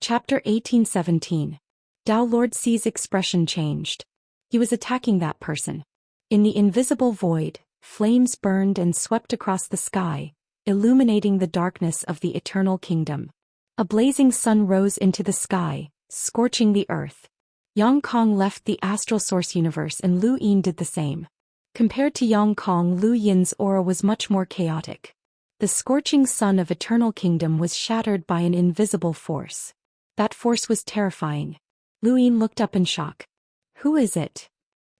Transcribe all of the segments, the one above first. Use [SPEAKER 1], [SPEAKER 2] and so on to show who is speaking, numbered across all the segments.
[SPEAKER 1] Chapter 1817. Dao Lord C's expression changed. He was attacking that person. In the invisible void, flames burned and swept across the sky, illuminating the darkness of the eternal kingdom. A blazing sun rose into the sky, scorching the earth. Yang Kong left the astral source universe and Lu Yin did the same. Compared to Yang Kong, Lu Yin's aura was much more chaotic. The scorching sun of eternal kingdom was shattered by an invisible force. That force was terrifying. Lu Yin looked up in shock. "Who is it?"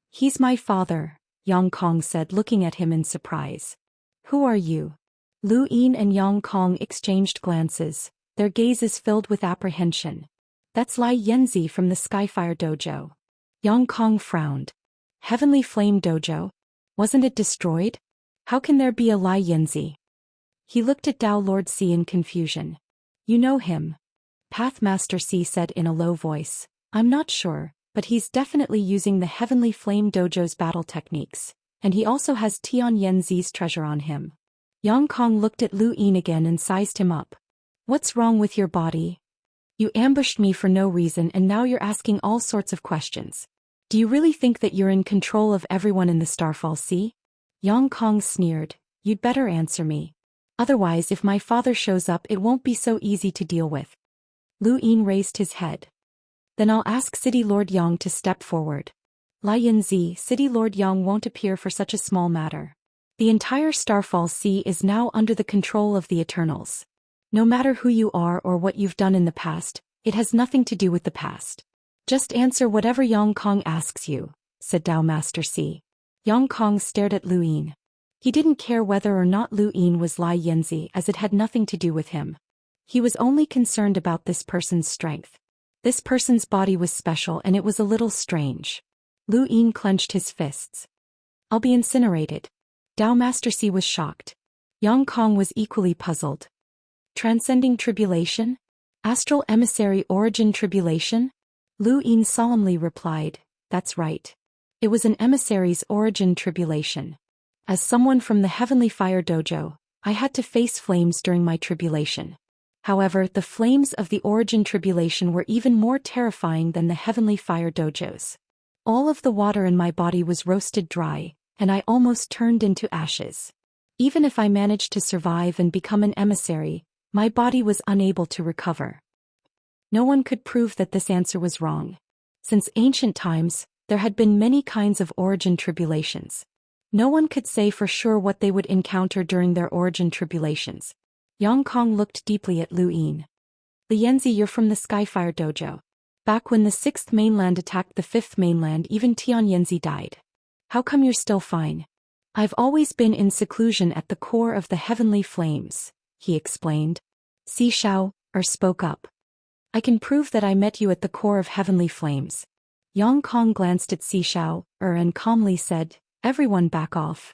[SPEAKER 1] "He's my father," Yang Kong said, looking at him in surprise. "Who are you?" Lu Yin and Yang Kong exchanged glances, their gazes filled with apprehension. "That's Lai Yanzi from the Skyfire Dojo." Yang Kong frowned. "Heavenly Flame Dojo? Wasn't it destroyed? How can there be a Lai Yanzi?" He looked at Dao Lord C in confusion. "You know him?" Pathmaster C said in a low voice. "I'm not sure, but he's definitely using the Heavenly Flame Dojo's battle techniques, and he also has Tian Yanzi's treasure on him." Yang Kong looked at Lu Yin again and sized him up. "What's wrong with your body? You ambushed me for no reason and now you're asking all sorts of questions. Do you really think that you're in control of everyone in the Starfall Sea?" Yang Kong sneered. "You'd better answer me. Otherwise, if my father shows up, it won't be so easy to deal with." Lu Yin raised his head. "Then I'll ask City Lord Yang to step forward." "Lai Yanzi, City Lord Yang won't appear for such a small matter. The entire Starfall Sea is now under the control of the Eternals. No matter who you are or what you've done in the past, it has nothing to do with the past. Just answer whatever Yang Kong asks you," said Dao Master C. Yang Kong stared at Lu Yin. He didn't care whether or not Lu Yin was Lai Yanzi, as it had nothing to do with him. He was only concerned about this person's strength. This person's body was special and it was a little strange. Lu Yin clenched his fists. "I'll be incinerated." Dao Master C was shocked. Yang Kong was equally puzzled. "Transcending tribulation? Astral emissary origin tribulation?" Lu Yin solemnly replied, "That's right. It was an emissary's origin tribulation. As someone from the Heavenly Fire Dojo, I had to face flames during my tribulation. However, the flames of the origin tribulation were even more terrifying than the Heavenly Fire Dojos. All of the water in my body was roasted dry, and I almost turned into ashes. Even if I managed to survive and become an emissary, my body was unable to recover." No one could prove that this answer was wrong. Since ancient times, there had been many kinds of origin tribulations. No one could say for sure what they would encounter during their origin tribulations. Yang Kong looked deeply at Lu Yin. "Li Yanzi, you're from the Skyfire Dojo. Back when the 6th mainland attacked the 5th mainland, even Tian Yanzi died. How come you're still fine?" "I've always been in seclusion at the core of the Heavenly Flames," he explained. Si Xiao spoke up. "I can prove that I met you at the core of Heavenly Flames." Yang Kong glanced at Si Xiao and calmly said, "Everyone back off."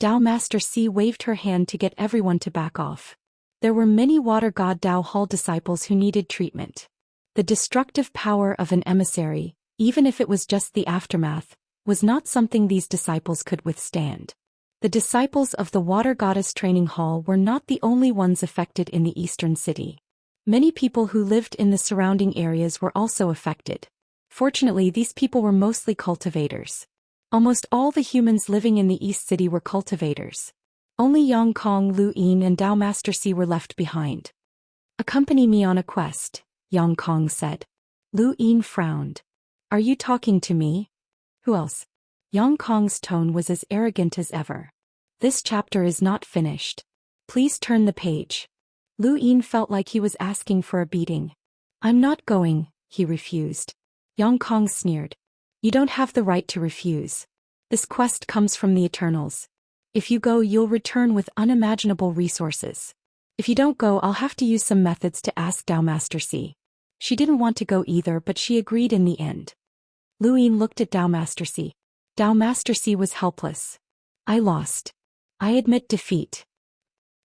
[SPEAKER 1] Dao Master C waved her hand to get everyone to back off. There were many Water God Dao Hall disciples who needed treatment. The destructive power of an emissary, even if it was just the aftermath, was not something these disciples could withstand. The disciples of the Water Goddess Training Hall were not the only ones affected in the eastern city. Many people who lived in the surrounding areas were also affected. Fortunately, these people were mostly cultivators. Almost all the humans living in the East City were cultivators. Only Yang Kong, Lu Yin and Dao Master C were left behind. "Accompany me on a quest," Yang Kong said. Lu Yin frowned. "Are you talking to me?" "Who else?" Yang Kong's tone was as arrogant as ever. "This chapter is not finished. Please turn the page." Lu Yin felt like he was asking for a beating. "I'm not going," he refused. Yang Kong sneered. "You don't have the right to refuse. This quest comes from the Eternals. If you go, you'll return with unimaginable resources. If you don't go, I'll have to use some methods to ask Dao Master C." She didn't want to go either, but she agreed in the end. Lu Yin looked at Dao Master C. Dao Master C was helpless. "I lost. I admit defeat."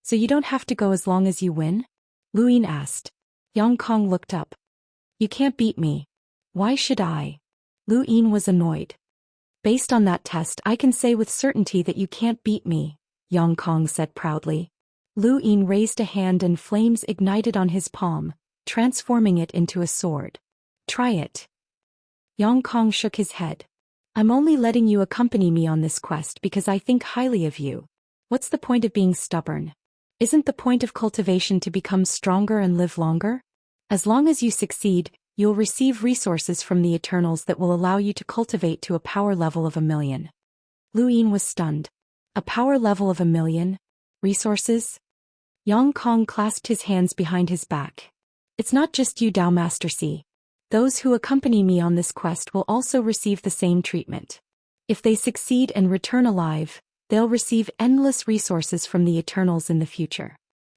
[SPEAKER 1] "So you don't have to go as long as you win?" Lu Yin asked. Yang Kong looked up. "You can't beat me. Why should I?" Lu Yin was annoyed. "Based on that test, I can say with certainty that you can't beat me," Yang Kong said proudly. Lu Yin raised a hand and flames ignited on his palm, transforming it into a sword. Try it. Yang Kong shook his head. I'm only letting you accompany me on this quest because I think highly of you. What's the point of being stubborn? Isn't the point of cultivation to become stronger and live longer? As long as you succeed, you'll receive resources from the Eternals that will allow you to cultivate to a power level of 1,000,000. Lu Yin was stunned. A power level of 1,000,000? Resources? Yang Kong clasped his hands behind his back. It's not just you, Dao Master C. Those who accompany me on this quest will also receive the same treatment. If they succeed and return alive, they'll receive endless resources from the Eternals in the future.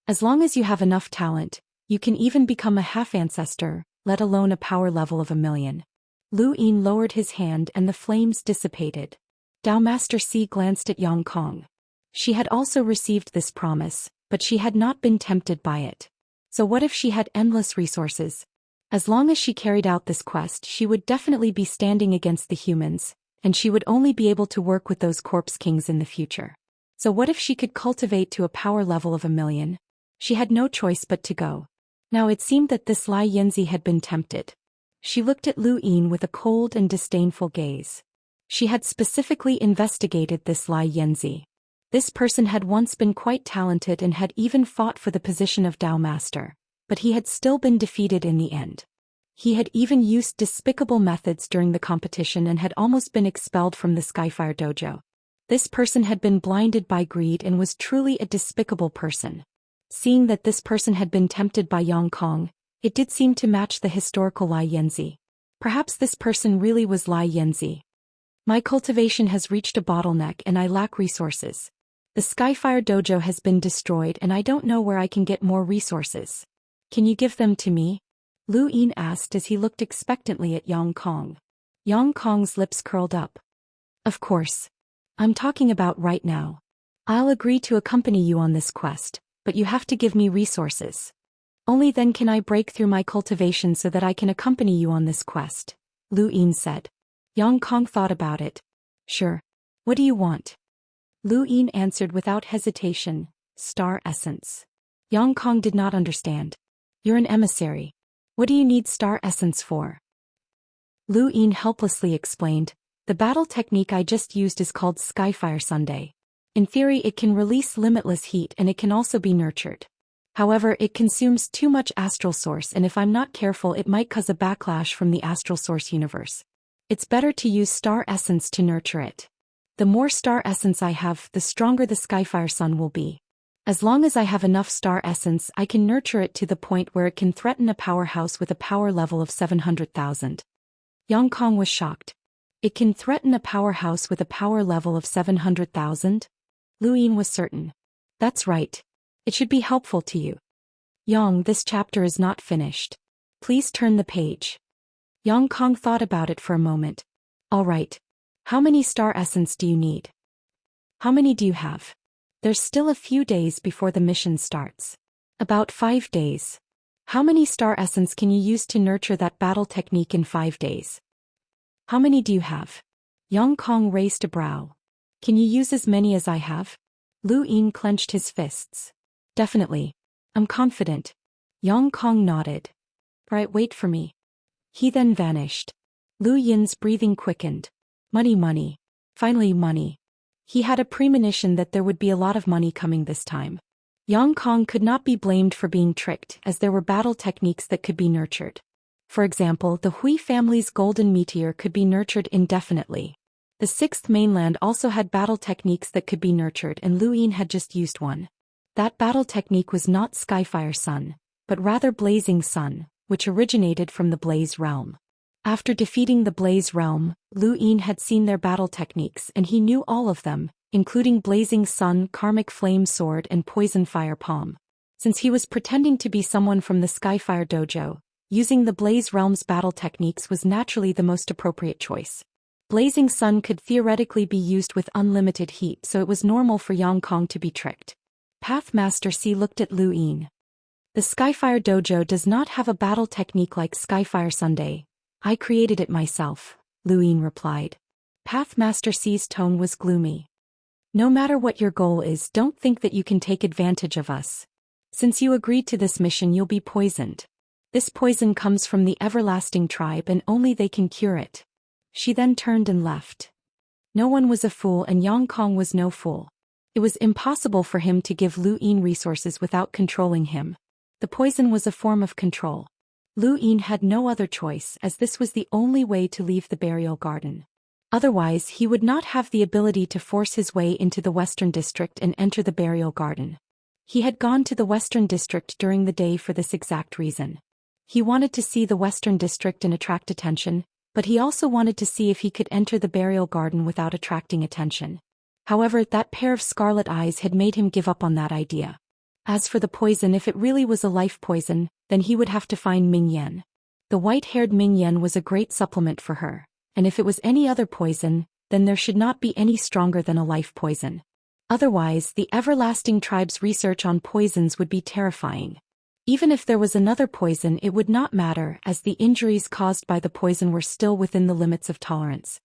[SPEAKER 1] As long as you have enough talent, you can even become a half-ancestor, let alone a power level of 1,000,000. Lu Yin lowered his hand and the flames dissipated. Dao Master C glanced at Yang Kong. She had also received this promise, but she had not been tempted by it. So what if she had endless resources? As long as she carried out this quest, she would definitely be standing against the humans, and she would only be able to work with those corpse kings in the future. So what if she could cultivate to a power level of 1,000,000? She had no choice but to go. Now it seemed that this Lai Yanzi had been tempted. She looked at Lu Yin with a cold and disdainful gaze. She had specifically investigated this Lai Yanzi. This person had once been quite talented and had even fought for the position of Dao Master, but he had still been defeated in the end. He had even used despicable methods during the competition and had almost been expelled from the Skyfire Dojo. This person had been blinded by greed and was truly a despicable person. Seeing that this person had been tempted by Yang Kong, it did seem to match the historical Lai Yanzi. Perhaps this person really was Lai Yanzi. My cultivation has reached a bottleneck and I lack resources. The Skyfire Dojo has been destroyed and I don't know where I can get more resources. Can you give them to me? Lu Yin asked as he looked expectantly at Yang Kong. Yang Kong's lips curled up. Of course. I'm talking about right now. I'll agree to accompany you on this quest, but you have to give me resources. Only then can I break through my cultivation so that I can accompany you on this quest, Lu Yin said. Yang Kong thought about it. Sure. What do you want? Lu Yin answered without hesitation, star essence. Yang Kong did not understand. You're an emissary. What do you need star essence for? Lu Yin helplessly explained, the battle technique I just used is called Skyfire Sunday. In theory it can release limitless heat and it can also be nurtured. However, it consumes too much astral source and if I'm not careful it might cause a backlash from the astral source universe. It's better to use star essence to nurture it. The more star essence I have, the stronger the Skyfire Sun will be. As long as I have enough star essence, I can nurture it to the point where it can threaten a powerhouse with a power level of 700,000. Yang Kong was shocked. It can threaten a powerhouse with a power level of 700,000? Lu Yin was certain. That's right. It should be helpful to you. Yang, this chapter is not finished. Please turn the page. Yang Kong thought about it for a moment. All right. How many star essence do you need? How many do you have? There's still a few days before the mission starts. About 5 days. How many star essence can you use to nurture that battle technique in 5 days? How many do you have? Yang Kong raised a brow. Can you use as many as I have? Lu Yin clenched his fists. Definitely. I'm confident. Yang Kong nodded. Right, wait for me. He then vanished. Lu Yin's breathing quickened. Money, money. Finally, money. He had a premonition that there would be a lot of money coming this time. Yang Kong could not be blamed for being tricked, as there were battle techniques that could be nurtured. For example, the Hui family's golden meteor could be nurtured indefinitely. The Sixth Mainland also had battle techniques that could be nurtured and Lu Yin had just used one. That battle technique was not Skyfire Sun, but rather Blazing Sun, which originated from the Blaze Realm. After defeating the Blaze Realm, Lu Yin had seen their battle techniques and he knew all of them, including Blazing Sun, Karmic Flame Sword and Poison Fire Palm. Since he was pretending to be someone from the Skyfire Dojo, using the Blaze Realm's battle techniques was naturally the most appropriate choice. Blazing Sun could theoretically be used with unlimited heat, so it was normal for Yang Kong to be tricked. Pathmaster C looked at Lu Yin. The Skyfire Dojo does not have a battle technique like Skyfire Sunday. I created it myself, Lu Yin replied. Pathmaster C's tone was gloomy. No matter what your goal is, don't think that you can take advantage of us. Since you agreed to this mission, you'll be poisoned. This poison comes from the everlasting tribe and only they can cure it. She then turned and left. No one was a fool and Yang Kong was no fool. It was impossible for him to give Lu Yin resources without controlling him. The poison was a form of control. Lu Yin had no other choice as this was the only way to leave the burial garden. Otherwise he would not have the ability to force his way into the Western District and enter the burial garden. He had gone to the Western District during the day for this exact reason. He wanted to see the Western District and attract attention, but he also wanted to see if he could enter the burial garden without attracting attention. However, that pair of scarlet eyes had made him give up on that idea. As for the poison, if it really was a life poison, then he would have to find Ming Yan. The white-haired Ming Yan was a great supplement for her, and if it was any other poison, then there should not be any stronger than a life poison. Otherwise, the everlasting tribe's research on poisons would be terrifying. Even if there was another poison, it would not matter as the injuries caused by the poison were still within the limits of tolerance.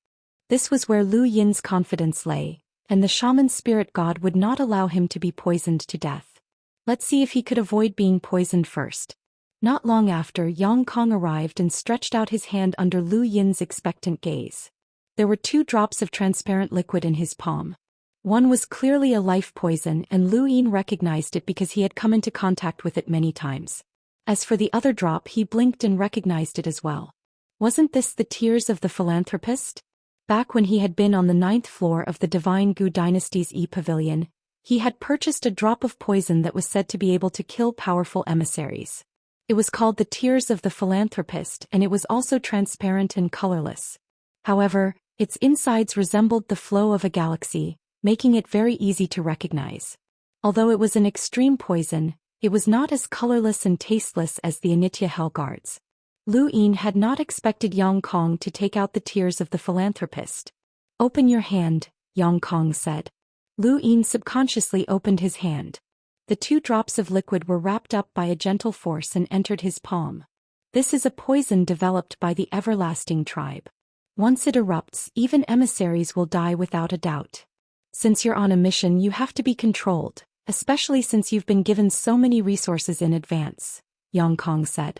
[SPEAKER 1] This was where Lu Yin's confidence lay, and the shaman's spirit god would not allow him to be poisoned to death. Let's see if he could avoid being poisoned first. Not long after, Yang Kong arrived and stretched out his hand under Lu Yin's expectant gaze. There were 2 drops of transparent liquid in his palm. One was clearly a life poison and Lu Yin recognized it because he had come into contact with it many times. As for the other drop, he blinked and recognized it as well. Wasn't this the tears of the philanthropist? Back when he had been on the 9th floor of the Divine Gu Dynasty's E-Pavilion, he had purchased a drop of poison that was said to be able to kill powerful emissaries. It was called the Tears of the Philanthropist and it was also transparent and colorless. However, its insides resembled the flow of a galaxy, making it very easy to recognize. Although it was an extreme poison, it was not as colorless and tasteless as the Anitya Hellguards. Lu Yin had not expected Yang Kong to take out the Tears of the Philanthropist. "Open your hand," Yang Kong said. Lu Yin subconsciously opened his hand. The 2 drops of liquid were wrapped up by a gentle force and entered his palm. This is a poison developed by the everlasting tribe. Once it erupts, even emissaries will die without a doubt. Since you're on a mission, you have to be controlled, especially since you've been given so many resources in advance, Yang Kong said.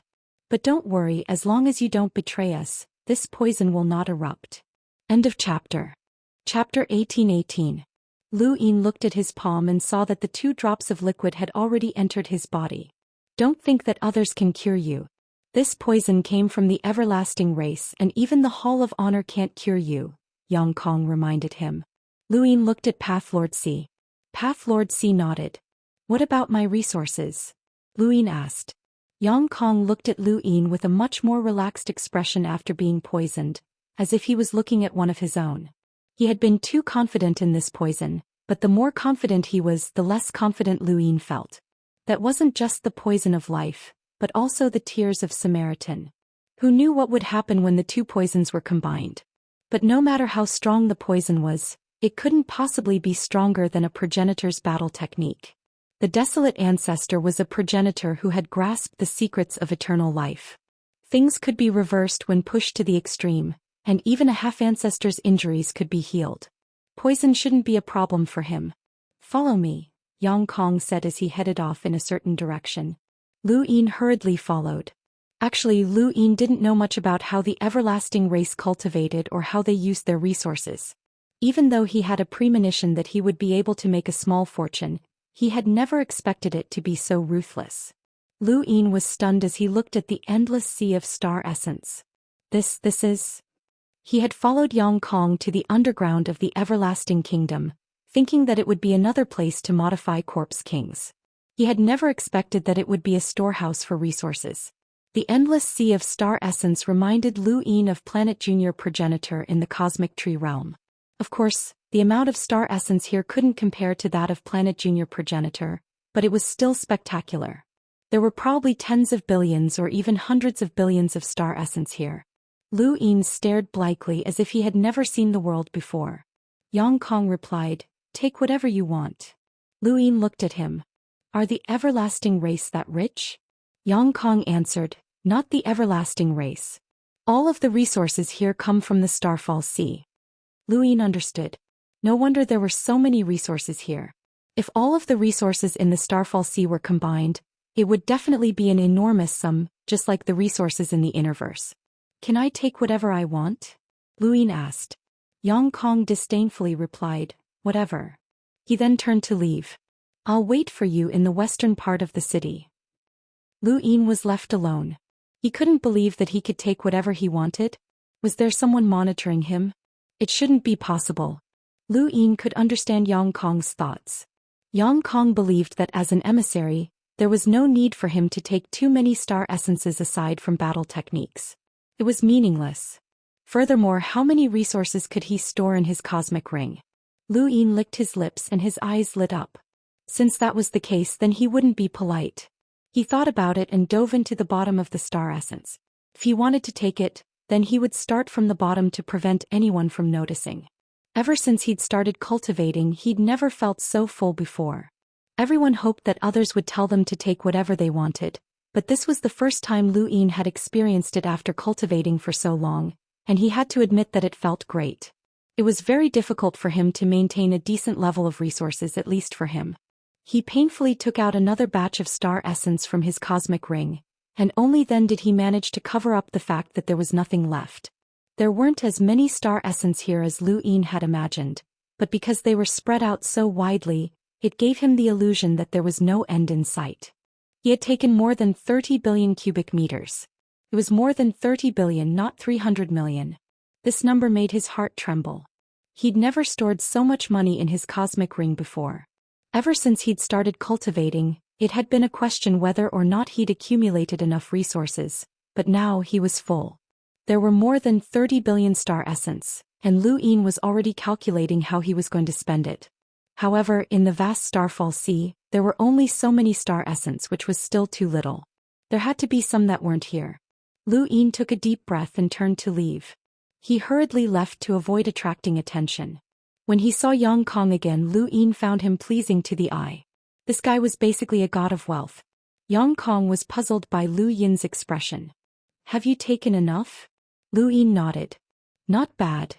[SPEAKER 1] But don't worry, as long as you don't betray us, this poison will not erupt. End of chapter. Chapter 1818. Lu Yin looked at his palm and saw that the 2 drops of liquid had already entered his body. Don't think that others can cure you. This poison came from the everlasting race and even the Hall of Honor can't cure you, Yang Kong reminded him. Lu Yin looked at Pathlord C. Pathlord C nodded. What about my resources? Lu Yin asked. Yang Kong looked at Lu Yin with a much more relaxed expression after being poisoned, as if he was looking at one of his own. He had been too confident in this poison, but the more confident he was, the less confident Lu Yin felt. That wasn't just the poison of life, but also the Tears of Samaritan. Who knew what would happen when the 2 poisons were combined? But no matter how strong the poison was, it couldn't possibly be stronger than a progenitor's battle technique. The desolate ancestor was a progenitor who had grasped the secrets of eternal life. Things could be reversed when pushed to the extreme, and even a half-ancestor's injuries could be healed. Poison shouldn't be a problem for him. Follow me, Yang Kong said as he headed off in a certain direction. Lu Yin hurriedly followed. Actually, Lu Yin didn't know much about how the everlasting race cultivated or how they used their resources. Even though he had a premonition that he would be able to make a small fortune, he had never expected it to be so ruthless. Lu Yin was stunned as he looked at the endless sea of star essence. This is... He had followed Yang Kong to the underground of the everlasting kingdom, thinking that it would be another place to modify corpse kings. He had never expected that it would be a storehouse for resources. The endless sea of star essence reminded Lu Yin of Planet Junior Progenitor in the Cosmic Tree realm. Of course, the amount of star essence here couldn't compare to that of Planet Junior Progenitor, but it was still spectacular. There were probably tens of billions or even hundreds of billions of star essence here. Lu Yin stared blankly as if he had never seen the world before. Yang Kong replied, "Take whatever you want." Lu Yin looked at him. "Are the everlasting race that rich?" Yang Kong answered, "Not the everlasting race. All of the resources here come from the Starfall Sea." Lu Yin understood. No wonder there were so many resources here. If all of the resources in the Starfall Sea were combined, It would definitely be an enormous sum, just like the resources in the Innerverse. Can I take whatever I want? Lu Yin asked. Yang Kong disdainfully replied, whatever. He then turned to leave. I'll wait for you in the western part of the city. Lu Yin was left alone. He couldn't believe that he could take whatever he wanted. Was there someone monitoring him? It shouldn't be possible. Lu Yin could understand Yang Kong's thoughts. Yang Kong believed that as an emissary, there was no need for him to take too many star essences aside from battle techniques. It was meaningless. Furthermore, how many resources could he store in his cosmic ring? Lu Yin licked his lips and his eyes lit up. Since that was the case, then he wouldn't be polite. He thought about it and dove into the bottom of the star essence. If he wanted to take it, then he would start from the bottom to prevent anyone from noticing. Ever since he'd started cultivating, he'd never felt so full before. Everyone hoped that others would tell them to take whatever they wanted, but this was the first time Lu Yin had experienced it after cultivating for so long, and he had to admit that it felt great. It was very difficult for him to maintain a decent level of resources, at least for him. He painfully took out another batch of star essence from his cosmic ring, and only then did he manage to cover up the fact that there was nothing left. There weren't as many star essence here as Lu Yin had imagined, but because they were spread out so widely, it gave him the illusion that there was no end in sight. He had taken more than 30 billion cubic meters. It was more than 30 billion, not 300 million. This number made his heart tremble. He'd never stored so much money in his cosmic ring before. Ever since he'd started cultivating, it had been a question whether or not he'd accumulated enough resources, but now he was full. There were more than 30 billion star essence, and Lu Yin was already calculating how he was going to spend it. However, in the vast Starfall Sea, there were only so many star essence, which was still too little. There had to be some that weren't here. Lu Yin took a deep breath and turned to leave. He hurriedly left to avoid attracting attention. When he saw Yang Kong again, Lu Yin found him pleasing to the eye. This guy was basically a god of wealth. Yang Kong was puzzled by Lu Yin's expression. Have you taken enough? Lu Yin nodded. Not bad.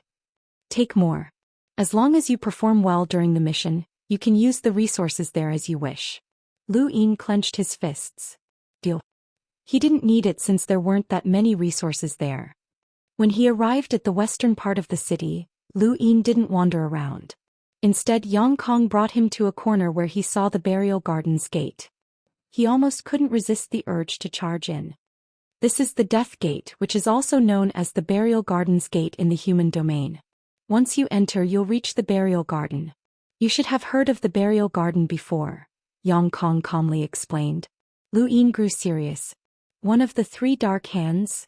[SPEAKER 1] Take more. As long as you perform well during the mission, you can use the resources there as you wish. Lu Yin clenched his fists. Deal. He didn't need it since there weren't that many resources there. When he arrived at the western part of the city, Lu Yin didn't wander around. Instead, Yang Kong brought him to a corner where he saw the burial garden's gate. He almost couldn't resist the urge to charge in. This is the Death Gate, which is also known as the Burial Garden's Gate in the human domain. Once you enter, you'll reach the burial garden. You should have heard of the burial garden before, Yang Kong calmly explained. Lu Yin grew serious. One of the 3 dark hands?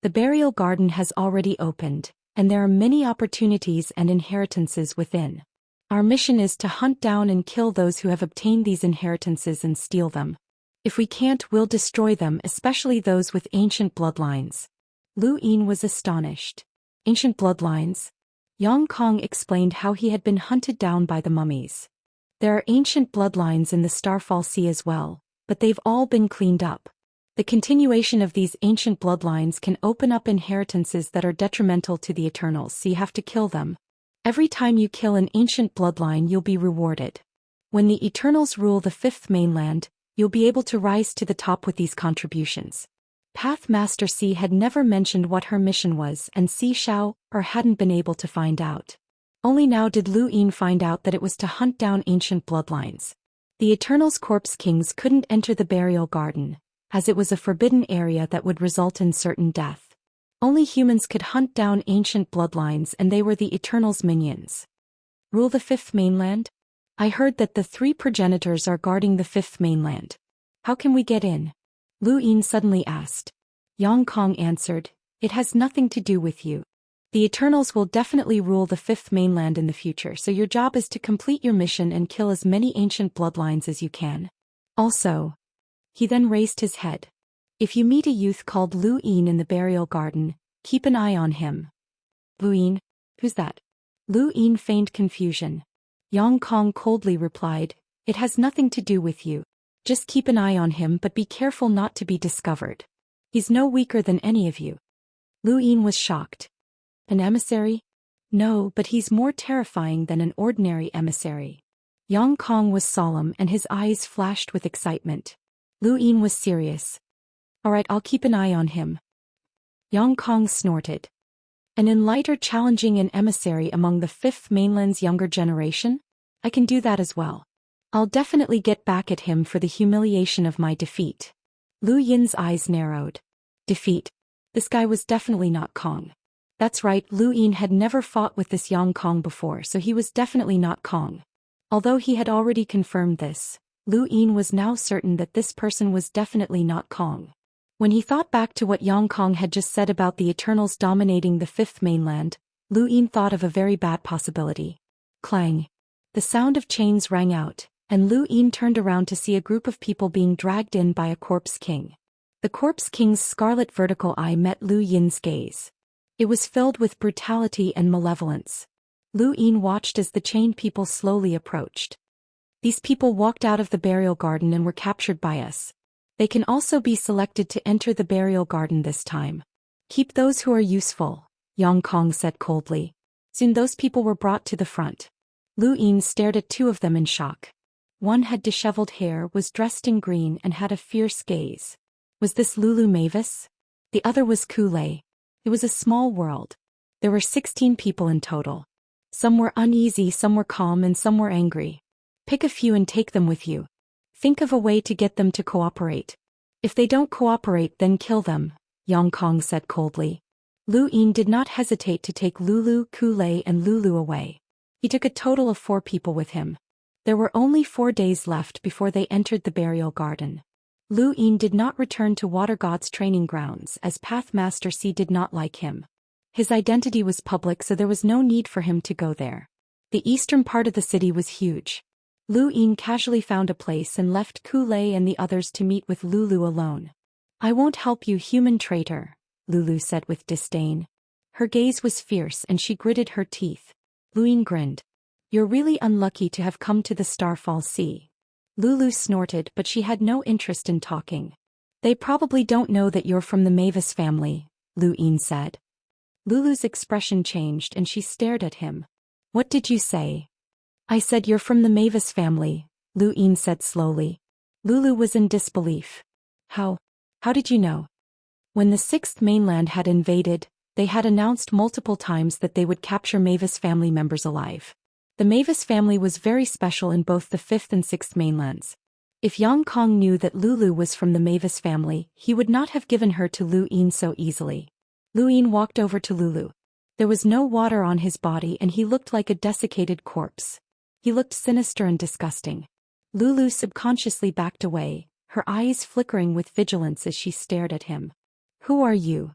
[SPEAKER 1] The burial garden has already opened, and there are many opportunities and inheritances within. Our mission is to hunt down and kill those who have obtained these inheritances and steal them. If we can't, we'll destroy them, especially those with ancient bloodlines. Lu Yin was astonished. Ancient bloodlines? Yang Kong explained how he had been hunted down by the mummies. There are ancient bloodlines in the Starfall Sea as well, but they've all been cleaned up. The continuation of these ancient bloodlines can open up inheritances that are detrimental to the Eternals, so you have to kill them. Every time you kill an ancient bloodline, you'll be rewarded. When the Eternals rule the 5th mainland, you'll be able to rise to the top with these contributions. Path Master C had never mentioned what her mission was, and Si Xiao hadn't been able to find out. Only now did Lu Yin find out that it was to hunt down ancient bloodlines. The Eternals' Corpse Kings couldn't enter the burial garden, as it was a forbidden area that would result in certain death. Only humans could hunt down ancient bloodlines, and they were the Eternals' minions. Rule the 5th mainland? I heard that the 3 progenitors are guarding the 5th mainland. How can we get in? Lu Yin suddenly asked. Yang Kong answered, it has nothing to do with you. The Eternals will definitely rule the 5th mainland in the future, so your job is to complete your mission and kill as many ancient bloodlines as you can. Also, he then raised his head. If you meet a youth called Lu Yin in the burial garden, keep an eye on him. Lu Yin? Who's that? Lu Yin feigned confusion. Yang Kong coldly replied, it has nothing to do with you. Just keep an eye on him, but be careful not to be discovered. He's no weaker than any of you. Lu Yin was shocked. An emissary? No, but he's more terrifying than an ordinary emissary. Yang Kong was solemn and his eyes flashed with excitement. Lu Yin was serious. Alright, I'll keep an eye on him. Yang Kong snorted. An enlightened challenging an emissary among the Fifth Mainland's younger generation? I can do that as well. I'll definitely get back at him for the humiliation of my defeat. Lu Yin's eyes narrowed. Defeat. This guy was definitely not Kong. That's right, Lu Yin had never fought with this Yang Kong before, so he was definitely not Kong. Although he had already confirmed this, Lu Yin was now certain that this person was definitely not Kong. When he thought back to what Yang Kong had just said about the Eternals dominating the Fifth Mainland, Lu Yin thought of a very bad possibility. Clang. The sound of chains rang out, and Lu Yin turned around to see a group of people being dragged in by a corpse king. The corpse king's scarlet vertical eye met Lu Yin's gaze. It was filled with brutality and malevolence. Lu Yin watched as the chained people slowly approached. These people walked out of the burial garden and were captured by us. They can also be selected to enter the burial garden this time. Keep those who are useful, Yang Kong said coldly. Soon those people were brought to the front. Lu Yin stared at two of them in shock. One had disheveled hair, was dressed in green and had a fierce gaze. Was this Lulu Mavis? The other was Kulei. It was a small world. There were 16 people in total. Some were uneasy, some were calm, and some were angry. Pick a few and take them with you. Think of a way to get them to cooperate. If they don't cooperate, then kill them, Yang Kong said coldly. Lu Yin did not hesitate to take Lulu, Kulei, and Lulu away. He took a total of 4 people with him. There were only 4 days left before they entered the burial garden. Lu Yin did not return to Water God's training grounds as Pathmaster C did not like him. His identity was public, so there was no need for him to go there. The eastern part of the city was huge. Lu Yin casually found a place and left Kulei and the others to meet with Lulu alone. I won't help you, human traitor, Lulu said with disdain. Her gaze was fierce and she gritted her teeth. Lu Yin grinned. You're really unlucky to have come to the Starfall Sea. Lulu snorted, but she had no interest in talking. They probably don't know that you're from the Mavis family, Lu Yin said. Lulu's expression changed and she stared at him. What did you say? I said you're from the Mavis family, Lu Yin said slowly. Lulu was in disbelief. How did you know? When the Sixth Mainland had invaded, they had announced multiple times that they would capture Mavis family members alive. The Mavis family was very special in both the Fifth and Sixth Mainlands. If Yang Kong knew that Lulu was from the Mavis family, he would not have given her to Lu Yin so easily. Lu Yin walked over to Lulu. There was no water on his body and he looked like a desiccated corpse. He looked sinister and disgusting. Lulu subconsciously backed away, her eyes flickering with vigilance as she stared at him. Who are you?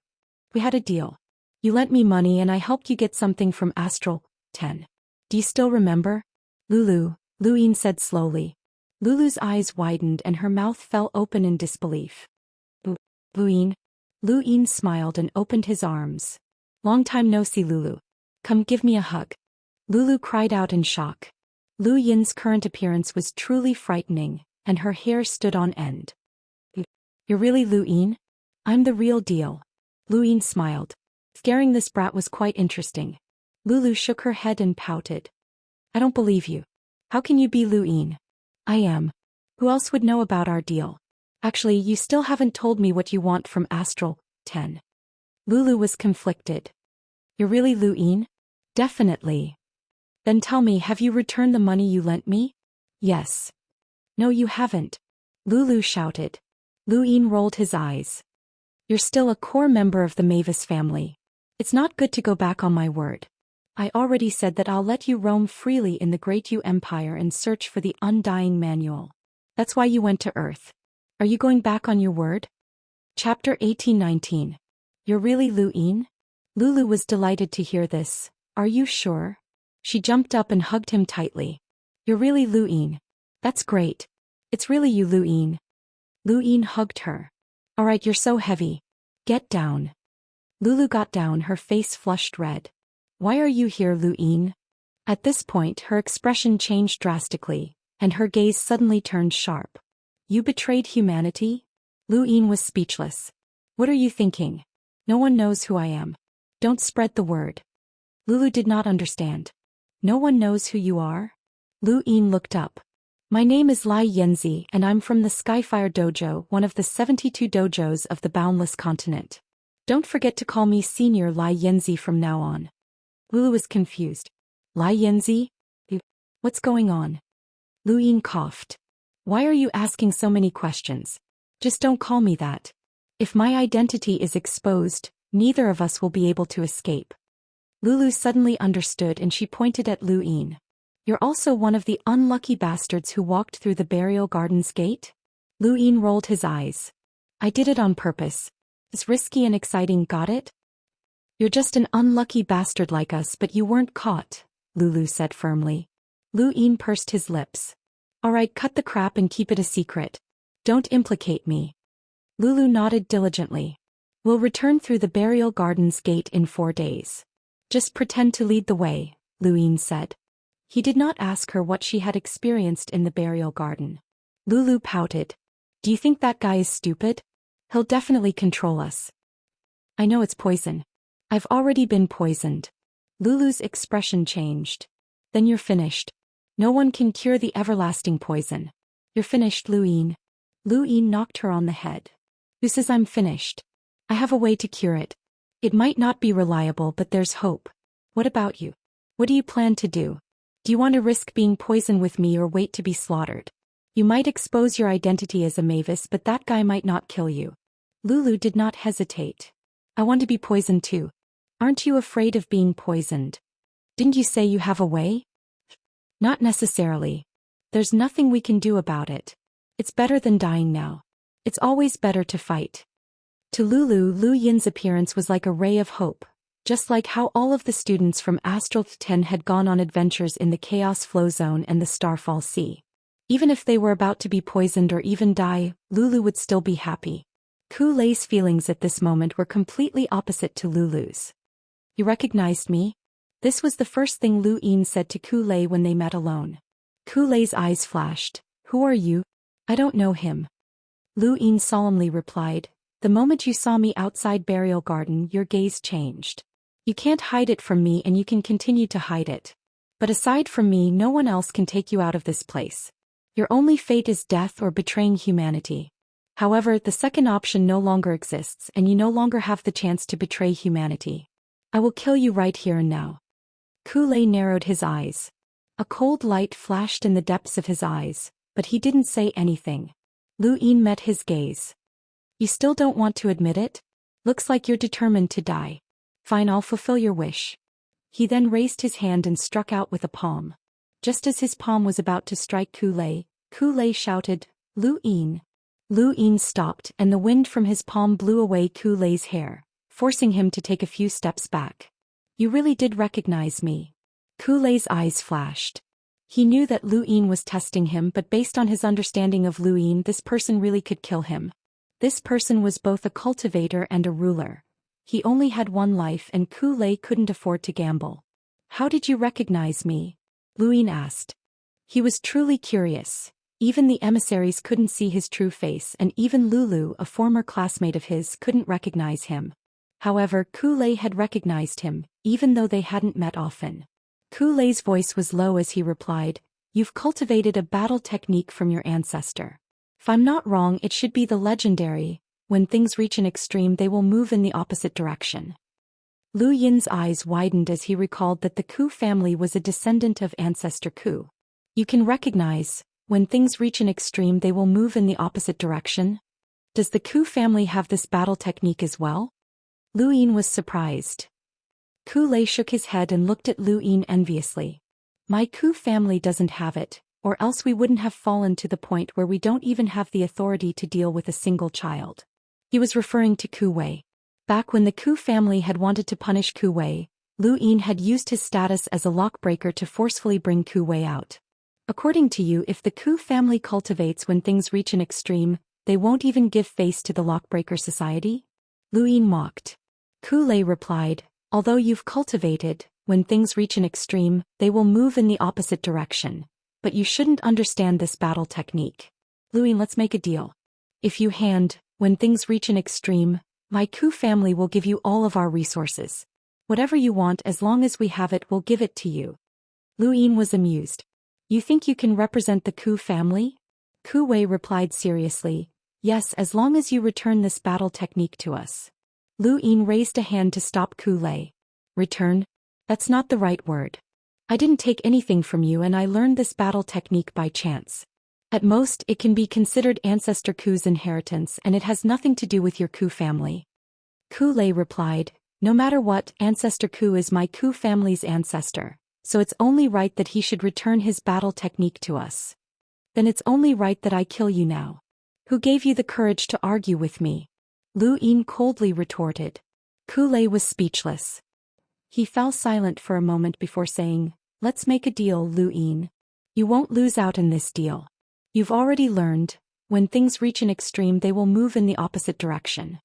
[SPEAKER 1] We had a deal. You lent me money and I helped you get something from Astral 10. Do you still remember? Lulu, Lu Yin said slowly. Lulu's eyes widened and her mouth fell open in disbelief. Lu Yin? Lu Yin smiled and opened his arms. Long time no see, Lulu. Come give me a hug. Lulu cried out in shock. Lu Yin's current appearance was truly frightening, and her hair stood on end. You're really Lu Yin? I'm the real deal. Lu Yin smiled. Scaring this brat was quite interesting. Lulu shook her head and pouted. I don't believe you. How can you be Lu Yin? I am. Who else would know about our deal? Actually, you still haven't told me what you want from Astral 10. Lulu was conflicted. You're really Lu Yin? Definitely. Then tell me, have you returned the money you lent me? Yes. No, you haven't. Lulu shouted. Lu Yin rolled his eyes. You're still a core member of the Mavis family. It's not good to go back on my word. I already said that I'll let you roam freely in the Great U Empire and search for the Undying Manual. That's why you went to Earth. Are you going back on your word? Chapter 1819. You're really Lu Yin? Lulu was delighted to hear this. Are you sure? She jumped up and hugged him tightly. You're really Lu Yin. That's great. It's really you, Lu Yin. Lu Yin hugged her. Alright, you're so heavy. Get down. Lulu got down, her face flushed red. Why are you here, Lu Yin? At this point, her expression changed drastically, and her gaze suddenly turned sharp. You betrayed humanity? Lu Yin was speechless. What are you thinking? No one knows who I am. Don't spread the word. Lulu did not understand. No one knows who you are? Lu Yin looked up. My name is Lai Yanzi and I'm from the Skyfire Dojo, one of the 72 dojos of the Boundless Continent. Don't forget to call me Senior Lai Yanzi from now on. Lulu was confused. Lai Yanzi? What's going on? Lu Yin coughed. Why are you asking so many questions? Just don't call me that. If my identity is exposed, neither of us will be able to escape. Lulu suddenly understood and she pointed at Lu Yin. You're also one of the unlucky bastards who walked through the burial garden's gate? Lu Yin rolled his eyes. I did it on purpose. It's risky and exciting, got it? You're just an unlucky bastard like us, but you weren't caught, Lulu said firmly. Lu Yin pursed his lips. Alright, cut the crap and keep it a secret. Don't implicate me. Lulu nodded diligently. We'll return through the burial garden's gate in 4 days. Just pretend to lead the way, Lu Yin said. He did not ask her what she had experienced in the burial garden. Lulu pouted. Do you think that guy is stupid? He'll definitely control us. I know it's poison. I've already been poisoned. Lulu's expression changed. Then you're finished. No one can cure the everlasting poison. You're finished, Lu Yin. Lu Yin knocked her on the head. Who says I'm finished? I have a way to cure it. It might not be reliable, but there's hope. What about you? What do you plan to do? Do you want to risk being poisoned with me or wait to be slaughtered? You might expose your identity as a Mavis, but that guy might not kill you. Lulu did not hesitate. I want to be poisoned too. Aren't you afraid of being poisoned? Didn't you say you have a way? Not necessarily. There's nothing we can do about it. It's better than dying now. It's always better to fight. To Lulu, Lu Yin's appearance was like a ray of hope. Just like how all of the students from Astral 10 had gone on adventures in the Chaos Flow Zone and the Starfall Sea. Even if they were about to be poisoned or even die, Lulu would still be happy. Ku Lei's feelings at this moment were completely opposite to Lulu's. You recognized me? This was the first thing Lu Yin said to Ku Lei when they met alone. Ku Lei's eyes flashed. Who are you? I don't know him. Lu Yin solemnly replied. The moment you saw me outside Burial Garden, your gaze changed. You can't hide it from me and you can continue to hide it. But aside from me, no one else can take you out of this place. Your only fate is death or betraying humanity. However, the second option no longer exists and you no longer have the chance to betray humanity. I will kill you right here and now. Ku Lei narrowed his eyes. A cold light flashed in the depths of his eyes, but he didn't say anything. Lu Yin met his gaze. You still don't want to admit it? Looks like you're determined to die. Fine, I'll fulfill your wish. He then raised his hand and struck out with a palm. Just as his palm was about to strike Ku Lei shouted, Lu Yin. Lu Yin stopped and the wind from his palm blew away Ku Lei's hair, forcing him to take a few steps back. You really did recognize me. Ku Lei's eyes flashed. He knew that Lu Yin was testing him, but based on his understanding of Lu Yin, this person really could kill him. This person was both a cultivator and a ruler. He only had one life and Ku Lei couldn't afford to gamble. How did you recognize me? Lu Yin asked. He was truly curious. Even the emissaries couldn't see his true face and even Lulu, a former classmate of his, couldn't recognize him. However, Ku Lei had recognized him, even though they hadn't met often. Ku Lei's voice was low as he replied, You've cultivated a battle technique from your ancestor. If I'm not wrong, it should be the legendary, when things reach an extreme they will move in the opposite direction. Lu Yin's eyes widened as he recalled that the Ku family was a descendant of ancestor Ku. You can recognize, when things reach an extreme they will move in the opposite direction? Does the Ku family have this battle technique as well? Lu Yin was surprised. Ku Lei shook his head and looked at Lu Yin enviously. My Ku family doesn't have it, or else we wouldn't have fallen to the point where we don't even have the authority to deal with a single child. He was referring to Ku Wei. Back when the Ku family had wanted to punish Ku Wei, Lu Yin had used his status as a lockbreaker to forcefully bring Ku Wei out. According to you, if the Ku family cultivates when things reach an extreme, they won't even give face to the lockbreaker society? Lu Yin mocked. Ku Lei replied, Although you've cultivated, when things reach an extreme, they will move in the opposite direction. But you shouldn't understand this battle technique. Lu Yin, let's make a deal. If you hand, when things reach an extreme, my Ku family will give you all of our resources. Whatever you want, as long as we have it, we'll give it to you. Lu Yin was amused. You think you can represent the Ku family? Ku Wei replied seriously, yes, as long as you return this battle technique to us. Lu Yin raised a hand to stop Ku Lei. Return? That's not the right word. I didn't take anything from you and I learned this battle technique by chance. At most, it can be considered Ancestor Ku's inheritance and it has nothing to do with your Ku family. Ku Lei replied, no matter what, Ancestor Ku is my Ku family's ancestor, so it's only right that he should return his battle technique to us. Then it's only right that I kill you now. Who gave you the courage to argue with me? Lu Yin coldly retorted. Ku Lei was speechless. He fell silent for a moment before saying, let's make a deal, Lu Yin. You won't lose out in this deal. You've already learned, when things reach an extreme they will move in the opposite direction.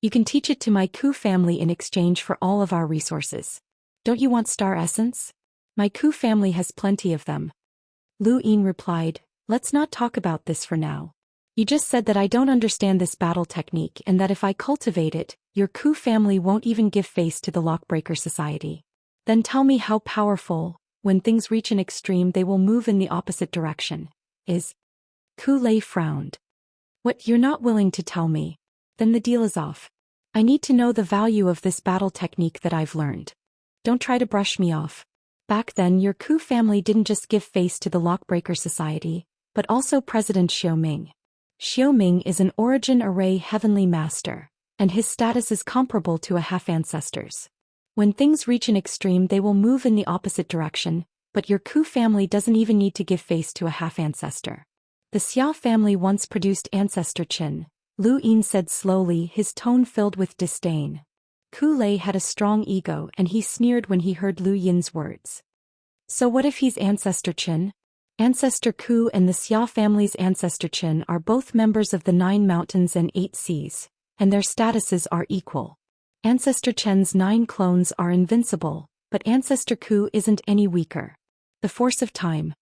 [SPEAKER 1] You can teach it to my Ku family in exchange for all of our resources. Don't you want star essence? My Ku family has plenty of them. Lu Yin replied, let's not talk about this for now. You just said that I don't understand this battle technique and that if I cultivate it, your Ku family won't even give face to the Lockbreaker Society. Then tell me how powerful, when things reach an extreme they will move in the opposite direction, is. Ku Lei frowned. What, you're not willing to tell me? Then the deal is off. I need to know the value of this battle technique that I've learned. Don't try to brush me off. Back then your Ku family didn't just give face to the Lockbreaker Society, but also President Xiaoming. Xiaoming is an origin array heavenly master, and his status is comparable to a half-ancestor's. When things reach an extreme they will move in the opposite direction, but your Ku family doesn't even need to give face to a half-ancestor. The Xia family once produced Ancestor Qin, Lu Yin said slowly, his tone filled with disdain. Ku Lei had a strong ego and he sneered when he heard Lu Yin's words. So what if he's Ancestor Qin? Ancestor Ku and the Xia family's Ancestor Qin are both members of the 9 mountains and 8 seas, and their statuses are equal. Ancestor Qin's 9 clones are invincible, but Ancestor Ku isn't any weaker. The force of time.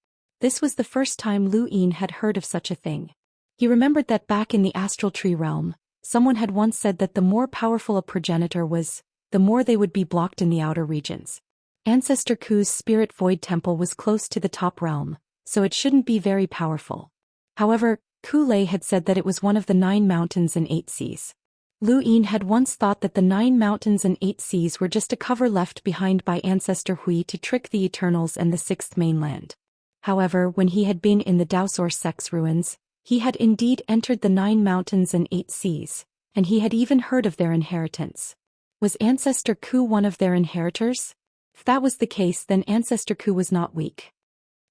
[SPEAKER 1] This was the first time Lu Yin had heard of such a thing. He remembered that back in the astral tree realm, someone had once said that the more powerful a progenitor was, the more they would be blocked in the outer regions. Ancestor Ku's spirit void temple was close to the top realm, so it shouldn't be very powerful. However, Ku Lei had said that it was one of the 9 mountains and 8 seas. Lu Yin had once thought that the 9 mountains and 8 seas were just a cover left behind by Ancestor Hui to trick the Eternals and the 6th mainland. However, when he had been in the Daoist sect's ruins, he had indeed entered the 9 mountains and 8 seas, and he had even heard of their inheritance. Was Ancestor Ku one of their inheritors? If that was the case, then Ancestor Ku was not weak.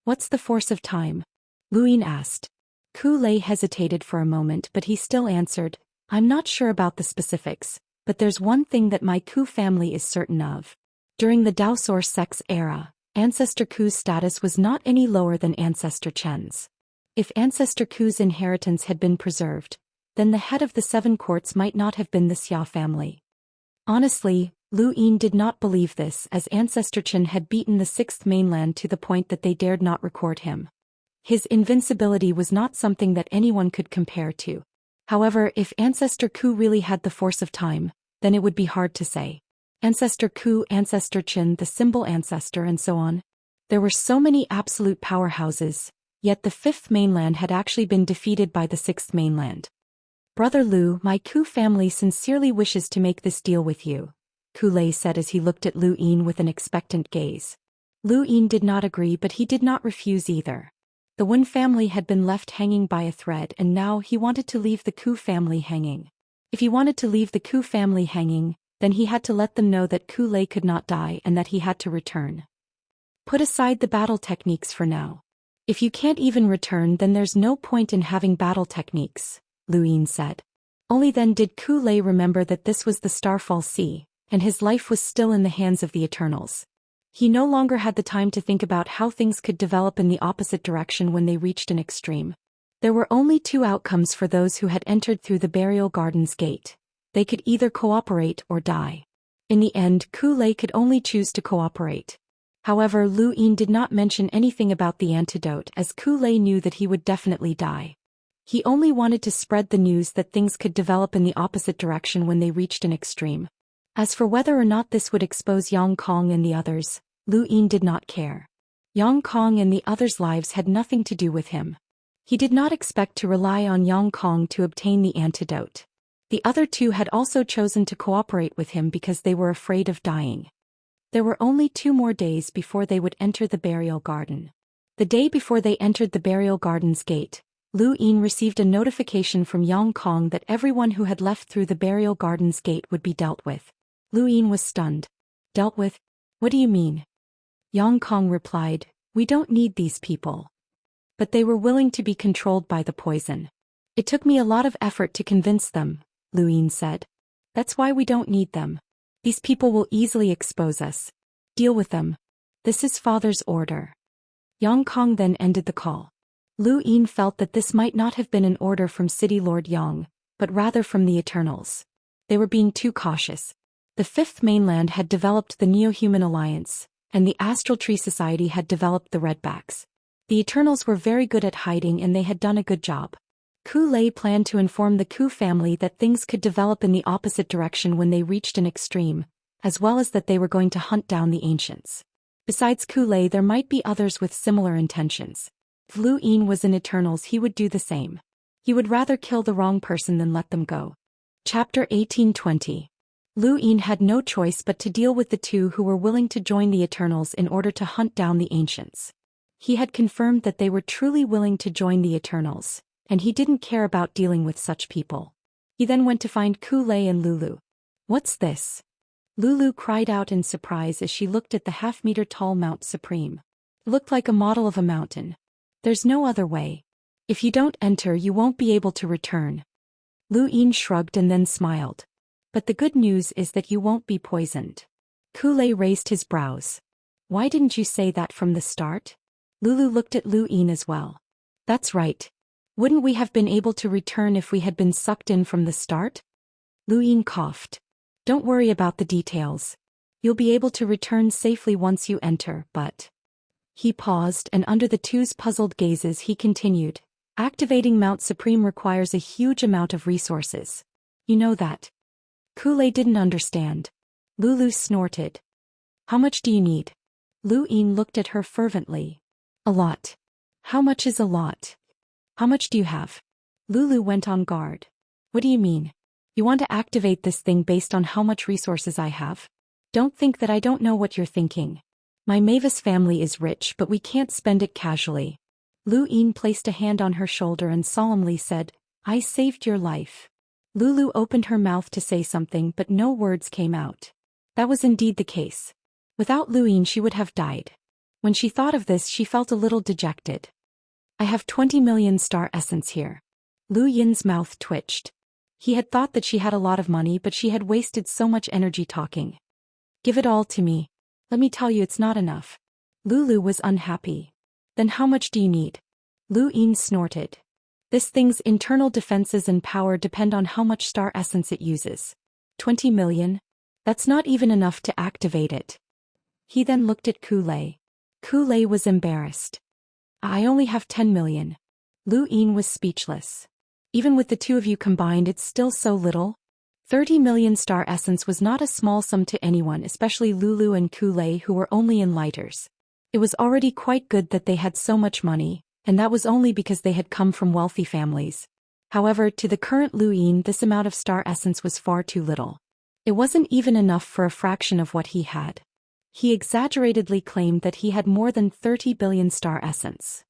[SPEAKER 1] What's the force of time? Lu Yin asked. Ku Lei hesitated for a moment but he still answered, I'm not sure about the specifics, but there's one thing that my Ku family is certain of. During the Daoist sect's era, Ancestor Ku's status was not any lower than Ancestor Chen's. If Ancestor Ku's inheritance had been preserved, then the head of the 7 courts might not have been the Xia family. Honestly, Lu Yin did not believe this, as Ancestor Chen had beaten the 6th mainland to the point that they dared not record him. His invincibility was not something that anyone could compare to. However, if Ancestor Ku really had the force of time, then it would be hard to say. Ancestor Ku, Ancestor Chen, the symbol ancestor, and so on. There were so many absolute powerhouses, yet the 5th mainland had actually been defeated by the 6th mainland. Brother Lu, my Ku family sincerely wishes to make this deal with you, Ku Lei said as he looked at Lu Yin with an expectant gaze. Lu Yin did not agree but he did not refuse either. The Wen family had been left hanging by a thread and now he wanted to leave the Ku family hanging. If he wanted to leave the Ku family hanging, then he had to let them know that Ku Lei could not die and that he had to return. Put aside the battle techniques for now. If you can't even return, then there's no point in having battle techniques, Lu Yin said. Only then did Ku Lei remember that this was the Starfall Sea, and his life was still in the hands of the Eternals. He no longer had the time to think about how things could develop in the opposite direction when they reached an extreme. There were only 2 outcomes for those who had entered through the Burial Gardens gate. They could either cooperate or die. In the end, Ku Lei could only choose to cooperate. However, Lu Yin did not mention anything about the antidote as Ku Lei knew that he would definitely die. He only wanted to spread the news that things could develop in the opposite direction when they reached an extreme. As for whether or not this would expose Yang Kong and the others, Lu Yin did not care. Yang Kong and the others' lives had nothing to do with him. He did not expect to rely on Yang Kong to obtain the antidote. The other two had also chosen to cooperate with him because they were afraid of dying. There were only 2 more days before they would enter the burial garden. The day before they entered the burial garden's gate, Lu Yin received a notification from Yang Kong that everyone who had left through the burial garden's gate would be dealt with. Lu Yin was stunned. Dealt with? What do you mean? Yang Kong replied, we don't need these people. But they were willing to be controlled by the poison. It took me a lot of effort to convince them, Lu Yin said. That's why we don't need them. These people will easily expose us. Deal with them. This is father's order. Yang Kong then ended the call. Lu Yin felt that this might not have been an order from City Lord Yang, but rather from the Eternals. They were being too cautious. The Fifth Mainland had developed the Neo-Human Alliance, and the Astral Tree Society had developed the Redbacks. The Eternals were very good at hiding and they had done a good job. Ku Lei planned to inform the Ku family that things could develop in the opposite direction when they reached an extreme, as well as that they were going to hunt down the ancients. Besides Ku Lei, there might be others with similar intentions. If Lu Yin was in Eternals, he would do the same. He would rather kill the wrong person than let them go. Chapter 1820. Lu Yin had no choice but to deal with the two who were willing to join the Eternals in order to hunt down the ancients. He had confirmed that they were truly willing to join the Eternals, and he didn't care about dealing with such people. He then went to find Ku Lei and Lulu. What's this? Lulu cried out in surprise as she looked at the half-meter-tall Mount Supreme. It looked like a model of a mountain. There's no other way. If you don't enter, you won't be able to return. Lu Yin shrugged and then smiled. But the good news is that you won't be poisoned. Ku Lei raised his brows. Why didn't you say that from the start? Lulu looked at Lu Yin as well. That's right. Wouldn't we have been able to return if we had been sucked in from the start? Lu Yin coughed. Don't worry about the details. You'll be able to return safely once you enter, but... He paused, and under the two's puzzled gazes he continued. Activating Mount Supreme requires a huge amount of resources. You know that. Ku Lei didn't understand. Lulu snorted. How much do you need? Lu Yin looked at her fervently. A lot. How much is a lot? How much do you have? Lulu went on guard. What do you mean? You want to activate this thing based on how much resources I have? Don't think that I don't know what you're thinking. My Mavis family is rich, but we can't spend it casually. Lu Yin placed a hand on her shoulder and solemnly said, I saved your life. Lulu opened her mouth to say something, but no words came out. That was indeed the case. Without Lu Yin she would have died. When she thought of this, she felt a little dejected. I have 20 million star essence here. Lu Yin's mouth twitched. He had thought that she had a lot of money, but she had wasted so much energy talking. Give it all to me. Let me tell you, it's not enough. Lulu was unhappy. Then how much do you need? Lu Yin snorted. This thing's internal defenses and power depend on how much star essence it uses. 20 million? That's not even enough to activate it. He then looked at Ku Lei. Ku Lei was embarrassed. I only have 10 million. Lu Yin was speechless. Even with the two of you combined, it's still so little. 30 million star essence was not a small sum to anyone, especially Lulu and Ku Lei, who were only enlighters. It was already quite good that they had so much money, and that was only because they had come from wealthy families. However, to the current Lu Yin, this amount of star essence was far too little. It wasn't even enough for a fraction of what he had. He exaggeratedly claimed that he had more than 30 billion star essence.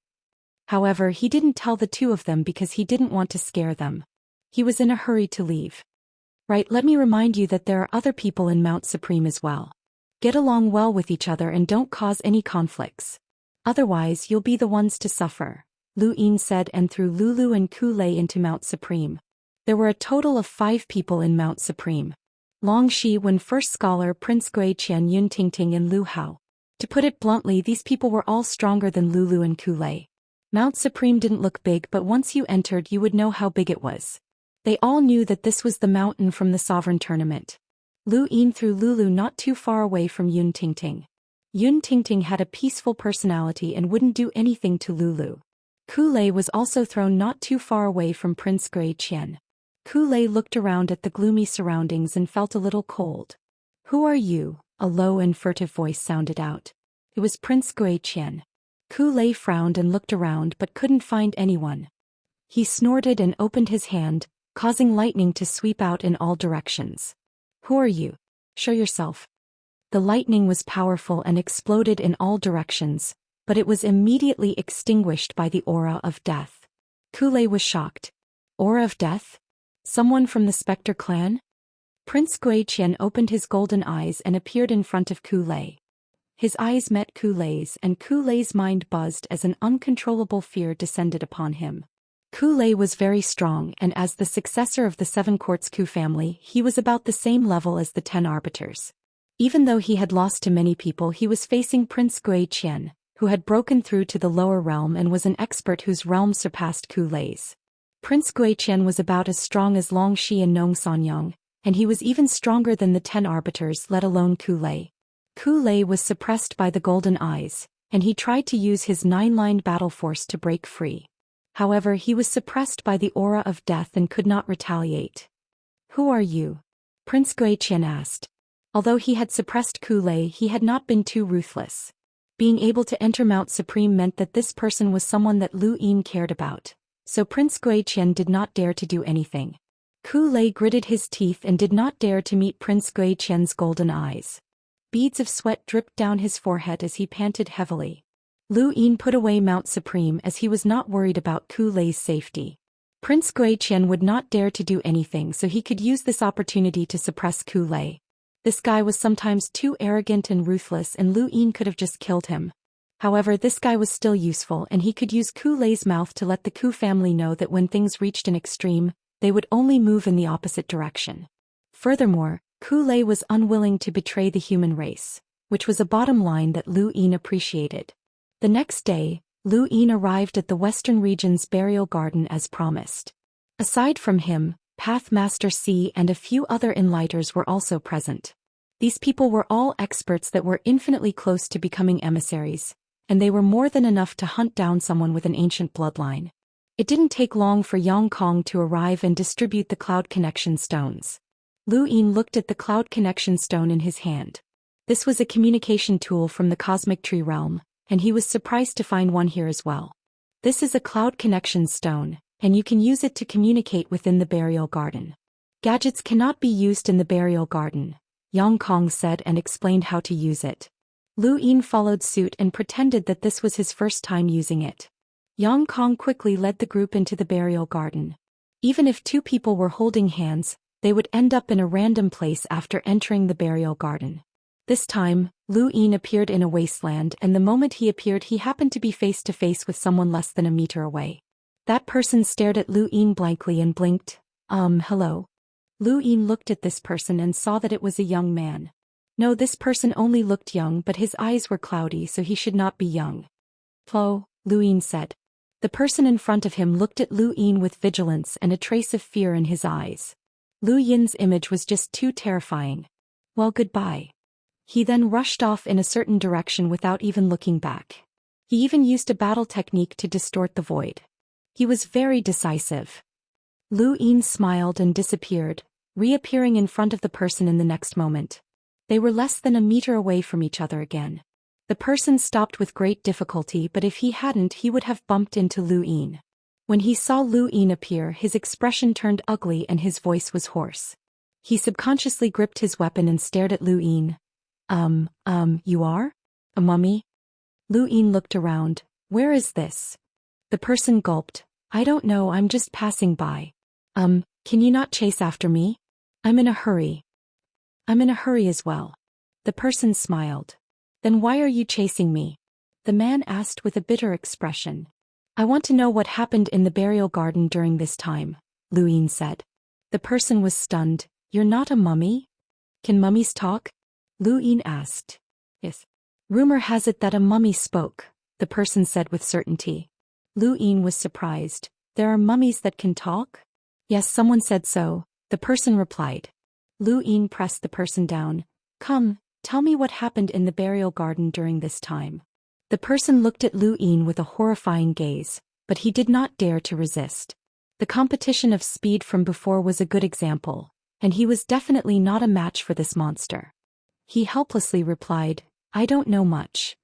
[SPEAKER 1] However, he didn't tell the two of them because he didn't want to scare them. He was in a hurry to leave. Right, let me remind you that there are other people in Mount Supreme as well. Get along well with each other and don't cause any conflicts. Otherwise, you'll be the ones to suffer, Lu Yin said, and threw Lulu and Ku Lei into Mount Supreme. There were a total of 5 people in Mount Supreme. Long Shi Wen, First Scholar, Prince Gui Qian, Yun Tingting and Lu Hao. To put it bluntly, these people were all stronger than Lulu and Ku Lei. Mount Supreme didn't look big, but once you entered you would know how big it was. They all knew that this was the mountain from the Sovereign Tournament. Lu Yin threw Lulu not too far away from Yun Tingting. Yun Tingting had a peaceful personality and wouldn't do anything to Lulu. Ku Lei was also thrown not too far away from Prince Gui Qian. Ku Lei looked around at the gloomy surroundings and felt a little cold. Who are you? A low and furtive voice sounded out. It was Prince Gui Qian. Ku-lei frowned and looked around but couldn't find anyone. He snorted and opened his hand, causing lightning to sweep out in all directions. Who are you? Show yourself. The lightning was powerful and exploded in all directions, but it was immediately extinguished by the aura of death. Ku-lei was shocked. Aura of death? Someone from the Spectre clan? Prince Zhou Xian opened his golden eyes and appeared in front of Ku-lei. His eyes met Ku-lei's and Ku-lei's mind buzzed as an uncontrollable fear descended upon him. Ku-lei was very strong and as the successor of the Seven Courts Ku family he was about the same level as the 10 arbiters. Even though he had lost to many people he was facing Prince Zhou Xian, who had broken through to the lower realm and was an expert whose realm surpassed Ku-lei's. Prince Zhou Xian was about as strong as Long Shi and Nong Sanyang, and he was even stronger than the 10 arbiters let alone Ku-lei. Ku-lei was suppressed by the golden eyes, and he tried to use his 9-lined battle force to break free. However, he was suppressed by the aura of death and could not retaliate. Who are you? Prince Zhou Xian asked. Although he had suppressed Ku-lei, he had not been too ruthless. Being able to enter Mount Supreme meant that this person was someone that Lu Yin cared about, so Prince Zhou Xian did not dare to do anything. Ku-lei gritted his teeth and did not dare to meet Prince Zhou Xian's golden eyes. Beads of sweat dripped down his forehead as he panted heavily. Lu Yin put away Mount Supreme as he was not worried about Ku-lei's safety. Prince Zhou Xian would not dare to do anything so he could use this opportunity to suppress Ku-lei. This guy was sometimes too arrogant and ruthless and Lu Yin could have just killed him. However, this guy was still useful and he could use Ku-lei's mouth to let the Ku family know that when things reached an extreme, they would only move in the opposite direction. Furthermore, Ku-lei was unwilling to betray the human race, which was a bottom line that Lu Yin appreciated. The next day, Lu Yin arrived at the Western region's burial garden as promised. Aside from him, Pathmaster C and a few other enlighters were also present. These people were all experts that were infinitely close to becoming emissaries, and they were more than enough to hunt down someone with an ancient bloodline. It didn't take long for Yang Kong to arrive and distribute the Cloud Connection stones. Lu Yin looked at the Cloud Connection stone in his hand. This was a communication tool from the Cosmic Tree realm, and he was surprised to find one here as well. This is a Cloud Connection stone, and you can use it to communicate within the burial garden. Gadgets cannot be used in the burial garden, Yang Kong said and explained how to use it. Lu Yin followed suit and pretended that this was his first time using it. Yang Kong quickly led the group into the burial garden. Even if 2 people were holding hands, they would end up in a random place after entering the burial garden. This time, Lu Yin appeared in a wasteland and the moment he appeared he happened to be face to face with someone less than a meter away. That person stared at Lu Yin blankly and blinked. Hello. Lu Yin looked at this person and saw that it was a young man. No, this person only looked young but his eyes were cloudy so he should not be young. Flo, Lu Yin said. The person in front of him looked at Lu Yin with vigilance and a trace of fear in his eyes. Lu Yin's image was just too terrifying. Well, goodbye. He then rushed off in a certain direction without even looking back. He even used a battle technique to distort the void. He was very decisive. Lu Yin smiled and disappeared, reappearing in front of the person in the next moment. They were less than a meter away from each other again. The person stopped with great difficulty but if he hadn't he would have bumped into Lu Yin. When he saw Lu Yin appear his expression turned ugly and his voice was hoarse. He subconsciously gripped his weapon and stared at Lu Yin. You are? A mummy? Lu Yin looked around. Where is this? The person gulped. I don't know, I'm just passing by. Can you not chase after me? I'm in a hurry. I'm in a hurry as well. The person smiled. Then why are you chasing me? The man asked with a bitter expression. I want to know what happened in the burial garden during this time, Lu Yin said. The person was stunned. You're not a mummy? Can mummies talk? Lu Yin asked. Yes. Rumor has it that a mummy spoke, the person said with certainty. Lu Yin was surprised. There are mummies that can talk? Yes, someone said so, the person replied. Lu Yin pressed the person down. Come, tell me what happened in the burial garden during this time. The person looked at Lu Yin with a horrifying gaze, but he did not dare to resist. The competition of speed from before was a good example, and he was definitely not a match for this monster. He helplessly replied, I don't know much.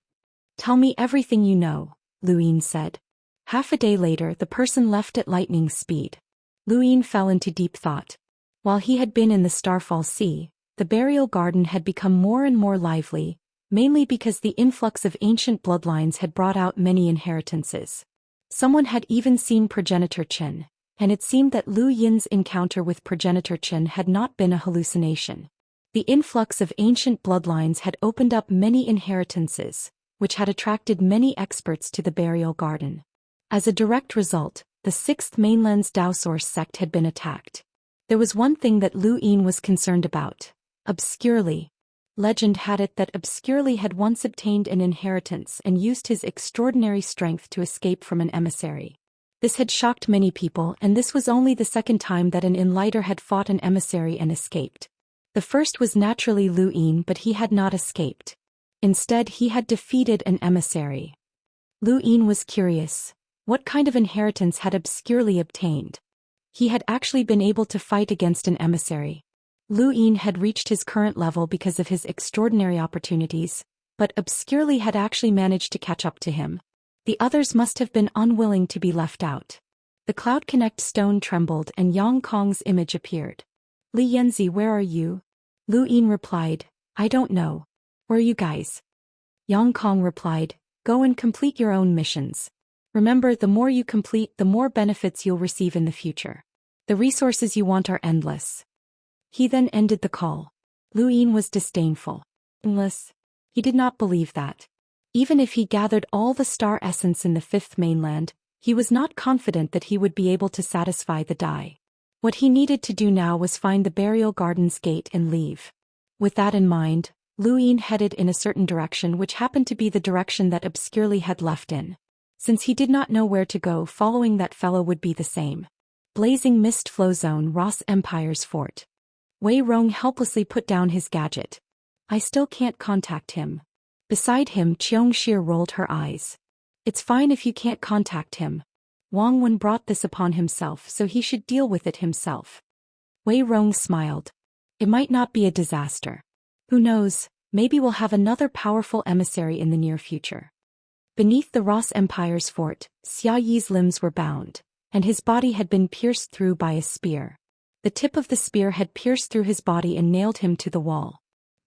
[SPEAKER 1] Tell me everything you know, Luin said. Half a day later the person left at lightning speed. Luin fell into deep thought. While he had been in the Starfall Sea, the burial garden had become more and more lively, mainly because the influx of ancient bloodlines had brought out many inheritances. Someone had even seen Progenitor Qin, and it seemed that Lu Yin's encounter with Progenitor Qin had not been a hallucination. The influx of ancient bloodlines had opened up many inheritances, which had attracted many experts to the burial garden. As a direct result, the 6th Mainland's Daoist sect had been attacked. There was one thing that Lu Yin was concerned about. Obscurely. Legend had it that Obscurely had once obtained an inheritance and used his extraordinary strength to escape from an emissary. This had shocked many people, and this was only the second time that an enlighter had fought an emissary and escaped. The first was naturally Lu Yin, but he had not escaped. Instead he had defeated an emissary. Lu Yin was curious. What kind of inheritance had Obscurely obtained? He had actually been able to fight against an emissary. Lu Yin had reached his current level because of his extraordinary opportunities, but Obscurely had actually managed to catch up to him. The others must have been unwilling to be left out. The Cloud Connect stone trembled and Yang Kong's image appeared. Li Yanzi, where are you? Lu Yin replied, I don't know. Where are you guys? Yang Kong replied, go and complete your own missions. Remember, the more you complete, the more benefits you'll receive in the future. The resources you want are endless. He then ended the call. Lu Yin was disdainful. Endless? He did not believe that. Even if he gathered all the star essence in the 5th mainland, he was not confident that he would be able to satisfy the Dai. What he needed to do now was find the burial garden's gate and leave. With that in mind, Lu Yin headed in a certain direction, which happened to be the direction that Obscurely had left in. Since he did not know where to go, following that fellow would be the same. Blazing Mist Flow Zone, Ross Empire's fort. Wei Rong helplessly put down his gadget. I still can't contact him. Beside him, Xianxia rolled her eyes. It's fine if you can't contact him. Wang Wen brought this upon himself, so he should deal with it himself. Wei Rong smiled. It might not be a disaster. Who knows, maybe we'll have another powerful emissary in the near future. Beneath the Ross Empire's fort, Xia Yi's limbs were bound, and his body had been pierced through by a spear. The tip of the spear had pierced through his body and nailed him to the wall.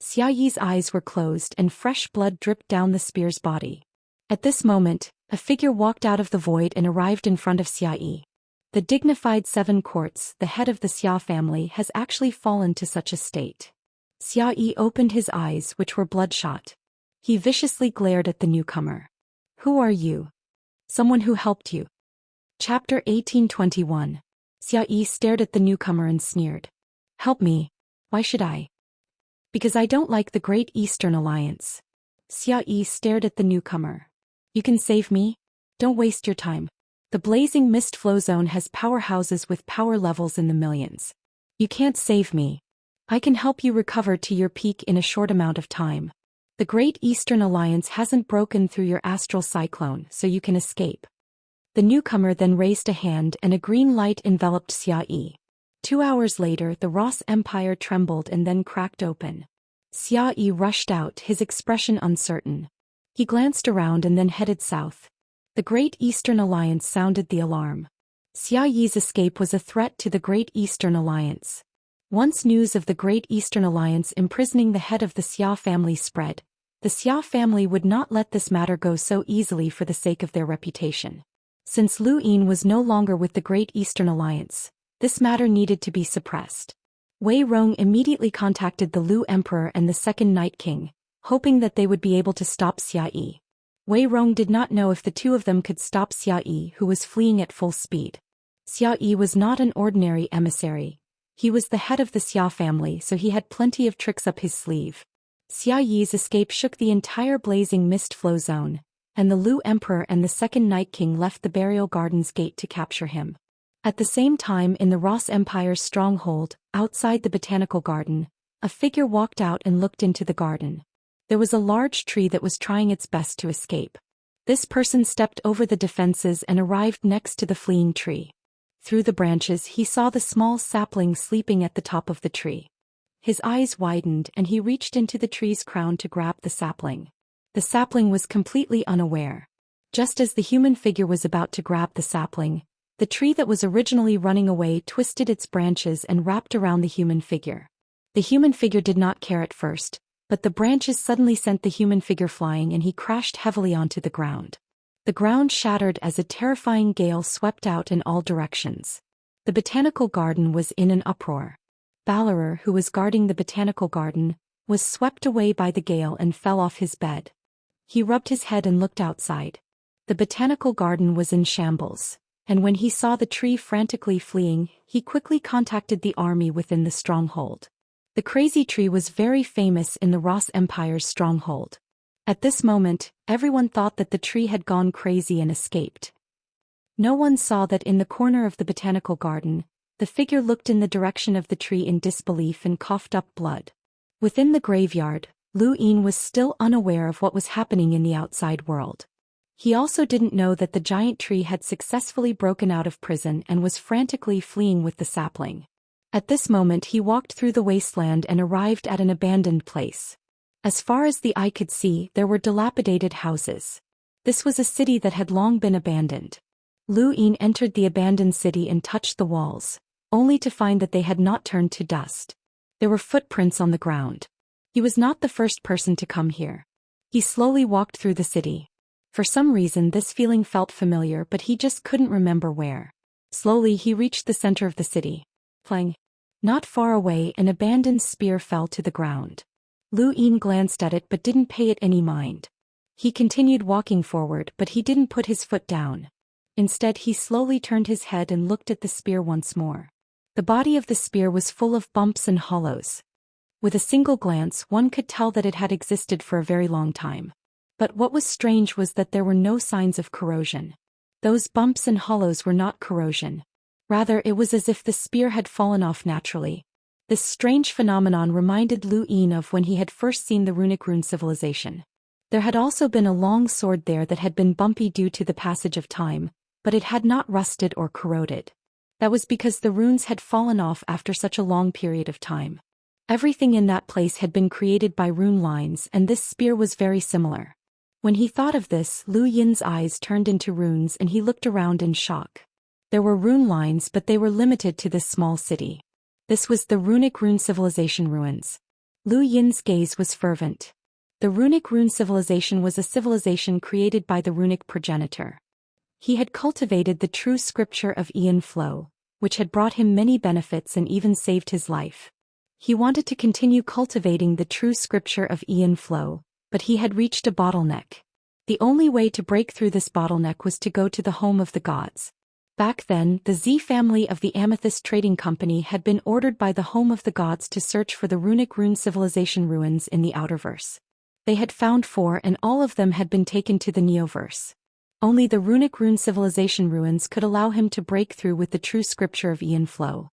[SPEAKER 1] Xia Yi's eyes were closed and fresh blood dripped down the spear's body. At this moment, a figure walked out of the void and arrived in front of Xia Yi. The dignified 7 Courts, the head of the Xia family, has actually fallen to such a state. Xia Yi opened his eyes, which were bloodshot. He viciously glared at the newcomer. Who are you? Someone who helped you. Chapter 1821. Xia Yi stared at the newcomer and sneered. Help me. Why should I? Because I don't like the Great Eastern Alliance. Xia Yi stared at the newcomer. You can save me? Don't waste your time. The Blazing Mist Flow Zone has powerhouses with power levels in the millions. You can't save me. I can help you recover to your peak in a short amount of time. The Great Eastern Alliance hasn't broken through your astral cyclone, so you can escape. The newcomer then raised a hand and a green light enveloped Xia Yi. 2 hours later, the Ross Empire trembled and then cracked open. Xia Yi rushed out, his expression uncertain. He glanced around and then headed south. The Great Eastern Alliance sounded the alarm. Xia Yi's escape was a threat to the Great Eastern Alliance. Once news of the Great Eastern Alliance imprisoning the head of the Xia family spread, the Xia family would not let this matter go so easily for the sake of their reputation. Since Lu Yin was no longer with the Great Eastern Alliance, this matter needed to be suppressed. Wei Rong immediately contacted the Lu Emperor and the 2nd Night King, hoping that they would be able to stop Xia Yi. Wei Rong did not know if the two of them could stop Xia Yi, who was fleeing at full speed. Xia Yi was not an ordinary emissary. He was the head of the Xia family, so he had plenty of tricks up his sleeve. Xia Yi's escape shook the entire Blazing Mist Flow Zone, and the Lu Emperor and the 2nd Night King left the burial garden's gate to capture him. At the same time, in the Ross Empire's stronghold, outside the botanical garden, a figure walked out and looked into the garden. There was a large tree that was trying its best to escape. This person stepped over the defenses and arrived next to the fleeing tree. Through the branches he saw the small sapling sleeping at the top of the tree. His eyes widened and he reached into the tree's crown to grab the sapling. The sapling was completely unaware. Just as the human figure was about to grab the sapling, the tree that was originally running away twisted its branches and wrapped around the human figure. The human figure did not care at first, but the branches suddenly sent the human figure flying and he crashed heavily onto the ground. The ground shattered as a terrifying gale swept out in all directions. The botanical garden was in an uproar. Ballerer, who was guarding the botanical garden, was swept away by the gale and fell off his bed. He rubbed his head and looked outside. The botanical garden was in shambles, and when he saw the tree frantically fleeing, he quickly contacted the army within the stronghold. The crazy tree was very famous in the Ross Empire's stronghold. At this moment, everyone thought that the tree had gone crazy and escaped. No one saw that in the corner of the botanical garden, the figure looked in the direction of the tree in disbelief and coughed up blood. Within the graveyard, Lu Yin was still unaware of what was happening in the outside world. He also didn't know that the giant tree had successfully broken out of prison and was frantically fleeing with the sapling. At this moment he walked through the wasteland and arrived at an abandoned place. As far as the eye could see, there were dilapidated houses. This was a city that had long been abandoned. Lu Yin entered the abandoned city and touched the walls, only to find that they had not turned to dust. There were footprints on the ground. He was not the first person to come here. He slowly walked through the city. For some reason this feeling felt familiar, but he just couldn't remember where. Slowly he reached the center of the city. Clang. Not far away, an abandoned spear fell to the ground. Lu Yin glanced at it but didn't pay it any mind. He continued walking forward, but he didn't put his foot down. Instead he slowly turned his head and looked at the spear once more. The body of the spear was full of bumps and hollows. With a single glance one could tell that it had existed for a very long time. But what was strange was that there were no signs of corrosion. Those bumps and hollows were not corrosion. Rather, it was as if the spear had fallen off naturally. This strange phenomenon reminded Lu Yin of when he had first seen the runic rune civilization. There had also been a long sword there that had been bumpy due to the passage of time, but it had not rusted or corroded. That was because the runes had fallen off after such a long period of time. Everything in that place had been created by rune lines, and this spear was very similar. When he thought of this, Lu Yin's eyes turned into runes and he looked around in shock. There were rune lines, but they were limited to this small city. This was the runic rune civilization ruins. Lu Yin's gaze was fervent. The runic rune civilization was a civilization created by the runic progenitor. He had cultivated the true scripture of Ian Flow, which had brought him many benefits and even saved his life. He wanted to continue cultivating the true scripture of Ian Flow, but he had reached a bottleneck. The only way to break through this bottleneck was to go to the home of the gods. Back then, the Z family of the Amethyst Trading Company had been ordered by the home of the gods to search for the runic rune civilization ruins in the Outerverse. They had found 4 and all of them had been taken to the Neoverse. Only the runic rune civilization ruins could allow him to break through with the true scripture of Ian Flow.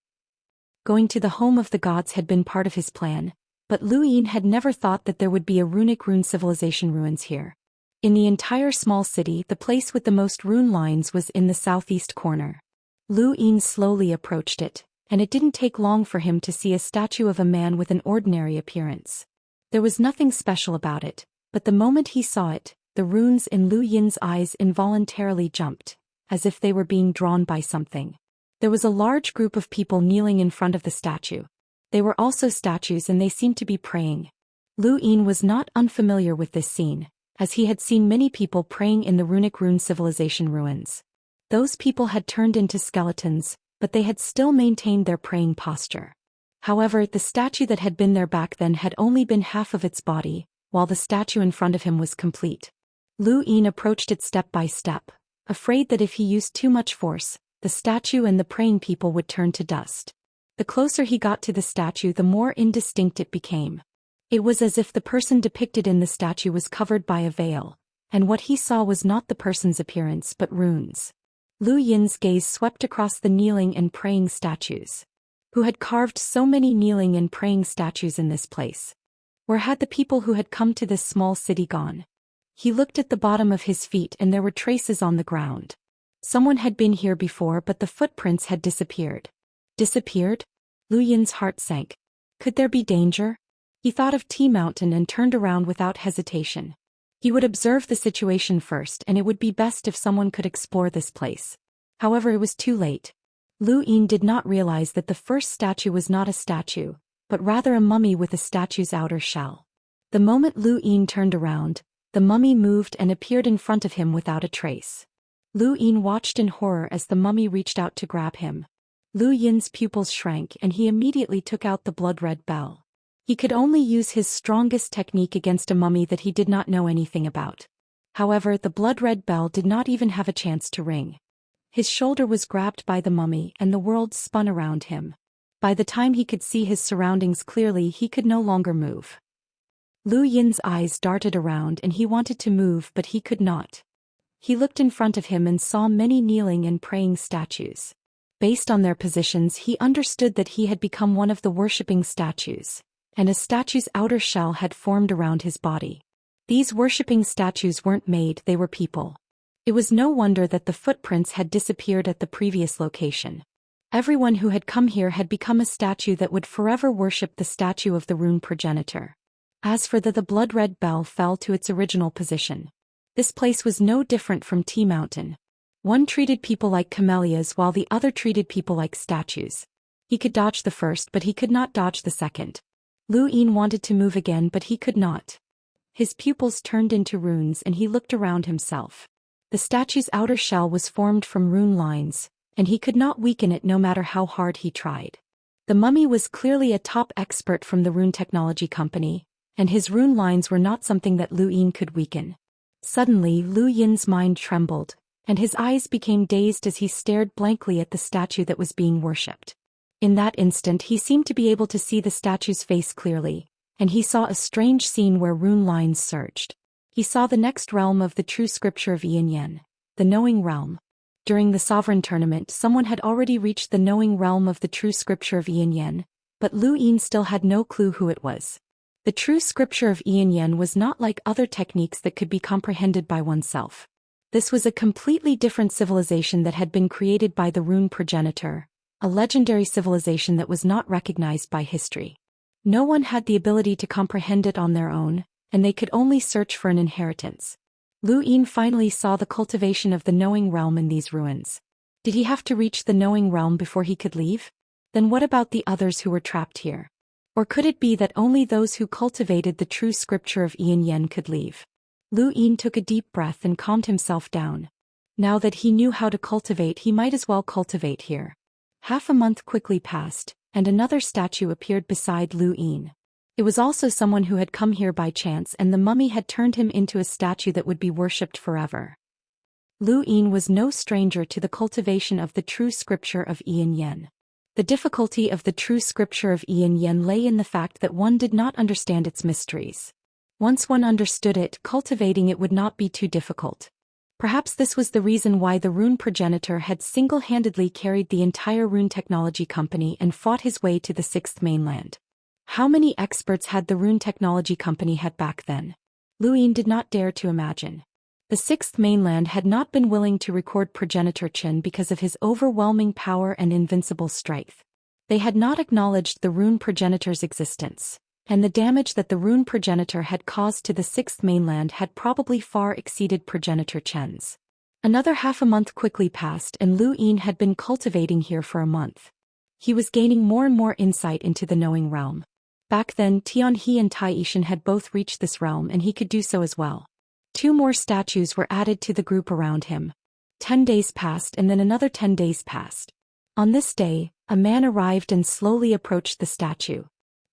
[SPEAKER 1] Going to the home of the gods had been part of his plan, but Lu Yin had never thought that there would be a runic rune civilization ruins here. In the entire small city, the place with the most rune lines was in the southeast corner. Lu Yin slowly approached it, and it didn't take long for him to see a statue of a man with an ordinary appearance. There was nothing special about it, but the moment he saw it, the runes in Lu Yin's eyes involuntarily jumped, as if they were being drawn by something. There was a large group of people kneeling in front of the statue. They were also statues and they seemed to be praying. Lu Yin was not unfamiliar with this scene, as he had seen many people praying in the runic rune civilization ruins. Those people had turned into skeletons, but they had still maintained their praying posture. However, the statue that had been there back then had only been half of its body, while the statue in front of him was complete. Lu Yin approached it step by step, afraid that if he used too much force, the statue and the praying people would turn to dust. The closer he got to the statue, the more indistinct it became. It was as if the person depicted in the statue was covered by a veil, and what he saw was not the person's appearance but runes. Lu Yin's gaze swept across the kneeling and praying statues. Who had carved so many kneeling and praying statues in this place? Where had the people who had come to this small city gone? He looked at the bottom of his feet and there were traces on the ground. Someone had been here before, but the footprints had disappeared. Disappeared? Lu Yin's heart sank. Could there be danger? He thought of T Mountain and turned around without hesitation. He would observe the situation first, and it would be best if someone could explore this place. However, it was too late. Lu Yin did not realize that the first statue was not a statue, but rather a mummy with a statue's outer shell. The moment Lu Yin turned around, the mummy moved and appeared in front of him without a trace. Lu Yin watched in horror as the mummy reached out to grab him. Lu Yin's pupils shrank and he immediately took out the blood-red bell. He could only use his strongest technique against a mummy that he did not know anything about. However, the blood-red bell did not even have a chance to ring. His shoulder was grabbed by the mummy and the world spun around him. By the time he could see his surroundings clearly, he could no longer move. Lu Yin's eyes darted around and he wanted to move, but he could not. He looked in front of him and saw many kneeling and praying statues. Based on their positions, he understood that he had become one of the worshipping statues, and a statue's outer shell had formed around his body. These worshipping statues weren't made, they were people. It was no wonder that the footprints had disappeared at the previous location. Everyone who had come here had become a statue that would forever worship the statue of the rune progenitor. As for the blood-red bell fell to its original position. This place was no different from Tea Mountain. One treated people like camellias while the other treated people like statues. He could dodge the first, but he could not dodge the second. Lu Yin wanted to move again, but he could not. His pupils turned into runes and he looked around himself. The statue's outer shell was formed from rune lines, and he could not weaken it no matter how hard he tried. The mummy was clearly a top expert from the rune technology company, and his rune lines were not something that Lu Yin could weaken. Suddenly, Lu Yin's mind trembled, and his eyes became dazed as he stared blankly at the statue that was being worshipped. In that instant, he seemed to be able to see the statue's face clearly, and he saw a strange scene where rune lines surged. He saw the next realm of the true scripture of Xianxia, the knowing realm. During the sovereign tournament, someone had already reached the knowing realm of the true scripture of Xianxia, but Lu Yin still had no clue who it was. The true scripture of Xianxia was not like other techniques that could be comprehended by oneself. This was a completely different civilization that had been created by the rune progenitor, a legendary civilization that was not recognized by history. No one had the ability to comprehend it on their own, and they could only search for an inheritance. Lu Yin finally saw the cultivation of the knowing realm in these ruins. Did he have to reach the knowing realm before he could leave? Then what about the others who were trapped here? Or could it be that only those who cultivated the true scripture of Xianxia could leave? Lu Yin took a deep breath and calmed himself down. Now that he knew how to cultivate, he might as well cultivate here. Half a month quickly passed, and another statue appeared beside Lu Yin. It was also someone who had come here by chance, and the mummy had turned him into a statue that would be worshipped forever. Lu Yin was no stranger to the cultivation of the true scripture of Xianxia. The difficulty of the true scripture of Xianxia lay in the fact that one did not understand its mysteries. Once one understood it, cultivating it would not be too difficult. Perhaps this was the reason why the rune progenitor had single-handedly carried the entire rune technology company and fought his way to the sixth mainland. How many experts had the rune technology company had back then? Lu Yin did not dare to imagine. The sixth mainland had not been willing to record Progenitor Qin because of his overwhelming power and invincible strength. They had not acknowledged the rune progenitor's existence, and the damage that the rune progenitor had caused to the sixth mainland had probably far exceeded Progenitor Qin's. Another half a month quickly passed and Lu Yin had been cultivating here for a month. He was gaining more and more insight into the knowing realm. Back then, Tianhe and Taishan had both reached this realm and he could do so as well. 2 more statues were added to the group around him. 10 days passed and then another 10 days passed. On this day, a man arrived and slowly approached the statue.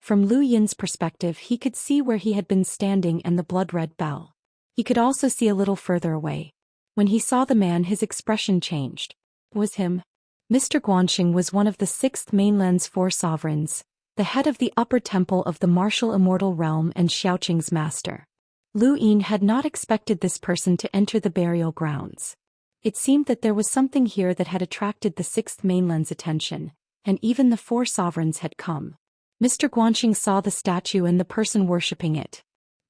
[SPEAKER 1] From Lu Yin's perspective, he could see where he had been standing and the blood-red bell. He could also see a little further away. When he saw the man, his expression changed. It was him. Mr. Guanxing was one of the sixth mainland's 4 sovereigns, the head of the upper temple of the martial immortal realm and Xiaoqing's master. Lu Yin had not expected this person to enter the burial grounds. It seemed that there was something here that had attracted the sixth mainland's attention, and even the 4 sovereigns had come. Mr. Guanxing saw the statue and the person worshipping it.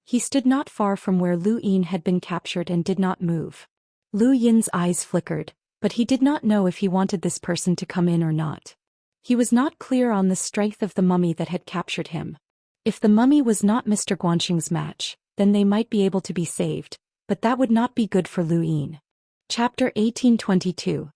[SPEAKER 1] He stood not far from where Lu Yin had been captured and did not move. Lu Yin's eyes flickered, but he did not know if he wanted this person to come in or not. He was not clear on the strength of the mummy that had captured him. If the mummy was not Mr. Guanxing's match, then they might be able to be saved, but that would not be good for Lu Yin. Chapter 1822.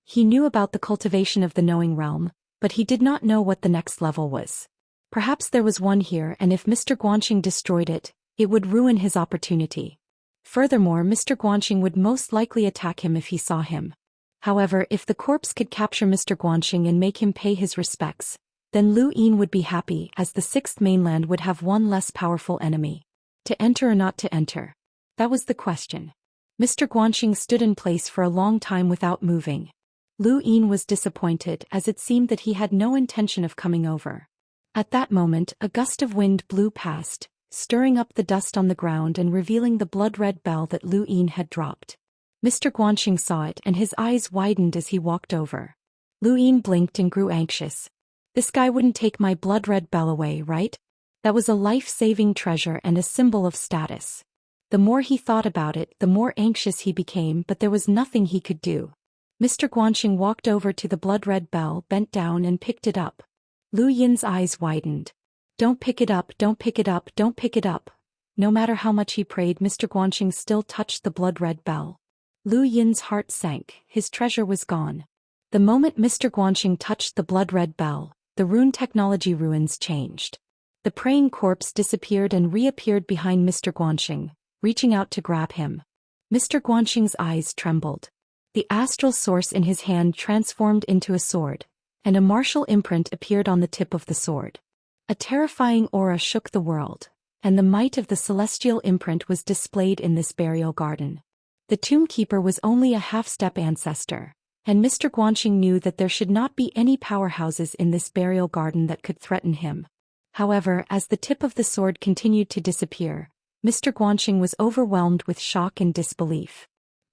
[SPEAKER 1] He knew about the cultivation of the knowing realm, but he did not know what the next level was. Perhaps there was one here, and if Mr. Guanxing destroyed it, it would ruin his opportunity. Furthermore, Mr. Guanxing would most likely attack him if he saw him. However, if the corpse could capture Mr. Guanxing and make him pay his respects, then Lu Yin would be happy, as the sixth mainland would have one less powerful enemy. To enter or not to enter? That was the question. Mr. Guanxing stood in place for a long time without moving. Lu Yin was disappointed, as it seemed that he had no intention of coming over. At that moment, a gust of wind blew past, stirring up the dust on the ground and revealing the blood-red bell that Lu Yin had dropped. Mr. Guanxing saw it and his eyes widened as he walked over. Lu Yin blinked and grew anxious. This guy wouldn't take my blood-red bell away, right? That was a life-saving treasure and a symbol of status. The more he thought about it, the more anxious he became, but there was nothing he could do. Mr. Guanxing walked over to the blood-red bell, bent down and picked it up. Lu Yin's eyes widened. Don't pick it up, don't pick it up, don't pick it up. No matter how much he prayed, Mr. Guanxing still touched the blood-red bell. Lu Yin's heart sank, his treasure was gone. The moment Mr. Guanxing touched the blood-red bell, the rune technology ruins changed. The praying corpse disappeared and reappeared behind Mr. Guanxing, reaching out to grab him. Mr. Guanxing's eyes trembled. The astral source in his hand transformed into a sword, and a martial imprint appeared on the tip of the sword. A terrifying aura shook the world, and the might of the celestial imprint was displayed in this burial garden. The tombkeeper was only a half-step ancestor, and Mr. Guanxing knew that there should not be any powerhouses in this burial garden that could threaten him. However, as the tip of the sword continued to disappear, Mr. Guanxing was overwhelmed with shock and disbelief.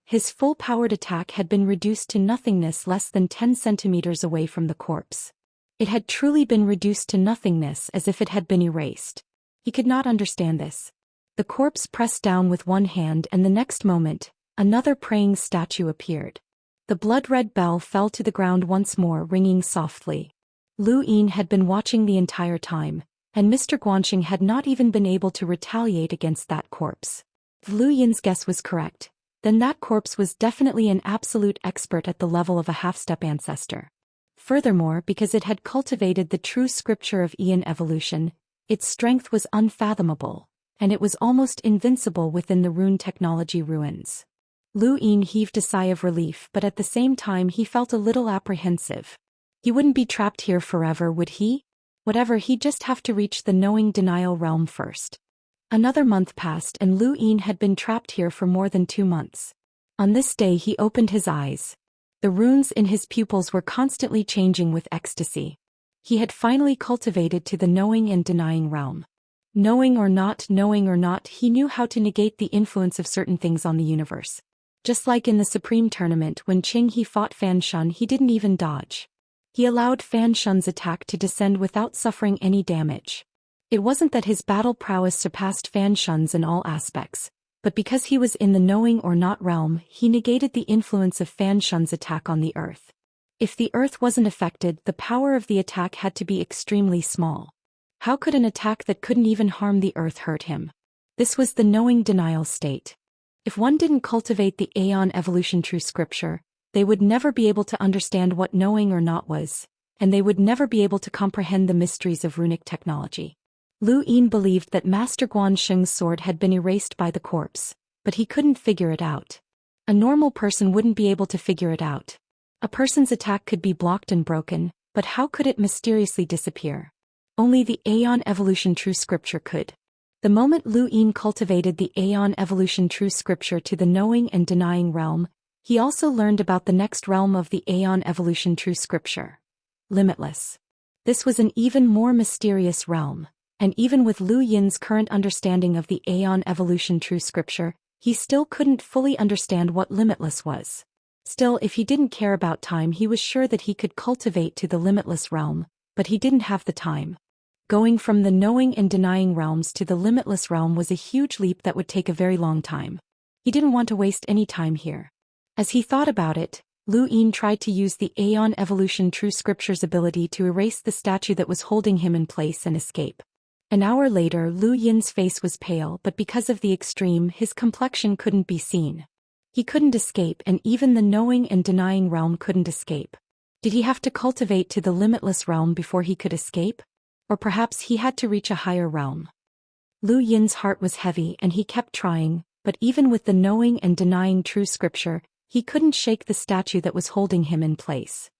[SPEAKER 1] His full-powered attack had been reduced to nothingness less than 10 centimeters away from the corpse. It had truly been reduced to nothingness, as if it had been erased. He could not understand this. The corpse pressed down with one hand, and the next moment, another praying statue appeared. The blood-red bell fell to the ground once more, ringing softly. Lu Yin had been watching the entire time, and Mr. Guanxing had not even been able to retaliate against that corpse. If Lu Yin's guess was correct, then that corpse was definitely an absolute expert at the level of a half-step ancestor. Furthermore, because it had cultivated the true scripture of Aeon evolution, its strength was unfathomable, and it was almost invincible within the rune technology ruins. Lu Yin heaved a sigh of relief, but at the same time he felt a little apprehensive. He wouldn't be trapped here forever, would he? Whatever, he'd just have to reach the knowing denial realm first. Another month passed and Lu Yin had been trapped here for more than 2 months. On this day he opened his eyes. The runes in his pupils were constantly changing with ecstasy. He had finally cultivated to the knowing and denying realm. Knowing or not, he knew how to negate the influence of certain things on the universe. Just like in the Supreme Tournament when Qing He fought Fan Shun, he didn't even dodge. He allowed Fan Shun's attack to descend without suffering any damage. It wasn't that his battle prowess surpassed Fan Shun's in all aspects, but because he was in the knowing or not realm, he negated the influence of Fan Shun's attack on the Earth. If the Earth wasn't affected, the power of the attack had to be extremely small. How could an attack that couldn't even harm the Earth hurt him? This was the knowing denial state. If one didn't cultivate the Aeon evolution true scripture, they would never be able to understand what knowing or not was, and they would never be able to comprehend the mysteries of runic technology. Lu Yin believed that Master Guanxing's sword had been erased by the corpse, but he couldn't figure it out. A normal person wouldn't be able to figure it out. A person's attack could be blocked and broken, but how could it mysteriously disappear? Only the Aeon evolution true scripture could. The moment Lu Yin cultivated the Aeon evolution true scripture to the knowing and denying realm, he also learned about the next realm of the Aeon evolution true scripture. Limitless. This was an even more mysterious realm, and even with Lu Yin's current understanding of the Aeon evolution true scripture, he still couldn't fully understand what limitless was. Still, if he didn't care about time, he was sure that he could cultivate to the limitless realm, but he didn't have the time. Going from the knowing and denying realms to the limitless realm was a huge leap that would take a very long time. He didn't want to waste any time here. As he thought about it, Lu Yin tried to use the Aeon evolution true scripture's ability to erase the statue that was holding him in place and escape. An hour later, Lu Yin's face was pale, but because of the extreme, his complexion couldn't be seen. He couldn't escape, and even the knowing and denying realm couldn't escape. Did he have to cultivate to the limitless realm before he could escape? Or perhaps he had to reach a higher realm? Lu Yin's heart was heavy and he kept trying, but even with the knowing and denying true scripture, he couldn't shake the statue that was holding him in place.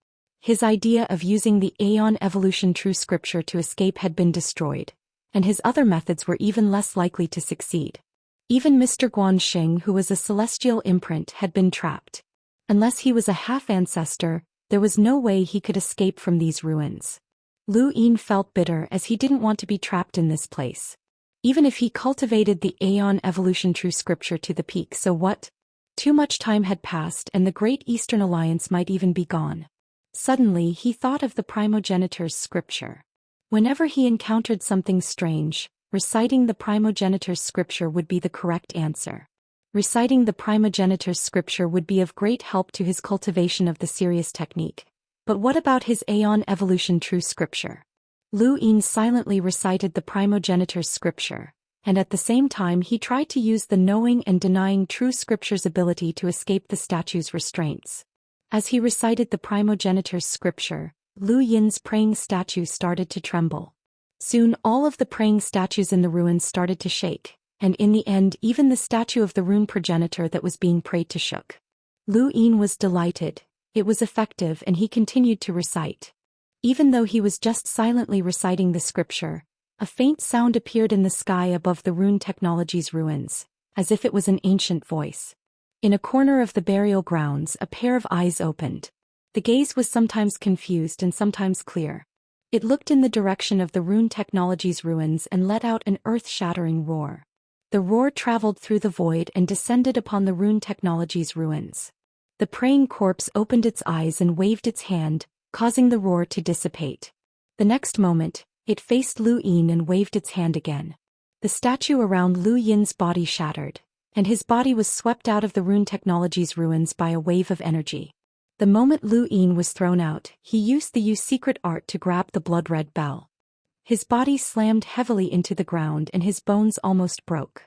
[SPEAKER 1] His idea of using the Aeon Evolution true scripture to escape had been destroyed, and his other methods were even less likely to succeed. Even Mr. Guanxing, who was a celestial imprint, had been trapped. Unless he was a half-ancestor, there was no way he could escape from these ruins. Lu Yin felt bitter as he didn't want to be trapped in this place. Even if he cultivated the Aeon Evolution true scripture to the peak, so what? Too much time had passed and the Great Eastern Alliance might even be gone. Suddenly he thought of the primogenitor's scripture. Whenever he encountered something strange, reciting the primogenitor's scripture would be the correct answer. Reciting the primogenitor's scripture would be of great help to his cultivation of the serious technique. But what about his Aeon Evolution true scripture? Lu Yin silently recited the primogenitor's scripture, and at the same time he tried to use the knowing and denying true scripture's ability to escape the statue's restraints. As he recited the primogenitor's scripture, Lu Yin's praying statue started to tremble. Soon all of the praying statues in the ruins started to shake, and in the end even the statue of the rune progenitor that was being prayed to shook. Lu Yin was delighted. It was effective and he continued to recite. Even though he was just silently reciting the scripture, a faint sound appeared in the sky above the rune technology's ruins, as if it was an ancient voice. In a corner of the burial grounds, a pair of eyes opened. The gaze was sometimes confused and sometimes clear. It looked in the direction of the rune technology's ruins and let out an earth-shattering roar. The roar traveled through the void and descended upon the rune technology's ruins. The praying corpse opened its eyes and waved its hand, causing the roar to dissipate. The next moment, it faced Lu Yin and waved its hand again. The statue around Lu Yin's body shattered, and his body was swept out of the rune technology's ruins by a wave of energy. The moment Lu Yin was thrown out, he used the secret art to grab the blood-red bell. His body slammed heavily into the ground and his bones almost broke.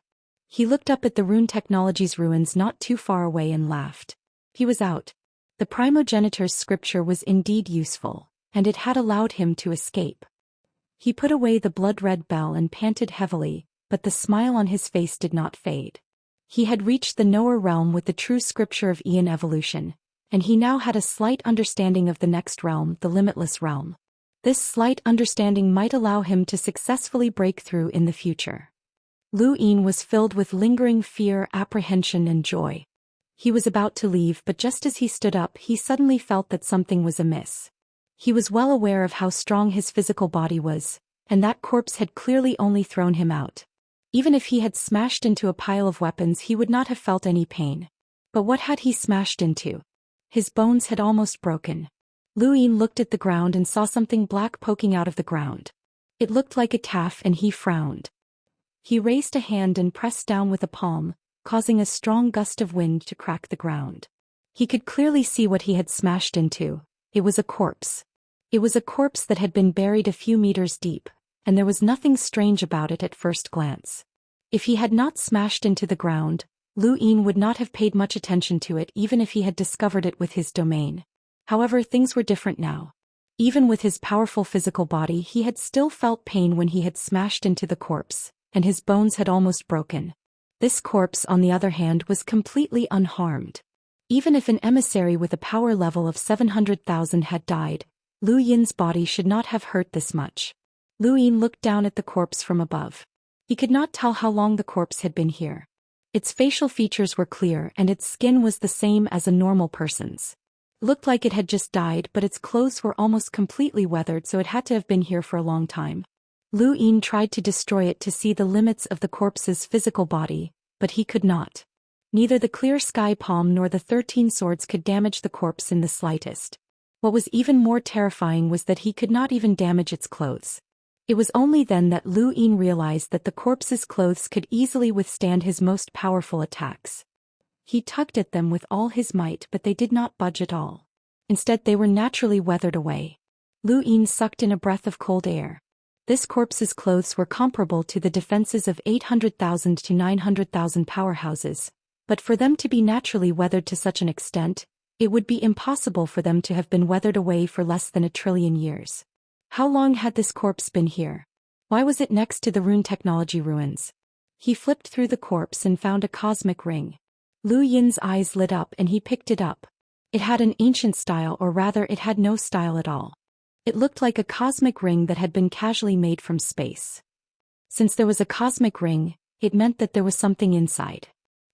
[SPEAKER 1] He looked up at the rune technology's ruins not too far away and laughed. He was out. The primogenitor's scripture was indeed useful, and it had allowed him to escape. He put away the blood-red bell and panted heavily, but the smile on his face did not fade. He had reached the knower realm with the true scripture of Aeon Evolution, and he now had a slight understanding of the next realm, the limitless realm. This slight understanding might allow him to successfully break through in the future. Lu Yin was filled with lingering fear, apprehension, and joy. He was about to leave, but just as he stood up, he suddenly felt that something was amiss. He was well aware of how strong his physical body was, and that corpse had clearly only thrown him out. Even if he had smashed into a pile of weapons, he would not have felt any pain. But what had he smashed into? His bones had almost broken. Lu Yin looked at the ground and saw something black poking out of the ground. It looked like a calf and he frowned. He raised a hand and pressed down with a palm, causing a strong gust of wind to crack the ground. He could clearly see what he had smashed into. It was a corpse. It was a corpse that had been buried a few meters deep, and there was nothing strange about it at first glance. If he had not smashed into the ground, Lu Yin would not have paid much attention to it even if he had discovered it with his domain. However, things were different now. Even with his powerful physical body, he had still felt pain when he had smashed into the corpse, and his bones had almost broken. This corpse, on the other hand, was completely unharmed. Even if an emissary with a power level of 700,000 had died, Lu Yin's body should not have hurt this much. Lu Yin looked down at the corpse from above. He could not tell how long the corpse had been here. Its facial features were clear and its skin was the same as a normal person's. It looked like it had just died, but its clothes were almost completely weathered, so it had to have been here for a long time. Lu Yin tried to destroy it to see the limits of the corpse's physical body, but he could not. Neither the clear sky palm nor the 13 swords could damage the corpse in the slightest. What was even more terrifying was that he could not even damage its clothes. It was only then that Lu Yin realized that the corpse's clothes could easily withstand his most powerful attacks. He tugged at them with all his might, but they did not budge at all. Instead, they were naturally weathered away. Lu Yin sucked in a breath of cold air. This corpse's clothes were comparable to the defenses of 800,000 to 900,000 powerhouses, but for them to be naturally weathered to such an extent, it would be impossible for them to have been weathered away for less than 1,000,000,000,000 years. How long had this corpse been here? Why was it next to the rune technology ruins? He flipped through the corpse and found a cosmic ring. Lu Yin's eyes lit up and he picked it up. It had an ancient style, or rather it had no style at all. It looked like a cosmic ring that had been casually made from space. Since there was a cosmic ring, it meant that there was something inside.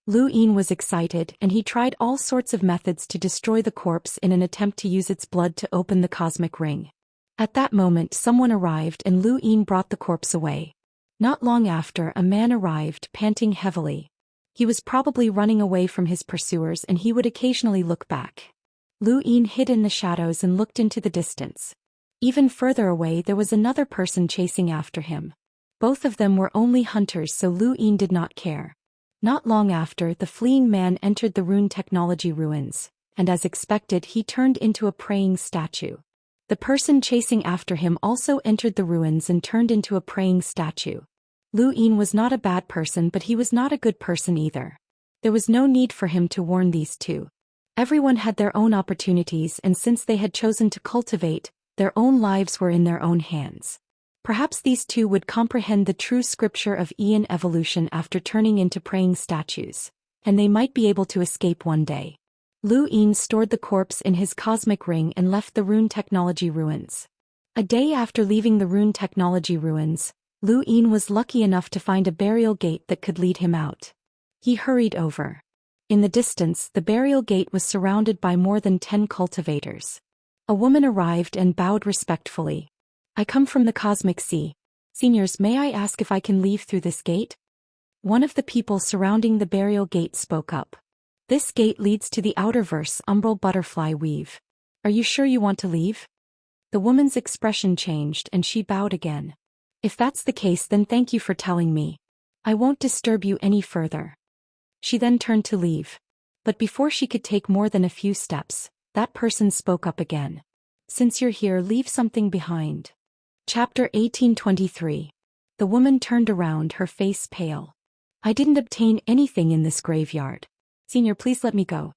[SPEAKER 1] Lu Yin was excited and he tried all sorts of methods to destroy the corpse in an attempt to use its blood to open the cosmic ring. At that moment someone arrived and Lu Yin brought the corpse away. Not long after, a man arrived, panting heavily. He was probably running away from his pursuers and he would occasionally look back. Lu Yin hid in the shadows and looked into the distance. Even further away there was another person chasing after him. Both of them were only hunters, so Lu Yin did not care. Not long after, the fleeing man entered the rune technology ruins, and as expected he turned into a praying statue. The person chasing after him also entered the ruins and turned into a praying statue. Lu Yin was not a bad person, but he was not a good person either. There was no need for him to warn these two. Everyone had their own opportunities, and since they had chosen to cultivate, their own lives were in their own hands. Perhaps these two would comprehend the true scripture of Ian evolution after turning into praying statues, and they might be able to escape one day. Lu Yin stored the corpse in his cosmic ring and left the rune technology ruins. A day after leaving the rune technology ruins, Lu Yin was lucky enough to find a burial gate that could lead him out. He hurried over. In the distance, the burial gate was surrounded by more than 10 cultivators. A woman arrived and bowed respectfully. "I come from the cosmic sea. Seniors, may I ask if I can leave through this gate?" One of the people surrounding the burial gate spoke up. "This gate leads to the outerverse, umbral butterfly weave. Are you sure you want to leave?" The woman's expression changed and she bowed again. "If that's the case, then thank you for telling me. I won't disturb you any further." She then turned to leave. But before she could take more than a few steps, that person spoke up again. "Since you're here, leave something behind." Chapter 1823. The woman turned around, her face pale. "I didn't obtain anything in this graveyard. Senior, please let me go."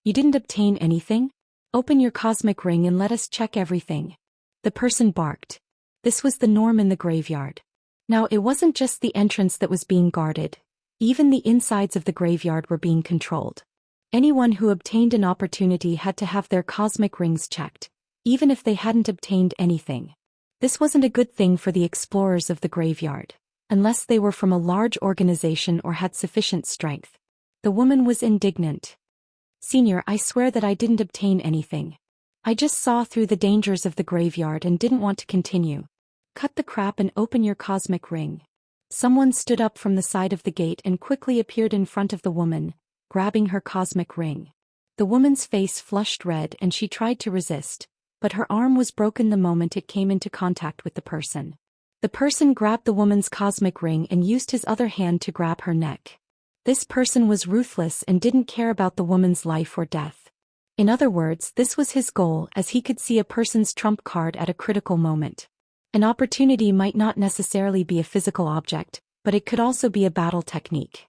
[SPEAKER 1] "You didn't obtain anything? Open your cosmic ring and let us check everything." The person barked. This was the norm in the graveyard. Now it wasn't just the entrance that was being guarded. Even the insides of the graveyard were being controlled. Anyone who obtained an opportunity had to have their cosmic rings checked, even if they hadn't obtained anything. This wasn't a good thing for the explorers of the graveyard, unless they were from a large organization or had sufficient strength. The woman was indignant. "Senior, I swear that I didn't obtain anything. I just saw through the dangers of the graveyard and didn't want to continue. Cut the crap and open your cosmic ring." Someone stood up from the side of the gate and quickly appeared in front of the woman, grabbing her cosmic ring. The woman's face flushed red and she tried to resist, but her arm was broken the moment it came into contact with the person. The person grabbed the woman's cosmic ring and used his other hand to grab her neck. This person was ruthless and didn't care about the woman's life or death. In other words, this was his goal, as he could see a person's trump card at a critical moment. An opportunity might not necessarily be a physical object, but it could also be a battle technique.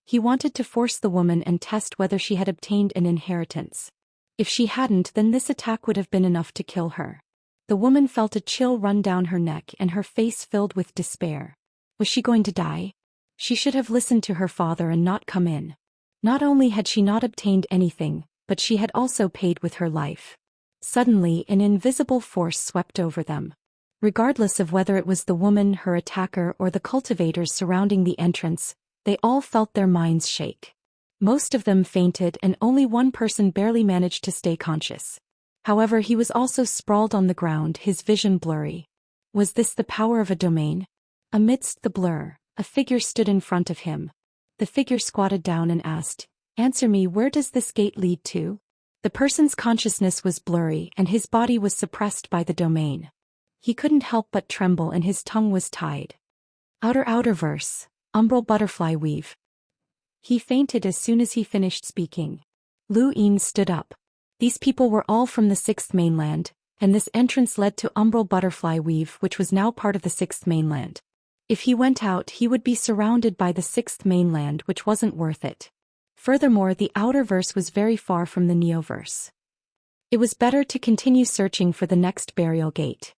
[SPEAKER 1] He wanted to force the woman and test whether she had obtained an inheritance. If she hadn't, then this attack would have been enough to kill her. The woman felt a chill run down her neck and her face filled with despair. Was she going to die? She should have listened to her father and not come in. Not only had she not obtained anything, but she had also paid with her life. Suddenly, an invisible force swept over them. Regardless of whether it was the woman, her attacker, or the cultivators surrounding the entrance, they all felt their minds shake. Most of them fainted and only one person barely managed to stay conscious. However, he was also sprawled on the ground, his vision blurry. Was this the power of a domain? Amidst the blur, a figure stood in front of him. The figure squatted down and asked, "Answer me, where does this gate lead to?" The person's consciousness was blurry and his body was suppressed by the domain. He couldn't help but tremble and his tongue was tied. Outerverse, umbral butterfly weave. He fainted as soon as he finished speaking. Lu Yin stood up. These people were all from the 6th mainland, and this entrance led to Umbral Butterfly Weave, which was now part of the Sixth Mainland. If he went out, he would be surrounded by the Sixth Mainland, which wasn't worth it. Furthermore, the outer verse was very far from the Neoverse. It was better to continue searching for the next burial gate.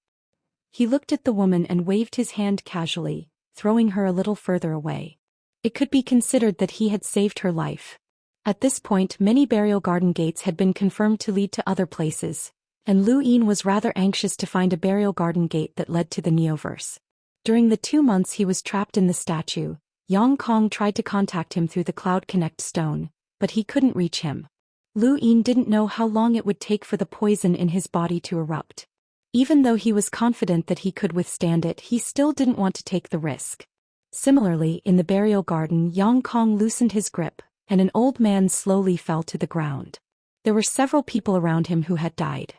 [SPEAKER 1] He looked at the woman and waved his hand casually, throwing her a little further away. It could be considered that he had saved her life. At this point, many burial garden gates had been confirmed to lead to other places, and Lu Yin was rather anxious to find a burial garden gate that led to the Neoverse. During the 2 months he was trapped in the statue, Yang Kong tried to contact him through the Cloud Connect stone, but he couldn't reach him. Lu Yin didn't know how long it would take for the poison in his body to erupt. Even though he was confident that he could withstand it, he still didn't want to take the risk. Similarly, in the burial garden, Yang Kong loosened his grip, and an old man slowly fell to the ground. There were several people around him who had died.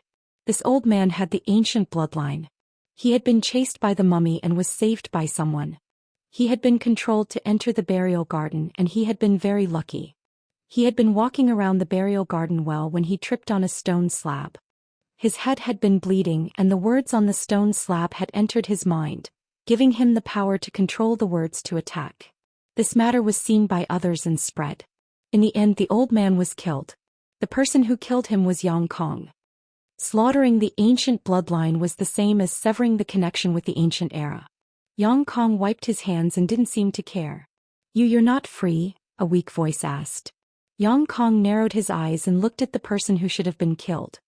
[SPEAKER 1] This old man had the ancient bloodline. He had been chased by the mummy and was saved by someone. He had been controlled to enter the burial garden, and he had been very lucky. He had been walking around the burial garden well when he tripped on a stone slab. His head had been bleeding, and the words on the stone slab had entered his mind, giving him the power to control the words to attack. This matter was seen by others and spread. In the end, the old man was killed. The person who killed him was Yang Kong. Slaughtering the ancient bloodline was the same as severing the connection with the ancient era. Yang Kong wiped his hands and didn't seem to care. You're not free," a weak voice asked. Yang Kong narrowed his eyes and looked at the person who should have been killed.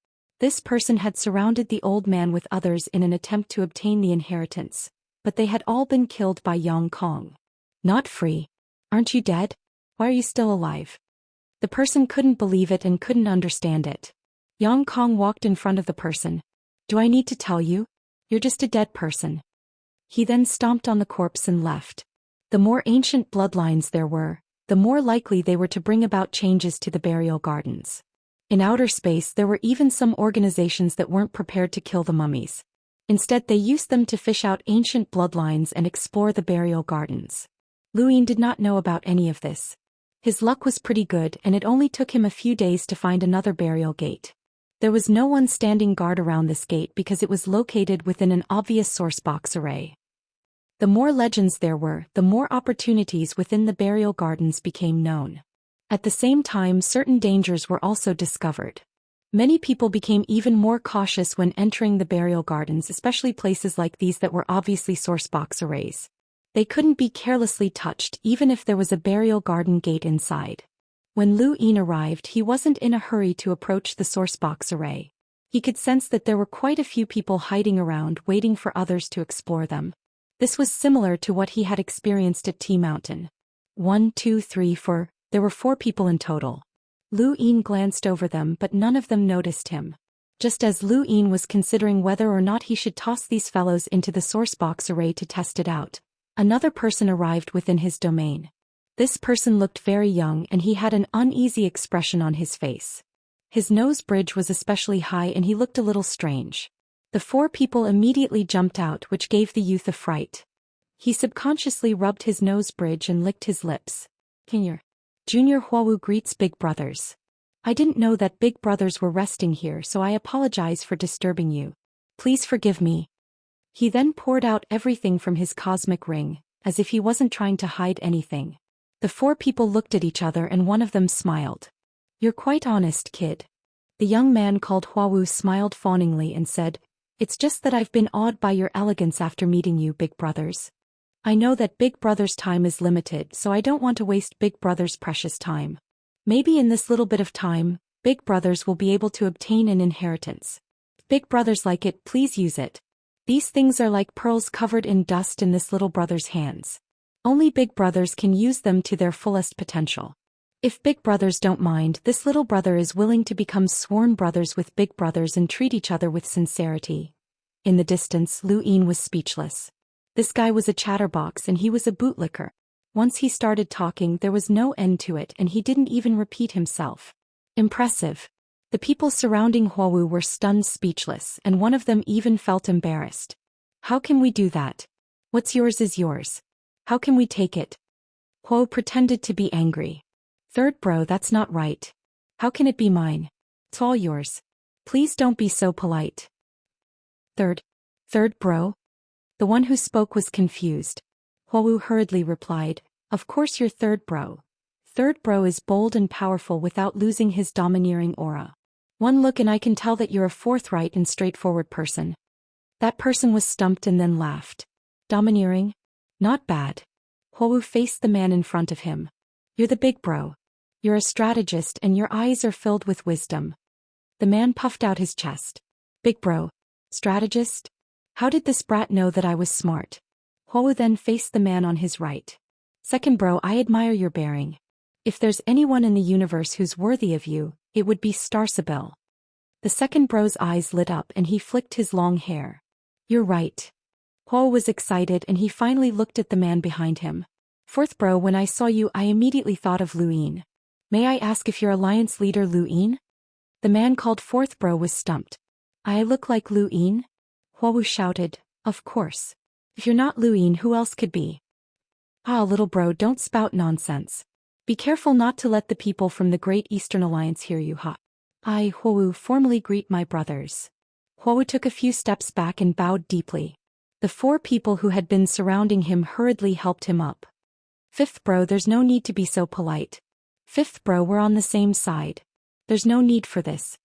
[SPEAKER 1] This person had surrounded the old man with others in an attempt to obtain the inheritance, but they had all been killed by Yang Kong. "Not free? Aren't you dead? Why are you still alive?" The person couldn't believe it and couldn't understand it. Yang Kong walked in front of the person. "Do I need to tell you? You're just a dead person." He then stomped on the corpse and left. The more ancient bloodlines there were, the more likely they were to bring about changes to the burial gardens. In outer space, there were even some organizations that weren't prepared to kill the mummies. Instead, they used them to fish out ancient bloodlines and explore the burial gardens. Lu Yin did not know about any of this. His luck was pretty good, and it only took him a few days to find another burial gate. There was no one standing guard around this gate because it was located within an obvious source box array. The more legends there were, the more opportunities within the burial gardens became known. At the same time, certain dangers were also discovered. Many people became even more cautious when entering the burial gardens, especially places like these that were obviously source box arrays. They couldn't be carelessly touched even if there was a burial garden gate inside. When Lu Yin arrived, he wasn't in a hurry to approach the source box array. He could sense that there were quite a few people hiding around waiting for others to explore them. This was similar to what he had experienced at Tea Mountain. 1, 2, 3, 4. There were 4 people in total. Lu Yin glanced over them, but none of them noticed him. Just as Lu Yin was considering whether or not he should toss these fellows into the source box array to test it out, another person arrived within his domain. This person looked very young and he had an uneasy expression on his face. His nose bridge was especially high and he looked a little strange. The 4 people immediately jumped out, which gave the youth a fright. He subconsciously rubbed his nose bridge and licked his lips. Junior Huawu greets big brothers. "I didn't know that big brothers were resting here, so I apologize for disturbing you. Please forgive me." He then poured out everything from his cosmic ring, as if he wasn't trying to hide anything. The 4 people looked at each other and one of them smiled. "You're quite honest, kid." The young man called Huawu smiled fawningly and said, "It's just that I've been awed by your elegance after meeting you, big brothers. I know that Big Brother's time is limited, so I don't want to waste Big Brother's precious time. Maybe in this little bit of time, Big Brothers will be able to obtain an inheritance. If Big Brothers like it, please use it. These things are like pearls covered in dust in this little brother's hands. Only Big Brothers can use them to their fullest potential. If Big Brothers don't mind, this little brother is willing to become sworn brothers with Big Brothers and treat each other with sincerity." In the distance, Lu Yin was speechless. This guy was a chatterbox and he was a bootlicker. Once he started talking, there was no end to it, and he didn't even repeat himself. Impressive. The people surrounding Huawu were stunned speechless, and one of them even felt embarrassed. "How can we do that? What's yours is yours. How can we take it?" Huo pretended to be angry. "Third bro, that's not right. How can it be mine? It's all yours. Please don't be so polite." Third. Third bro? The one who spoke was confused. Huowu hurriedly replied, of course you're third bro. Third bro is bold and powerful without losing his domineering aura. One look and I can tell that you're a forthright and straightforward person. That person was stumped and then laughed. Domineering? Not bad. Huowu faced the man in front of him. You're the big bro. You're a strategist and your eyes are filled with wisdom. The man puffed out his chest. Big bro. Strategist? How did this brat know that I was smart? Huowu then faced the man on his right. Second bro, I admire your bearing. If there's anyone in the universe who's worthy of you, it would be Starsabel. The second bro's eyes lit up and he flicked his long hair. You're right. Huowu was excited and he finally looked at the man behind him. Fourth bro, when I saw you I immediately thought of Luin. May I ask if your alliance leader Luin? The man called fourth bro was stumped. I look like Luin? Huowu shouted, of course. If you're not Luin, who else could be? Ah, little bro, don't spout nonsense. Be careful not to let the people from the Great Eastern Alliance hear you, ha. I, Huowu, formally greet my brothers. Huowu took a few steps back and bowed deeply. The four people who had been surrounding him hurriedly helped him up. Fifth bro, there's no need to be so polite. Fifth bro, we're on the same side. There's no need for this.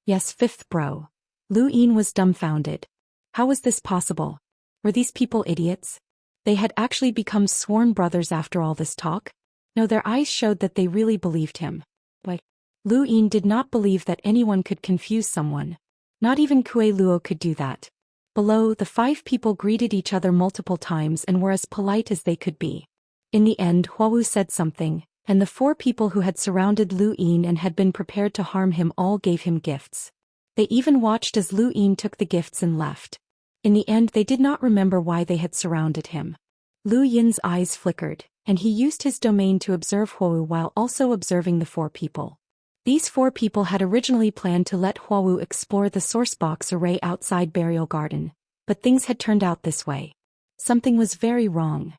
[SPEAKER 1] Yes, fifth bro. Luin was dumbfounded. How was this possible? Were these people idiots? They had actually become sworn brothers after all this talk? No, their eyes showed that they really believed him. Why? Luin did not believe that anyone could confuse someone. Not even Kue Luo could do that. Below, the five people greeted each other multiple times and were as polite as they could be. In the end, Huowu said something, and the four people who had surrounded Luin and had been prepared to harm him all gave him gifts. They even watched as Luin took the gifts and left. In the end, they did not remember why they had surrounded him. Lu Yin's eyes flickered, and he used his domain to observe Huowu while also observing the four people. These four people had originally planned to let Huowu explore the sourcebox array outside Burial Garden, but things had turned out this way. Something was very wrong.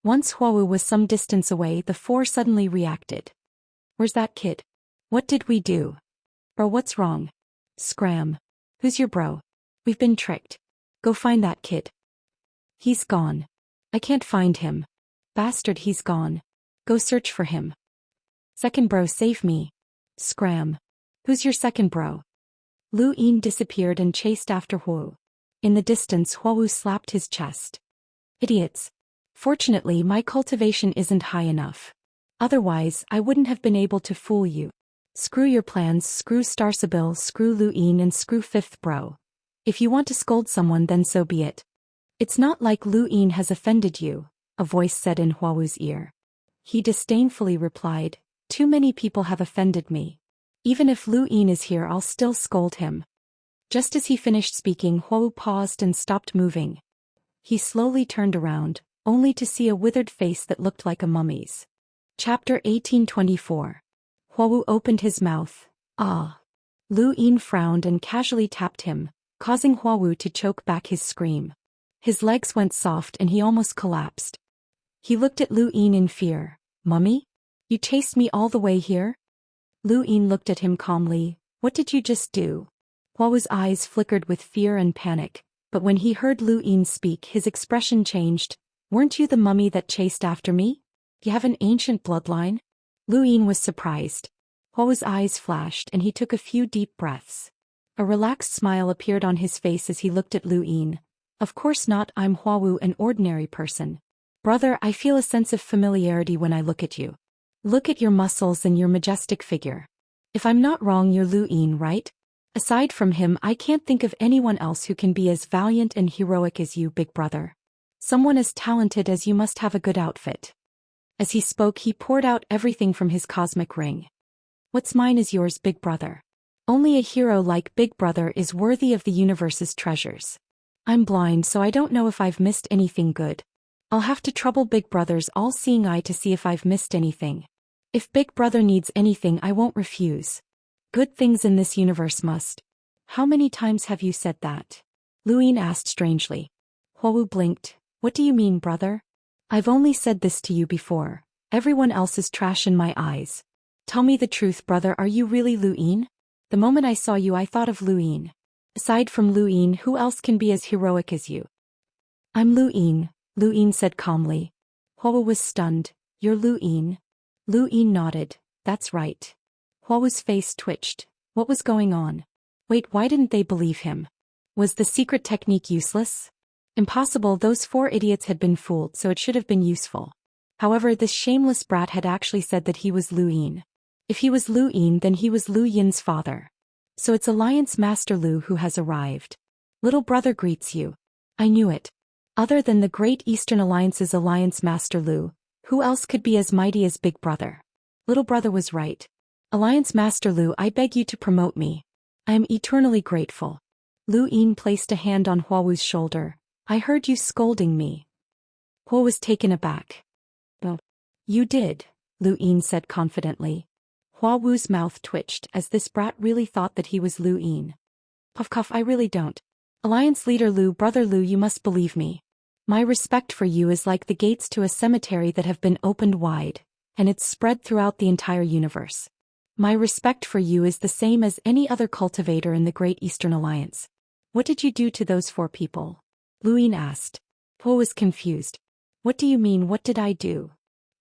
[SPEAKER 1] Once Huowu was some distance away, the four suddenly reacted. Where's that kid? What did we do? Bro, what's wrong? Scram. Who's your bro? We've been tricked. Go find that kid. He's gone. I can't find him. Bastard, he's gone. Go search for him. Second bro, save me. Scram. Who's your second bro? Luin disappeared and chased after Huowu. In the distance, Huowu slapped his chest. Idiots. Fortunately, my cultivation isn't high enough. Otherwise, I wouldn't have been able to fool you. Screw your plans, screw Starsabil, screw Luin, and screw fifth bro. If you want to scold someone, then so be it. It's not like Luin has offended you, a voice said in Huowu's ear. He disdainfully replied, too many people have offended me. Even if Luin is here, I'll still scold him. Just as he finished speaking, Huowu paused and stopped moving. He slowly turned around, only to see a withered face that looked like a mummy's. Chapter 1824. Huowu opened his mouth. Ah. Luin frowned and casually tapped him, causing Huowu to choke back his scream. His legs went soft and he almost collapsed. He looked at Luin in fear. Mummy? You chased me all the way here? Luin looked at him calmly. What did you just do? Huowu's eyes flickered with fear and panic, but when he heard Luin speak, his expression changed. Weren't you the mummy that chased after me? You have an ancient bloodline? Luin was surprised. Huowu's eyes flashed and he took a few deep breaths. A relaxed smile appeared on his face as he looked at Luin. Of course not, I'm Huowu, an ordinary person. Brother, I feel a sense of familiarity when I look at you. Look at your muscles and your majestic figure. If I'm not wrong, you're Luin, right? Aside from him, I can't think of anyone else who can be as valiant and heroic as you, big brother. Someone as talented as you must have a good outfit. As he spoke, he poured out everything from his cosmic ring. What's mine is yours, big brother. Only a hero like big brother is worthy of the universe's treasures. I'm blind, so I don't know if I've missed anything good. I'll have to trouble big brother's all-seeing eye to see if I've missed anything. If big brother needs anything, I won't refuse. Good things in this universe must. How many times have you said that? Luin asked strangely. Huowu blinked. What do you mean, brother? I've only said this to you before. Everyone else is trash in my eyes. Tell me the truth, brother, are you really Luin? The moment I saw you, I thought of Luin. Aside from Lu Yin, who else can be as heroic as you? I'm Lu Yin said calmly. Huo was stunned. You're Lu Yin? Lu Yin nodded. That's right. Huo's face twitched. What was going on? Wait, why didn't they believe him? Was the secret technique useless? Impossible, those 4 idiots had been fooled, so it should have been useful. However, this shameless brat had actually said that he was Lu Yin. If he was Lu Yin, then he was Lu Yin's father. So it's Alliance Master Lu who has arrived. Little brother greets you. I knew it. Other than the Great Eastern Alliance's Alliance Master Lu, who else could be as mighty as Big Brother? Little brother was right. Alliance Master Lu, I beg you to promote me. I am eternally grateful. Lu Yin placed a hand on Huo's shoulder. I heard you scolding me. Huo was taken aback. Oh. You did, Lu Yin said confidently. Huo's mouth twitched as this brat really thought that he was Lu Yin. Puff cough, I really don't. Alliance leader Lu, brother Lu, you must believe me. My respect for you is like the gates to a cemetery that have been opened wide, and it's spread throughout the entire universe. My respect for you is the same as any other cultivator in the Great Eastern Alliance. What did you do to those 4 people? Lu Yin asked. Huo was confused. What do you mean, what did I do?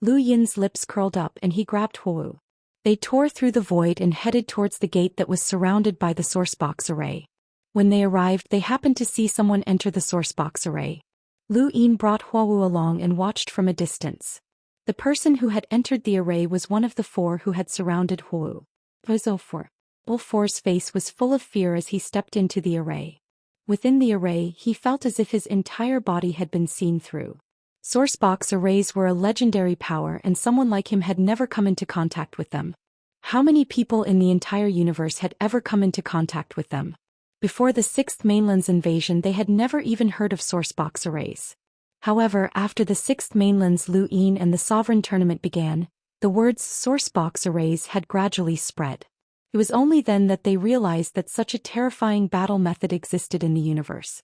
[SPEAKER 1] Lu Yin's lips curled up and he grabbed Huo. They tore through the void and headed towards the gate that was surrounded by the sourcebox array. When they arrived, they happened to see someone enter the sourcebox array. Lu Yin brought Huo along and watched from a distance. The person who had entered the array was one of the 4 who had surrounded Huo. Wolfor's face was full of fear as he stepped into the array. Within the array, he felt as if his entire body had been seen through. Sourcebox arrays were a legendary power, and someone like him had never come into contact with them. How many people in the entire universe had ever come into contact with them? Before the 6th Mainland's invasion, they had never even heard of sourcebox arrays. However, after the 6th Mainland's Lu Yin and the Sovereign tournament began, the words sourcebox arrays had gradually spread. It was only then that they realized that such a terrifying battle method existed in the universe.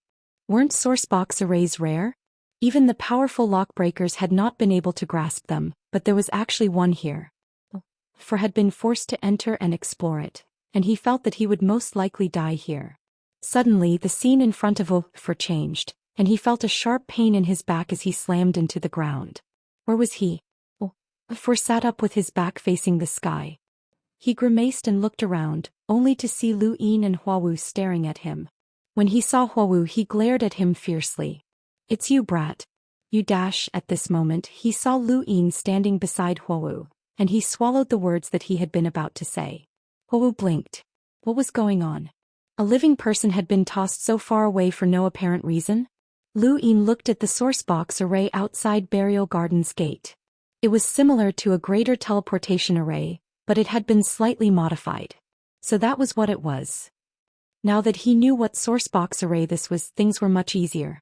[SPEAKER 1] Weren't sourcebox arrays rare? Even the powerful lockbreakers had not been able to grasp them, but there was actually one here. For had been forced to enter and explore it, and he felt that he would most likely die here. Suddenly, the scene in front of For changed, and he felt a sharp pain in his back as he slammed into the ground. Where was he? For sat up with his back facing the sky. He grimaced and looked around, only to see Lu Yin and Huo staring at him. When he saw Huo, he glared at him fiercely. It's you, brat. You dash. At this moment, he saw Lu Yin standing beside Huo, and he swallowed the words that he had been about to say. Huo blinked. What was going on? A living person had been tossed so far away for no apparent reason? Lu Yin looked at the sourcebox array outside Burial Garden's gate. It was similar to a greater teleportation array, but it had been slightly modified. So that was what it was. Now that he knew what sourcebox array this was, things were much easier.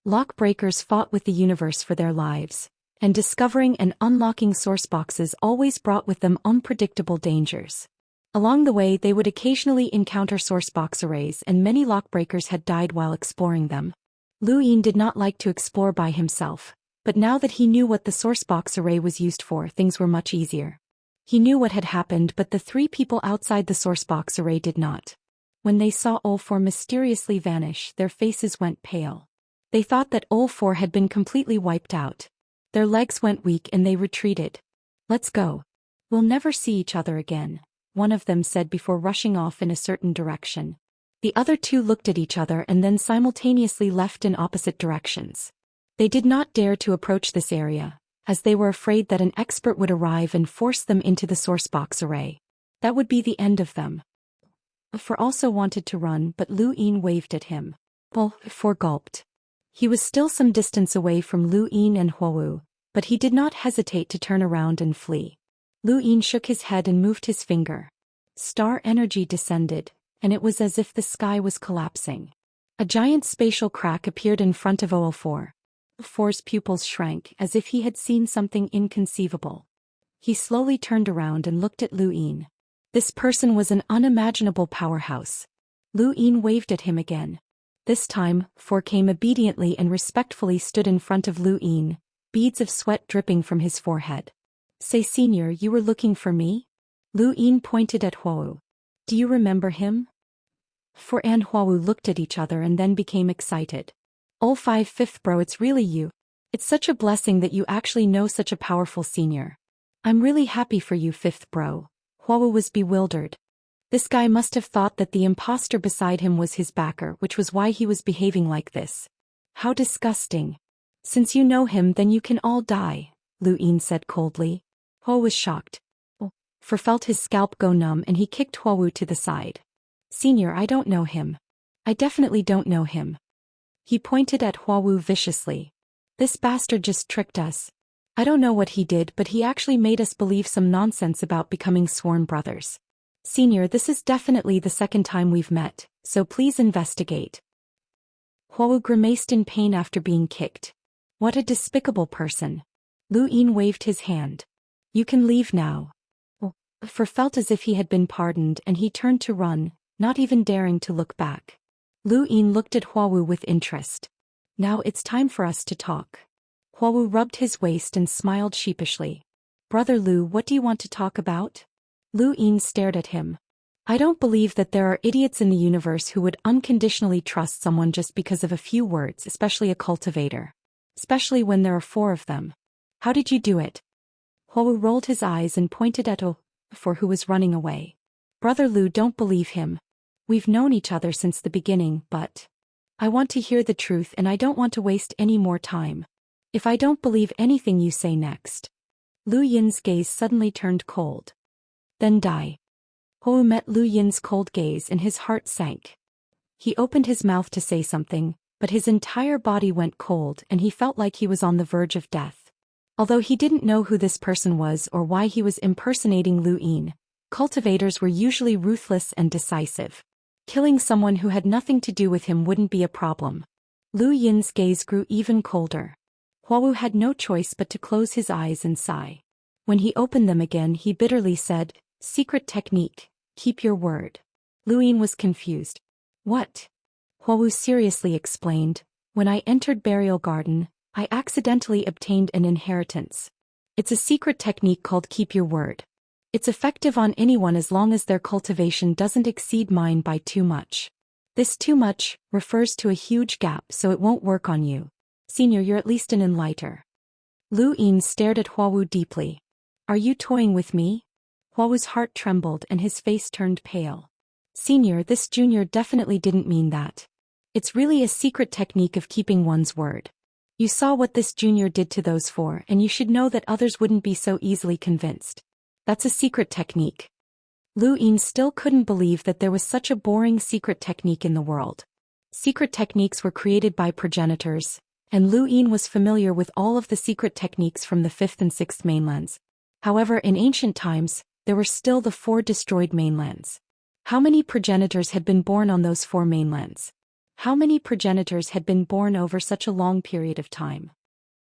[SPEAKER 1] Lockbreakers fought with the universe for their lives, and discovering and unlocking sourceboxes always brought with them unpredictable dangers. Along the way, they would occasionally encounter sourcebox arrays, and many lockbreakers had died while exploring them. Lu Yin did not like to explore by himself, but now that he knew what the sourcebox array was used for, things were much easier. He knew what had happened, but the 3 people outside the sourcebox array did not. When they saw Ulfor mysteriously vanish, their faces went pale. They thought that Ulfor had been completely wiped out. Their legs went weak and they retreated. Let's go. We'll never see each other again, one of them said before rushing off in a certain direction. The other 2 looked at each other and then simultaneously left in opposite directions. They did not dare to approach this area, as they were afraid that an expert would arrive and force them into the sourcebox array. That would be the end of them. For also wanted to run, but Lu Yin waved at him. For gulped. He was still some distance away from Lu Yin and Huo, but he did not hesitate to turn around and flee. Lu Yin shook his head and moved his finger. Star energy descended, and it was as if the sky was collapsing. A giant spatial crack appeared in front of Ulfor. Ulfor's pupils shrank as if he had seen something inconceivable. He slowly turned around and looked at Lu Yin. This person was an unimaginable powerhouse. Lu Yin waved at him again. This time, For came obediently and respectfully stood in front of Lu Yin, beads of sweat dripping from his forehead. Say, Senior, you were looking for me? Lu Yin pointed at Huo. Do you remember him? For and Huawu looked at each other and then became excited. Oh 5th bro, it's really you. It's such a blessing that you actually know such a powerful senior. I'm really happy for you 5th bro. Huawu was bewildered. This guy must have thought that the imposter beside him was his backer, which was why he was behaving like this. How disgusting. Since you know him, then you can all die, Lu Yin said coldly. Huo was shocked. For felt his scalp go numb and he kicked Huawu to the side. Senior, I don't know him. I definitely don't know him. He pointed at Huawu viciously. This bastard just tricked us. I don't know what he did, but he actually made us believe some nonsense about becoming sworn brothers. Senior, this is definitely the second time we've met, so please investigate. Huawu grimaced in pain after being kicked. What a despicable person. Lu Yin waved his hand. You can leave now. For felt as if he had been pardoned and he turned to run, not even daring to look back. Lu Yin looked at Huawu with interest. Now it's time for us to talk. Huawu rubbed his waist and smiled sheepishly. Brother Lu, what do you want to talk about? Lu Yin stared at him. I don't believe that there are idiots in the universe who would unconditionally trust someone just because of a few words, especially a cultivator. Especially when there are 4 of them. How did you do it? Huawu rolled his eyes and pointed at for who was running away. Brother Lu, don't believe him. We've known each other since the beginning, but I want to hear the truth and I don't want to waste any more time. If I don't believe anything you say next. Lu Yin's gaze suddenly turned cold. Then die. Huo met Lu Yin's cold gaze and his heart sank. He opened his mouth to say something, but his entire body went cold and he felt like he was on the verge of death. Although he didn't know who this person was or why he was impersonating Lu Yin, cultivators were usually ruthless and decisive. Killing someone who had nothing to do with him wouldn't be a problem. Lu Yin's gaze grew even colder. Huawu had no choice but to close his eyes and sigh. When he opened them again, he bitterly said, Secret technique, keep your word. Lu Yin was confused. What? Huawu seriously explained, when I entered Burial Garden, I accidentally obtained an inheritance. It's a secret technique called keep your word. It's effective on anyone as long as their cultivation doesn't exceed mine by too much. This too much refers to a huge gap, so it won't work on you. Senior, you're at least an enlighter. Lu Yin stared at Huawu deeply. Are you toying with me? Huawu's heart trembled and his face turned pale. Senior, this junior definitely didn't mean that. It's really a secret technique of keeping one's word. You saw what this junior did to those 4 and you should know that others wouldn't be so easily convinced. That's a secret technique. Lu Yin still couldn't believe that there was such a boring secret technique in the world. Secret techniques were created by progenitors, and Lu Yin was familiar with all of the secret techniques from the 5th and 6th mainlands. However, in ancient times, there were still the 4 destroyed mainlands. How many progenitors had been born on those 4 mainlands? How many progenitors had been born over such a long period of time?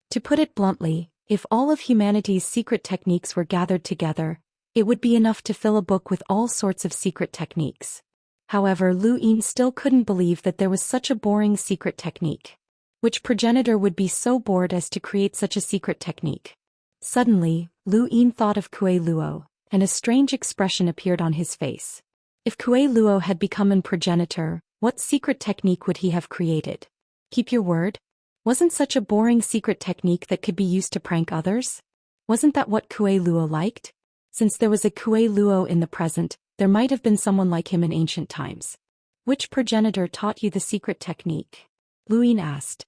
[SPEAKER 1] To put it bluntly, if all of humanity's secret techniques were gathered together, it would be enough to fill a book with all sorts of secret techniques. However, Lu Yin still couldn't believe that there was such a boring secret technique. Which progenitor would be so bored as to create such a secret technique? Suddenly, Lu Yin thought of Kue Luo, and a strange expression appeared on his face. If Kue Luo had become an progenitor, what secret technique would he have created? Keep your word? Wasn't such a boring secret technique that could be used to prank others? Wasn't that what Kue Luo liked? Since there was a Kue Luo in the present, there might have been someone like him in ancient times. Which progenitor taught you the secret technique? Lu Yin asked.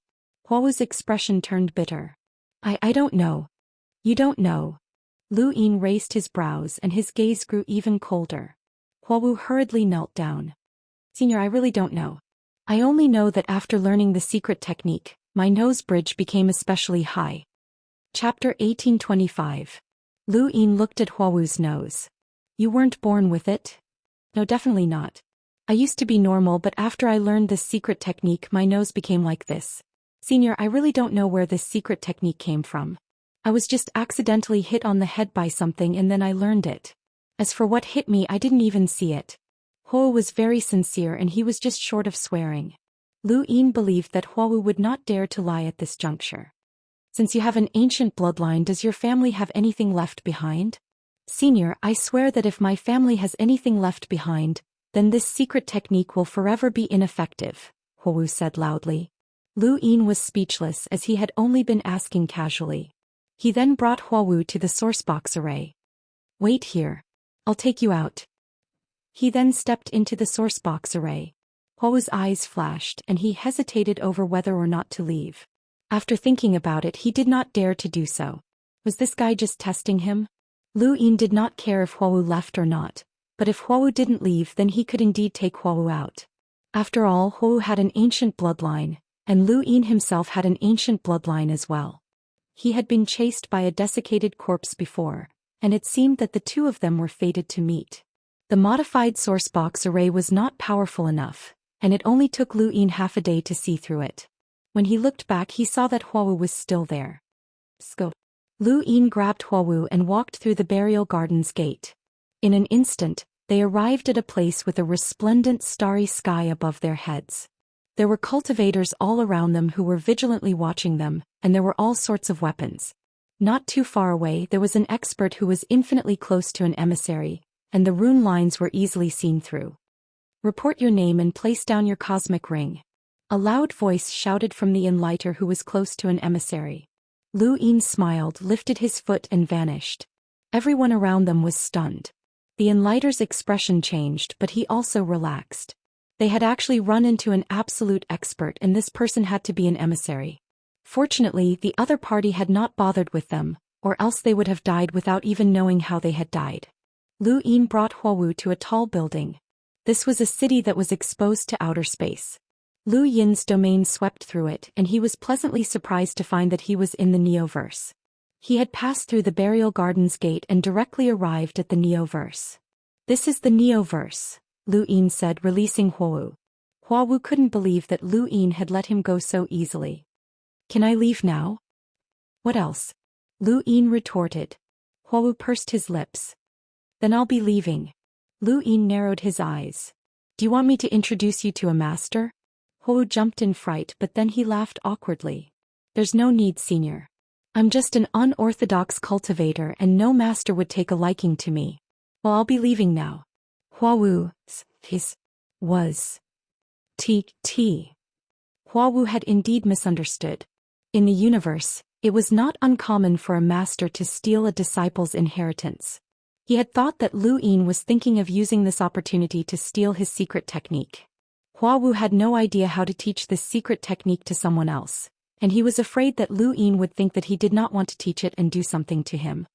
[SPEAKER 1] Huawu's expression turned bitter. I don't know. You don't know. Lu Yin raised his brows and his gaze grew even colder. Huawu hurriedly knelt down. Senior, I really don't know. I only know that after learning the secret technique, my nose bridge became especially high. Chapter 1825. Lu Yin looked at Huawu's nose. You weren't born with it? No, definitely not. I used to be normal, but after I learned this secret technique, my nose became like this. Senior, I really don't know where this secret technique came from. I was just accidentally hit on the head by something and then I learned it. As for what hit me, I didn't even see it. Huo was very sincere and he was just short of swearing. Lu Yin believed that Huo would not dare to lie at this juncture. Since you have an ancient bloodline, does your family have anything left behind? Senior, I swear that if my family has anything left behind, Then this secret technique will forever be ineffective, Huowu said loudly. Lu Yin was speechless as he had only been asking casually. He then brought Huowu to the sourcebox array. Wait here. I'll take you out. He then stepped into the sourcebox array. Huowu's eyes flashed and he hesitated over whether or not to leave. After thinking about it, he did not dare to do so. Was this guy just testing him? Lu Yin did not care if Huowu left or not, but if Huowu didn't leave then he could indeed take Huowu out. After all, Huowu had an ancient bloodline, and Lu Yin himself had an ancient bloodline as well. He had been chased by a desiccated corpse before, and it seemed that the two of them were fated to meet. The modified sourcebox array was not powerful enough, and it only took Lu Yin half a day to see through it. When he looked back he saw that Huowu was still there. Scope. Lu Yin grabbed Huowu and walked through the burial garden's gate. In an instant, they arrived at a place with a resplendent starry sky above their heads. There were cultivators all around them who were vigilantly watching them, and there were all sorts of weapons. Not too far away there was an expert who was infinitely close to an emissary, and the rune lines were easily seen through. Report your name and place down your cosmic ring. A loud voice shouted from the enlighter who was close to an emissary. Lu Yin smiled, lifted his foot and vanished. Everyone around them was stunned. The enlighter's expression changed, but he also relaxed. They had actually run into an absolute expert, and this person had to be an emissary. Fortunately, the other party had not bothered with them, or else they would have died without even knowing how they had died. Lu Yin brought Huowu to a tall building. This was a city that was exposed to outer space. Lu Yin's domain swept through it, and he was pleasantly surprised to find that he was in the Neoverse. He had passed through the burial garden's gate and directly arrived at the Neoverse. This is the Neoverse, Lu Yin said, releasing Huowu. Huowu couldn't believe that Lu Yin had let him go so easily. Can I leave now? What else? Lu Yin retorted. Huowu pursed his lips. Then I'll be leaving. Lu Yin narrowed his eyes. Do you want me to introduce you to a master? Huowu jumped in fright, but then he laughed awkwardly. There's no need, senior. I'm just an unorthodox cultivator and no master would take a liking to me. Well, I'll be leaving now. Huowu, was. Huowu had indeed misunderstood. In the universe, it was not uncommon for a master to steal a disciple's inheritance. He had thought that Lu Yin was thinking of using this opportunity to steal his secret technique. Huowu had no idea how to teach this secret technique to someone else, and he was afraid that Lu Yin would think that he did not want to teach it and do something to him.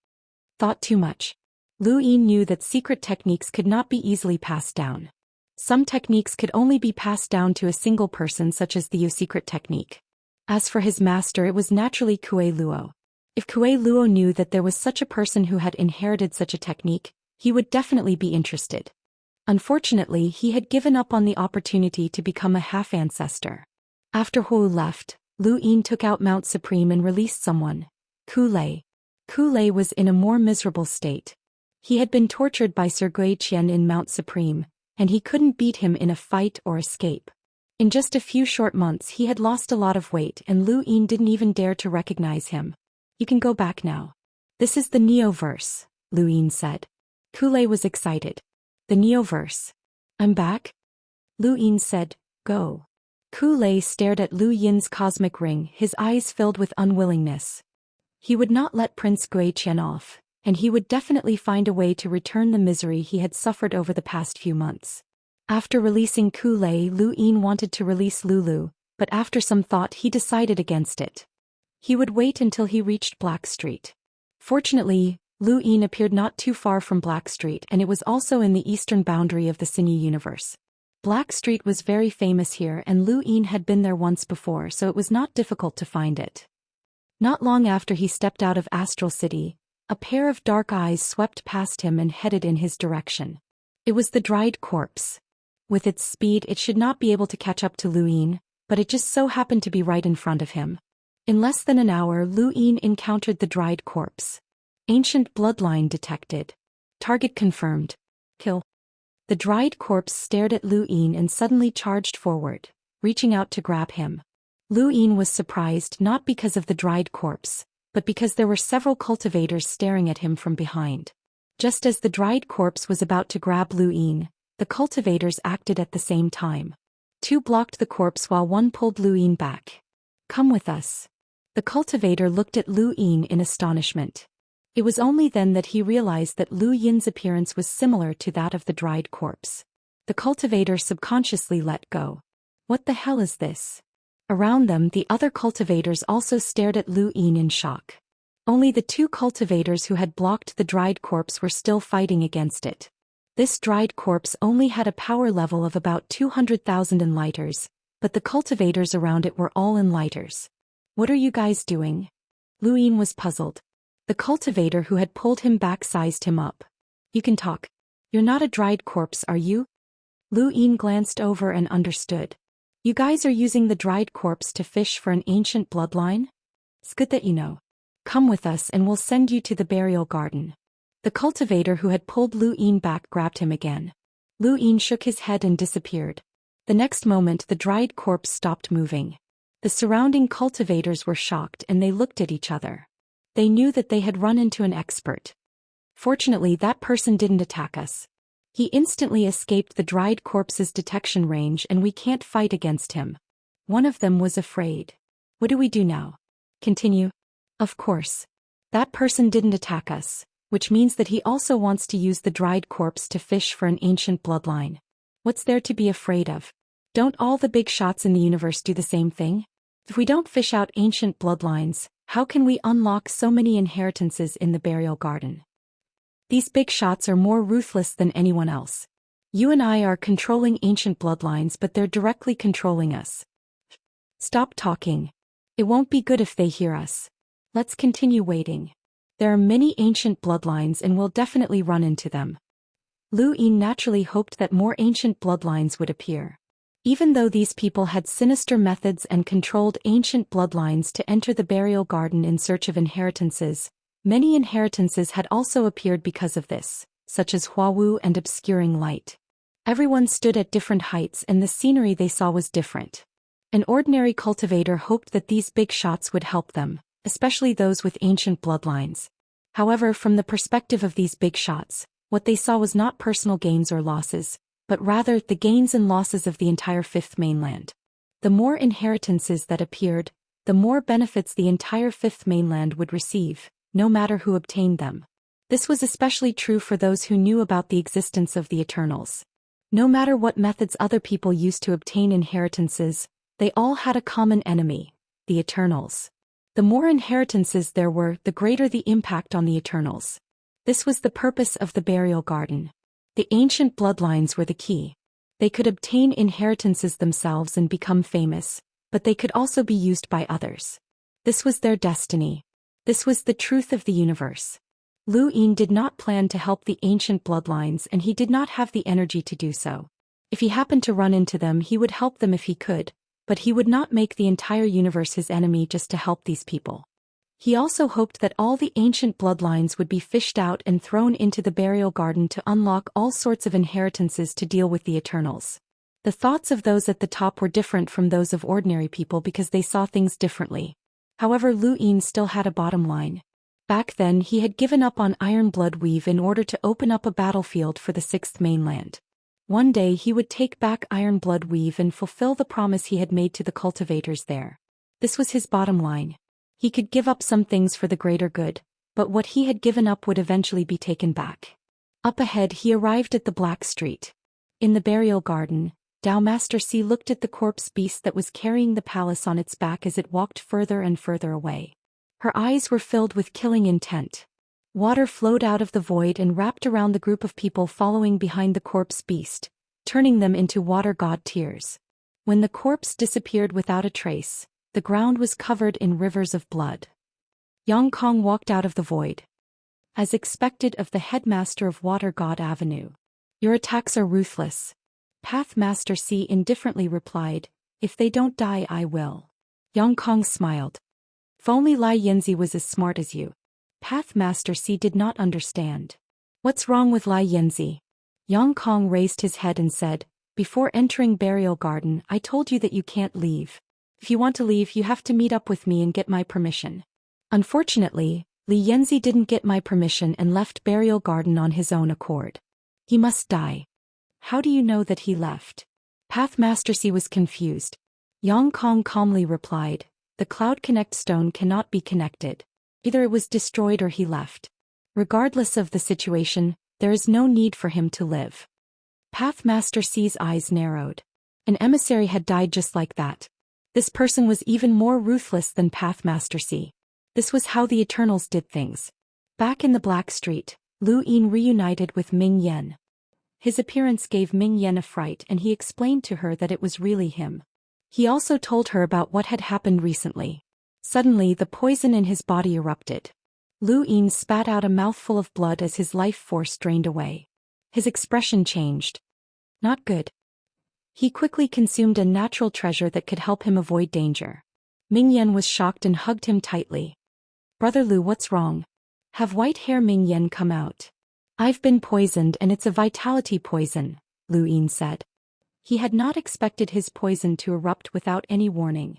[SPEAKER 1] Thought too much. Lu Yin knew that secret techniques could not be easily passed down. Some techniques could only be passed down to a single person, such as the secret technique. As for his master, it was naturally Kuei Luo. If Kuei Luo knew that there was such a person who had inherited such a technique, he would definitely be interested. Unfortunately, he had given up on the opportunity to become a half-ancestor. After Huowu left, Lu Yin took out Mount Supreme and released someone. Kulei. Kulei was in a more miserable state. He had been tortured by Sir Zhou Xian in Mount Supreme, and he couldn't beat him in a fight or escape. In just a few short months he had lost a lot of weight, and Lu Yin didn't even dare to recognize him. You can go back now. This is the Neoverse, Lu Yin said. Kulei was excited. The Neoverse. I'm back? Lu Yin said, go. Kulei stared at Lu Yin's cosmic ring, his eyes filled with unwillingness. He would not let Prince Zhou Xian off, and he would definitely find a way to return the misery he had suffered over the past few months. After releasing Kulei, Lu Yin wanted to release Lulu, but after some thought he decided against it. He would wait until he reached Black Street. Fortunately, Lu Yin appeared not too far from Black Street, and it was also in the eastern boundary of the Sinyu universe. Black Street was very famous here, and Lu Yin had been there once before, so it was not difficult to find it. Not long after he stepped out of Astral City, a pair of dark eyes swept past him and headed in his direction. It was the dried corpse. With its speed, it should not be able to catch up to Lu Yin, but it just so happened to be right in front of him. In less than an hour, Lu Yin encountered the dried corpse. Ancient bloodline detected. Target confirmed. Kill. The dried corpse stared at Lu Yin and suddenly charged forward, reaching out to grab him. Lu Yin was surprised not because of the dried corpse, but because there were several cultivators staring at him from behind. Just as the dried corpse was about to grab Lu Yin, The cultivators acted at the same time. Two blocked the corpse while one pulled Lu Yin back. "Come with us." The cultivator looked at Lu Yin in astonishment. It was only then that he realized that Lu Yin's appearance was similar to that of the dried corpse. The cultivator subconsciously let go. What the hell is this? Around them, the other cultivators also stared at Lu Yin in shock. Only the two cultivators who had blocked the dried corpse were still fighting against it. This dried corpse only had a power level of about 200,000 enlighters, but the cultivators around it were all enlighters. "What are you guys doing?" Lu Yin was puzzled. The cultivator who had pulled him back sized him up. "You can talk. You're not a dried corpse, are you?" Lu Yin glanced over and understood. "You guys are using the dried corpse to fish for an ancient bloodline? It's good that you know. Come with us and we'll send you to the burial garden." The cultivator who had pulled Lu Yin back grabbed him again. Lu Yin shook his head and disappeared. The next moment the dried corpse stopped moving. The surrounding cultivators were shocked and they looked at each other. They knew that they had run into an expert. Fortunately, that person didn't attack us. He instantly escaped the dried corpse's detection range and we can't fight against him. One of them was afraid. "What do we do now? Continue?" "Of course. That person didn't attack us, which means that he also wants to use the dried corpse to fish for an ancient bloodline. What's there to be afraid of? Don't all the big shots in the universe do the same thing? If we don't fish out ancient bloodlines, how can we unlock so many inheritances in the burial garden? These big shots are more ruthless than anyone else. You and I are controlling ancient bloodlines, but they're directly controlling us. Stop talking. It won't be good if they hear us. Let's continue waiting. There are many ancient bloodlines and we'll definitely run into them." Lu Yin naturally hoped that more ancient bloodlines would appear. Even though these people had sinister methods and controlled ancient bloodlines to enter the burial garden in search of inheritances, many inheritances had also appeared because of this, such as Huawu and obscuring light. Everyone stood at different heights and the scenery they saw was different. An ordinary cultivator hoped that these big shots would help them, especially those with ancient bloodlines. However, from the perspective of these big shots, what they saw was not personal gains or losses, but rather the gains and losses of the entire Fifth Mainland. The more inheritances that appeared, the more benefits the entire Fifth Mainland would receive, no matter who obtained them. This was especially true for those who knew about the existence of the Eternals. No matter what methods other people used to obtain inheritances, they all had a common enemy, the Eternals. The more inheritances there were, the greater the impact on the Eternals. This was the purpose of the burial garden. The ancient bloodlines were the key. They could obtain inheritances themselves and become famous, but they could also be used by others. This was their destiny. This was the truth of the universe. Lu Yin did not plan to help the ancient bloodlines and he did not have the energy to do so. If he happened to run into them, he would help them if he could, but he would not make the entire universe his enemy just to help these people. He also hoped that all the ancient bloodlines would be fished out and thrown into the burial garden to unlock all sorts of inheritances to deal with the Eternals. The thoughts of those at the top were different from those of ordinary people because they saw things differently. However, Lu Yin still had a bottom line. Back then he had given up on Iron Blood Weave in order to open up a battlefield for the Sixth Mainland. One day he would take back Iron Blood Weave and fulfill the promise he had made to the cultivators there. This was his bottom line. He could give up some things for the greater good, but what he had given up would eventually be taken back. Up ahead he arrived at the Black Street. In the burial garden, Dao Master C looked at the corpse beast that was carrying the palace on its back as it walked further and further away. Her eyes were filled with killing intent. Water flowed out of the void and wrapped around the group of people following behind the corpse beast, turning them into water god tears. When the corpse disappeared without a trace, the ground was covered in rivers of blood. Yang Kong walked out of the void. As expected of the headmaster of Water God Avenue. "Your attacks are ruthless." Path Master C indifferently replied, "If they don't die, I will." Yang Kong smiled. "If only Lai Yanzi was as smart as you." Path Master C did not understand. "What's wrong with Lai Yanzi?" Yang Kong raised his head and said, "Before entering Burial Garden, I told you that you can't leave. If you want to leave, you have to meet up with me and get my permission." Unfortunately, Li Yanzi didn't get my permission and left Burial Garden on his own accord. He must die. How do you know that he left? Pathmaster C was confused. Yang Kong calmly replied, the Cloud Connect stone cannot be connected. Either it was destroyed or he left. Regardless of the situation, there is no need for him to live. Pathmaster C's eyes narrowed. An emissary had died just like that. This person was even more ruthless than Pathmaster C. This was how the Eternals did things. Back in the Black Street, Lu Yin reunited with Ming Yen. His appearance gave Ming Yen a fright and he explained to her that it was really him. He also told her about what had happened recently. Suddenly the poison in his body erupted. Lu Yin spat out a mouthful of blood as his life force drained away. His expression changed. Not good. He quickly consumed a natural treasure that could help him avoid danger. Ming Yen was shocked and hugged him tightly. Brother Lu, what's wrong? Have white hair? Ming Yen come out. I've been poisoned and it's a vitality poison, Lu Yin said. He had not expected his poison to erupt without any warning.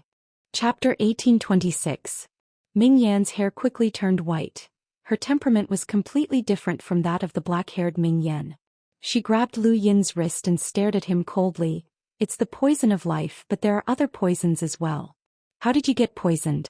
[SPEAKER 1] Chapter 1826. Ming Yan's hair quickly turned white. Her temperament was completely different from that of the black-haired Ming Yan. She grabbed Lu Yin's wrist and stared at him coldly. It's the poison of life, but there are other poisons as well. How did you get poisoned?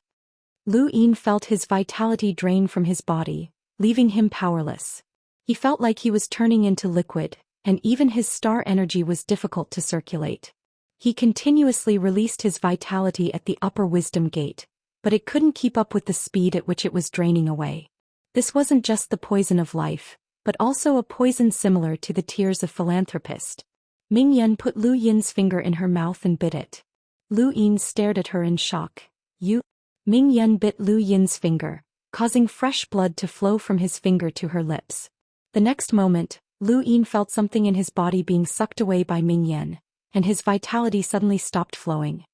[SPEAKER 1] Lu Yin felt his vitality drain from his body, leaving him powerless. He felt like he was turning into liquid, and even his star energy was difficult to circulate. He continuously released his vitality at the upper wisdom gate, but it couldn't keep up with the speed at which it was draining away. This wasn't just the poison of life, but also a poison similar to the tears of philanthropist. Ming Yan put Lu Yin's finger in her mouth and bit it. Lu Yin stared at her in shock. You? Ming Yan bit Lu Yin's finger, causing fresh blood to flow from his finger to her lips. The next moment, Lu Yin felt something in his body being sucked away by Ming Yan, and his vitality suddenly stopped flowing.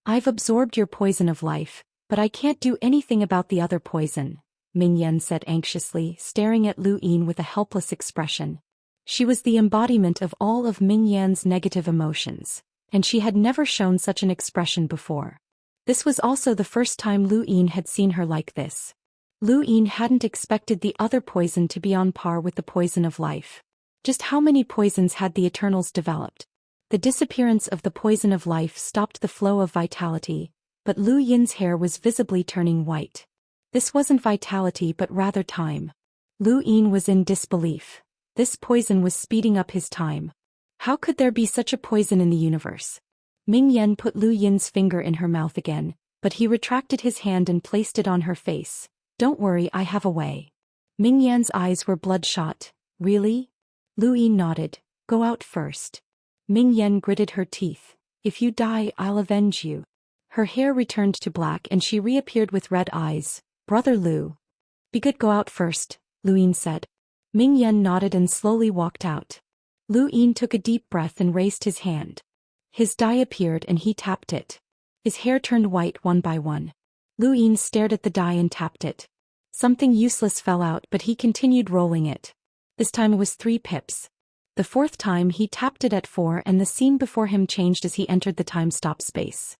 [SPEAKER 1] I've absorbed your poison of life, but I can't do anything about the other poison, Ming Yan said anxiously, staring at Lu Yin with a helpless expression. She was the embodiment of all of Ming Yan's negative emotions, and she had never shown such an expression before. This was also the first time Lu Yin had seen her like this. Lu Yin hadn't expected the other poison to be on par with the poison of life. Just how many poisons had the Eternals developed? The disappearance of the poison of life stopped the flow of vitality, but Lu Yin's hair was visibly turning white. This wasn't vitality but rather time. Lu Yin was in disbelief. This poison was speeding up his time. How could there be such a poison in the universe? Ming Yan put Lu Yin's finger in her mouth again, but he retracted his hand and placed it on her face. Don't worry, I have a way. Ming Yan's eyes were bloodshot. Really? Lu Yin nodded. Go out first. Ming Yan gritted her teeth. If you die, I'll avenge you. Her hair returned to black and she reappeared with red eyes. Brother Lu. Be good, go out first, Lu Yin said. Ming Yan nodded and slowly walked out. Lu Yin took a deep breath and raised his hand. His die appeared and he tapped it. His hair turned white one by one. Lu Yin stared at the die and tapped it. Something useless fell out but he continued rolling it. This time it was 3 pips. The 4th time he tapped it at 4 and the scene before him changed as he entered the time-stop space.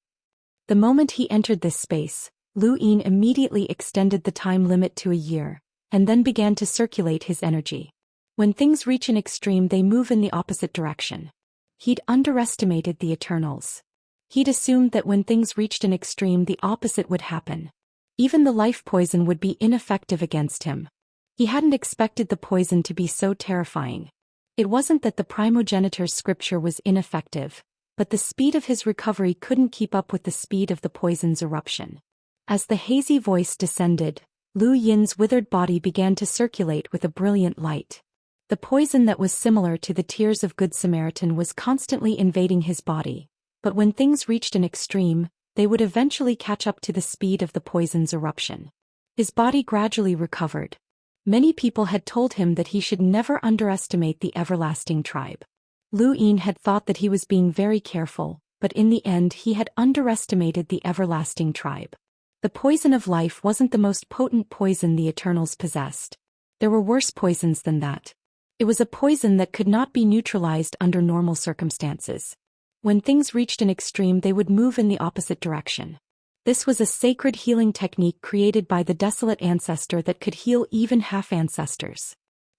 [SPEAKER 1] The moment he entered this space, Lu Yin immediately extended the time limit to a year, and then began to circulate his energy. When things reach an extreme they move in the opposite direction. He'd underestimated the Eternals. He'd assumed that when things reached an extreme the opposite would happen. Even the life poison would be ineffective against him. He hadn't expected the poison to be so terrifying. It wasn't that the primogenitor's scripture was ineffective, but the speed of his recovery couldn't keep up with the speed of the poison's eruption. As the hazy voice descended, Lu Yin's withered body began to circulate with a brilliant light. The poison that was similar to the tears of Good Samaritan was constantly invading his body, but when things reached an extreme, they would eventually catch up to the speed of the poison's eruption. His body gradually recovered. Many people had told him that he should never underestimate the everlasting tribe. Lu Yin had thought that he was being very careful, but in the end he had underestimated the everlasting tribe. The poison of life wasn't the most potent poison the Eternals possessed. There were worse poisons than that. It was a poison that could not be neutralized under normal circumstances. When things reached an extreme they would move in the opposite direction. This was a sacred healing technique created by the desolate ancestor that could heal even half-ancestors.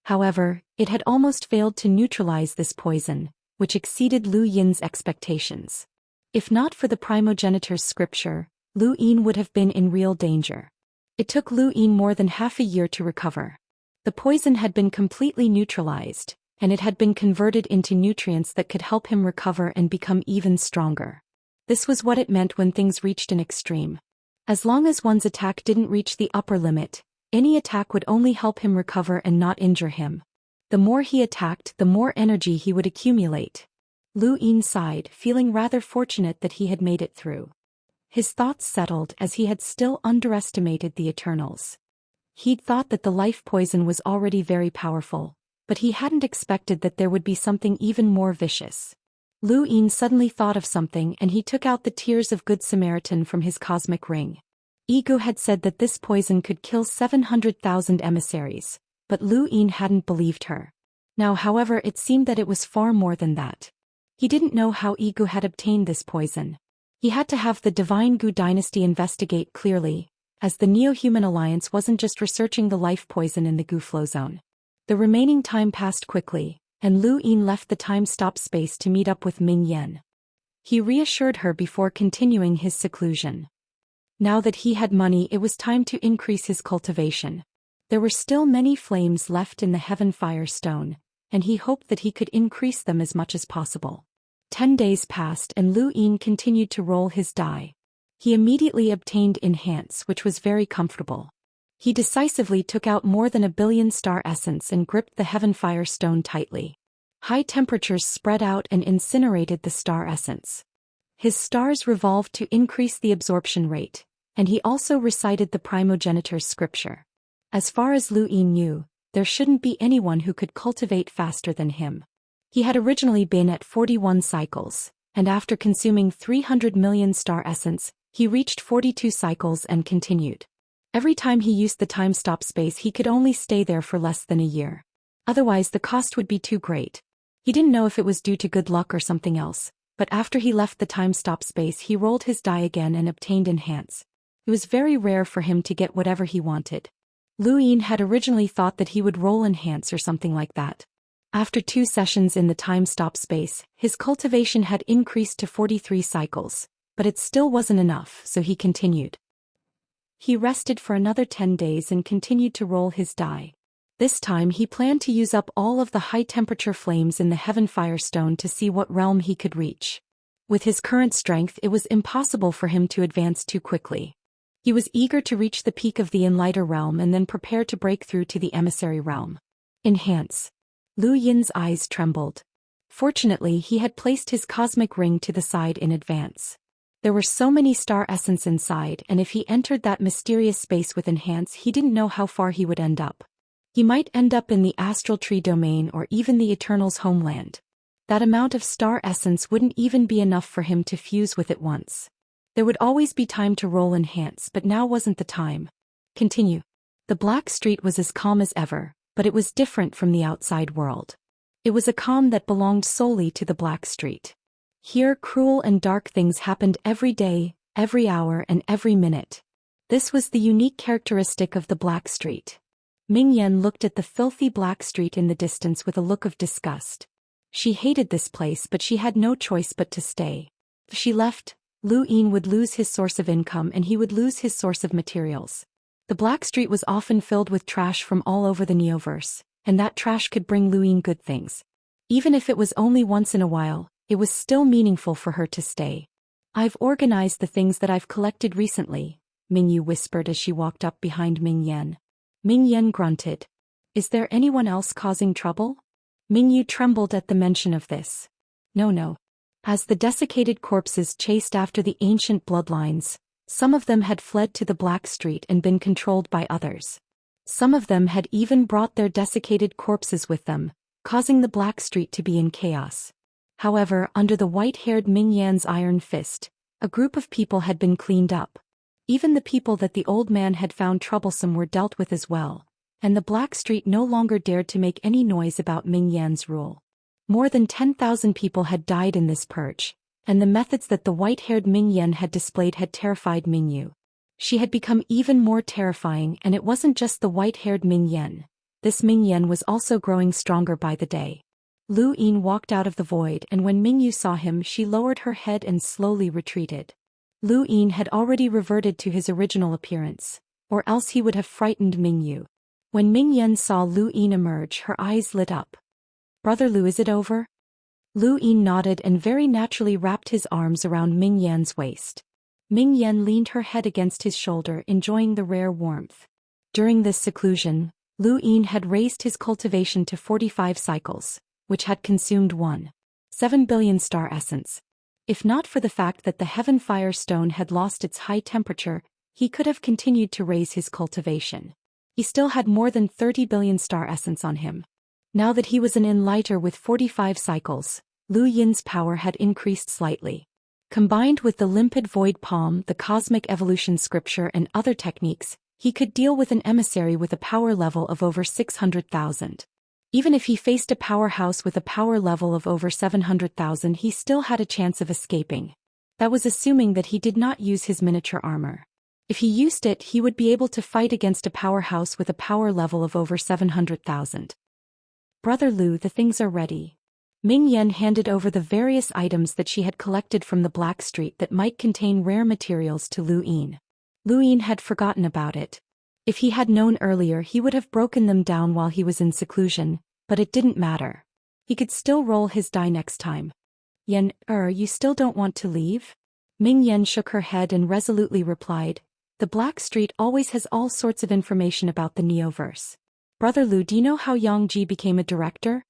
[SPEAKER 1] However, it had almost failed to neutralize this poison, which exceeded Lu Yin's expectations. If not for the primogenitor's scripture, Lu Yin would have been in real danger. It took Lu Yin more than half a year to recover. The poison had been completely neutralized, and it had been converted into nutrients that could help him recover and become even stronger. This was what it meant when things reached an extreme. As long as one's attack didn't reach the upper limit, any attack would only help him recover and not injure him. The more he attacked, the more energy he would accumulate. Lu Yin sighed, feeling rather fortunate that he had made it through. His thoughts settled as he had still underestimated the Eternals. He'd thought that the life poison was already very powerful, but he hadn't expected that there would be something even more vicious. Lu Yin suddenly thought of something and he took out the Tears of Good Samaritan from his cosmic ring. Ego had said that this poison could kill 700,000 emissaries, but Lu Yin hadn't believed her. Now, however, it seemed that it was far more than that. He didn't know how Ego had obtained this poison. He had to have the Divine Gu dynasty investigate clearly, as the Neo-Human Alliance wasn't just researching the life poison in the Gu flow zone. The remaining time passed quickly, and Lu Yin left the time-stop space to meet up with Ming Yan. He reassured her before continuing his seclusion. Now that he had money, it was time to increase his cultivation. There were still many flames left in the Heaven Fire Stone, and he hoped that he could increase them as much as possible. 10 days passed and Lu Yin continued to roll his die. He immediately obtained Enhance, which was very comfortable. He decisively took out more than 1 billion star essence and gripped the Heaven Fire Stone tightly. High temperatures spread out and incinerated the star essence. His stars revolved to increase the absorption rate, and he also recited the primogenitor's scripture. As far as Lu Yin knew, there shouldn't be anyone who could cultivate faster than him. He had originally been at 41 cycles, and after consuming 300 million star essence, he reached 42 cycles and continued. Every time he used the time-stop space, he could only stay there for less than a year. Otherwise, the cost would be too great. He didn't know if it was due to good luck or something else, but after he left the time-stop space, he rolled his die again and obtained Enhance. It was very rare for him to get whatever he wanted. Lu Yin had originally thought that he would roll Enhance or something like that. After 2 sessions in the time-stop space, his cultivation had increased to 43 cycles, but it still wasn't enough, so he continued. He rested for another 10 days and continued to roll his die. This time he planned to use up all of the high-temperature flames in the Heaven Fire Stone to see what realm he could reach. With his current strength, it was impossible for him to advance too quickly. He was eager to reach the peak of the Enlighter realm and then prepare to break through to the Emissary realm. Enhance. Lu Yin's eyes trembled. Fortunately, he had placed his cosmic ring to the side in advance. There were so many star essence inside, and if he entered that mysterious space with Enhance, he didn't know how far he would end up. He might end up in the Astral Tree domain or even the Eternal's homeland. That amount of star essence wouldn't even be enough for him to fuse with it once. There would always be time to roll Enhance, but now wasn't the time. Continue. The Black Street was as calm as ever, but it was different from the outside world. It was a calm that belonged solely to the Black Street. Here, cruel and dark things happened every day, every hour, and every minute. This was the unique characteristic of the Black Street. Ming Yan looked at the filthy Black Street in the distance with a look of disgust. She hated this place, but she had no choice but to stay. If she left, Lu Yin would lose his source of income and he would lose his source of materials. The Black Street was often filled with trash from all over the Neoverse, and that trash could bring Lu Yin good things. Even if it was only once in a while, it was still meaningful for her to stay. "I've organized the things that I've collected recently," Mingyu whispered as she walked up behind Ming Yan. Ming Yan grunted. "Is there anyone else causing trouble?" Mingyu trembled at the mention of this. No. As the desiccated corpses chased after the ancient bloodlines, some of them had fled to the Black Street and been controlled by others. Some of them had even brought their desiccated corpses with them, causing the Black Street to be in chaos. However, under the white-haired Ming Yan's iron fist, a group of people had been cleaned up. Even the people that the old man had found troublesome were dealt with as well, and the Black Street no longer dared to make any noise about Ming Yan's rule. More than 10,000 people had died in this purge, and the methods that the white-haired Ming Yan had displayed had terrified Mingyu. She had become even more terrifying, and it wasn't just the white-haired Ming Yan. This Ming Yan was also growing stronger by the day. Lu Yin walked out of the void, and when Mingyu saw him she lowered her head and slowly retreated. Lu Yin had already reverted to his original appearance, or else he would have frightened Mingyu. When Ming Yen saw Lu Yin emerge, her eyes lit up. "Brother Lu, is it over?" Lu Yin nodded and very naturally wrapped his arms around Ming Yan's waist. Ming Yen leaned her head against his shoulder, enjoying the rare warmth. During this seclusion, Lu Yin had raised his cultivation to 45 cycles, which had consumed 1.7 billion star essence. If not for the fact that the Heaven Fire Stone had lost its high temperature, he could have continued to raise his cultivation. He still had more than 30 billion star essence on him. Now that he was an enlighter with 45 cycles, Lu Yin's power had increased slightly. Combined with the limpid void palm, the cosmic evolution scripture and other techniques, he could deal with an emissary with a power level of over 600,000. Even if he faced a powerhouse with a power level of over 700,000, he still had a chance of escaping. That was assuming that he did not use his miniature armor. If he used it, he would be able to fight against a powerhouse with a power level of over 700,000. "Brother Lu, the things are ready." Ming Yen handed over the various items that she had collected from the Black Street that might contain rare materials to Lu Yin. Lu Yin had forgotten about it. If he had known earlier, he would have broken them down while he was in seclusion, but it didn't matter. He could still roll his die next time. "Yen, you still don't want to leave?" Ming Yen shook her head and resolutely replied, "The Black Street always has all sorts of information about the Neoverse. Brother Lu, do you know how Yang Ji became a director?"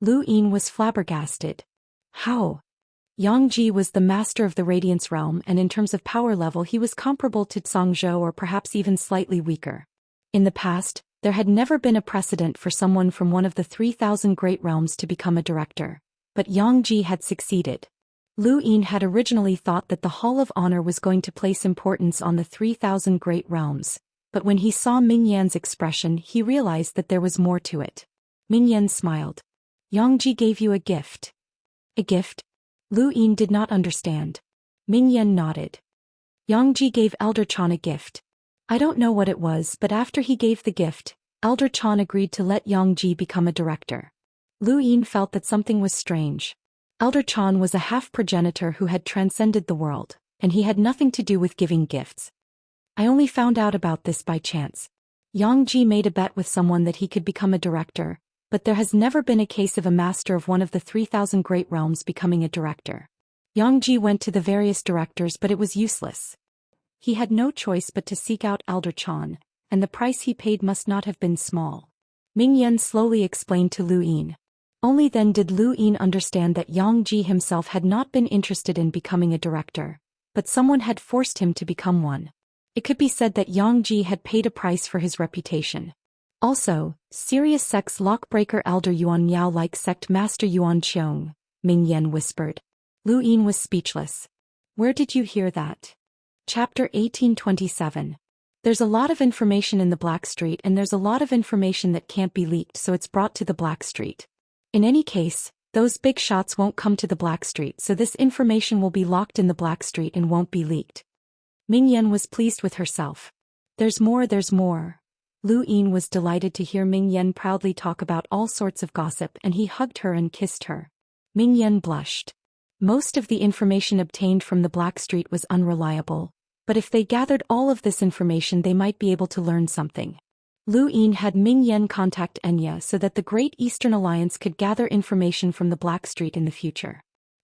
[SPEAKER 1] Lu Yin was flabbergasted. "How?" Yang Ji was the master of the Radiance Realm, and in terms of power level he was comparable to Zhou or perhaps even slightly weaker. In the past, there had never been a precedent for someone from one of the 3,000 Great Realms to become a director, but Yang Ji had succeeded. Lu Yin had originally thought that the Hall of Honor was going to place importance on the 3,000 Great Realms, but when he saw Ming Yan's expression he realized that there was more to it. Ming Yan smiled. "Yang Ji gave you a gift." "A gift?" Lu Yin did not understand. Ming Yan nodded. "Yang Ji gave Elder Chan a gift. I don't know what it was, but after he gave the gift, Elder Chan agreed to let Yang Ji become a director." Lu Yin felt that something was strange. Elder Chan was a half-progenitor who had transcended the world, and he had nothing to do with giving gifts. "I only found out about this by chance. Yang Ji made a bet with someone that he could become a director, but there has never been a case of a master of one of the 3,000 Great Realms becoming a director. Yang Ji went to the various directors, but it was useless. He had no choice but to seek out Elder Chan, and the price he paid must not have been small." Ming Yan slowly explained to Lu Yin. Only then did Lu Yin understand that Yang Ji himself had not been interested in becoming a director, but someone had forced him to become one. It could be said that Yang Ji had paid a price for his reputation. Also, Serious Sect's Lockbreaker Elder Yuan Yao like Sect Master Yuan Qiong, Ming Yan whispered. Lu Yin was speechless. "Where did you hear that?" Chapter 1827. There's a lot of information in the Black Street, and there's a lot of information that can't be leaked, so it's brought to the Black Street. In any case, those big shots won't come to the Black Street, so this information will be locked in the Black Street and won't be leaked. Ming Yan was pleased with herself. There's more, there's more." Lu Yin was delighted to hear Ming Yan proudly talk about all sorts of gossip, and he hugged her and kissed her. Ming Yan blushed. Most of the information obtained from the Black Street was unreliable, but if they gathered all of this information they might be able to learn something. Lu Yin had Ming Yan contact Enya so that the Great Eastern Alliance could gather information from the Black Street in the future.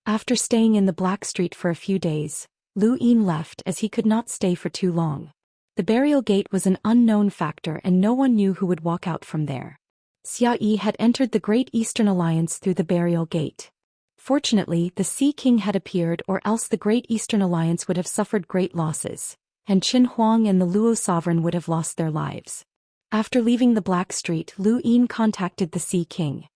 [SPEAKER 1] After staying in the Black Street for a few days, Lu Yin left as he could not stay for too long. The burial gate was an unknown factor and no one knew who would walk out from there. Xia Yi had entered the Great Eastern Alliance through the burial gate. Fortunately, the Sea King had appeared, or else the Great Eastern Alliance would have suffered great losses, and Qin Huang and the Luo sovereign would have lost their lives. After leaving the Black Street, Lu Yin contacted the Sea King.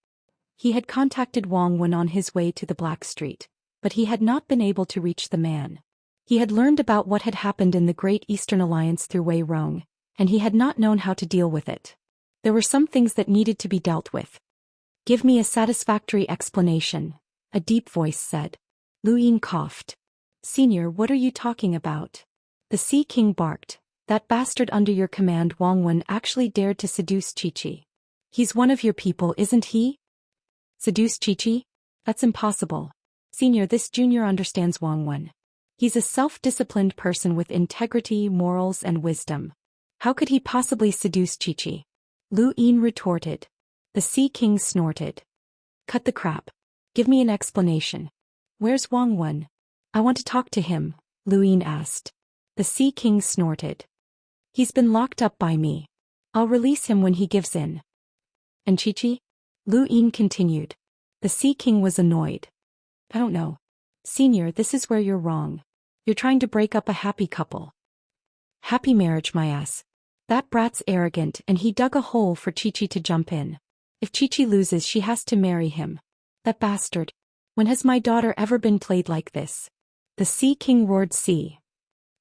[SPEAKER 1] He had contacted Wang Wen on his way to the Black Street, but he had not been able to reach the man. He had learned about what had happened in the Great Eastern Alliance through Wei Rong, and he had not known how to deal with it. There were some things that needed to be dealt with. "Give me a satisfactory explanation," a deep voice said. Lu Yin coughed. "Senior, what are you talking about?" The Sea King barked. "That bastard under your command Wang Wen actually dared to seduce Chi-Chi. He's one of your people, isn't he?" Seduce Qiqi? That's impossible. Senior, this junior understands Wangwen. He's a self-disciplined person with integrity, morals, and wisdom. How could he possibly seduce Qiqi? Lu Yin retorted. The Sea King snorted. Cut the crap. Give me an explanation. Where's Wangwen? I want to talk to him, Lu Yin asked. The Sea King snorted. He's been locked up by me. I'll release him when he gives in. And Qiqi? Lu Yin continued. The Sea King was annoyed. I don't know. Senior, this is where you're wrong. You're trying to break up a happy couple. Happy marriage, my ass. That brat's arrogant and he dug a hole for Qiqi to jump in. If Qiqi loses, she has to marry him. That bastard. When has my daughter ever been played like this? The Sea King roared. See.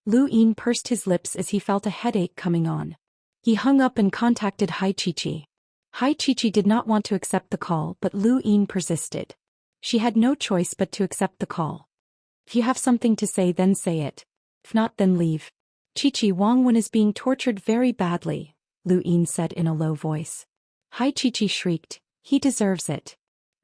[SPEAKER 1] Lu Yin pursed his lips as he felt a headache coming on. He hung up and contacted Hai Qiqi. Hai Qiqi did not want to accept the call, but Lu Yin persisted. She had no choice but to accept the call. If you have something to say, then say it. If not, then leave. Qiqi, Wangwen is being tortured very badly, Lu Yin said in a low voice. Hai Qiqi shrieked. He deserves it.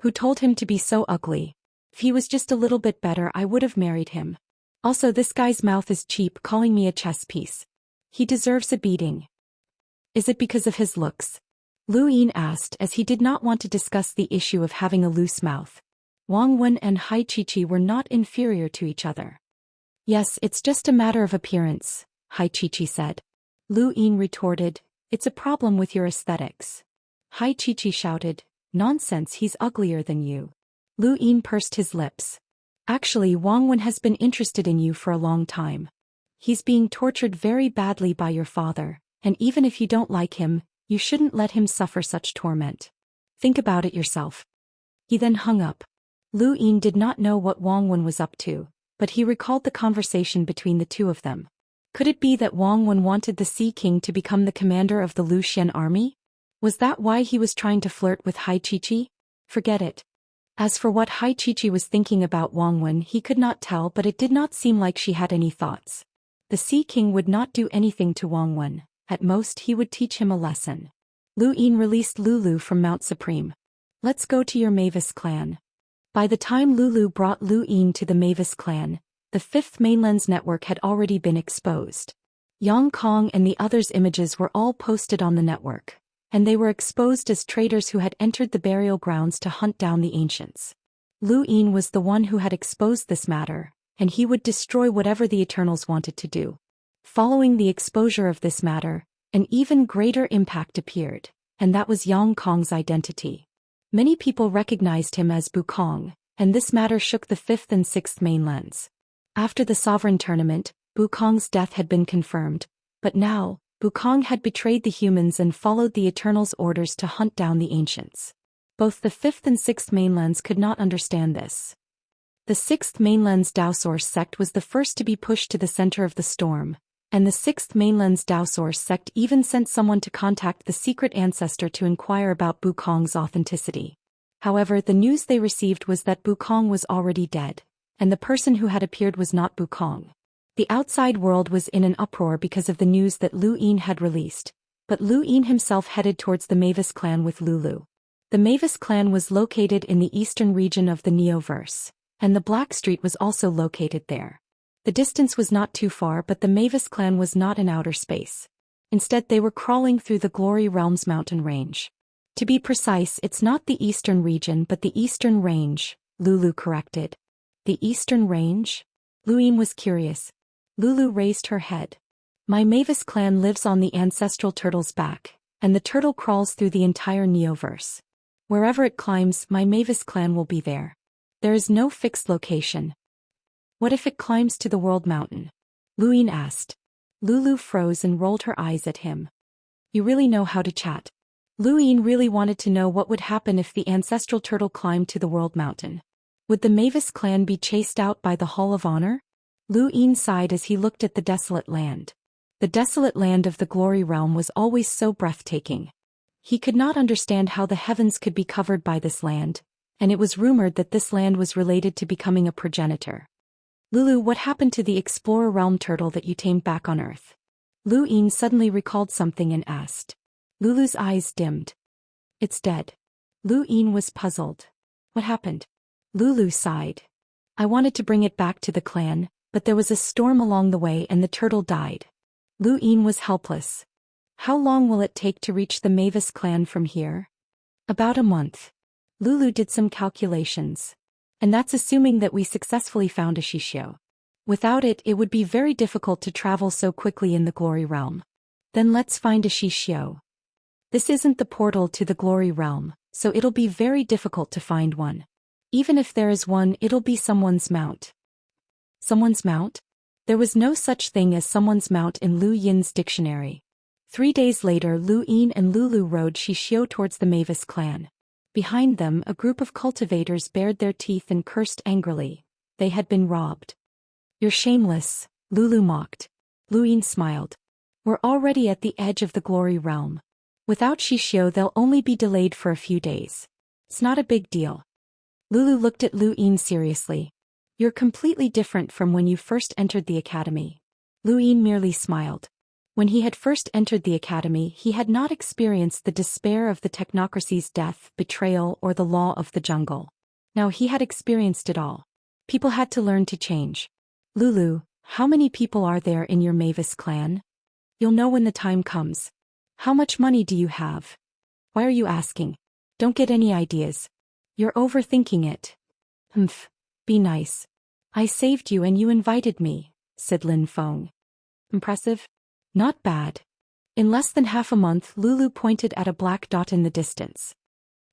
[SPEAKER 1] Who told him to be so ugly? If he was just a little bit better, I would have married him. Also, this guy's mouth is cheap, calling me a chess piece. He deserves a beating. Is it because of his looks? Lu Yin asked, as he did not want to discuss the issue of having a loose mouth. Wangwen and Hai Qiqi were not inferior to each other. Yes, it's just a matter of appearance, Hai Qiqi said. Lu Yin retorted, it's a problem with your aesthetics. Hai Qiqi shouted, nonsense, he's uglier than you. Lu Yin pursed his lips. Actually, Wangwen has been interested in you for a long time. He's being tortured very badly by your father, and even if you don't like him, you shouldn't let him suffer such torment. Think about it yourself. He then hung up. Lu Yin did not know what Wangwen was up to, but he recalled the conversation between the two of them. Could it be that Wangwen wanted the Sea King to become the commander of the Zhou Xian army? Was that why he was trying to flirt with Hai Qiqi? Forget it. As for what Hai Qiqi was thinking about Wangwen, he could not tell, but it did not seem like she had any thoughts. The Sea King would not do anything to Wangwen. At most, he would teach him a lesson. Lu Yin released Lulu from Mount Supreme. Let's go to your Mavis clan. By the time Lulu brought Lu Yin to the Mavis clan, the Fifth Mainland's network had already been exposed. Yang Kong and the others' images were all posted on the network, and they were exposed as traitors who had entered the burial grounds to hunt down the ancients. Lu Yin was the one who had exposed this matter, and he would destroy whatever the Eternals wanted to do. Following the exposure of this matter, an even greater impact appeared, and that was Yang Kong's identity. Many people recognized him as Bukong, and this matter shook the Fifth and Sixth Mainlands. After the Sovereign Tournament, Bukong's death had been confirmed, but now, Bukong had betrayed the humans and followed the Eternals' orders to hunt down the ancients. Both the Fifth and Sixth Mainlands could not understand this. The Sixth Mainland's Daoist sect was the first to be pushed to the center of the storm, and the Sixth Mainland's Daoist sect even sent someone to contact the secret ancestor to inquire about Bukong's authenticity. However, the news they received was that Bukong was already dead, and the person who had appeared was not Bukong. The outside world was in an uproar because of the news that Lu Yin had released, but Lu Yin himself headed towards the Mavis clan with Lulu. The Mavis clan was located in the eastern region of the Neoverse, and the Black Street was also located there. The distance was not too far, but the Mavis clan was not in outer space. Instead, they were crawling through the Glory Realms mountain range. To be precise, it's not the eastern region but the eastern range, Lulu corrected. The eastern range? Lu Yin was curious. Lulu raised her head. My Mavis clan lives on the ancestral turtle's back, and the turtle crawls through the entire Neoverse. Wherever it climbs, my Mavis clan will be there. There is no fixed location. What if it climbs to the World Mountain? Lu Yin asked. Lulu froze and rolled her eyes at him. You really know how to chat. Lu Yin really wanted to know what would happen if the ancestral turtle climbed to the World Mountain. Would the Mavis clan be chased out by the Hall of Honor? Lu Yin sighed as he looked at the desolate land. The desolate land of the Glory Realm was always so breathtaking. He could not understand how the heavens could be covered by this land, and it was rumored that this land was related to becoming a progenitor. Lulu, what happened to the Explorer Realm turtle that you tamed back on Earth? Lu Yin suddenly recalled something and asked. Lulu's eyes dimmed. It's dead. Lu Yin was puzzled. What happened? Lulu sighed. I wanted to bring it back to the clan, but there was a storm along the way and the turtle died. Lu Yin was helpless. How long will it take to reach the Mavis clan from here? About a month. Lulu did some calculations. And that's assuming that we successfully found a Xianxia. Without it, it would be very difficult to travel so quickly in the Glory Realm. Then let's find a Xianxia. This isn't the portal to the Glory Realm, so it'll be very difficult to find one. Even if there is one, it'll be someone's mount. Someone's mount? There was no such thing as someone's mount in Lu Yin's dictionary. 3 days later, Lu Yin and Lulu rode Xianxia towards the Mavis clan. Behind them, a group of cultivators bared their teeth and cursed angrily. They had been robbed. You're shameless, Lulu mocked. Lu Yin smiled. We're already at the edge of the Glory Realm. Without Xianxia, they'll only be delayed for a few days. It's not a big deal. Lulu looked at Lu Yin seriously. You're completely different from when you first entered the academy. Lu Yin merely smiled. When he had first entered the academy, he had not experienced the despair of the technocracy's death, betrayal, or the law of the jungle. Now he had experienced it all. People had to learn to change. Lulu, how many people are there in your Mavis clan? You'll know when the time comes. How much money do you have? Why are you asking? Don't get any ideas. You're overthinking it. Humph. Be nice. I saved you and you invited me, said Lin Feng. Impressive? Not bad. In less than half a month, Lulu pointed at a black dot in the distance.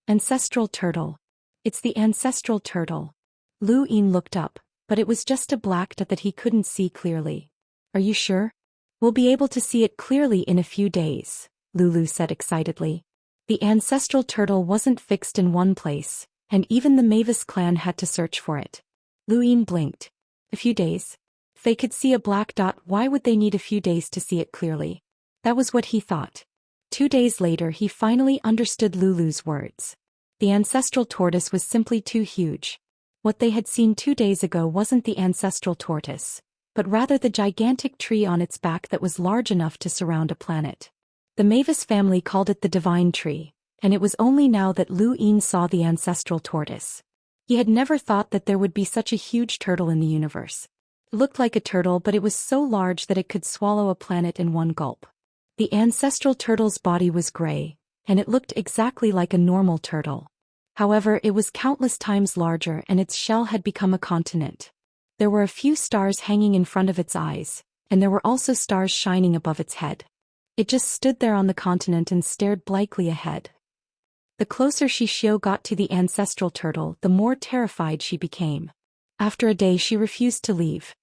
[SPEAKER 1] Ancestral turtle. It's the ancestral turtle. Lu Yin looked up, but it was just a black dot that he couldn't see clearly. Are you sure? We'll be able to see it clearly in a few days, Lulu said excitedly. The ancestral turtle wasn't fixed in one place, and even the Mavis clan had to search for it. Lu Yin blinked. A few days? If they could see a black dot, why would they need a few days to see it clearly? That was what he thought. 2 days later, he finally understood Lulu's words. The ancestral tortoise was simply too huge. What they had seen 2 days ago wasn't the ancestral tortoise, but rather the gigantic tree on its back that was large enough to surround a planet. The Mavis family called it the divine tree, and it was only now that Lu Yin saw the ancestral tortoise. He had never thought that there would be such a huge turtle in the universe. It looked like a turtle, but it was so large that it could swallow a planet in one gulp. The ancestral turtle's body was gray, and it looked exactly like a normal turtle. However, it was countless times larger and its shell had become a continent. There were a few stars hanging in front of its eyes, and there were also stars shining above its head. It just stood there on the continent and stared blankly ahead. The closer Xianxia got to the ancestral turtle, the more terrified she became. After a day, she refused to leave.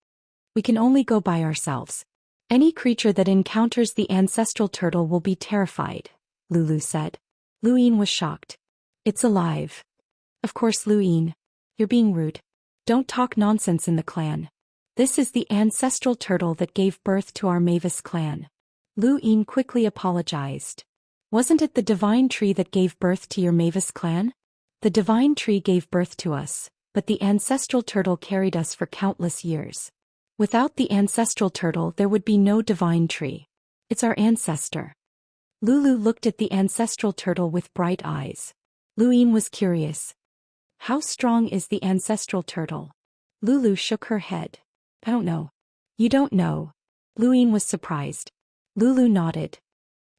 [SPEAKER 1] We can only go by ourselves. Any creature that encounters the ancestral turtle will be terrified, Lulu said. Lu Yin was shocked. It's alive. Of course, Lu Yin. You're being rude. Don't talk nonsense in the clan. This is the ancestral turtle that gave birth to our Mavis clan. Lu Yin quickly apologized. Wasn't it the divine tree that gave birth to your Mavis clan? The divine tree gave birth to us, but the ancestral turtle carried us for countless years. Without the ancestral turtle, there would be no divine tree. It's our ancestor. Lulu looked at the ancestral turtle with bright eyes. Lu Yin was curious. How strong is the ancestral turtle? Lulu shook her head. I don't know. You don't know? Lu Yin was surprised. Lulu nodded.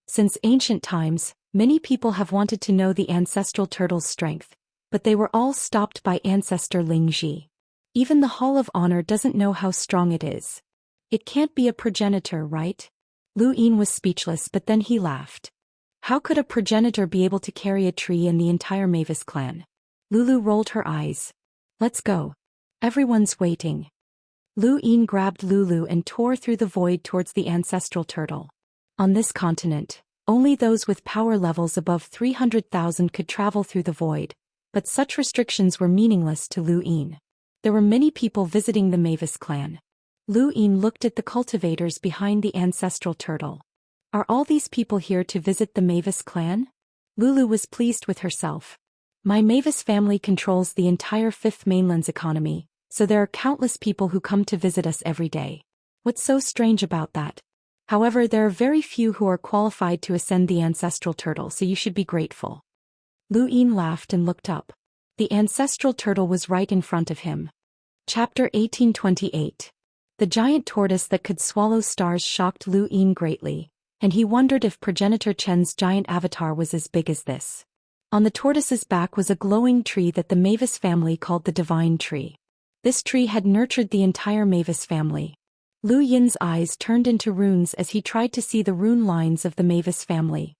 [SPEAKER 1] Since ancient times, many people have wanted to know the ancestral turtle's strength, but they were all stopped by ancestor Lingji. Even the Hall of Honor doesn't know how strong it is. It can't be a progenitor, right? Lu Yin was speechless, but then he laughed. How could a progenitor be able to carry a tree in the entire Mavis clan? Lulu rolled her eyes. Let's go. Everyone's waiting. Lu Yin grabbed Lulu and tore through the void towards the ancestral turtle. On this continent, only those with power levels above 300,000 could travel through the void, but such restrictions were meaningless to Lu Yin. There were many people visiting the Mavis clan. Lu Yin looked at the cultivators behind the ancestral turtle. Are all these people here to visit the Mavis clan? Lulu was pleased with herself. My Mavis family controls the entire Fifth Mainland's economy, so there are countless people who come to visit us every day. What's so strange about that? However, there are very few who are qualified to ascend the ancestral turtle, so you should be grateful. Lu Yin laughed and looked up. The ancestral turtle was right in front of him. Chapter 1828. The giant tortoise that could swallow stars shocked Lu Yin greatly, and he wondered if progenitor Chen's giant avatar was as big as this. On the tortoise's back was a glowing tree that the Mavis family called the Divine Tree. This tree had nurtured the entire Mavis family. Lu Yin's eyes turned into runes as he tried to see the rune lines of the Mavis family.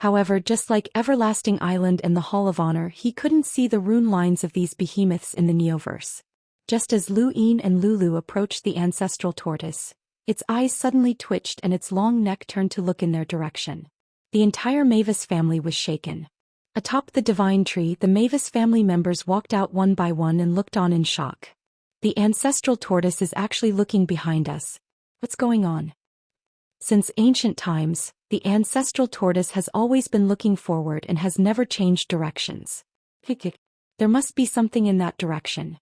[SPEAKER 1] However, just like Everlasting Island and the Hall of Honor, he couldn't see the rune lines of these behemoths in the Neoverse. Just as Lu Yin and Lulu approached the ancestral tortoise, its eyes suddenly twitched and its long neck turned to look in their direction. The entire Mavis family was shaken. Atop the Divine Tree, the Mavis family members walked out one by one and looked on in shock. The ancestral tortoise is actually looking behind us. What's going on? Since ancient times, the ancestral tortoise has always been looking forward and has never changed directions. There must be something in that direction.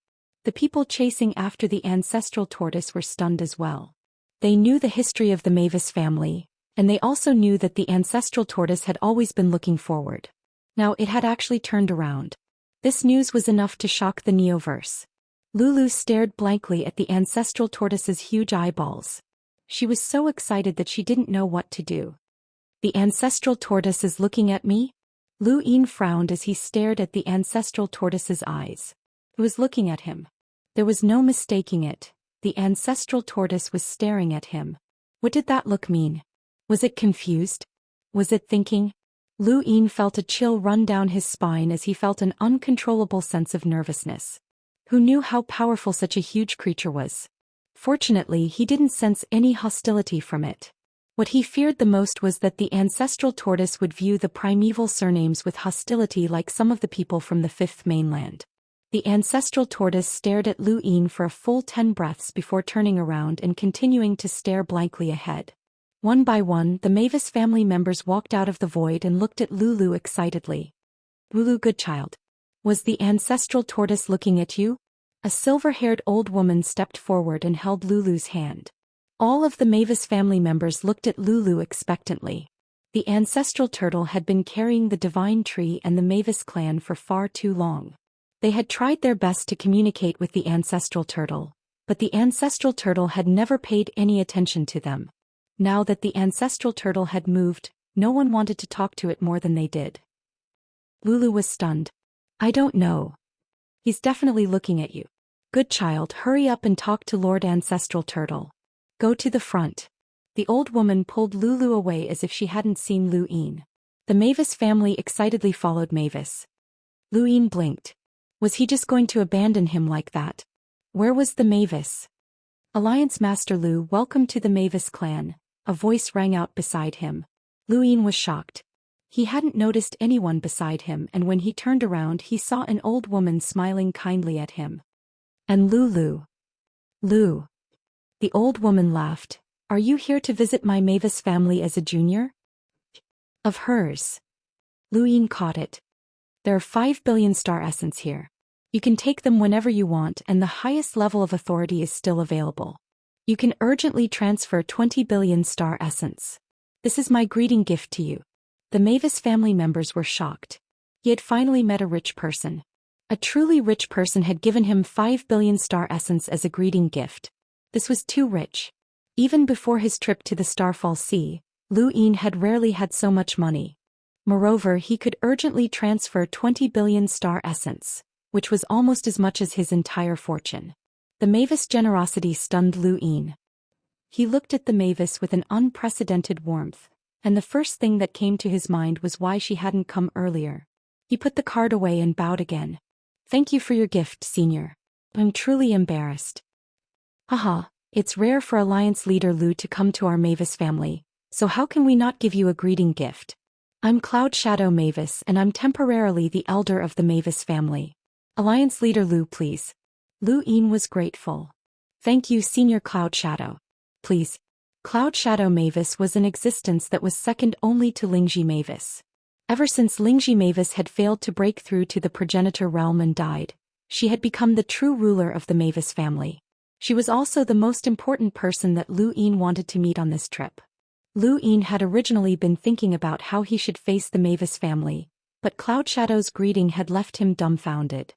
[SPEAKER 1] The people chasing after the ancestral tortoise were stunned as well. They knew the history of the Mavis family, and they also knew that the ancestral tortoise had always been looking forward. Now it had actually turned around. This news was enough to shock the Neoverse. Lulu stared blankly at the ancestral tortoise's huge eyeballs. She was so excited that she didn't know what to do. The ancestral tortoise is looking at me? Lu Yin frowned as he stared at the ancestral tortoise's eyes. It was looking at him. There was no mistaking it. The ancestral tortoise was staring at him. What did that look mean? Was it confused? Was it thinking? Lu Yin felt a chill run down his spine as he felt an uncontrollable sense of nervousness. Who knew how powerful such a huge creature was? Fortunately, he didn't sense any hostility from it. What he feared the most was that the ancestral tortoise would view the primeval surnames with hostility like some of the people from the Fifth Mainland. The ancestral tortoise stared at Lu Yin for a full 10 breaths before turning around and continuing to stare blankly ahead. One by one, the Mavis family members walked out of the void and looked at Lulu excitedly. Lulu, good child. Was the ancestral tortoise looking at you? A silver-haired old woman stepped forward and held Lulu's hand. All of the Mavis family members looked at Lulu expectantly. The ancestral turtle had been carrying the Divine Tree and the Mavis clan for far too long. They had tried their best to communicate with the ancestral turtle, but the ancestral turtle had never paid any attention to them. Now that the ancestral turtle had moved, no one wanted to talk to it more than they did. Lulu was stunned. I don't know. He's definitely looking at you. Good child, hurry up and talk to Lord Ancestral Turtle. Go to the front. The old woman pulled Lulu away as if she hadn't seen Lu Yin. The Mavis family excitedly followed Mavis. Lu Yin blinked. Was he just going to abandon him like that? Where was the Mavis? Alliance Master Lu, welcome to the Mavis clan, a voice rang out beside him. Lu Yin was shocked. He hadn't noticed anyone beside him, and when he turned around he saw an old woman smiling kindly at him. And Lulu. Lu. The old woman laughed. Are you here to visit my Mavis family as a junior? Of hers. Lu Yin caught it. There are 5 billion star essence here. You can take them whenever you want, and the highest level of authority is still available. You can urgently transfer 20 billion star essence. This is my greeting gift to you. The Mavis family members were shocked. He had finally met a rich person. A truly rich person had given him 5 billion star essence as a greeting gift. This was too rich. Even before his trip to the Starfall Sea, Lu Yin had rarely had so much money. Moreover, he could urgently transfer 20 billion star essence, which was almost as much as his entire fortune. The Mavis' generosity stunned Lu Yin. He looked at the Mavis with an unprecedented warmth, and the first thing that came to his mind was why she hadn't come earlier. He put the card away and bowed again. Thank you for your gift, Senior. I'm truly embarrassed. Haha, it's rare for Alliance Leader Lu to come to our Mavis family, so how can we not give you a greeting gift? I'm Cloud Shadow Mavis, and I'm temporarily the elder of the Mavis family. Alliance Leader Lu, please. Lu Yin was grateful. Thank you, Senior Cloud Shadow. Please. Cloud Shadow Mavis was an existence that was second only to Lingji Mavis. Ever since Lingji Mavis had failed to break through to the progenitor realm and died, she had become the true ruler of the Mavis family. She was also the most important person that Lu Yin wanted to meet on this trip. Lu Yin had originally been thinking about how he should face the Mavis family, but Cloud Shadow's greeting had left him dumbfounded.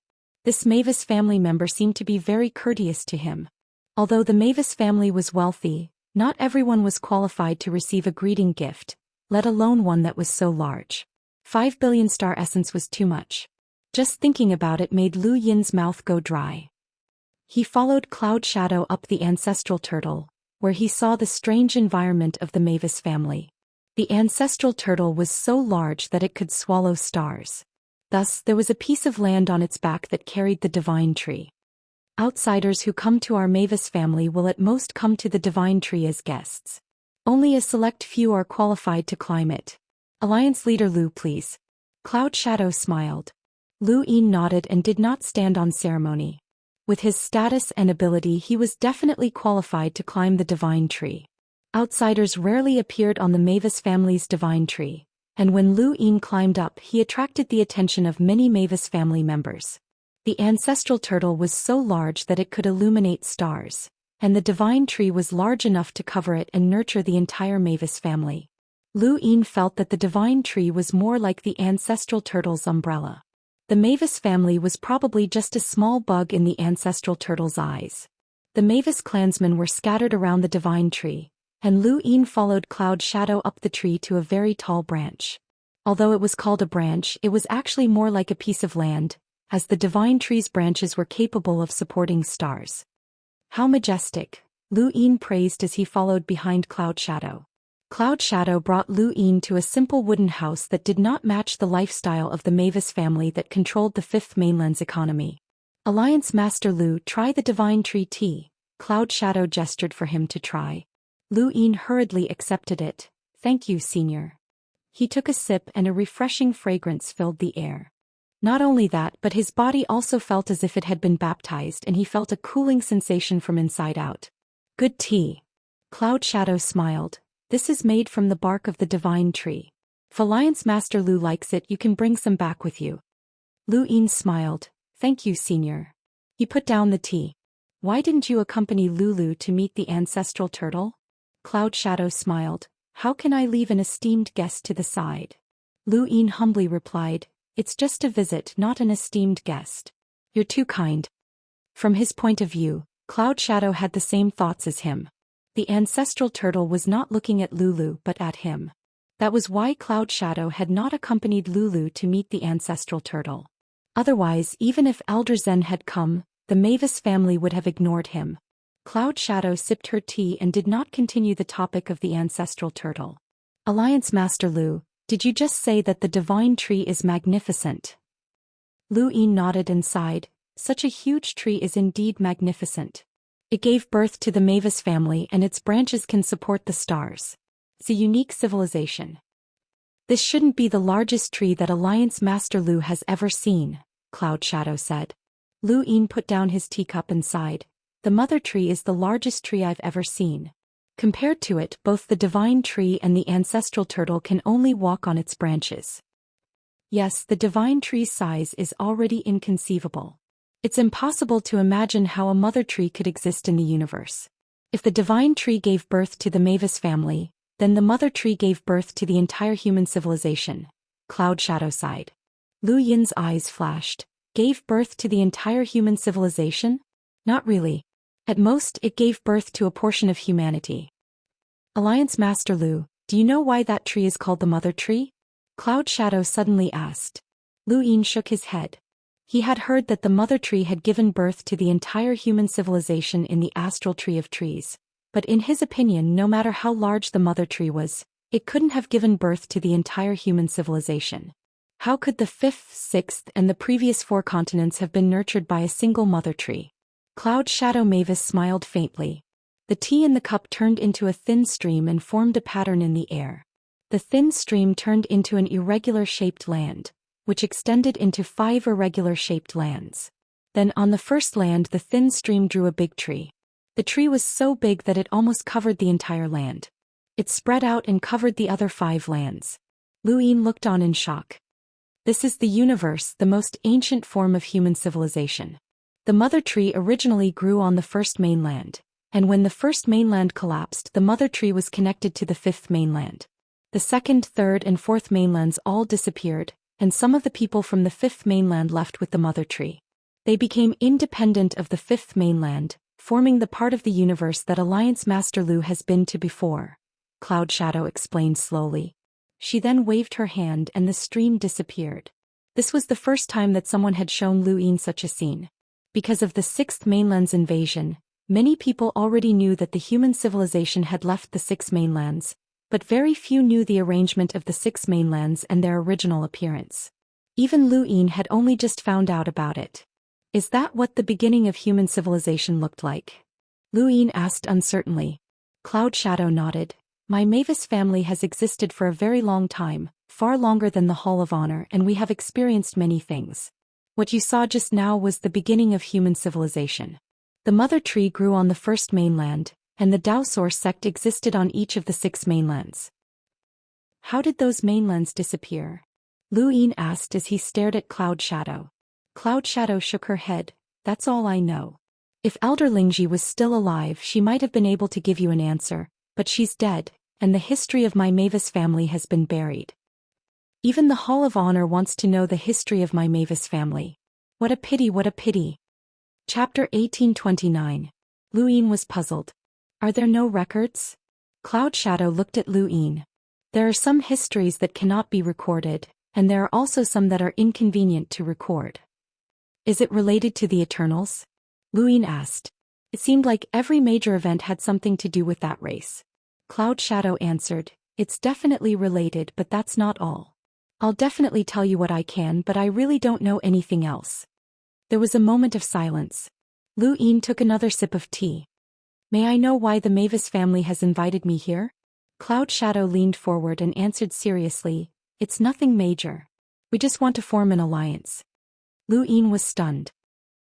[SPEAKER 1] This Mavis family member seemed to be very courteous to him. Although the Mavis family was wealthy, not everyone was qualified to receive a greeting gift, let alone one that was so large. 5 billion star essence was too much. Just thinking about it made Lu Yin's mouth go dry. He followed Cloud Shadow up the ancestral turtle, where he saw the strange environment of the Mavis family. The ancestral turtle was so large that it could swallow stars. Thus, there was a piece of land on its back that carried the divine tree. Outsiders who come to our Mavis family will at most come to the divine tree as guests. Only a select few are qualified to climb it. Alliance leader Lu, please. Cloud Shadow smiled. Lu Yin nodded and did not stand on ceremony. With his status and ability, he was definitely qualified to climb the divine tree. Outsiders rarely appeared on the Mavis family's divine tree, and when Lu Yin climbed up, he attracted the attention of many Mavis family members. The ancestral turtle was so large that it could illuminate stars, and the divine tree was large enough to cover it and nurture the entire Mavis family. Lu Yin felt that the divine tree was more like the ancestral turtle's umbrella. The Mavis family was probably just a small bug in the ancestral turtle's eyes. The Mavis clansmen were scattered around the divine tree, and Lu Yin followed Cloud Shadow up the tree to a very tall branch. Although it was called a branch, it was actually more like a piece of land, as the divine tree's branches were capable of supporting stars. How majestic, Lu Yin praised as he followed behind Cloud Shadow. Cloud Shadow brought Lu Yin to a simple wooden house that did not match the lifestyle of the Mavis family that controlled the Fifth Mainland's economy. Alliance Master Lu, try the divine tree tea. Cloud Shadow gestured for him to try. Lu Yin hurriedly accepted it. Thank you, senior. He took a sip and a refreshing fragrance filled the air. Not only that, but his body also felt as if it had been baptized, and he felt a cooling sensation from inside out. Good tea. Cloud Shadow smiled. This is made from the bark of the divine tree. If Alliance Master Lu likes it, you can bring some back with you. Lu Yin smiled. Thank you, senior. He put down the tea. Why didn't you accompany Lulu to meet the ancestral turtle? Cloud Shadow smiled. How can I leave an esteemed guest to the side? Lu Yin humbly replied. It's just a visit, not an esteemed guest. You're too kind. From his point of view, Cloud Shadow had the same thoughts as him. The ancestral turtle was not looking at Lulu but at him. That was why Cloud Shadow had not accompanied Lulu to meet the ancestral turtle. Otherwise, even if Elder Zen had come, the Mavis family would have ignored him. Cloud Shadow sipped her tea and did not continue the topic of the ancestral turtle. Alliance Master Lu, did you just say that the divine tree is magnificent? Lu Yin nodded and sighed. Such a huge tree is indeed magnificent. It gave birth to the Mavis family and its branches can support the stars. It's a unique civilization. This shouldn't be the largest tree that Alliance Master Lu has ever seen, Cloud Shadow said. Lu Yin put down his teacup and sighed. The mother tree is the largest tree I've ever seen. Compared to it, both the divine tree and the ancestral turtle can only walk on its branches. Yes, the divine tree's size is already inconceivable. It's impossible to imagine how a mother tree could exist in the universe. If the divine tree gave birth to the Mavis family, then the mother tree gave birth to the entire human civilization. Cloud Shadow sighed. Lu Yin's eyes flashed. Gave birth to the entire human civilization? Not really. At most, it gave birth to a portion of humanity. Alliance Master Lu, do you know why that tree is called the Mother Tree? Cloud Shadow suddenly asked. Lu Yin shook his head. He had heard that the Mother Tree had given birth to the entire human civilization in the astral tree of trees, but in his opinion, no matter how large the Mother Tree was, it couldn't have given birth to the entire human civilization. How could the fifth, sixth, and the previous 4 continents have been nurtured by a single Mother Tree? Cloud Shadow Mavis smiled faintly. The tea in the cup turned into a thin stream and formed a pattern in the air. The thin stream turned into an irregular-shaped land, which extended into 5 irregular-shaped lands. Then on the first land the thin stream drew a big tree. The tree was so big that it almost covered the entire land. It spread out and covered the other 5 lands. Lu Yin looked on in shock. This is the universe, the most ancient form of human civilization. The mother tree originally grew on the first mainland, and when the first mainland collapsed, the mother tree was connected to the fifth mainland. The second, third, and fourth mainlands all disappeared, and some of the people from the fifth mainland left with the mother tree. They became independent of the fifth mainland, forming the part of the universe that Alliance Master Lu has been to before, Cloud Shadow explained slowly. She then waved her hand and the stream disappeared. This was the first time that someone had shown Lu Yin such a scene. Because of the sixth mainland's invasion, many people already knew that the human civilization had left the six mainlands, but very few knew the arrangement of the six mainlands and their original appearance. Even Lu Yin had only just found out about it. Is that what the beginning of human civilization looked like? Lu Yin asked uncertainly. Cloud Shadow nodded. My Mavis family has existed for a very long time, far longer than the Hall of Honor, and we have experienced many things. What you saw just now was the beginning of human civilization. The mother tree grew on the first mainland, and the Daoist sect existed on each of the six mainlands. How did those mainlands disappear? Lu Yin asked as he stared at Cloud Shadow. Cloud Shadow shook her head. That's all I know. If Elder Lingji was still alive, she might have been able to give you an answer, but she's dead, and the history of my Mavis family has been buried. Even the Hall of Honor wants to know the history of my Mavis family. What a pity, what a pity. Chapter 1829. Lu Yin was puzzled. Are there no records? Cloud Shadow looked at Lu Yin. There are some histories that cannot be recorded, and there are also some that are inconvenient to record. Is it related to the Eternals? Lu Yin asked. It seemed like every major event had something to do with that race. Cloud Shadow answered, it's definitely related, but that's not all. I'll definitely tell you what I can, but I really don't know anything else. There was a moment of silence. Lu Yin took another sip of tea. May I know why the Mavis family has invited me here? Cloud Shadow leaned forward and answered seriously, it's nothing major. We just want to form an alliance. Lu Yin was stunned.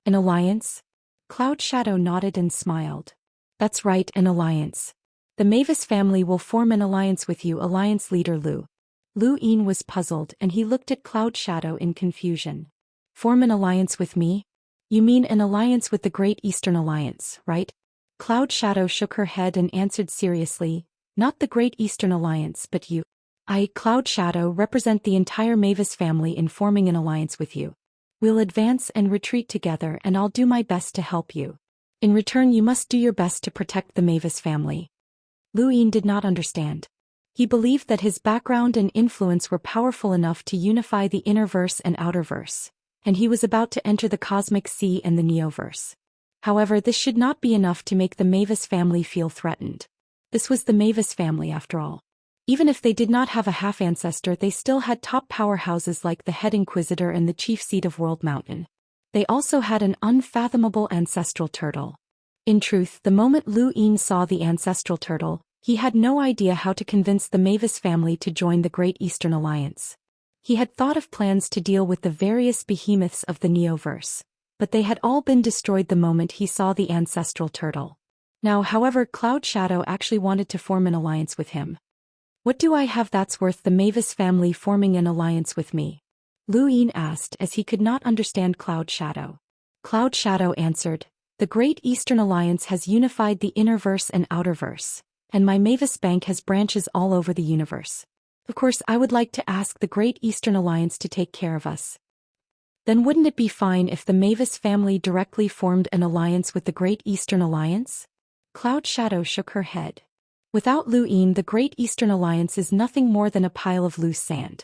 [SPEAKER 1] An alliance? Cloud Shadow nodded and smiled. That's right, an alliance. The Mavis family will form an alliance with you, Alliance Leader Lu. Lu Yin was puzzled and he looked at Cloud Shadow in confusion. Form an alliance with me? You mean an alliance with the Great Eastern Alliance, right? Cloud Shadow shook her head and answered seriously, not the Great Eastern Alliance, but you. I, Cloud Shadow, represent the entire Mavis family in forming an alliance with you. We'll advance and retreat together, and I'll do my best to help you. In return, you must do your best to protect the Mavis family. Lu Yin did not understand. He believed that his background and influence were powerful enough to unify the innerverse and outerverse, and he was about to enter the cosmic sea and the neoverse. However, this should not be enough to make the Mavis family feel threatened. This was the Mavis family after all. Even if they did not have a half-ancestor, they still had top powerhouses like the Head Inquisitor and the chief seat of World Mountain. They also had an unfathomable ancestral turtle. In truth, the moment Lu Yin saw the ancestral turtle, he had no idea how to convince the Mavis family to join the Great Eastern Alliance. He had thought of plans to deal with the various behemoths of the Neoverse, but they had all been destroyed the moment he saw the ancestral turtle. Now, however, Cloud Shadow actually wanted to form an alliance with him. What do I have that's worth the Mavis family forming an alliance with me? Lu Yin asked as he could not understand Cloud Shadow. Cloud Shadow answered, the Great Eastern Alliance has unified the innerverse and outerverse, and my Mavis Bank has branches all over the universe. Of course, I would like to ask the Great Eastern Alliance to take care of us. Then wouldn't it be fine if the Mavis family directly formed an alliance with the Great Eastern Alliance? Cloud Shadow shook her head. Without Lu Yin, the Great Eastern Alliance is nothing more than a pile of loose sand.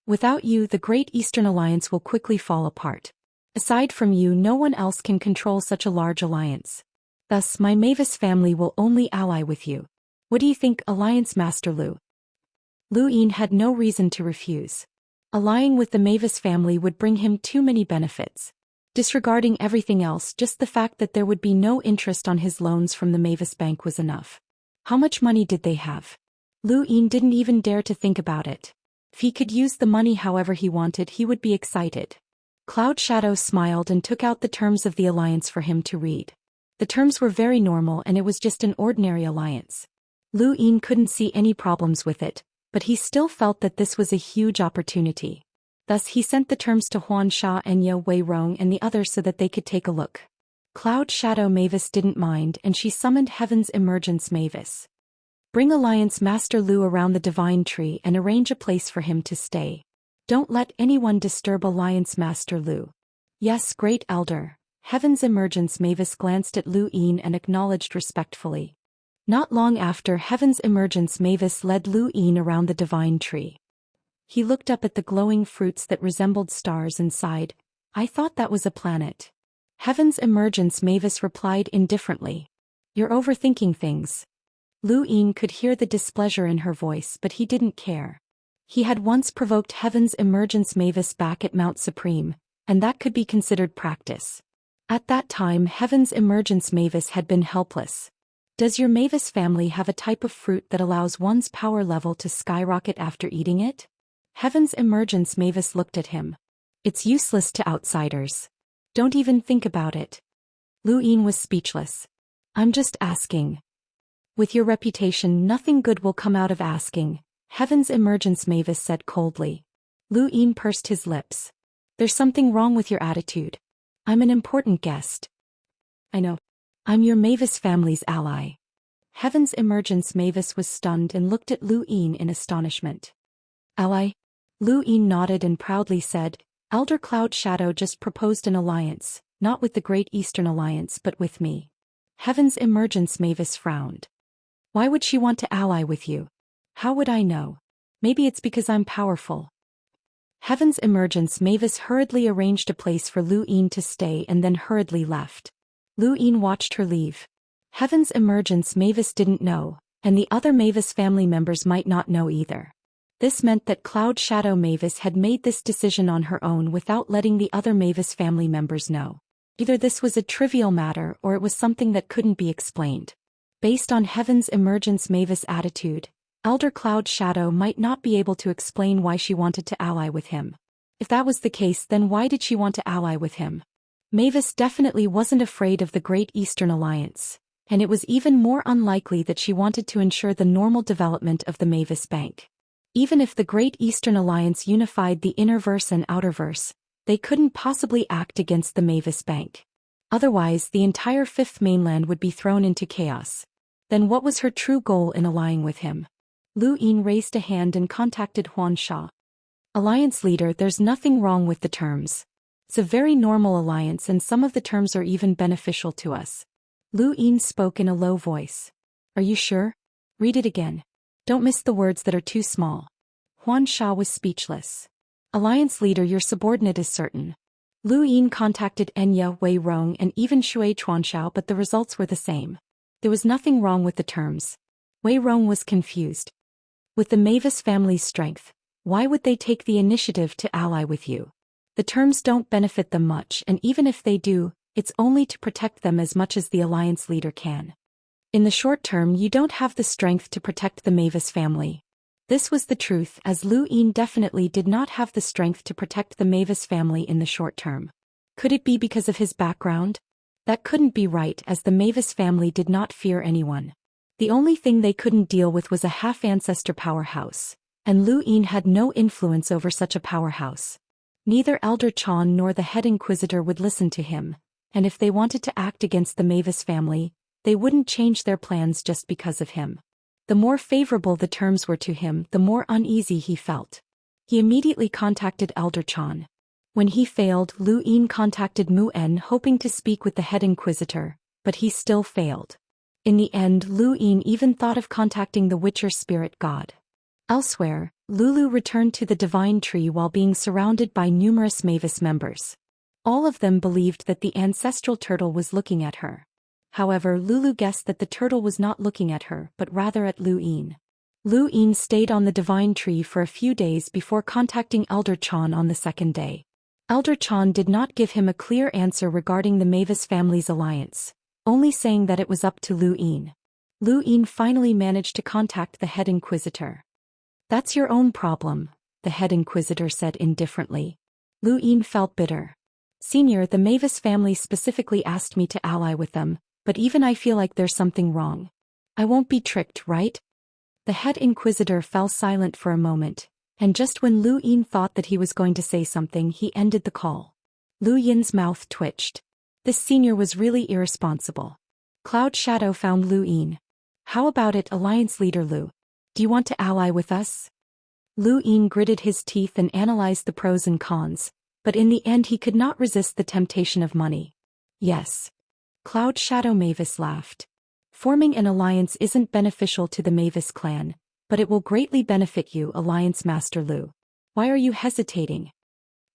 [SPEAKER 1] Without you, the Great Eastern Alliance will quickly fall apart. Aside from you, no one else can control such a large alliance. Thus, my Mavis family will only ally with you. What do you think, Alliance Master Lu? Lu Yin had no reason to refuse. Allying with the Mavis family would bring him too many benefits. Disregarding everything else, just the fact that there would be no interest on his loans from the Mavis Bank was enough. How much money did they have? Lu Yin didn't even dare to think about it. If he could use the money however he wanted, he would be excited. Cloud Shadow smiled and took out the terms of the alliance for him to read. The terms were very normal and it was just an ordinary alliance. Lu Yin couldn't see any problems with it, but he still felt that this was a huge opportunity. Thus he sent the terms to Huan Sha, Enya, Wei Rong and the others so that they could take a look. Cloud Shadow Mavis didn't mind and she summoned Heaven's Emergence Mavis. Bring Alliance Master Lu around the Divine Tree and arrange a place for him to stay. Don't let anyone disturb Alliance Master Lu. Yes, Great Elder, Heaven's Emergence Mavis glanced at Lu Yin and acknowledged respectfully. Not long after, Heaven's Emergence Mavis led Lu Yin around the divine tree. He looked up at the glowing fruits that resembled stars and sighed, "I thought that was a planet." Heaven's Emergence Mavis replied indifferently, "You're overthinking things." Lu Yin could hear the displeasure in her voice, but he didn't care. He had once provoked Heaven's Emergence Mavis back at Mount Supreme, and that could be considered practice. At that time, Heaven's Emergence Mavis had been helpless. Does your Mavis family have a type of fruit that allows one's power level to skyrocket after eating it? Heaven's Emergence Mavis looked at him. It's useless to outsiders. Don't even think about it. Lu Yin was speechless. I'm just asking. With your reputation, nothing good will come out of asking, Heaven's Emergence Mavis said coldly. Lu Yin pursed his lips. There's something wrong with your attitude. I'm an important guest. I know. I'm your Mavis family's ally. Heaven's Emergence Mavis was stunned and looked at Lu Yin in astonishment. Ally? Lu Yin nodded and proudly said, Elder Cloud Shadow just proposed an alliance, not with the Great Eastern Alliance but with me. Heaven's Emergence Mavis frowned. Why would she want to ally with you? How would I know? Maybe it's because I'm powerful. Heaven's Emergence Mavis hurriedly arranged a place for Lu Yin to stay and then hurriedly left. Lu Yin watched her leave. Heaven's Emergence Mavis didn't know, and the other Mavis family members might not know either. This meant that Cloud Shadow Mavis had made this decision on her own without letting the other Mavis family members know. Either this was a trivial matter or it was something that couldn't be explained. Based on Heaven's Emergence Mavis' attitude, Elder Cloud Shadow might not be able to explain why she wanted to ally with him. If that was the case, then why did she want to ally with him? Mavis definitely wasn't afraid of the Great Eastern Alliance, and it was even more unlikely that she wanted to ensure the normal development of the Mavis Bank. Even if the Great Eastern Alliance unified the Innerverse and Outerverse, they couldn't possibly act against the Mavis Bank. Otherwise, the entire Fifth Mainland would be thrown into chaos. Then what was her true goal in allying with him? Lu Yin raised a hand and contacted Huan Sha. Alliance leader, there's nothing wrong with the terms. It's a very normal alliance and some of the terms are even beneficial to us. Lu Yin spoke in a low voice. Are you sure? Read it again. Don't miss the words that are too small. Huan Sha was speechless. Alliance leader, your subordinate is certain. Lu Yin contacted Enya, Wei Rong and even Shui Chuanxiao, but the results were the same. There was nothing wrong with the terms. Wei Rong was confused. With the Mavis family's strength, why would they take the initiative to ally with you? The terms don't benefit them much, and even if they do, it's only to protect them as much as the alliance leader can. In the short term, you don't have the strength to protect the Mavis family. This was the truth, as Lu Yin definitely did not have the strength to protect the Mavis family in the short term. Could it be because of his background? That couldn't be right, as the Mavis family did not fear anyone. The only thing they couldn't deal with was a half-ancestor powerhouse, and Lu Yin had no influence over such a powerhouse. Neither Elder Chan nor the head inquisitor would listen to him, and if they wanted to act against the Mavis family, they wouldn't change their plans just because of him. The more favorable the terms were to him, the more uneasy he felt. He immediately contacted Elder Chan. When he failed, Lu Yin contacted Mu En, hoping to speak with the head inquisitor, but he still failed. In the end, Lu Yin even thought of contacting the Witcher spirit god. Elsewhere, Lulu returned to the divine tree while being surrounded by numerous Mavis members. All of them believed that the ancestral turtle was looking at her. However, Lulu guessed that the turtle was not looking at her but rather at Lu Yin. Lu Yin stayed on the divine tree for a few days before contacting Elder Chan on the second day. Elder Chan did not give him a clear answer regarding the Mavis family's alliance, only saying that it was up to Lu Yin. Lu Yin finally managed to contact the head inquisitor. That's your own problem, the head inquisitor said indifferently. Lu Yin felt bitter. Senior, the Mavis family specifically asked me to ally with them, but even I feel like there's something wrong. I won't be tricked, right? The head inquisitor fell silent for a moment, and just when Lu Yin thought that he was going to say something, he ended the call. Lu Yin's mouth twitched. This senior was really irresponsible. Cloud Shadow found Lu Yin. How about it, Alliance Leader Lu? Do you want to ally with us? Lu Yin gritted his teeth and analyzed the pros and cons, but in the end he could not resist the temptation of money. Yes. Cloud Shadow Mavis laughed. Forming an alliance isn't beneficial to the Mavis clan, but it will greatly benefit you, Alliance Master Lu. Why are you hesitating?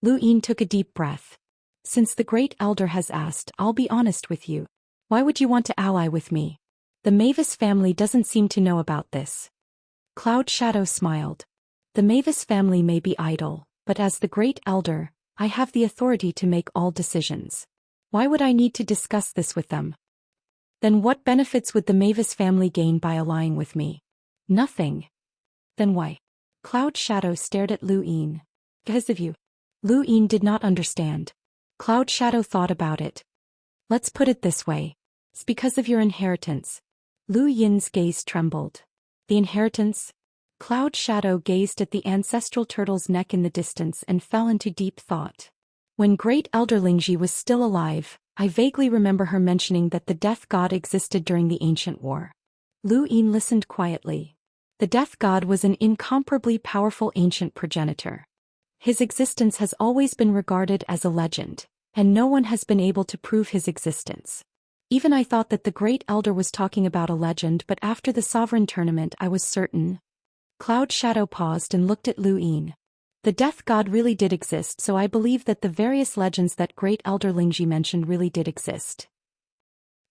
[SPEAKER 1] Lu Yin took a deep breath. Since the Great Elder has asked, I'll be honest with you. Why would you want to ally with me? The Mavis family doesn't seem to know about this. Cloud Shadow smiled. The Mavis family may be idle, but as the Great Elder, I have the authority to make all decisions. Why would I need to discuss this with them? Then what benefits would the Mavis family gain by allying with me? Nothing. Then why? Cloud Shadow stared at Lu Yin. Because of you. Lu Yin did not understand. Cloud Shadow thought about it. Let's put it this way. It's because of your inheritance. Lu Yin's gaze trembled. The inheritance? Cloud Shadow gazed at the ancestral turtle's neck in the distance and fell into deep thought. When Great Elder Lingji was still alive, I vaguely remember her mentioning that the death god existed during the ancient war. Lu Yin listened quietly. The death god was an incomparably powerful ancient progenitor. His existence has always been regarded as a legend, and no one has been able to prove his existence. Even I thought that the Great Elder was talking about a legend, but after the Sovereign Tournament I was certain. Cloud Shadow paused and looked at Lu Yin. The death god really did exist, so I believe that the various legends that Great Elder Lingji mentioned really did exist.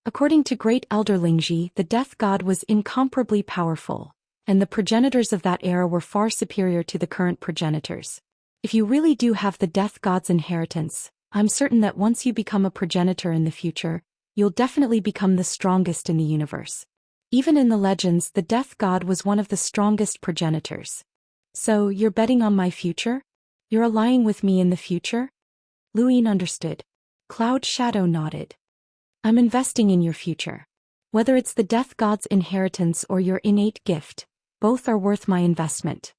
[SPEAKER 1] According to Great Elder Lingji, the death god was incomparably powerful, and the progenitors of that era were far superior to the current progenitors. If you really do have the death god's inheritance, I'm certain that once you become a progenitor in the future, you'll definitely become the strongest in the universe. Even in the legends, the death god was one of the strongest progenitors. So, you're betting on my future? You're allying with me in the future? Lu Yin understood. Cloud Shadow nodded. I'm investing in your future. Whether it's the death god's inheritance or your innate gift, both are worth my investment.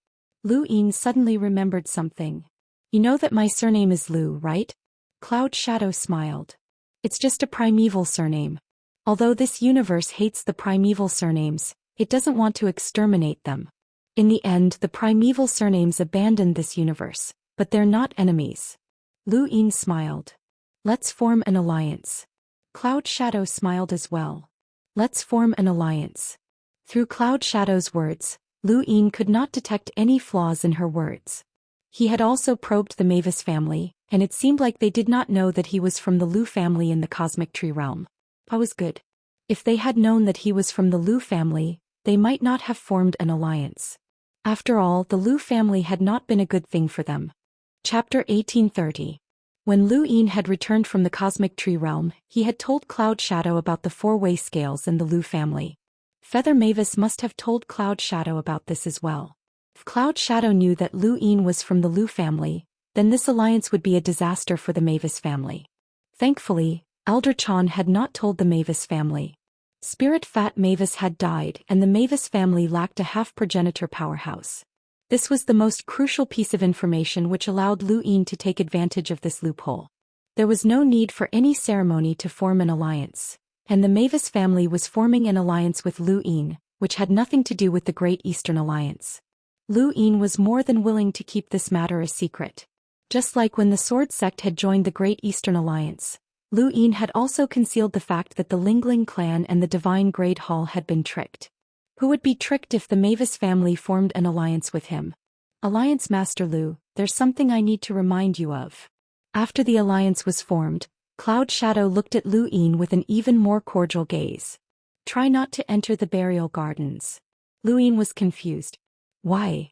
[SPEAKER 1] Lu Yin suddenly remembered something. You know that my surname is Lu, right? Cloud Shadow smiled. It's just a primeval surname. Although this universe hates the primeval surnames, it doesn't want to exterminate them. In the end, the primeval surnames abandoned this universe, but they're not enemies. Lu Yin smiled. Let's form an alliance. Cloud Shadow smiled as well. Let's form an alliance. Through Cloud Shadow's words, Lu Yin could not detect any flaws in her words. He had also probed the Mavis family, and it seemed like they did not know that he was from the Lu family in the Cosmic Tree realm. That was good. If they had known that he was from the Lu family, they might not have formed an alliance. After all, the Lu family had not been a good thing for them. Chapter 1830. When Lu Yin had returned from the Cosmic Tree realm, he had told Cloud Shadow about the four-way scales and the Lu family. Feather Mavis must have told Cloud Shadow about this as well. If Cloud Shadow knew that Lu Yin was from the Lu family, then this alliance would be a disaster for the Mavis family. Thankfully, Elder Chan had not told the Mavis family. Spirit Fat Mavis had died and the Mavis family lacked a half-progenitor powerhouse. This was the most crucial piece of information which allowed Lu Yin to take advantage of this loophole. There was no need for any ceremony to form an alliance, and the Mavis family was forming an alliance with Lu Yin, which had nothing to do with the Great Eastern Alliance. Lu Yin was more than willing to keep this matter a secret. Just like when the Sword Sect had joined the Great Eastern Alliance, Lu Yin had also concealed the fact that the Lingling clan and the Divine Great Hall had been tricked. Who would be tricked if the Mavis family formed an alliance with him? Alliance Master Lu, there's something I need to remind you of. After the alliance was formed, Cloud Shadow looked at Lu Yin with an even more cordial gaze. Try not to enter the burial gardens. Lu Yin was confused. Why?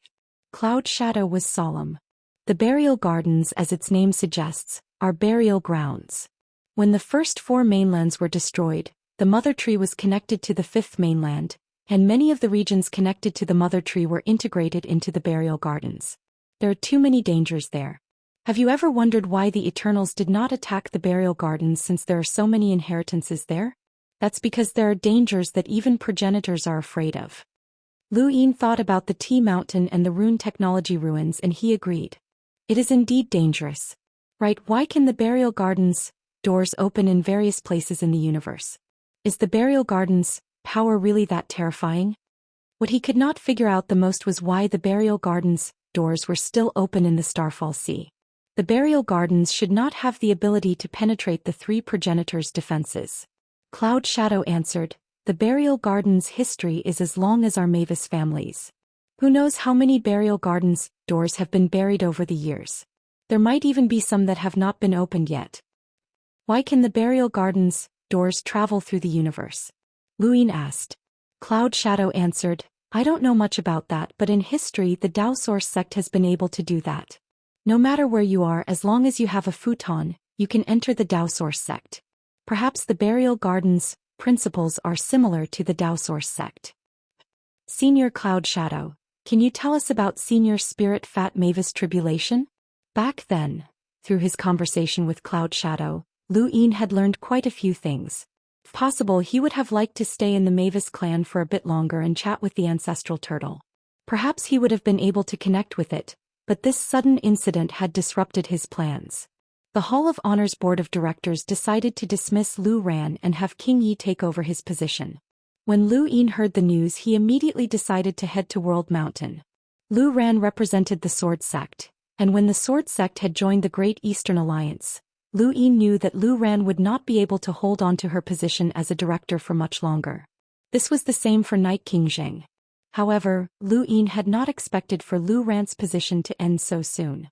[SPEAKER 1] Cloud Shadow was solemn. The burial gardens, as its name suggests, are burial grounds. When the first four mainlands were destroyed, the Mother Tree was connected to the fifth mainland, and many of the regions connected to the Mother Tree were integrated into the burial gardens. There are too many dangers there. Have you ever wondered why the Eternals did not attack the burial gardens since there are so many inheritances there? That's because there are dangers that even progenitors are afraid of. Lu Yin thought about the Tea Mountain and the rune technology ruins and he agreed. It is indeed dangerous. Right? Why can the burial gardens' doors open in various places in the universe? Is the burial gardens' power really that terrifying? What he could not figure out the most was why the burial gardens' doors were still open in the Starfall Sea. The burial gardens should not have the ability to penetrate the three progenitors' defenses. Cloud Shadow answered, the burial gardens' history is as long as our Mavis family's. Who knows how many burial gardens' doors have been buried over the years? There might even be some that have not been opened yet. Why can the burial gardens' doors travel through the universe? Luyin asked. Cloud Shadow answered, I don't know much about that, but in history the Daoist sect has been able to do that. No matter where you are, as long as you have a futon, you can enter the Daoist sect. Perhaps the burial gardens' principles are similar to the Daoist sect. Senior Cloud Shadow, can you tell us about Senior Spirit Fat Mavis Tribulation? Back then, through his conversation with Cloud Shadow, Luyin had learned quite a few things. If possible, he would have liked to stay in the Mavis clan for a bit longer and chat with the ancestral turtle. Perhaps he would have been able to connect with it, but this sudden incident had disrupted his plans. The Hall of Honor's board of directors decided to dismiss Lu Ran and have King Yi take over his position. When Luyin heard the news, he immediately decided to head to World Mountain. Lu Ran represented the Sword Sect, and when the Sword Sect had joined the Great Eastern Alliance, Luyin knew that Lu Ran would not be able to hold on to her position as a director for much longer. This was the same for Night King Zheng. However, Luyin had not expected for Lu Ran's position to end so soon.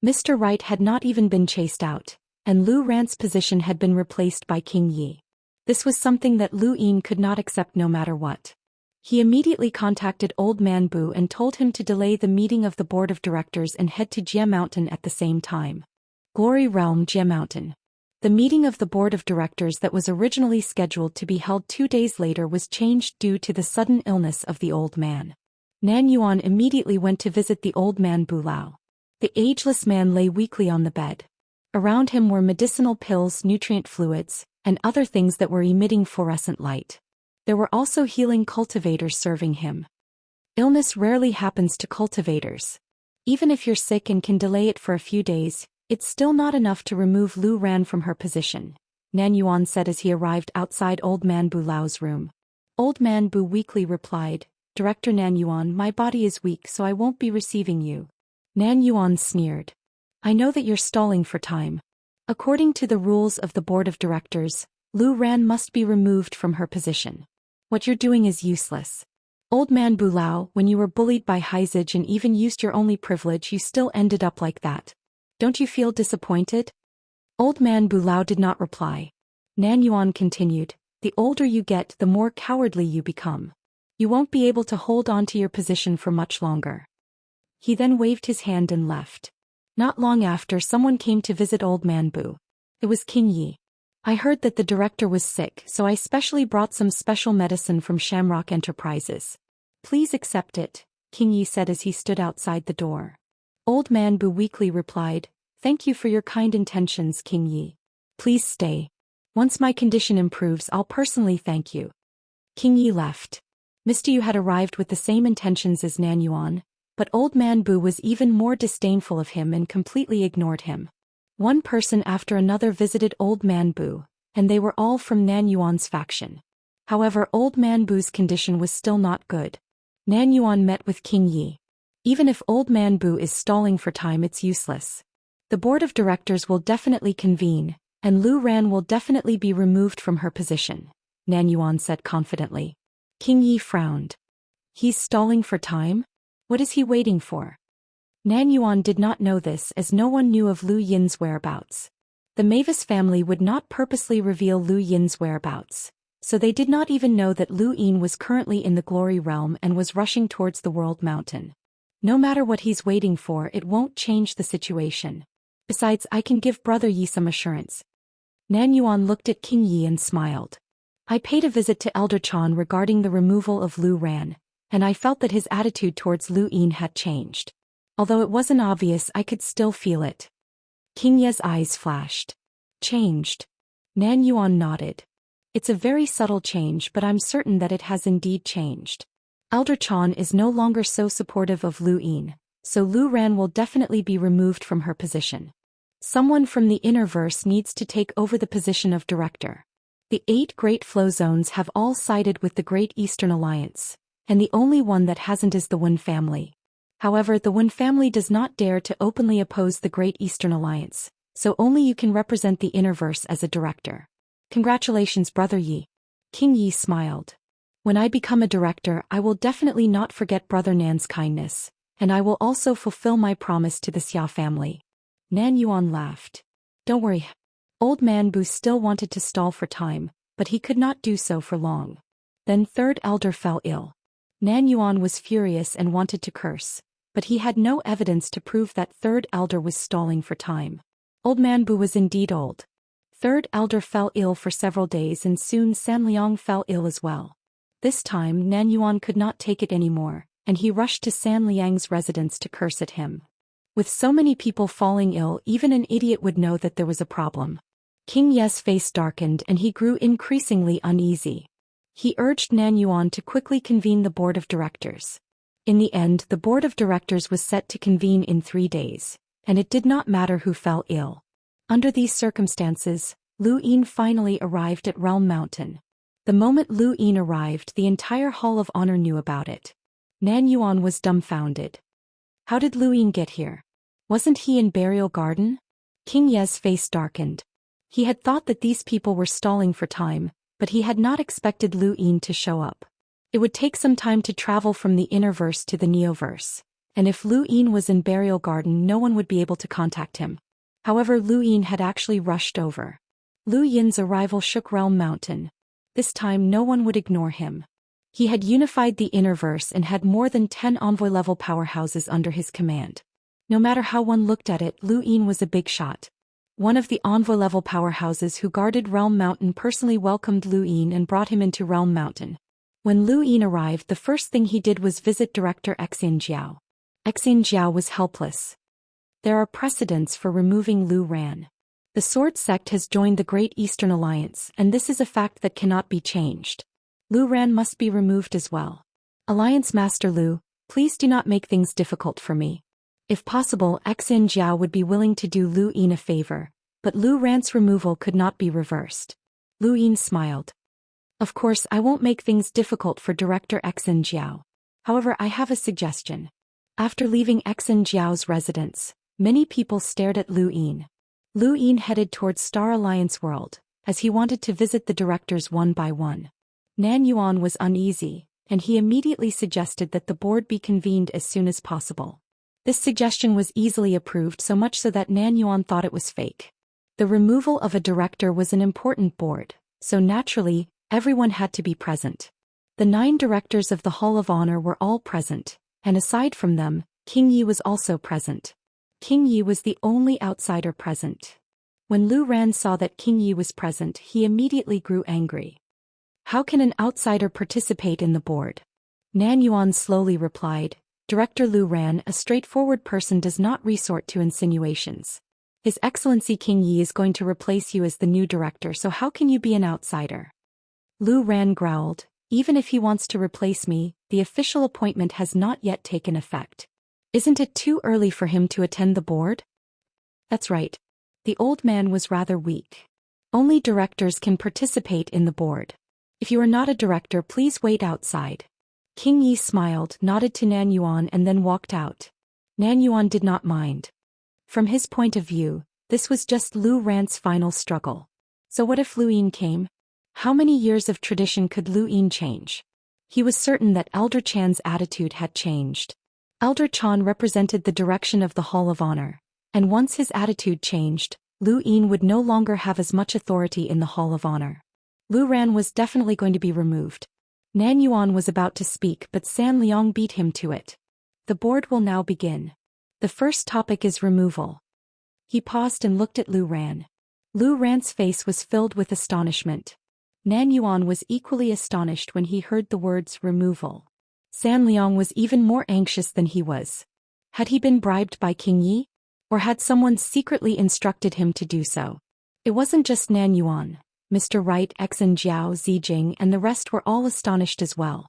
[SPEAKER 1] Mr. Right had not even been chased out, and Lu Ran's position had been replaced by King Yi. This was something that Luyin could not accept no matter what. He immediately contacted Old Man Bu and told him to delay the meeting of the board of directors and head to Jia Mountain at the same time. Glory Realm, Jia Mountain. The meeting of the board of directors that was originally scheduled to be held 2 days later was changed due to the sudden illness of the old man. Nan Yuan immediately went to visit the old man Bu Lao. The ageless man lay weakly on the bed. Around him were medicinal pills, nutrient fluids, and other things that were emitting fluorescent light. There were also healing cultivators serving him. Illness rarely happens to cultivators. Even if you're sick and can delay it for a few days, it's still not enough to remove Lu Ran from her position, Nan Yuan said as he arrived outside Old Man Bu Lao's room. Old Man Bu weakly replied, Director Nan Yuan, my body is weak so I won't be receiving you. Nan Yuan sneered. I know that you're stalling for time. According to the rules of the board of directors, Lu Ran must be removed from her position. What you're doing is useless. Old Man Bu Lao, when you were bullied by Heizage and even used your only privilege, you still ended up like that. Don't you feel disappointed? Old Man Bu Lao did not reply. Nan Yuan continued, the older you get, the more cowardly you become. You won't be able to hold on to your position for much longer. He then waved his hand and left. Not long after, someone came to visit Old Man Bu. It was King Yi. I heard that the director was sick, so I specially brought some special medicine from Shamrock Enterprises. Please accept it, King Yi said as he stood outside the door. Old Man Bu weakly replied, thank you for your kind intentions, King Yi. Please stay. Once my condition improves, I'll personally thank you. King Yi left. Mr. Yu had arrived with the same intentions as Nan Yuan, but Old Man Bu was even more disdainful of him and completely ignored him. One person after another visited Old Man Bu, and they were all from Nan Yuan's faction. However, Old Man Bu's condition was still not good. Nan Yuan met with King Yi. Even if Old Man Bu is stalling for time, it's useless. The board of directors will definitely convene, and Lu Ran will definitely be removed from her position, Nan Yuan said confidently. King Yi frowned. He's stalling for time? What is he waiting for? Nan Yuan did not know this as no one knew of Lu Yin's whereabouts. The Mavis family would not purposely reveal Lu Yin's whereabouts, so they did not even know that Lu Yin was currently in the Glory Realm and was rushing towards the World Mountain. No matter what he's waiting for, it won't change the situation. Besides, I can give Brother Yi some assurance. Nan Yuan looked at King Yi and smiled. I paid a visit to Elder Chan regarding the removal of Lu Ran, and I felt that his attitude towards Lu Yin had changed. Although it wasn't obvious, I could still feel it. King Ye's eyes flashed. Changed. Nan Yuan nodded. It's a very subtle change, but I'm certain that it has indeed changed. Elder Chan is no longer so supportive of Lu Yin, so Lu Ran will definitely be removed from her position. Someone from the inner verse needs to take over the position of director. The 8 Great Flow Zones have all sided with the Great Eastern Alliance, and the only one that hasn't is the Wen family. However, the Wen family does not dare to openly oppose the Great Eastern Alliance, so only you can represent the Innerverse as a director. Congratulations, Brother Yi. King Yi smiled. When I become a director, I will definitely not forget Brother Nan's kindness, and I will also fulfill my promise to the Xia family. Nan Yuan laughed. Don't worry. Old man Bu still wanted to stall for time, but he could not do so for long. Then third elder fell ill. Nan Yuan was furious and wanted to curse, but he had no evidence to prove that third elder was stalling for time. Old man Bu was indeed old. Third elder fell ill for several days and soon San Liang fell ill as well. This time Nan Yuan could not take it anymore, and he rushed to San Liang's residence to curse at him. With so many people falling ill, even an idiot would know that there was a problem. King Ye's face darkened and he grew increasingly uneasy. He urged Nan Yuan to quickly convene the board of directors. In the end, the board of directors was set to convene in 3 days, and it did not matter who fell ill. Under these circumstances, Lu Yin finally arrived at Realm Mountain. The moment Lu Yin arrived, the entire Hall of Honor knew about it. Nan Yuan was dumbfounded. How did Lu Yin get here? Wasn't he in Burial Garden? King Ye's face darkened. He had thought that these people were stalling for time, but he had not expected Lu Yin to show up. It would take some time to travel from the Innerverse to the Neoverse, and if Lu Yin was in Burial Garden, no one would be able to contact him. However, Lu Yin had actually rushed over. Lu Yin's arrival shook Realm Mountain. This time no one would ignore him. He had unified the Innerverse and had more than 10 envoy-level powerhouses under his command. No matter how one looked at it, Lu Yin was a big shot. One of the envoy-level powerhouses who guarded Realm Mountain personally welcomed Lu Yin and brought him into Realm Mountain. When Lu Yin arrived, the first thing he did was visit Director Xianxia. Xianxia was helpless. There are precedents for removing Lu Ran. The Sword Sect has joined the Great Eastern Alliance, and this is a fact that cannot be changed. Lu Ran must be removed as well. Alliance Master Lu, please do not make things difficult for me. If possible, Xianxia would be willing to do Lu Yin a favor, but Lu Ran's removal could not be reversed. Lu Yin smiled. Of course, I won't make things difficult for Director Xianxia. However, I have a suggestion. After leaving Xianxia's residence, many people stared at Lu Yin. Lu Yin headed towards Star Alliance World, as he wanted to visit the directors one by one. Nan Yuan was uneasy, and he immediately suggested that the board be convened as soon as possible. This suggestion was easily approved, so much so that Nan Yuan thought it was fake. The removal of a director was an important board, so naturally, everyone had to be present. The 9 directors of the Hall of Honor were all present, and aside from them, King Yi was also present. King Yi was the only outsider present. When Lu Ran saw that King Yi was present, he immediately grew angry. How can an outsider participate in the board? Nan Yuan slowly replied, Director Lu Ran, a straightforward person, does not resort to insinuations. His Excellency King Yi is going to replace you as the new director, so how can you be an outsider? Lu Ran growled, even if he wants to replace me, the official appointment has not yet taken effect. Isn't it too early for him to attend the board? That's right. The old man was rather weak. Only directors can participate in the board. If you are not a director, please wait outside. King Yi smiled, nodded to Nan Yuan and then walked out. Nan Yuan did not mind. From his point of view, this was just Lu Ran's final struggle. So what if Lu Yin came? How many years of tradition could Lu Yin change? He was certain that Elder Chan's attitude had changed. Elder Chan represented the direction of the Hall of Honor, and once his attitude changed, Lu Yin would no longer have as much authority in the Hall of Honor. Lu Ran was definitely going to be removed. Nan Yuan was about to speak, but San Liang beat him to it. The board will now begin. The first topic is removal. He paused and looked at Lu Ran. Lu Ran's face was filled with astonishment. Nan Yuan was equally astonished when he heard the words removal. San Liang was even more anxious than he was. Had he been bribed by King Yi? Or had someone secretly instructed him to do so? It wasn't just Nan Yuan. Mr. Wright, Xen Jiao, Zijing and the rest were all astonished as well.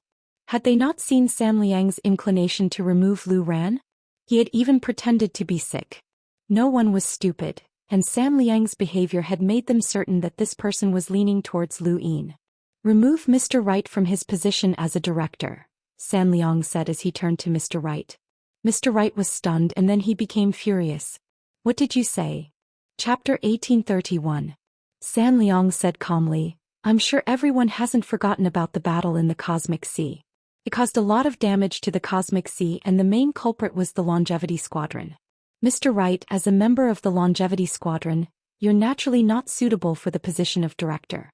[SPEAKER 1] Had they not seen San Liang's inclination to remove Lu Ran? He had even pretended to be sick. No one was stupid, and San Liang's behavior had made them certain that this person was leaning towards Lu Yin. Remove Mr. Wright from his position as a director, San Liang said as he turned to Mr. Wright. Mr. Wright was stunned and then he became furious. What did you say? Chapter 1831. San Liang said calmly, I'm sure everyone hasn't forgotten about the battle in the Cosmic Sea. It caused a lot of damage to the Cosmic Sea and the main culprit was the Longevity Squadron. Mr. Wright, as a member of the Longevity Squadron, you're naturally not suitable for the position of director.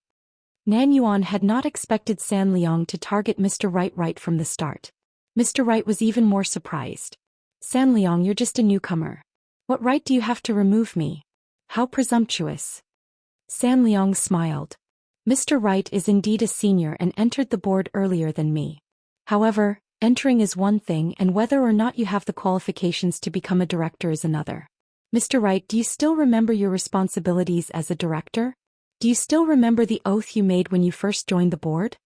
[SPEAKER 1] Nan Yuan had not expected San Liang to target Mr. Wright right from the start. Mr. Wright was even more surprised. San Liang, you're just a newcomer. What right do you have to remove me? How presumptuous. San Liang smiled. Mr. Wright is indeed a senior and entered the board earlier than me. However, entering is one thing and whether or not you have the qualifications to become a director is another. Mr. Wright, do you still remember your responsibilities as a director? Do you still remember the oath you made when you first joined the board?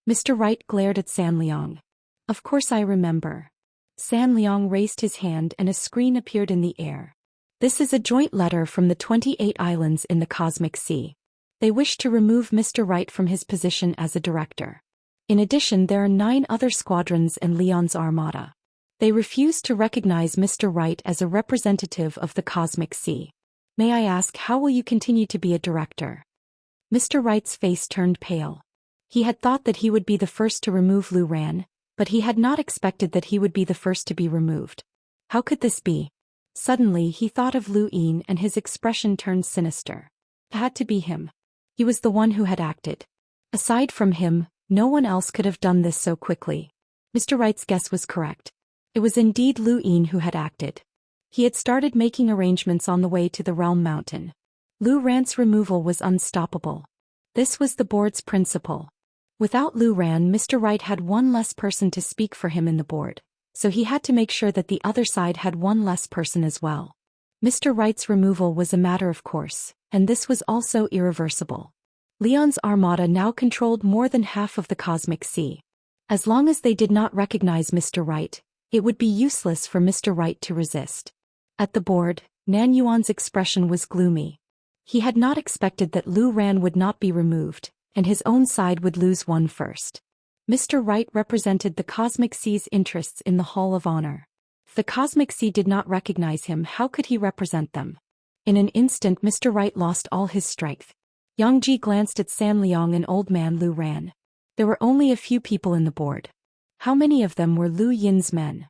[SPEAKER 1] Mr. Wright glared at San Liang. Of course I remember. San Liang raised his hand and a screen appeared in the air. This is a joint letter from the 28 islands in the Cosmic Sea. They wish to remove Mr. Wright from his position as a director. In addition, there are 9 other squadrons and Leon's armada. They refuse to recognize Mr. Wright as a representative of the Cosmic Sea. May I ask, how will you continue to be a director? Mr. Wright's face turned pale. He had thought that he would be the first to remove Lu Ran, but he had not expected that he would be the first to be removed. How could this be? Suddenly he thought of Lu Yin and his expression turned sinister. It had to be him. He was the one who had acted. Aside from him, no one else could have done this so quickly. Mr. Wright's guess was correct. It was indeed Lu Yin who had acted. He had started making arrangements on the way to the Realm Mountain. Lu Ran's removal was unstoppable. This was the board's principle. Without Lu Ran, Mr. Wright had one less person to speak for him in the board, so he had to make sure that the other side had one less person as well. Mr. Wright's removal was a matter of course, and this was also irreversible. Leon's armada now controlled more than half of the Cosmic Sea. As long as they did not recognize Mr. Wright, it would be useless for Mr. Wright to resist. At the board, Nan Yuan's expression was gloomy. He had not expected that Lu Ran would not be removed, and his own side would lose one first. Mr. Wright represented the Cosmic Sea's interests in the Hall of Honor. If the Cosmic Sea did not recognize him, how could he represent them? In an instant, Mr. Wright lost all his strength. Yang Ji glanced at San Liang and old man Lu Ran. There were only a few people in the board. How many of them were Lu Yin's men?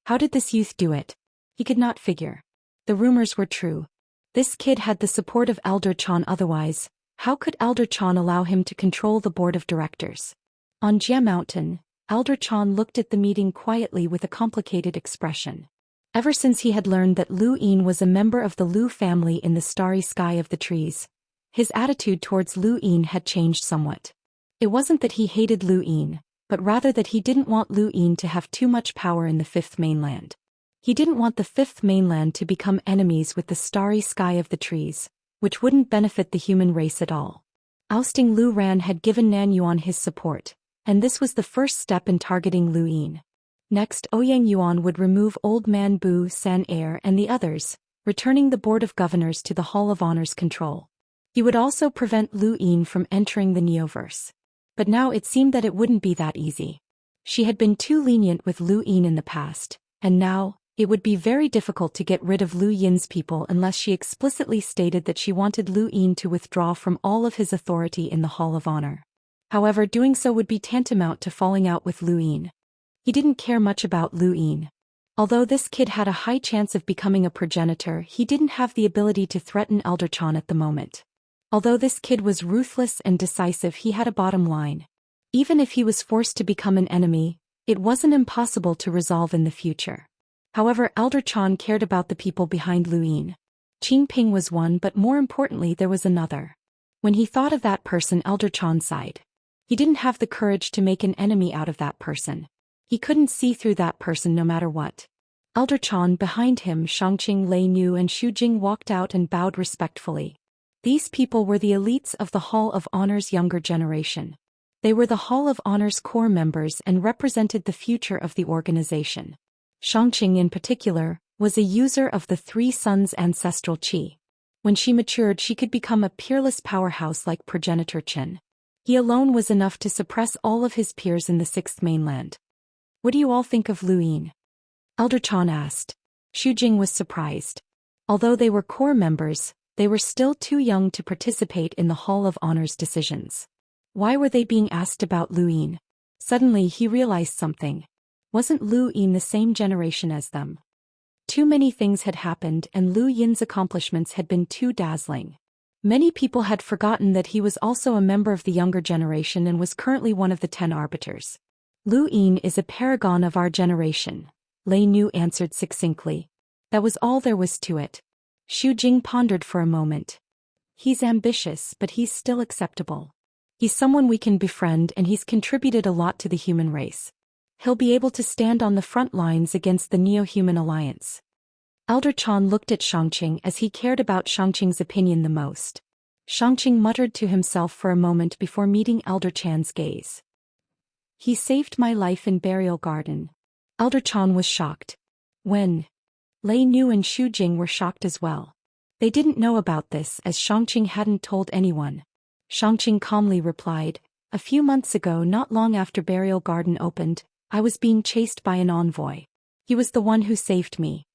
[SPEAKER 1] How did this youth do it? He could not figure. The rumors were true. This kid had the support of Elder Chan, otherwise, how could Elder Chan allow him to control the board of directors? On Jia Mountain, Elder Chan looked at the meeting quietly with a complicated expression. Ever since he had learned that Lu Yin was a member of the Lu family in the starry sky of the trees, his attitude towards Lu Yin had changed somewhat. It wasn't that he hated Lu Yin, but rather that he didn't want Lu Yin to have too much power in the Fifth Mainland. He didn't want the Fifth Mainland to become enemies with the starry sky of the trees, which wouldn't benefit the human race at all. Ousting Lu Ran had given Nan Yuan his support, and this was the first step in targeting Lu Yin. Next, Ouyang Yuan would remove Old Man Bu San Air and the others, returning the Board of Governors to the Hall of Honor's control. He would also prevent Lu Yin from entering the Neoverse. But now it seemed that it wouldn't be that easy. She had been too lenient with Lu Yin in the past, and now, it would be very difficult to get rid of Lu Yin's people unless she explicitly stated that she wanted Lu Yin to withdraw from all of his authority in the Hall of Honor. However, doing so would be tantamount to falling out with Lu Yin. He didn't care much about Lu Yin. Although this kid had a high chance of becoming a progenitor, he didn't have the ability to threaten Elder Chan at the moment. Although this kid was ruthless and decisive, he had a bottom line. Even if he was forced to become an enemy, it wasn't impossible to resolve in the future. However, Elder Chan cared about the people behind Lu Yin. Qing Ping was one, but more importantly there was another. When he thought of that person, Elder Chan sighed. He didn't have the courage to make an enemy out of that person. He couldn't see through that person no matter what. Elder Chan, behind him, Shangqing, Lei Nu and Xu Jing walked out and bowed respectfully. These people were the elites of the Hall of Honor's younger generation. They were the Hall of Honor's core members and represented the future of the organization. Shangqing in particular, was a user of the Three Suns' ancestral qi. When she matured, she could become a peerless powerhouse like progenitor Qin. He alone was enough to suppress all of his peers in the Sixth Mainland. What do you all think of Lu Yin? Elder Chan asked. Xu Jing was surprised. Although they were core members, they were still too young to participate in the Hall of Honor's decisions. Why were they being asked about Lu Yin? Suddenly he realized something. Wasn't Lu Yin the same generation as them? Too many things had happened and Lu Yin's accomplishments had been too dazzling. Many people had forgotten that he was also a member of the younger generation and was currently one of the 10 arbiters. Lu Yin is a paragon of our generation, Lei Nu answered succinctly. That was all there was to it. Xu Jing pondered for a moment. He's ambitious, but he's still acceptable. He's someone we can befriend and he's contributed a lot to the human race. He'll be able to stand on the front lines against the Neo-Human Alliance. Elder Chan looked at Xianxia as he cared about Xianxia's opinion the most. Xianxia muttered to himself for a moment before meeting Elder Chan's gaze. He saved my life in Burial Garden. Elder Chan was shocked. When? Lei Nu and Xu Jing were shocked as well. They didn't know about this as Xianxia hadn't told anyone. Xianxia calmly replied, a few months ago, not long after Burial Garden opened, I was being chased by an envoy. He was the one who saved me.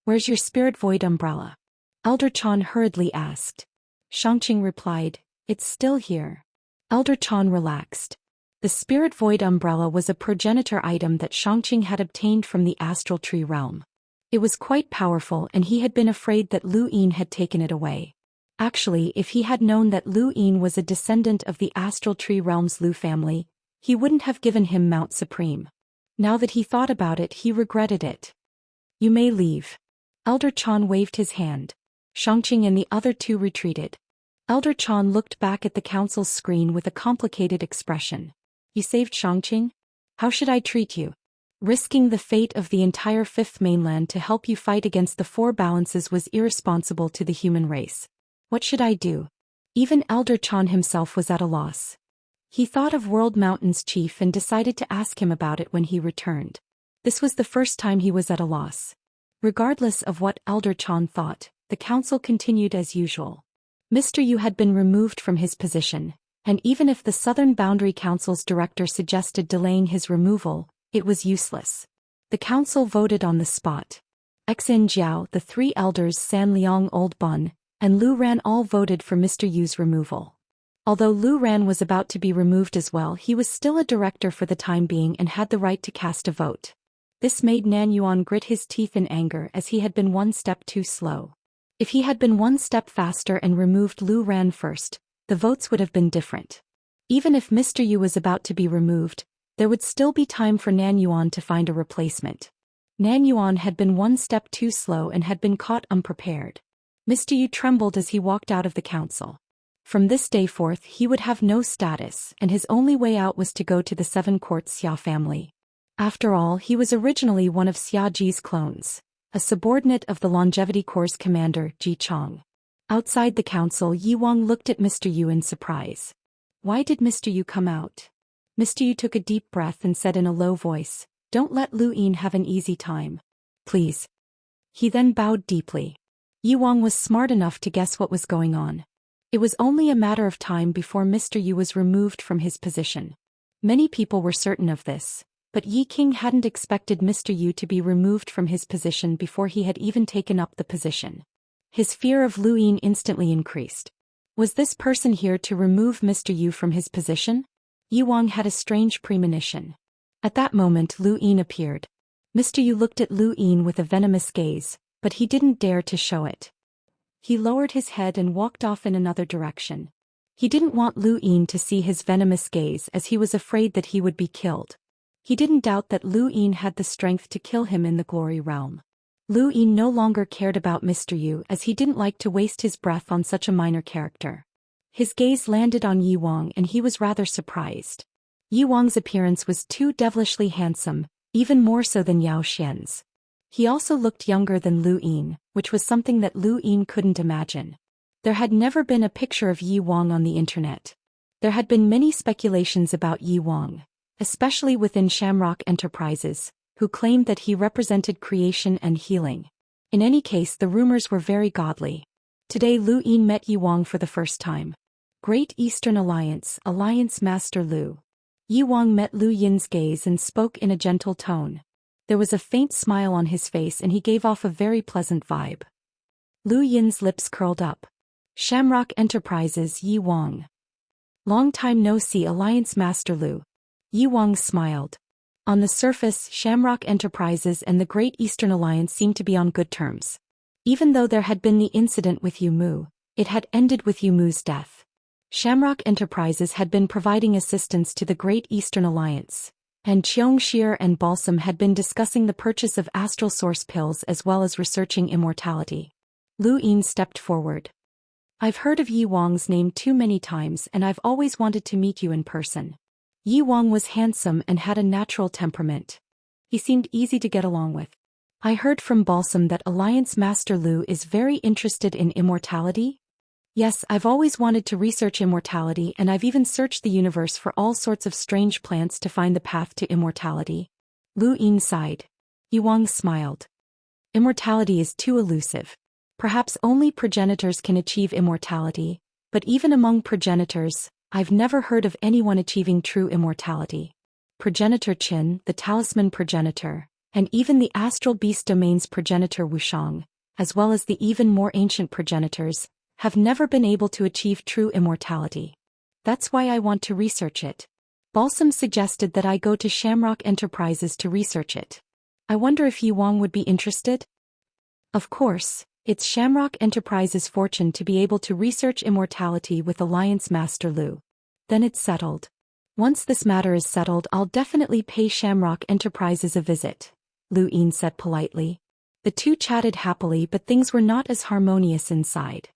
[SPEAKER 1] Where's your spirit void umbrella? Elder Chan hurriedly asked. Xianxia replied, it's still here. Elder Chan relaxed. The spirit void umbrella was a progenitor item that Xianxia had obtained from the astral tree realm. It was quite powerful and he had been afraid that Lu Yin had taken it away. Actually, if he had known that Lu Yin was a descendant of the astral tree realm's Lu family, he wouldn't have given him Mount Supreme. Now that he thought about it, he regretted it. You may leave. Elder Chan waved his hand. Xianxia and the other two retreated. Elder Chan looked back at the council's screen with a complicated expression. You saved Xianxia? How should I treat you? Risking the fate of the entire Fifth Mainland to help you fight against the Four Balances was irresponsible to the human race. What should I do? Even Elder Chan himself was at a loss. He thought of World Mountain's chief and decided to ask him about it when he returned. This was the first time he was at a loss. Regardless of what Elder Chan thought, the council continued as usual. Mr. Yu had been removed from his position, and even if the Southern Boundary Council's director suggested delaying his removal, it was useless. The council voted on the spot. Xin Jiao, the three elders San Liang Old Bun, and Lu Ran all voted for Mr. Yu's removal. Although Lu Ran was about to be removed as well, he was still a director for the time being and had the right to cast a vote. This made Nan Yuan grit his teeth in anger as he had been one step too slow. If he had been one step faster and removed Lu Ran first, the votes would have been different. Even if Mr. Yu was about to be removed, there would still be time for Nan Yuan to find a replacement. Nan Yuan had been one step too slow and had been caught unprepared. Mr. Yu trembled as he walked out of the council. From this day forth he would have no status and his only way out was to go to the Seven Courts Xia family. After all, he was originally one of Xia Ji's clones, a subordinate of the Longevity Corps' commander, Ji Chong. Outside the council, Yi Wang looked at Mr. Yu in surprise. Why did Mr. Yu come out? Mr. Yu took a deep breath and said in a low voice, don't let Lu Yin have an easy time. Please. He then bowed deeply. Yi Wang was smart enough to guess what was going on. It was only a matter of time before Mr. Yu was removed from his position. Many people were certain of this, but Yi King hadn't expected Mr. Yu to be removed from his position before he had even taken up the position. His fear of Lu Yin instantly increased. Was this person here to remove Mr. Yu from his position? Yi Wang had a strange premonition. At that moment Lu Yin appeared. Mr. Yu looked at Lu Yin with a venomous gaze, but he didn't dare to show it. He lowered his head and walked off in another direction. He didn't want Lu Yin to see his venomous gaze as he was afraid that he would be killed. He didn't doubt that Lu Yin had the strength to kill him in the glory realm. Lu Yin no longer cared about Mr. Yu as he didn't like to waste his breath on such a minor character. His gaze landed on Yi Wang and he was rather surprised. Yi Wang's appearance was too devilishly handsome, even more so than Yao Xian's. He also looked younger than Lu Yin, which was something that Lu Yin couldn't imagine. There had never been a picture of Yi Wang on the internet. There had been many speculations about Yi Wang, especially within Shamrock Enterprises, who claimed that he represented creation and healing. In any case, the rumors were very godly. Today Lu Yin met Yi Wang for the first time. Great Eastern Alliance, Alliance Master Lu. Yi Wang met Lu Yin's gaze and spoke in a gentle tone. There was a faint smile on his face and he gave off a very pleasant vibe. Lu Yin's lips curled up. Shamrock Enterprises Yi Wang. Long time no see, Alliance Master Lu. Yi Wang smiled. On the surface, Shamrock Enterprises and the Great Eastern Alliance seemed to be on good terms. Even though there had been the incident with Yu Mu, it had ended with Yu Mu's death. Shamrock Enterprises had been providing assistance to the Great Eastern Alliance, and Xianxia and Balsam had been discussing the purchase of astral source pills as well as researching immortality. Lu Yin stepped forward. I've heard of Yi Wang's name too many times and I've always wanted to meet you in person. Yi Wang was handsome and had a natural temperament. He seemed easy to get along with. I heard from Balsam that Alliance Master Lu is very interested in immortality? Yes, I've always wanted to research immortality and I've even searched the universe for all sorts of strange plants to find the path to immortality. Lu Yin sighed. Yi Wang smiled. Immortality is too elusive. Perhaps only progenitors can achieve immortality, but even among progenitors, I've never heard of anyone achieving true immortality. Progenitor Qin, the talisman progenitor, and even the astral beast domain's progenitor Wuxiang, as well as the even more ancient progenitors, have never been able to achieve true immortality. That's why I want to research it. Balsam suggested that I go to Shamrock Enterprises to research it. I wonder if Yi Wang would be interested? Of course, it's Shamrock Enterprises' fortune to be able to research immortality with Alliance Master Lu. Then it's settled. Once this matter is settled, I'll definitely pay Shamrock Enterprises a visit, Lu Yin said politely. The two chatted happily, but things were not as harmonious inside.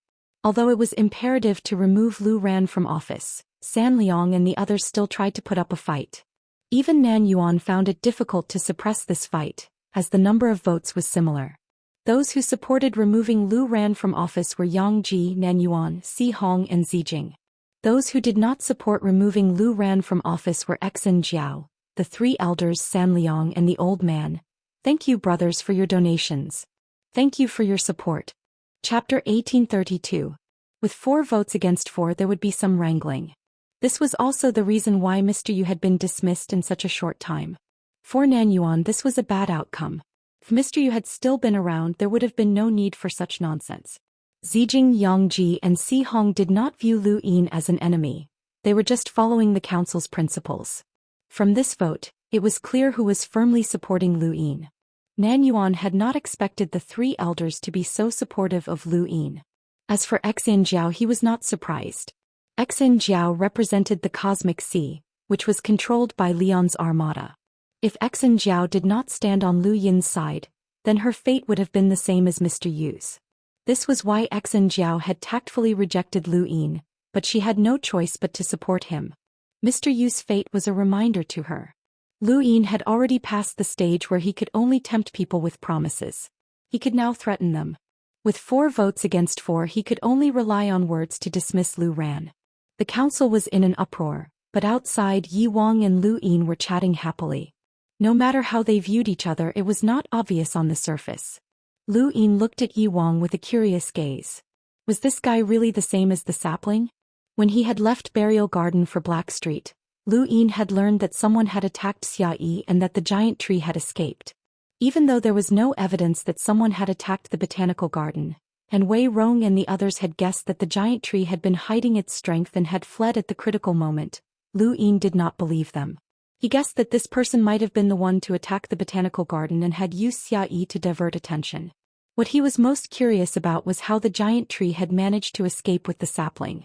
[SPEAKER 1] Although it was imperative to remove Lu Ran from office, San Liang and the others still tried to put up a fight. Even Nan Yuan found it difficult to suppress this fight, as the number of votes was similar. Those who supported removing Lu Ran from office were Yang Ji, Nan Yuan, Si Hong and Zijing. Those who did not support removing Lu Ran from office were Exin Jiao, the three elders San Liang and the old man. Thank you brothers for your donations. Thank you for your support. Chapter 1832. With 4 votes against 4 there would be some wrangling. This was also the reason why Mr. Yu had been dismissed in such a short time. For Nan Yuan this was a bad outcome. If Mr. Yu had still been around there would have been no need for such nonsense. Zijing, Yang Ji and Si Hong did not view Lu Yin as an enemy. They were just following the council's principles. From this vote, it was clear who was firmly supporting Lu Yin. Nan Yuan had not expected the 3 elders to be so supportive of Lu Yin. As for Exin Jiao, he was not surprised. Exin Jiao represented the Cosmic Sea, which was controlled by Leon's armada. If Exin Jiao did not stand on Lu Yin's side, then her fate would have been the same as Mr. Yu's. This was why Exin Jiao had tactfully rejected Lu Yin, but she had no choice but to support him. Mr. Yu's fate was a reminder to her. Lu Yin had already passed the stage where he could only tempt people with promises. He could now threaten them. With 4 votes against 4 he could only rely on words to dismiss Lu Ran. The council was in an uproar, but outside Yi Wang and Lu Yin were chatting happily. No matter how they viewed each other it was not obvious on the surface. Lu Yin looked at Yi Wang with a curious gaze. Was this guy really the same as the sapling? When he had left Burial Garden for Black Street, Lu Yin had learned that someone had attacked Xia Yi and that the giant tree had escaped. Even though there was no evidence that someone had attacked the botanical garden, and Wei Rong and the others had guessed that the giant tree had been hiding its strength and had fled at the critical moment, Lu Yin did not believe them. He guessed that this person might have been the one to attack the botanical garden and had used Xia Yi to divert attention. What he was most curious about was how the giant tree had managed to escape with the sapling.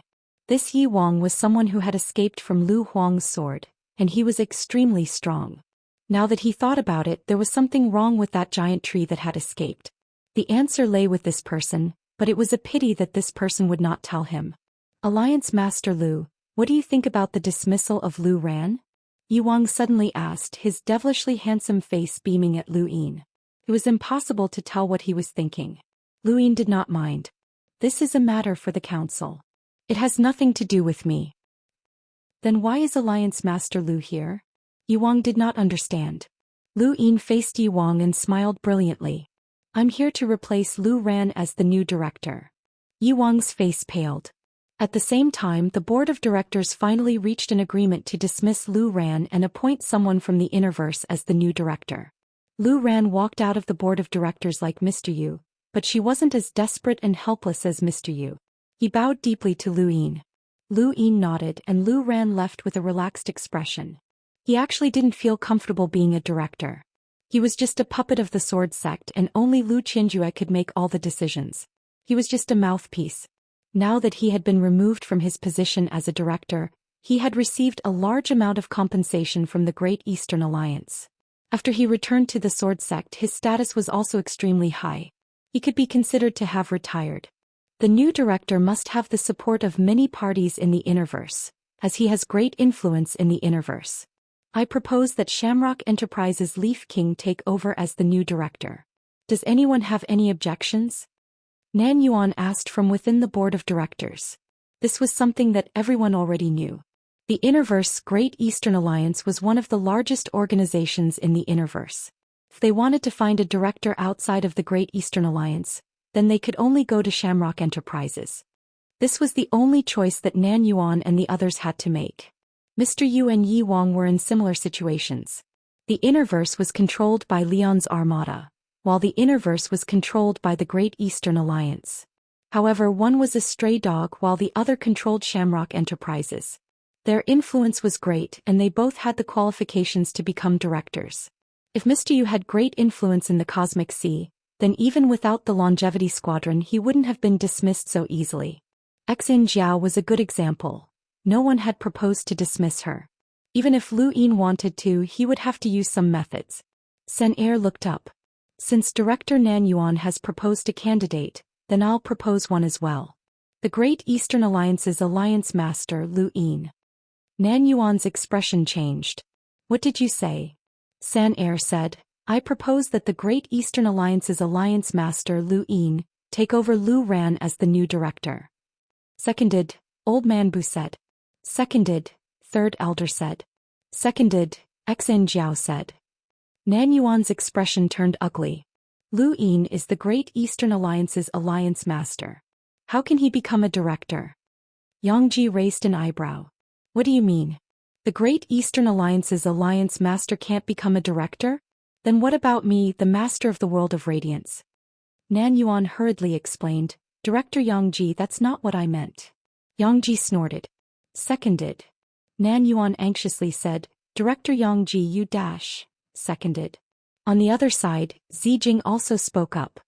[SPEAKER 1] This Yi Wang was someone who had escaped from Lu Huang's sword, and he was extremely strong. Now that he thought about it, there was something wrong with that giant tree that had escaped. The answer lay with this person, but it was a pity that this person would not tell him. Alliance Master Lu, what do you think about the dismissal of Lu Ran? Yi Wang suddenly asked, his devilishly handsome face beaming at Lu Yin. It was impossible to tell what he was thinking. Lu Yin did not mind. This is a matter for the council. It has nothing to do with me. Then why is Alliance Master Lu here? Yi Wang did not understand. Lu Yin faced Yi Wang and smiled brilliantly. I'm here to replace Lu Ran as the new director. Yi Wang's face paled. At the same time, the board of directors finally reached an agreement to dismiss Lu Ran and appoint someone from the Innerverse as the new director. Lu Ran walked out of the board of directors like Mr. Yu, but she wasn't as desperate and helpless as Mr. Yu. He bowed deeply to Lu Yin. Lu Yin nodded and Lu Ran left with a relaxed expression. He actually didn't feel comfortable being a director. He was just a puppet of the sword sect and only Lu Qianjue could make all the decisions. He was just a mouthpiece. Now that he had been removed from his position as a director, he had received a large amount of compensation from the Great Eastern Alliance. After he returned to the sword sect, his status was also extremely high. He could be considered to have retired. The new director must have the support of many parties in the Innerverse, as he has great influence in the Innerverse. I propose that Shamrock Enterprises' Leaf King take over as the new director. Does anyone have any objections? Nan Yuan asked from within the board of directors. This was something that everyone already knew. The Innerverse Great Eastern Alliance was one of the largest organizations in the Innerverse. If they wanted to find a director outside of the Great Eastern Alliance, then they could only go to Shamrock Enterprises. This was the only choice that Nan Yuan and the others had to make. Mr. Yu and Yi Wang were in similar situations. The Innerverse was controlled by Leon's Armada, while the Innerverse was controlled by the Great Eastern Alliance. However, one was a stray dog while the other controlled Shamrock Enterprises. Their influence was great and they both had the qualifications to become directors. If Mr. Yu had great influence in the Cosmic Sea, then even without the Longevity Squadron he wouldn't have been dismissed so easily. Xin Jiao was a good example. No one had proposed to dismiss her. Even if Lu Yin wanted to, he would have to use some methods. Sen Er looked up. Since Director Nan Yuan has proposed a candidate, then I'll propose one as well. The Great Eastern Alliance's Alliance Master Lu Yin. Nan Yuan's expression changed. What did you say? San Er said, I propose that the Great Eastern Alliance's Alliance Master Lu Yin take over Lu Ran as the new director. Seconded, Old Man Bu said. Seconded, Third Elder said. Seconded, Xin Jiao said. Nan Yuan's expression turned ugly. Lu Yin is the Great Eastern Alliance's Alliance Master. How can he become a director? Yang Ji raised an eyebrow. What do you mean? The Great Eastern Alliance's Alliance Master can't become a director? Then what about me, the Master of the World of Radiance? Nan Yuan hurriedly explained, Director Yang Ji, that's not what I meant. Yang Ji snorted. Seconded. Nan Yuan anxiously said, Director Yang Ji, you dash. Seconded. On the other side, Zijing also spoke up.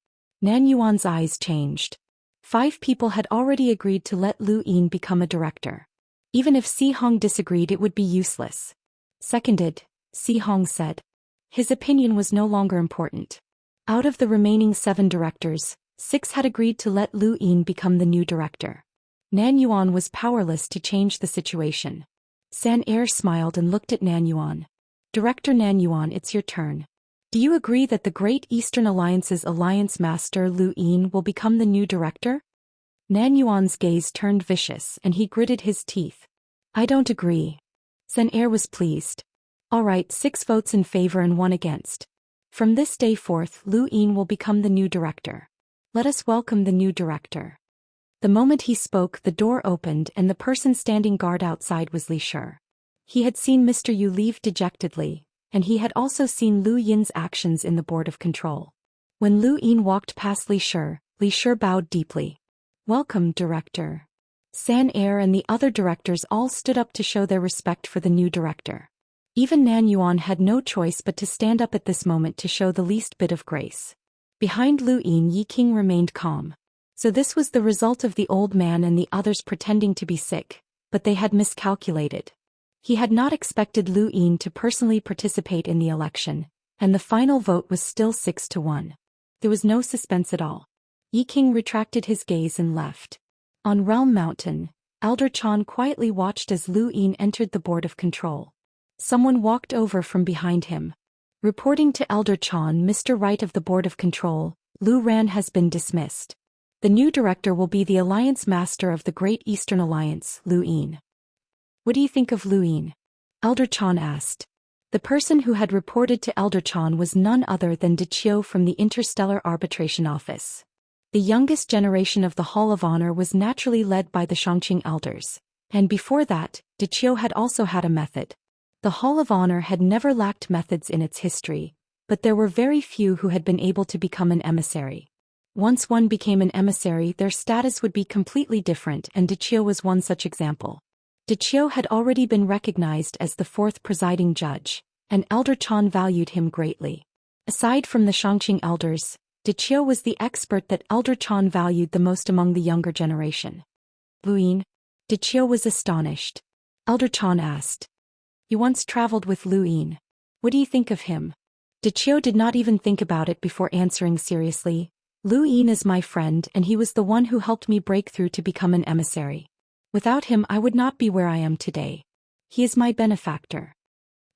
[SPEAKER 1] Nan Yuan's eyes changed. 5 people had already agreed to let Lu Yin become a director. Even if Si Hong disagreed, it would be useless. Seconded, Si Hong said. His opinion was no longer important. Out of the remaining 7 directors, 6 had agreed to let Lu Yin become the new director. Nan Yuan was powerless to change the situation. San Er smiled and looked at Nan Yuan. Director Nan Yuan, it's your turn. Do you agree that the Great Eastern Alliance's Alliance Master Lu Yin will become the new director? Nan Yuan's gaze turned vicious and he gritted his teeth. I don't agree. San Er was pleased. All right, 6 votes in favor and 1 against. From this day forth, Lu Yin will become the new director. Let us welcome the new director. The moment he spoke, the door opened and the person standing guard outside was Li Shi. He had seen Mr. Yu leave dejectedly, and he had also seen Lu Yin's actions in the board of control. When Lu Yin walked past Li Shi bowed deeply. Welcome, director. San Er and the other directors all stood up to show their respect for the new director. Even Nan Yuan had no choice but to stand up at this moment to show the least bit of grace. Behind Lu Yin, Yi King remained calm. So this was the result of the old man and the others pretending to be sick, but they had miscalculated. He had not expected Lu Yin to personally participate in the election, and the final vote was still 6-1. There was no suspense at all. Yi King retracted his gaze and left. On Realm Mountain, Elder Chan quietly watched as Lu Yin entered the board of control. Someone walked over from behind him. Reporting to Elder Chan, Mr. Wright of the board of control, Lu Ran has been dismissed. The new director will be the Alliance Master of the Great Eastern Alliance, Lu Yin. What do you think of Lu Yin? Elder Chan asked. The person who had reported to Elder Chan was none other than De Chiu from the Interstellar Arbitration Office. The youngest generation of the Hall of Honor was naturally led by the Shangqing elders, and before that, De Chiu had also had a method. The Hall of Honor had never lacked methods in its history, but there were very few who had been able to become an emissary. Once one became an emissary, their status would be completely different, and Dichio was one such example. Dichio had already been recognized as the fourth presiding judge, and Elder Chan valued him greatly. Aside from the Xianxia elders, Dichio was the expert that Elder Chan valued the most among the younger generation. Luyin? Dichio was astonished. Elder Chan asked. You once traveled with Luyin. What do you think of him? Dichio did not even think about it before answering seriously. Luyin is my friend, and he was the one who helped me break through to become an emissary. Without him I would not be where I am today. He is my benefactor.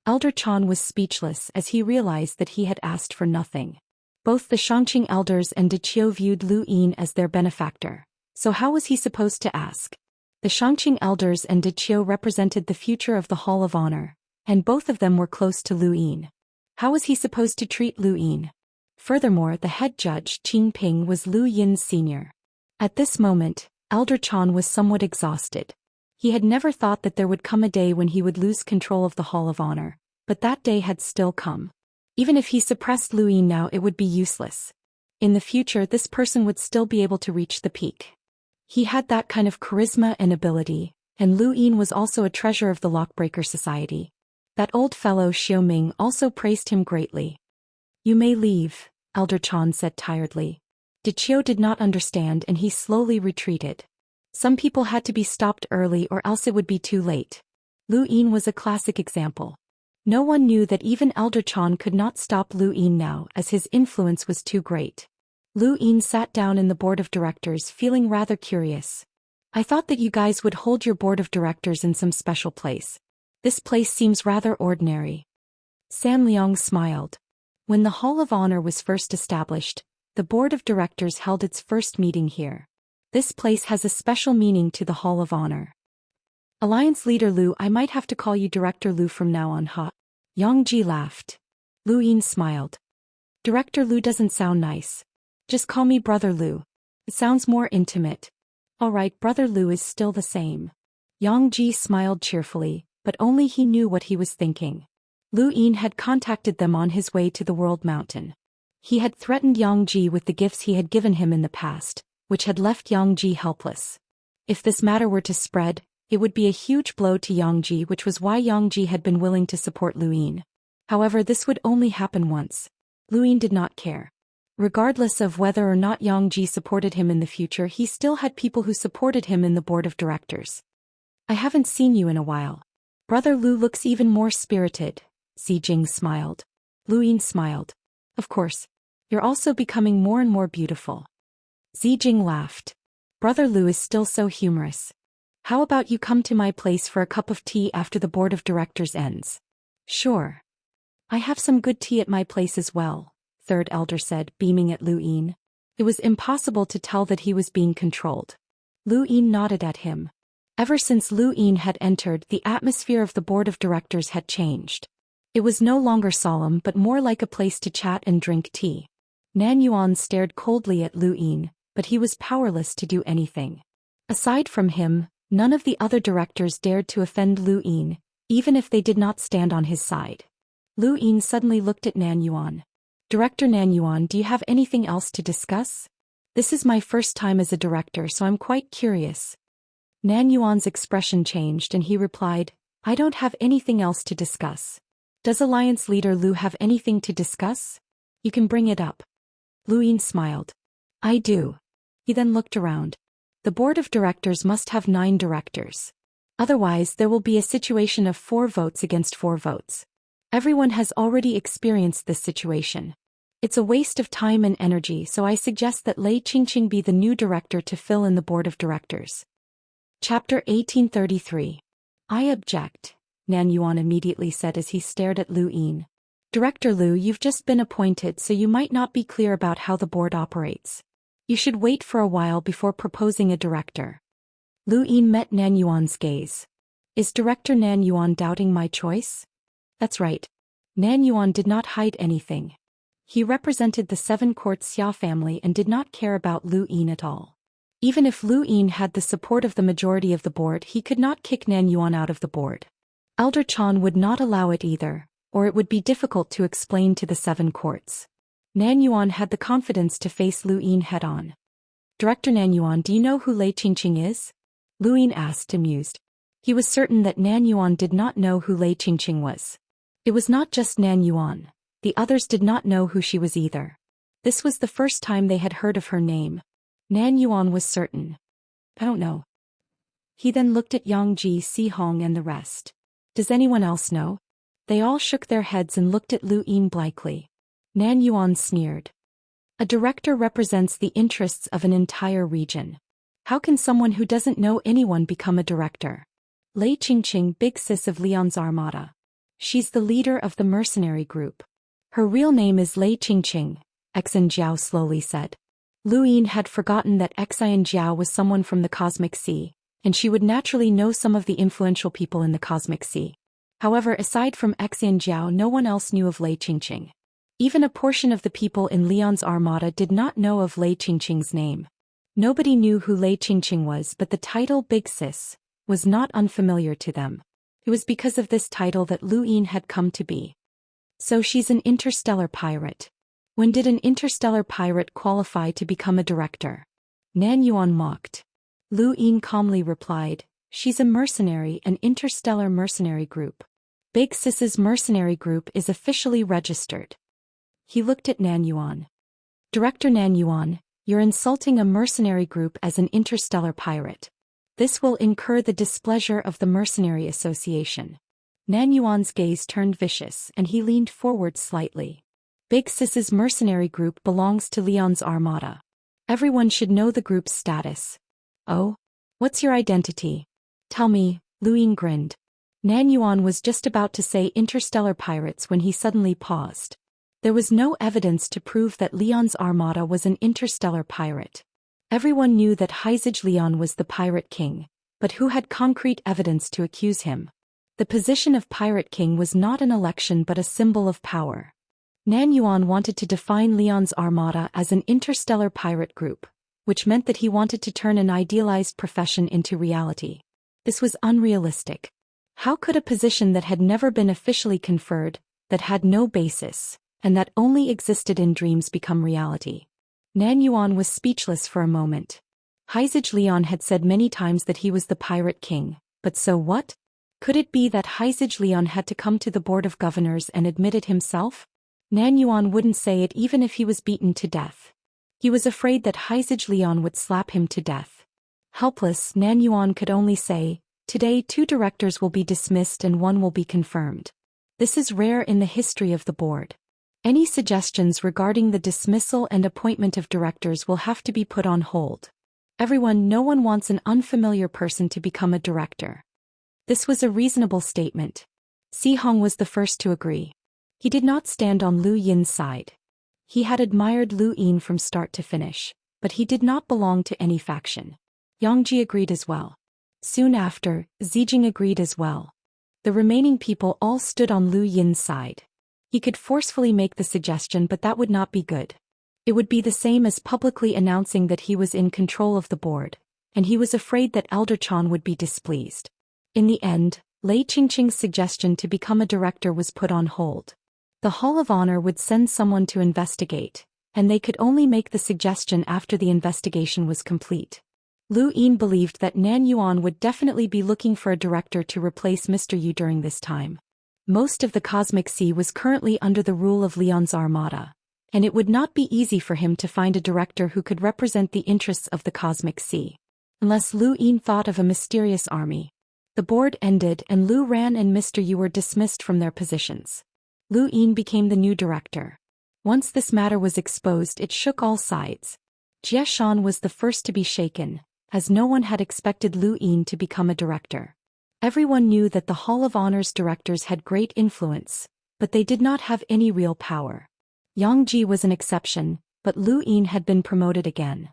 [SPEAKER 1] Elder Chan was speechless as he realized that he had asked for nothing. Both the Xianxia elders and Dichio viewed Luyin as their benefactor, so how was he supposed to ask? The Xianxia elders and Dichio represented the future of the Hall of Honor, and both of them were close to Luyin. How was he supposed to treat Luyin? Furthermore, the head judge, Qing Ping, was Lu Yin's senior. At this moment, Elder Chan was somewhat exhausted. He had never thought that there would come a day when he would lose control of the Hall of Honor, but that day had still come. Even if he suppressed Luyin now, it would be useless. In the future, this person would still be able to reach the peak. He had that kind of charisma and ability, and Luyin was also a treasure of the Lockbreaker Society. That old fellow Xiao Ming also praised him greatly. You may leave, Elder Chan said tiredly. Dichio did not understand and he slowly retreated. Some people had to be stopped early or else it would be too late. Luyin was a classic example. No one knew that even Elder Chan could not stop Luyin now as his influence was too great. Luyin sat down in the board of directors feeling rather curious. I thought that you guys would hold your board of directors in some special place. This place seems rather ordinary. Sam Liang smiled. When the Hall of Honor was first established, the board of directors held its first meeting here. This place has a special meaning to the Hall of Honor. Alliance Leader Lu, I might have to call you Director Lu from now on, huh? Yang Ji laughed. Luyin smiled. Director Lu doesn't sound nice. Just call me Brother Lu. It sounds more intimate. Alright, Brother Lu is still the same. Yang Ji smiled cheerfully, but only he knew what he was thinking. Luyin had contacted them on his way to the World Mountain. He had threatened Yang Ji with the gifts he had given him in the past, which had left Yang Ji helpless. If this matter were to spread, it would be a huge blow to Yang Ji, which was why Yang Ji had been willing to support Luyin. However, this would only happen once. Luyin did not care. Regardless of whether or not Yang Ji supported him in the future, he still had people who supported him in the board of directors. I haven't seen you in a while. Brother Lu looks even more spirited. Zijing smiled. Luyin smiled. Of course. You're also becoming more and more beautiful. Zijing laughed. Brother Lu is still so humorous. How about you come to my place for a cup of tea after the board of directors ends? Sure. I have some good tea at my place as well, third elder said, beaming at Luyin. It was impossible to tell that he was being controlled. Luyin nodded at him. Ever since Luyin had entered, the atmosphere of the board of directors had changed. It was no longer solemn but more like a place to chat and drink tea. Nan Yuan stared coldly at Luyin, but he was powerless to do anything. Aside from him, none of the other directors dared to offend Luyin, even if they did not stand on his side. Luyin suddenly looked at Nan Yuan. Director Nan Yuan, do you have anything else to discuss? This is my first time as a director, so I'm quite curious. Nan Yuan's expression changed and he replied, I don't have anything else to discuss. Does Alliance Leader Lu have anything to discuss? You can bring it up. Luyin smiled. I do. He then looked around. The board of directors must have 9 directors. Otherwise, there will be a situation of 4 votes against 4 votes. Everyone has already experienced this situation. It's a waste of time and energy, so I suggest that Lei Qingqing be the new director to fill in the board of directors. Chapter 1833. I object, Nan Yuan immediately said as he stared at Luyin. Director Lu, you've just been appointed, so you might not be clear about how the board operates. You should wait for a while before proposing a director. Luyin met Nan Yuan's gaze. Is Director Nan Yuan doubting my choice? That's right. Nan Yuan did not hide anything. He represented the 7 court Xia family and did not care about Luyin at all. Even if Luyin had the support of the majority of the board, he could not kick Nan Yuan out of the board. Elder Chan would not allow it either, or it would be difficult to explain to the seven courts. Nan Yuan had the confidence to face Lu Yin head-on. "Director Nan Yuan, do you know who Lei Qingqing is?" Lu Yin asked, amused. He was certain that Nan Yuan did not know who Lei Qingqing was. It was not just Nan Yuan. The others did not know who she was either. This was the first time they had heard of her name. Nan Yuan was certain. "I don't know." He then looked at Yang Ji, Si Hong and the rest. "Does anyone else know?" They all shook their heads and looked at Lu Yin blankly. Nan Yuan sneered. "A director represents the interests of an entire region. How can someone who doesn't know anyone become a director?" "Lei Qingqing, big sis of Leon's armada. She's the leader of the mercenary group. Her real name is Lei Qingqing," Xianxia slowly said. Lu Yin had forgotten that Xianxia was someone from the Cosmic Sea, and she would naturally know some of the influential people in the Cosmic Sea. However, aside from Xianxia, no one else knew of Lei Qingqing. Even a portion of the people in Leon's armada did not know of Lei Qingqing's name. Nobody knew who Lei Qingqing was, but the title Big Sis was not unfamiliar to them. It was because of this title that Lu Yin had come to be. "So she's an interstellar pirate. When did an interstellar pirate qualify to become a director?" Nan Yuan mocked. Lu Yin calmly replied, "She's a mercenary, an interstellar mercenary group. Big Sis's mercenary group is officially registered." He looked at Nan Yuan. "Director Nan Yuan, you're insulting a mercenary group as an interstellar pirate. This will incur the displeasure of the Mercenary Association." Nan Yuan's gaze turned vicious and he leaned forward slightly. "Big Sis's mercenary group belongs to Leon's armada. Everyone should know the group's status." "Oh? What's your identity? Tell me," Lu Yin grinned. Nan Yuan was just about to say interstellar pirates when he suddenly paused. There was no evidence to prove that Leon's armada was an interstellar pirate. Everyone knew that Heizage Leon was the pirate king, but who had concrete evidence to accuse him? The position of pirate king was not an election but a symbol of power. Nan Yuan wanted to define Leon's armada as an interstellar pirate group, which meant that he wanted to turn an idealized profession into reality. This was unrealistic. How could a position that had never been officially conferred, that had no basis, and that only existed in dreams become reality? Nan Yuan was speechless for a moment. Heizage Leon had said many times that he was the pirate king, but so what? Could it be that Heizage Leon had to come to the board of governors and admit it himself? Nan Yuan wouldn't say it even if he was beaten to death. He was afraid that Heizage Leon would slap him to death. Helpless, Nan Yuan could only say, "Today 2 directors will be dismissed and 1 will be confirmed. This is rare in the history of the board. Any suggestions regarding the dismissal and appointment of directors will have to be put on hold. No one wants an unfamiliar person to become a director." This was a reasonable statement. Si Hong was the first to agree. He did not stand on Lu Yin's side. He had admired Lu Yin from start to finish, but he did not belong to any faction. Yang Ji agreed as well. Soon after, Zijing agreed as well. The remaining people all stood on Lu Yin's side. He could forcefully make the suggestion, but that would not be good. It would be the same as publicly announcing that he was in control of the board, and he was afraid that Elder Chan would be displeased. In the end, Lei Qingqing's suggestion to become a director was put on hold. The Hall of Honor would send someone to investigate, and they could only make the suggestion after the investigation was complete. Lu Yin believed that Nan Yuan would definitely be looking for a director to replace Mr. Yu during this time. Most of the Cosmic Sea was currently under the rule of Leon's armada, and it would not be easy for him to find a director who could represent the interests of the Cosmic Sea. Unless Lu Yin thought of a mysterious army. The board ended and Lu Ran and Mr. Yu were dismissed from their positions. Lu Yin became the new director. Once this matter was exposed, it shook all sides. Jie Shan was the first to be shaken, as no one had expected Lu Yin to become a director. Everyone knew that the Hall of Honor's directors had great influence, but they did not have any real power. Yang Ji was an exception, but Lu Yin had been promoted again.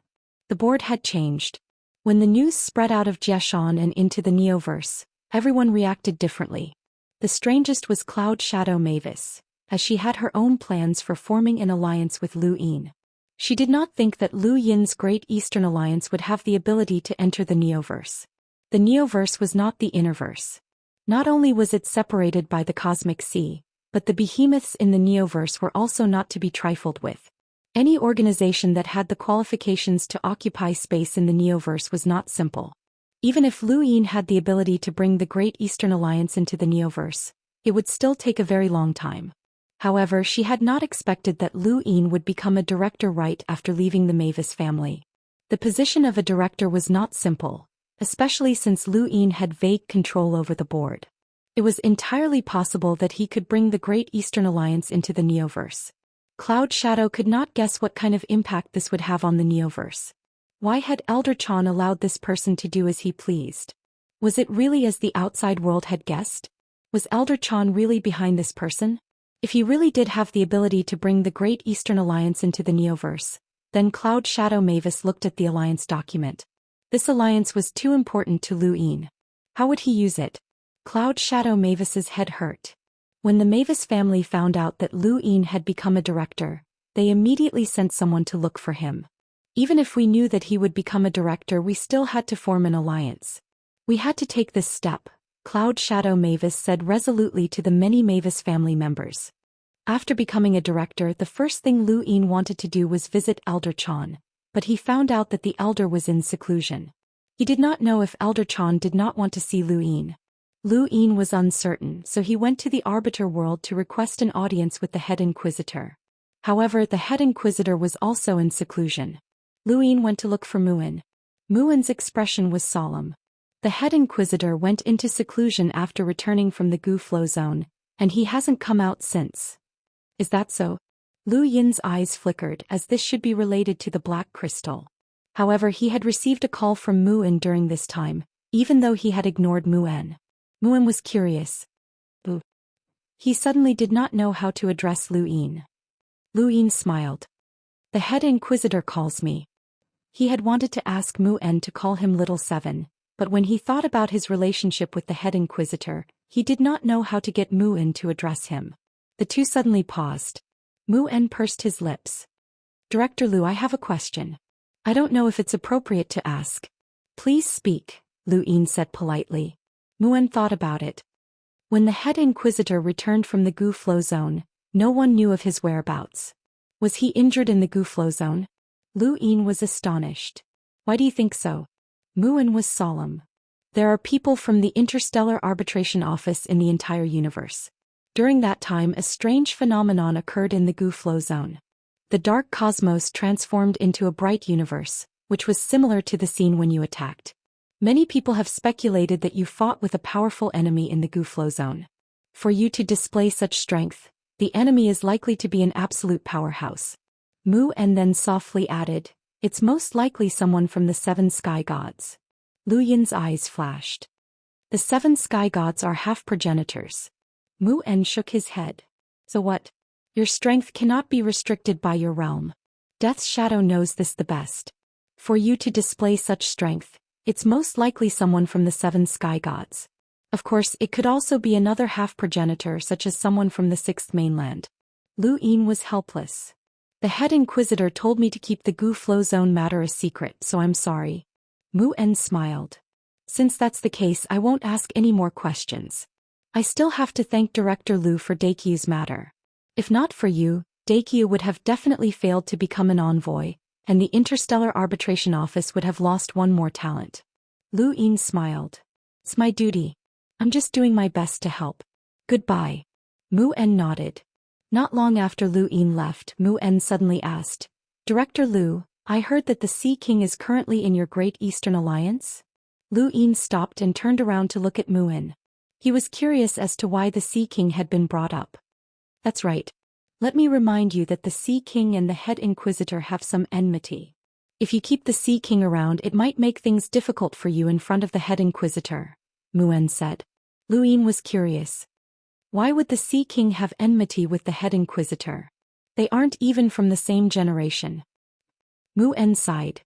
[SPEAKER 1] The board had changed. When the news spread out of Jie Shan and into the Neoverse, everyone reacted differently. The strangest was Cloud Shadow Mavis, as she had her own plans for forming an alliance with Lu Yin. She did not think that Lu Yin's Great Eastern Alliance would have the ability to enter the Neoverse. The Neoverse was not the Innerverse. Not only was it separated by the Cosmic Sea, but the behemoths in the Neoverse were also not to be trifled with. Any organization that had the qualifications to occupy space in the Neoverse was not simple. Even if Lu Yin had the ability to bring the Great Eastern Alliance into the Neoverse, it would still take a very long time. However, she had not expected that Lu Yin would become a director right after leaving the Mavis family. The position of a director was not simple, especially since Lu Yin had vague control over the board. It was entirely possible that he could bring the Great Eastern Alliance into the Neoverse. Cloud Shadow could not guess what kind of impact this would have on the Neoverse. Why had Elder Chan allowed this person to do as he pleased? Was it really as the outside world had guessed? Was Elder Chan really behind this person? If he really did have the ability to bring the Great Eastern Alliance into the Neoverse, then Cloud Shadow Mavis looked at the alliance document. This alliance was too important to Lu Yin. How would he use it? Cloud Shadow Mavis's head hurt. When the Mavis family found out that Lu Yin had become a director, they immediately sent someone to look for him. Even if we knew that he would become a director, we still had to form an alliance. We had to take this step, Cloud Shadow Mavis said resolutely to the many Mavis family members. After becoming a director, the first thing Lu Yin wanted to do was visit Elder Chan, but he found out that the elder was in seclusion. He did not know if Elder Chan did not want to see Lu Yin. Lu Yin was uncertain, so he went to the Arbiter world to request an audience with the head inquisitor. However, the head inquisitor was also in seclusion. Lu Yin went to look for Muin. Muin's expression was solemn. The head inquisitor went into seclusion after returning from the Gu Flow zone, and he hasn't come out since. Is that so? Lu Yin's eyes flickered, as this should be related to the black crystal. However, he had received a call from Muin during this time, even though he had ignored Muin. Muin was curious. Boo. He suddenly did not know how to address Lu Yin. Lu Yin smiled. The head inquisitor calls me. He had wanted to ask Muin to call him Little Seven, but when he thought about his relationship with the head inquisitor, he did not know how to get Muin to address him. The two suddenly paused. Muin pursed his lips. Director Lu, I have a question. I don't know if it's appropriate to ask. Please speak, Lu Yin said politely. Muin thought about it. When the head inquisitor returned from the Gu Flow zone, no one knew of his whereabouts. Was he injured in the Gu Flow zone? Lu Yin was astonished. Why do you think so? Muin was solemn. There are people from the Interstellar Arbitration Office in the entire universe. During that time, a strange phenomenon occurred in the Gu Flow zone. The dark cosmos transformed into a bright universe, which was similar to the scene when you attacked. Many people have speculated that you fought with a powerful enemy in the Gu Flow zone. For you to display such strength, the enemy is likely to be an absolute powerhouse. Muin then softly added, it's most likely someone from the 7 sky gods. Lu Yin's eyes flashed. The 7 sky gods are half progenitors. Muin shook his head. So what? Your strength cannot be restricted by your realm. Death's Shadow knows this the best. For you to display such strength, it's most likely someone from the 7 sky gods. Of course, it could also be another half-progenitor such as someone from the 6th mainland. Lu Yin was helpless. The head inquisitor told me to keep the Gu Flow zone matter a secret, so I'm sorry. Muin smiled. Since that's the case, I won't ask any more questions. I still have to thank Director Lu for Daikyu's matter. If not for you, Daikyu would have definitely failed to become an envoy, and the Interstellar Arbitration Office would have lost one more talent. Lu Yin smiled. It's my duty. I'm just doing my best to help. Goodbye. Muin nodded. Not long after Lu Yin left, Muin suddenly asked, Director Lu, I heard that the Sea King is currently in your Great Eastern Alliance? Lu Yin stopped and turned around to look at Muin. He was curious as to why the Sea King had been brought up. That's right. Let me remind you that the Sea King and the head inquisitor have some enmity. If you keep the Sea King around, it might make things difficult for you in front of the head inquisitor, Muin said. Lu Yin was curious. Why would the Sea King have enmity with the head inquisitor? They aren't even from the same generation. Muin sighed.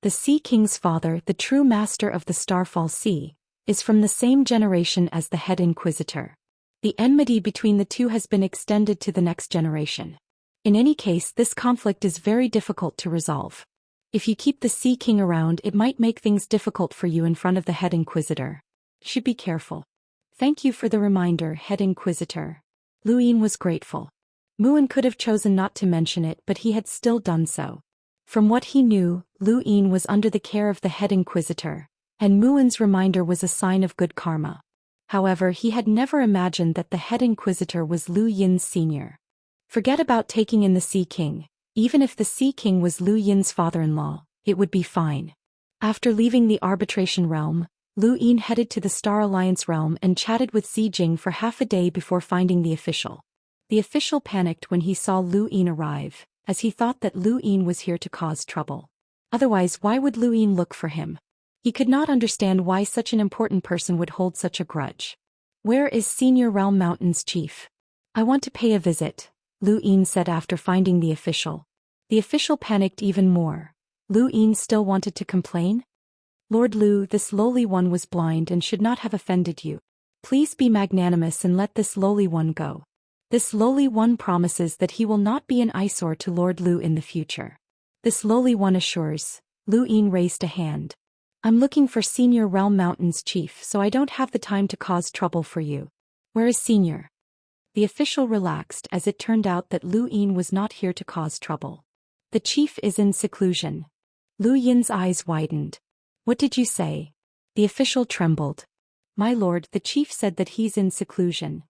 [SPEAKER 1] The Sea King's father, the true master of the Starfall Sea, is from the same generation as the head inquisitor. The enmity between the two has been extended to the next generation. In any case, this conflict is very difficult to resolve. If you keep the Sea King around, it might make things difficult for you in front of the head inquisitor. Should be careful. Thank you for the reminder, head inquisitor. Lu Yin was grateful. Muin could have chosen not to mention it, but he had still done so. From what he knew, Lu Yin was under the care of the head inquisitor, and Muin's reminder was a sign of good karma. However, he had never imagined that the head inquisitor was Lu Yin's senior. Forget about taking in the Sea King. Even if the Sea King was Lu Yin's father-in-law, it would be fine. After leaving the arbitration realm, Lu Yin headed to the Star Alliance realm and chatted with Xi Jing for half a day before finding the official. The official panicked when he saw Lu Yin arrive, as he thought that Lu Yin was here to cause trouble. Otherwise, why would Lu Yin look for him? He could not understand why such an important person would hold such a grudge. "Where is Senior Realm Mountain's chief? I want to pay a visit," Lu Yin said after finding the official. The official panicked even more. Lu Yin still wanted to complain? "Lord Lu, this lowly one was blind and should not have offended you. Please be magnanimous and let this lowly one go. This lowly one promises that he will not be an eyesore to Lord Lu in the future." This lowly one assures. Lu Yin raised a hand. "I'm looking for Senior Realm Mountain's chief, so I don't have the time to cause trouble for you. Where is Senior?" The official relaxed as it turned out that Lu Yin was not here to cause trouble. "The chief is in seclusion." Lu Yin's eyes widened. "What did you say?" The official trembled. "My lord, the chief said that he's in seclusion."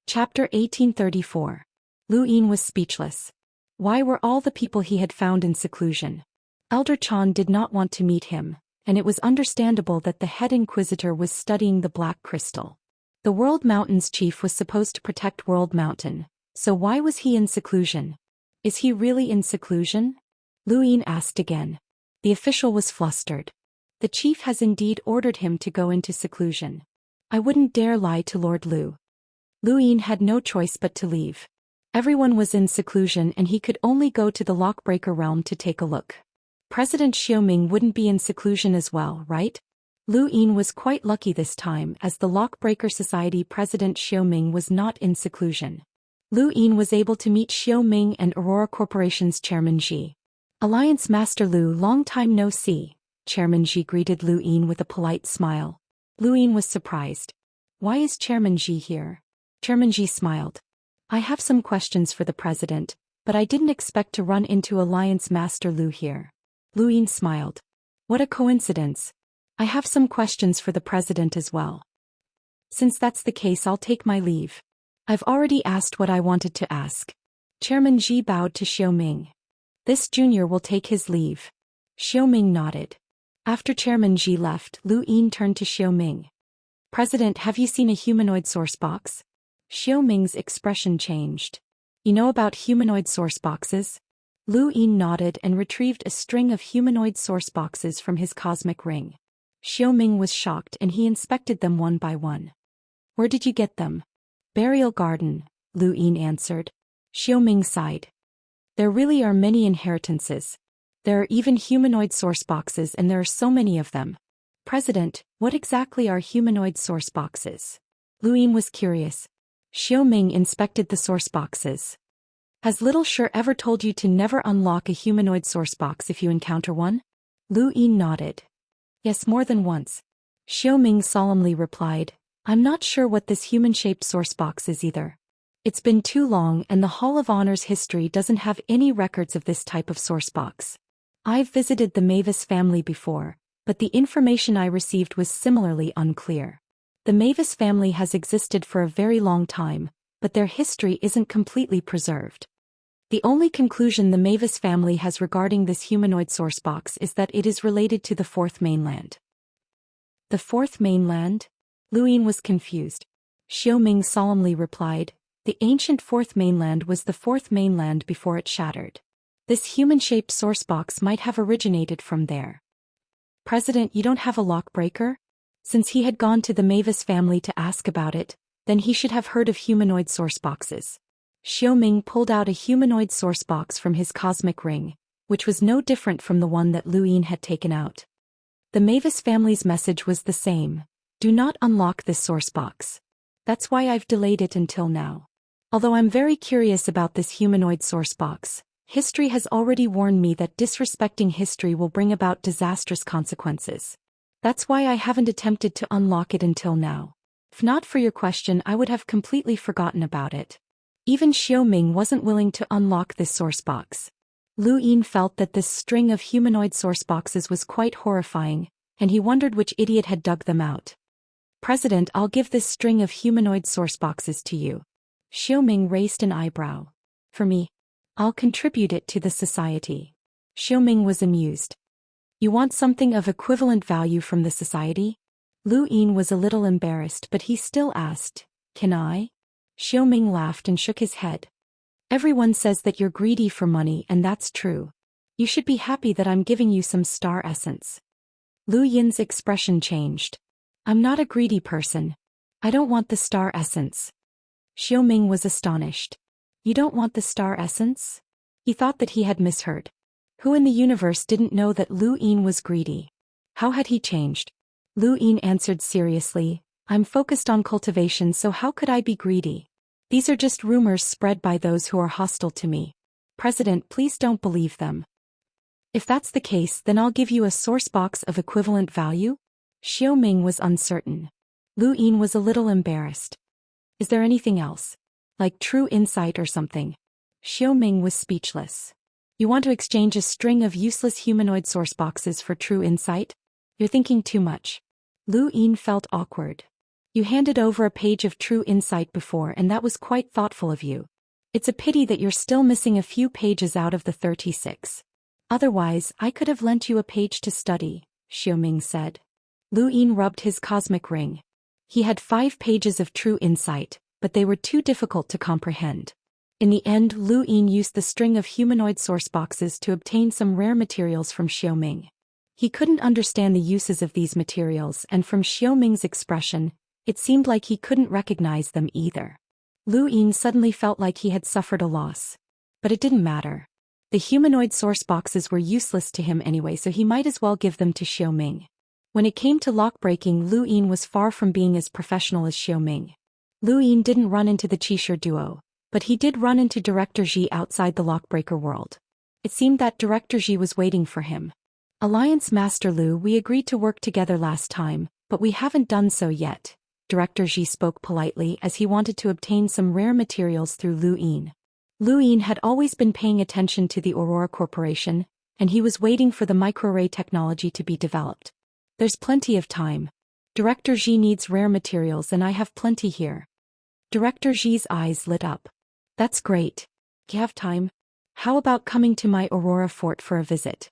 [SPEAKER 1] Chapter 1834. Lu Yin was speechless. Why were all the people he had found in seclusion? Elder Chan did not want to meet him, and it was understandable that the head inquisitor was studying the Black Crystal. The World Mountain's chief was supposed to protect World Mountain, so why was he in seclusion? Is he really in seclusion? Lu Yin asked again. The official was flustered. The chief has indeed ordered him to go into seclusion. I wouldn't dare lie to Lord Lu. Lu Yin had no choice but to leave. Everyone was in seclusion and he could only go to the Lockbreaker realm to take a look. President Xiaoming wouldn't be in seclusion as well, right? Lu Yin was quite lucky this time, as the Lockbreaker Society President Xiaoming was not in seclusion. Lu Yin was able to meet Xiaoming and Aurora Corporation's Chairman Ji. "Alliance Master Lu, long time no see." Chairman Ji greeted Lu Yin with a polite smile. Lu Yin was surprised. "Why is Chairman Ji here?" Chairman Ji smiled. "I have some questions for the president, but I didn't expect to run into Alliance Master Lu here." Lu Yin smiled. "What a coincidence. I have some questions for the president as well. Since that's the case, I'll take my leave. I've already asked what I wanted to ask." Chairman Ji bowed to Xiaoming. "This junior will take his leave." Xiaoming nodded. After Chairman Ji left, Lu Yin turned to Xiaoming. "President, have you seen a humanoid source box?" Xiaoming's expression changed. "You know about humanoid source boxes?" Lu Yin nodded and retrieved a string of humanoid source boxes from his cosmic ring. Xiaoming was shocked and he inspected them one by one. "Where did you get them?" "Burial garden," Lu Yin answered. Xiaoming sighed. "There really are many inheritances. There are even humanoid source boxes and there are so many of them." "President, what exactly are humanoid source boxes?" Lu Yin was curious. Xiaoming inspected the source boxes. "Has Little Sure ever told you to never unlock a humanoid source box if you encounter one?" Lu Yin nodded. "Yes, more than once." Xiaoming solemnly replied. "I'm not sure what this human-shaped source box is either. It's been too long and the Hall of Honor's history doesn't have any records of this type of source box. I've visited the Mavis family before, but the information I received was similarly unclear. The Mavis family has existed for a very long time, but their history isn't completely preserved. The only conclusion the Mavis family has regarding this humanoid source box is that it is related to the Fourth Mainland." "The Fourth Mainland?" Lu Yin was confused. Xiaoming solemnly replied, "The ancient Fourth Mainland was the Fourth Mainland before it shattered. This human-shaped source box might have originated from there." "President, you don't have a lockbreaker?" Since he had gone to the Mavis family to ask about it, then he should have heard of humanoid source boxes. Xiaoming pulled out a humanoid source box from his cosmic ring, which was no different from the one that Lu Yin had taken out. The Mavis family's message was the same. "Do not unlock this source box. That's why I've delayed it until now. Although I'm very curious about this humanoid source box, history has already warned me that disrespecting history will bring about disastrous consequences. That's why I haven't attempted to unlock it until now. If not for your question, I would have completely forgotten about it." Even Xiaoming wasn't willing to unlock this source box. Lu Yin felt that this string of humanoid source boxes was quite horrifying, and he wondered which idiot had dug them out. President, I'll give this string of humanoid source boxes to you. Xiaoming raised an eyebrow. For me? I'll contribute it to the society. Xiaoming was amused. You want something of equivalent value from the society? Lu Yin was a little embarrassed, but he still asked, Can I? Xiaoming laughed and shook his head. Everyone says that you're greedy for money, and that's true. You should be happy that I'm giving you some star essence. Lu Yin's expression changed. I'm not a greedy person. I don't want the star essence. Xiaoming was astonished. You don't want the star essence? He thought that he had misheard. Who in the universe didn't know that Lu Yin was greedy? How had he changed? Lu Yin answered seriously, I'm focused on cultivation, so how could I be greedy? These are just rumors spread by those who are hostile to me. President, please don't believe them. If that's the case, then I'll give you a source box of equivalent value? Xiaoming was uncertain. Lu Yin was a little embarrassed. Is there anything else? Like true insight or something? Xiaoming was speechless. You want to exchange a string of useless humanoid source boxes for true insight? You're thinking too much. Lu Yin felt awkward. You handed over a page of true insight before, and that was quite thoughtful of you. It's a pity that you're still missing a few pages out of the 36. Otherwise, I could have lent you a page to study, Xiaoming said. Lu Yin rubbed his cosmic ring. He had 5 pages of true insight, but they were too difficult to comprehend. In the end, Lu Yin used the string of humanoid source boxes to obtain some rare materials from Xiaoming. He couldn't understand the uses of these materials, and from Xiaoming's expression, it seemed like he couldn't recognize them either. Lu Yin suddenly felt like he had suffered a loss. But it didn't matter. The humanoid source boxes were useless to him anyway, so he might as well give them to Xiaoming. When it came to lockbreaking, Lu Yin was far from being as professional as Xiaoming. Lu Yin didn't run into the Qishir duo, but he did run into Director Zhi outside the lockbreaker world. It seemed that Director Zhi was waiting for him. Alliance Master Lu, we agreed to work together last time, but we haven't done so yet. Director Zhi spoke politely as he wanted to obtain some rare materials through Lu Yin. Lu Yin had always been paying attention to the Aurora Corporation, and he was waiting for the microarray technology to be developed. There's plenty of time. Director Zhi needs rare materials and I have plenty here. Director Zhi's eyes lit up. That's great. You have time? How about coming to my Aurora fort for a visit?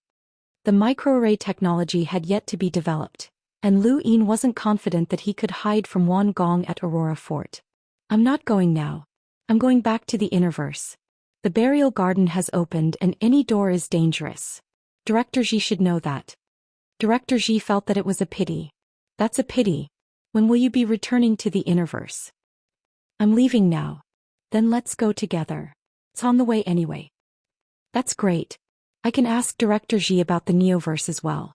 [SPEAKER 1] The microarray technology had yet to be developed, and Lu Yin wasn't confident that he could hide from Wan Gong at Aurora Fort. I'm not going now. I'm going back to the Innerverse. The burial garden has opened and any door is dangerous. Director Zhi should know that. Director Zhi felt that it was a pity. That's a pity. When will you be returning to the Innerverse? I'm leaving now. Then let's go together. It's on the way anyway. That's great. I can ask Director Zhi about the Neoverse as well.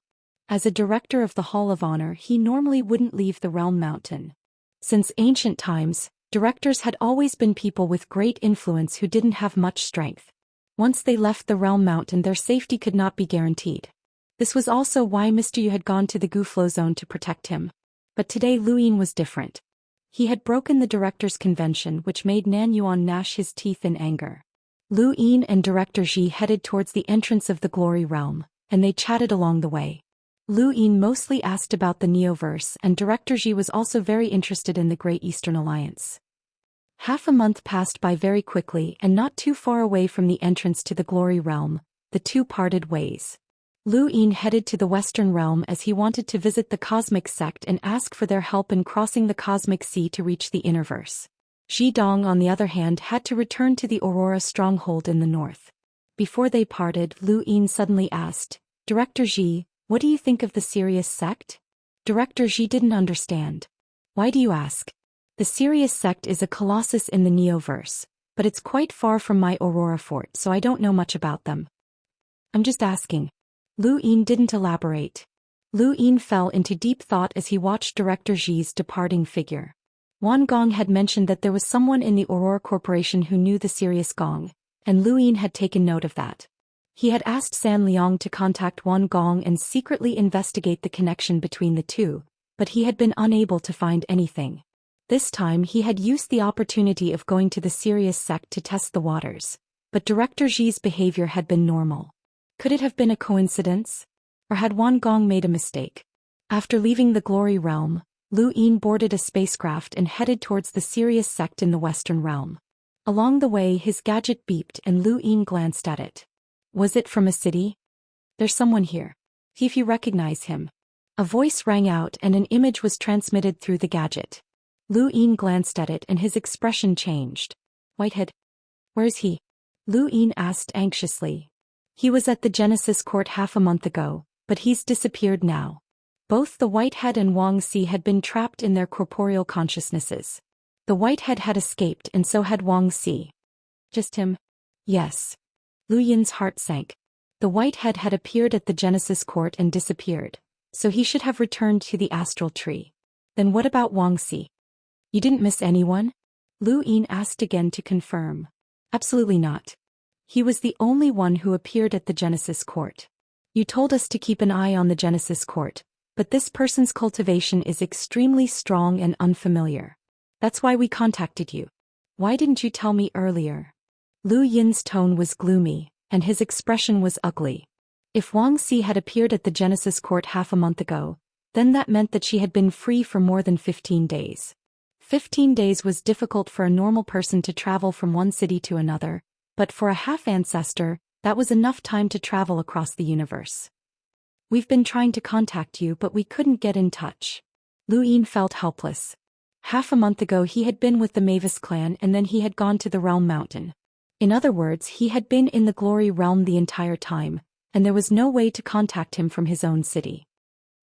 [SPEAKER 1] As a director of the Hall of Honor, he normally wouldn't leave the Realm Mountain. Since ancient times, directors had always been people with great influence who didn't have much strength. Once they left the Realm Mountain, their safety could not be guaranteed. This was also why Mr. Yu had gone to the Guflo Zone to protect him. But today Lu Yin was different. He had broken the director's convention, which made Nan Yuan gnash his teeth in anger. Lu Yin and Director Zhi headed towards the entrance of the Glory Realm, and they chatted along the way. Lu Yin mostly asked about the Neoverse, and Director Zhi was also very interested in the Great Eastern Alliance. Half a month passed by very quickly, and not too far away from the entrance to the Glory Realm, the two parted ways. Lu Yin headed to the Western Realm as he wanted to visit the Cosmic Sect and ask for their help in crossing the Cosmic Sea to reach the Innerverse. Xi Dong, on the other hand, had to return to the Aurora stronghold in the north. Before they parted, Lu Yin suddenly asked, Director Zhi, what do you think of the Sirius sect? Director Zhi didn't understand. Why do you ask? The Sirius sect is a colossus in the Neoverse, but it's quite far from my Aurora fort, so I don't know much about them. I'm just asking. Lu Yin didn't elaborate. Lu Yin fell into deep thought as he watched Director Zhi's departing figure. Wan Gong had mentioned that there was someone in the Aurora Corporation who knew the Sirius Gong, and Lu Yin had taken note of that. He had asked San Liang to contact Wan Gong and secretly investigate the connection between the two, but he had been unable to find anything. This time he had used the opportunity of going to the serious sect to test the waters, but Director Xi's behavior had been normal. Could it have been a coincidence? Or had Wan Gong made a mistake? After leaving the Glory Realm, Lu Yin boarded a spacecraft and headed towards the serious sect in the Western Realm. Along the way his gadget beeped and Lu Yin glanced at it. Was it from a city? There's someone here. See if you recognize him. A voice rang out and an image was transmitted through the gadget. Lu Yin glanced at it and his expression changed. Whitehead. Where's he? Lu Yin asked anxiously. He was at the Genesis Court half a month ago, but he's disappeared now. Both the Whitehead and Wang Xi had been trapped in their corporeal consciousnesses. The Whitehead had escaped and so had Wang Xi. Just him? Yes. Lu Yin's heart sank. The Whitehead had appeared at the Genesis Court and disappeared, so he should have returned to the astral tree. Then what about Wang Xi? You didn't miss anyone? Lu Yin asked again to confirm. Absolutely not. He was the only one who appeared at the Genesis Court. You told us to keep an eye on the Genesis Court, but this person's cultivation is extremely strong and unfamiliar. That's why we contacted you. Why didn't you tell me earlier? Lu Yin's tone was gloomy, and his expression was ugly. If Wang Xi had appeared at the Genesis Court half a month ago, then that meant that she had been free for more than 15 days. 15 days was difficult for a normal person to travel from one city to another, but for a half-ancestor, that was enough time to travel across the universe. We've been trying to contact you but we couldn't get in touch. Lu Yin felt helpless. Half a month ago he had been with the Mavis clan and then he had gone to the Realm Mountain. In other words, he had been in the Glory Realm the entire time, and there was no way to contact him from his own city.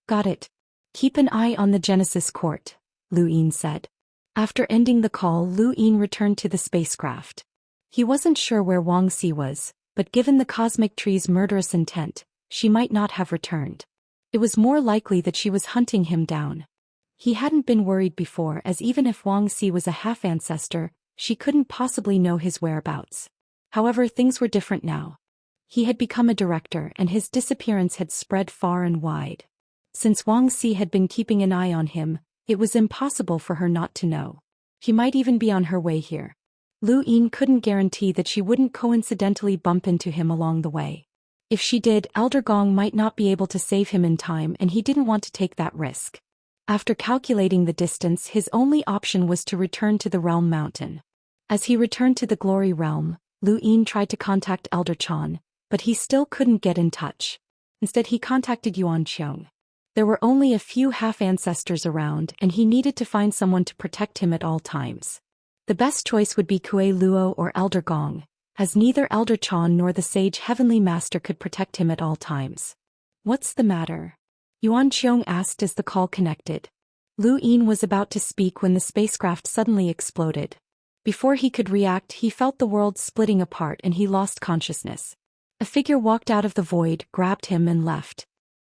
[SPEAKER 1] Got it. Keep an eye on the Genesis Court, Lu Yin said. After ending the call, Lu Yin returned to the spacecraft. He wasn't sure where Wang Xi was, but given the cosmic tree's murderous intent, she might not have returned. It was more likely that she was hunting him down. He hadn't been worried before, as even if Wang Xi was a half-ancestor, she couldn't possibly know his whereabouts. However, things were different now. He had become a director and his disappearance had spread far and wide. Since Wang Xi had been keeping an eye on him, it was impossible for her not to know. She might even be on her way here. Lu Yin couldn't guarantee that she wouldn't coincidentally bump into him along the way. If she did, Elder Gong might not be able to save him in time and he didn't want to take that risk. After calculating the distance, his only option was to return to the Realm Mountain. As he returned to the Glory Realm, Lu Yin tried to contact Elder Chan, but he still couldn't get in touch. Instead he contacted Yuan Qiong. There were only a few half-ancestors around and he needed to find someone to protect him at all times. The best choice would be Kue Luo or Elder Gong, as neither Elder Chan nor the Sage Heavenly Master could protect him at all times. What's the matter? Yuan Qiong asked as the call connected. Lu Yin was about to speak when the spacecraft suddenly exploded. Before he could react, he felt the world splitting apart and he lost consciousness. A figure walked out of the void, grabbed him and left.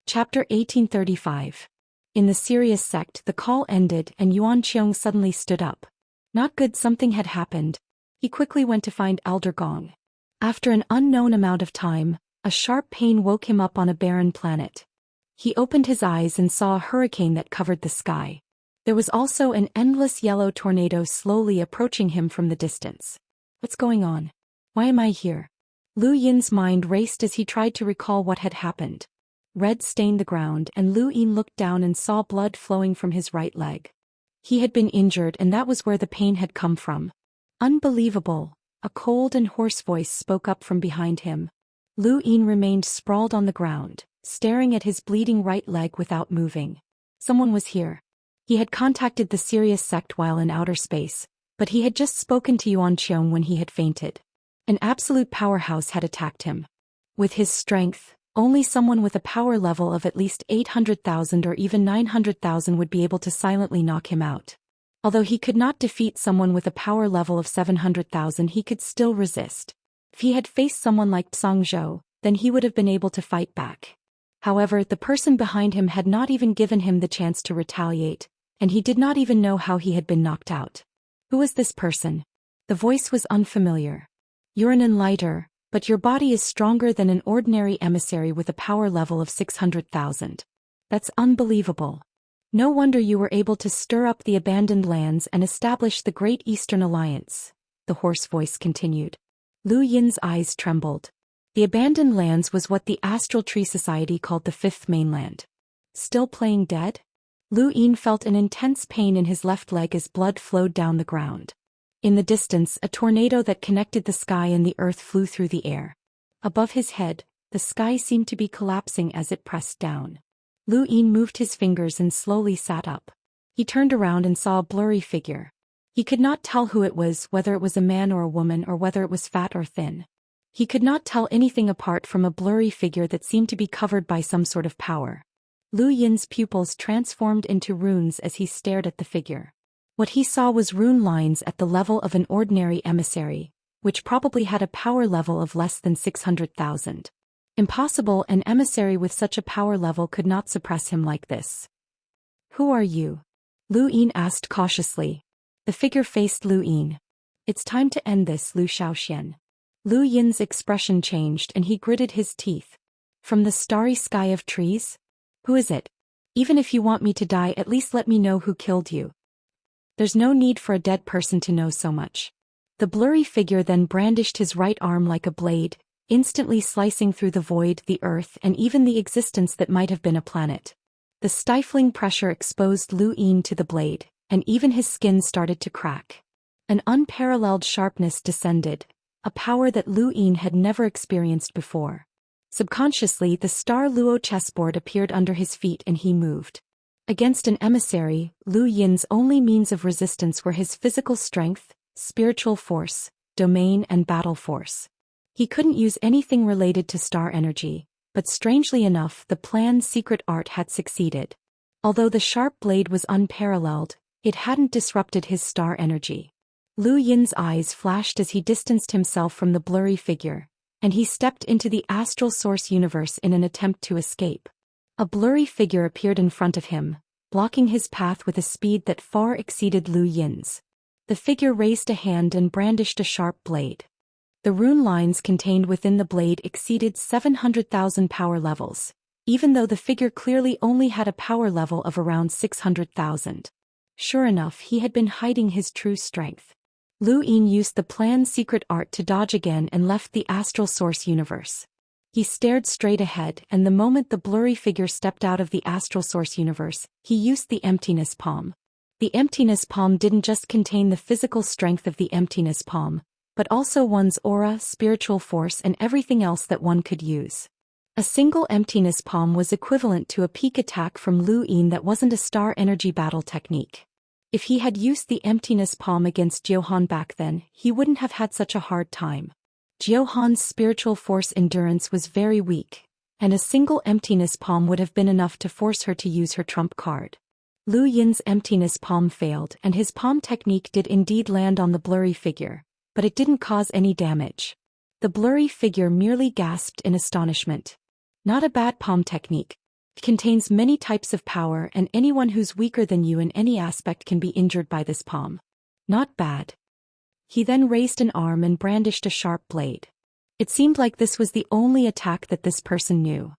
[SPEAKER 1] Chapter 1835. In the Sirius sect, the call ended and Yuan Qiong suddenly stood up. Not good, something had happened. He quickly went to find Elder Gong. After an unknown amount of time, a sharp pain woke him up on a barren planet. He opened his eyes and saw a hurricane that covered the sky. There was also an endless yellow tornado slowly approaching him from the distance. What's going on? Why am I here? Lu Yin's mind raced as he tried to recall what had happened. Red stained the ground and Lu Yin looked down and saw blood flowing from his right leg. He had been injured and that was where the pain had come from. Unbelievable, a cold and hoarse voice spoke up from behind him. Lu Yin remained sprawled on the ground, staring at his bleeding right leg without moving. Someone was here. He had contacted the Sirius sect while in outer space, but he had just spoken to Yuan Qiong when he had fainted. An absolute powerhouse had attacked him. With his strength, only someone with a power level of at least 800,000 or even 900,000 would be able to silently knock him out. Although he could not defeat someone with a power level of 700,000, he could still resist. If he had faced someone like Tsang Zhou, then he would have been able to fight back. However, the person behind him had not even given him the chance to retaliate, and he did not even know how he had been knocked out. Who was this person? The voice was unfamiliar. You're an enlighter, but your body is stronger than an ordinary emissary with a power level of 600,000. That's unbelievable. No wonder you were able to stir up the abandoned lands and establish the Great Eastern Alliance, the hoarse voice continued. Lu Yin's eyes trembled. The abandoned lands was what the Astral Tree Society called the Fifth Mainland. Still playing dead? Lu Yin felt an intense pain in his left leg as blood flowed down the ground. In the distance, a tornado that connected the sky and the earth flew through the air. Above his head, the sky seemed to be collapsing as it pressed down. Lu Yin moved his fingers and slowly sat up. He turned around and saw a blurry figure. He could not tell who it was, whether it was a man or a woman or whether it was fat or thin. He could not tell anything apart from a blurry figure that seemed to be covered by some sort of power. Lu Yin's pupils transformed into runes as he stared at the figure. What he saw was rune lines at the level of an ordinary emissary, which probably had a power level of less than 600,000. Impossible, an emissary with such a power level could not suppress him like this. Who are you? Lu Yin asked cautiously. The figure faced Lu Yin. It's time to end this, Lu Xian. Lu Yin's expression changed and he gritted his teeth. From the starry sky of trees? Who is it? Even if you want me to die, at least let me know who killed you. There's no need for a dead person to know so much. The blurry figure then brandished his right arm like a blade, instantly slicing through the void, the earth, and even the existence that might have been a planet. The stifling pressure exposed Lu Yin to the blade, and even his skin started to crack. An unparalleled sharpness descended, a power that Lu Yin had never experienced before. Subconsciously, the star Luo chessboard appeared under his feet and he moved. Against an emissary, Lu Yin's only means of resistance were his physical strength, spiritual force, domain and battle force. He couldn't use anything related to star energy, but strangely enough the planned secret art had succeeded. Although the sharp blade was unparalleled, it hadn't disrupted his star energy. Lu Yin's eyes flashed as he distanced himself from the blurry figure, and he stepped into the astral source universe in an attempt to escape. A blurry figure appeared in front of him, blocking his path with a speed that far exceeded Lu Yin's. The figure raised a hand and brandished a sharp blade. The rune lines contained within the blade exceeded 700,000 power levels, even though the figure clearly only had a power level of around 600,000. Sure enough, he had been hiding his true strength. Lu Yin used the planned secret art to dodge again and left the astral source universe. He stared straight ahead, and the moment the blurry figure stepped out of the astral source universe, he used the emptiness palm. The emptiness palm didn't just contain the physical strength of the emptiness palm, but also one's aura, spiritual force and everything else that one could use. A single emptiness palm was equivalent to a peak attack from Lu Yin that wasn't a star energy battle technique. If he had used the emptiness palm against Johann back then, he wouldn't have had such a hard time. Johann's spiritual force endurance was very weak, and a single emptiness palm would have been enough to force her to use her trump card. Lu Yin's emptiness palm failed, and his palm technique did indeed land on the blurry figure, but it didn't cause any damage. The blurry figure merely gasped in astonishment. Not a bad palm technique. It contains many types of power, and anyone who's weaker than you in any aspect can be injured by this palm. Not bad. He then raised an arm and brandished a sharp blade. It seemed like this was the only attack that this person knew.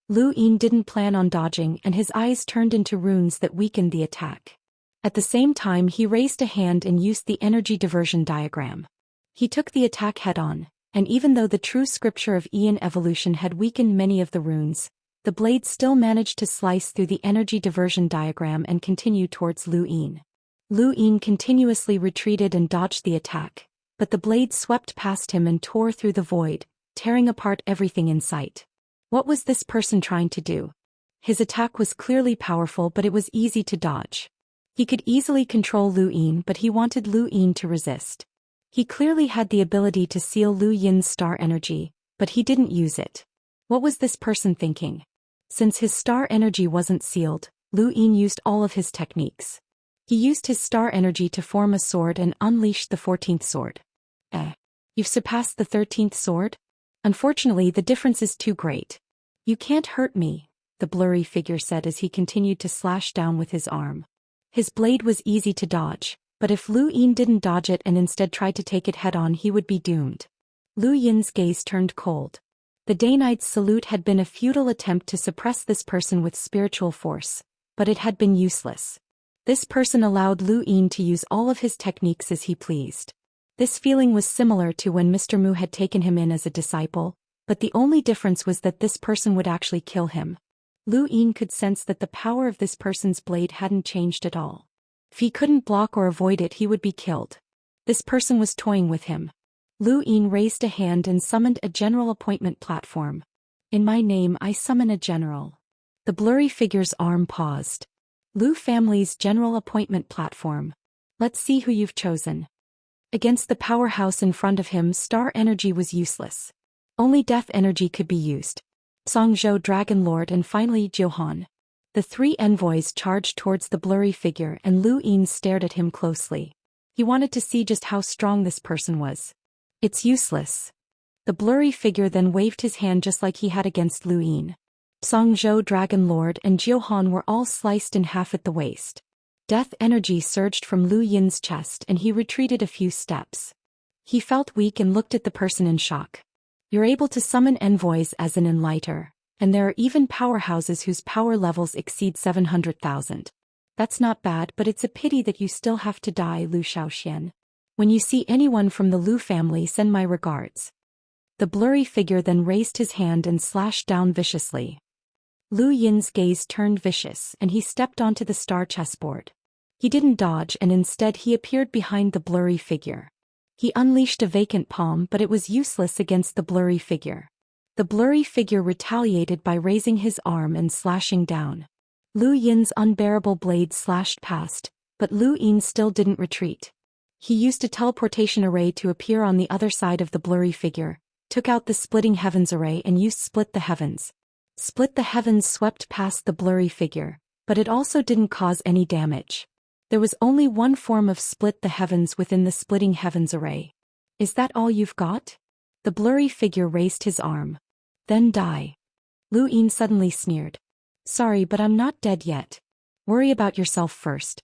[SPEAKER 1] Lu Yin didn't plan on dodging, and his eyes turned into runes that weakened the attack. At the same time, he raised a hand and used the energy diversion diagram. He took the attack head-on, and even though the true scripture of Ian evolution had weakened many of the runes, the blade still managed to slice through the energy diversion diagram and continue towards Lu Yin. Lu Yin continuously retreated and dodged the attack, but the blade swept past him and tore through the void, tearing apart everything in sight. What was this person trying to do? His attack was clearly powerful, but it was easy to dodge. He could easily control Lu Yin, but he wanted Lu Yin to resist. He clearly had the ability to seal Lu Yin's star energy, but he didn't use it. What was this person thinking? Since his star energy wasn't sealed, Lu Yin used all of his techniques. He used his star energy to form a sword and unleashed the 14th sword. You've surpassed the 13th sword? Unfortunately, the difference is too great. You can't hurt me, the blurry figure said as he continued to slash down with his arm. His blade was easy to dodge, but if Lu Yin didn't dodge it and instead tried to take it head-on, he would be doomed. Lu Yin's gaze turned cold. The Daoist salute had been a futile attempt to suppress this person with spiritual force, but it had been useless. This person allowed Lu Yin to use all of his techniques as he pleased. This feeling was similar to when Mr. Mu had taken him in as a disciple, but the only difference was that this person would actually kill him. Lu Yin could sense that the power of this person's blade hadn't changed at all. If he couldn't block or avoid it, he would be killed. This person was toying with him. Lu Yin raised a hand and summoned a general appointment platform. In my name I summon a general. The blurry figure's arm paused. Lu family's general appointment platform. Let's see who you've chosen. Against the powerhouse in front of him, star energy was useless. Only death energy could be used. Songzhou Dragon Lord and finally Johan. The three envoys charged towards the blurry figure and Lu Yin stared at him closely. He wanted to see just how strong this person was. It's useless. The blurry figure then waved his hand just like he had against Lu Yin. Songzhou Dragon Lord and Johan were all sliced in half at the waist. Death energy surged from Lu Yin's chest and he retreated a few steps. He felt weak and looked at the person in shock. You're able to summon envoys as an enlighter, and there are even powerhouses whose power levels exceed 700,000. That's not bad, but it's a pity that you still have to die, Lu Xian. When you see anyone from the Lu family, send my regards. The blurry figure then raised his hand and slashed down viciously. Lu Yin's gaze turned vicious and he stepped onto the star chessboard. He didn't dodge and instead he appeared behind the blurry figure. He unleashed a vacant palm, but it was useless against the blurry figure. The blurry figure retaliated by raising his arm and slashing down. Lu Yin's unbearable blade slashed past, but Lu Yin still didn't retreat. He used a teleportation array to appear on the other side of the blurry figure, took out the splitting heavens array and used split the heavens. Split the heavens swept past the blurry figure, but it also didn't cause any damage. There was only one form of split the heavens within the splitting heavens array. Is that all you've got? The blurry figure raised his arm. Then die. Lu Yin suddenly sneered. Sorry, but I'm not dead yet. Worry about yourself first.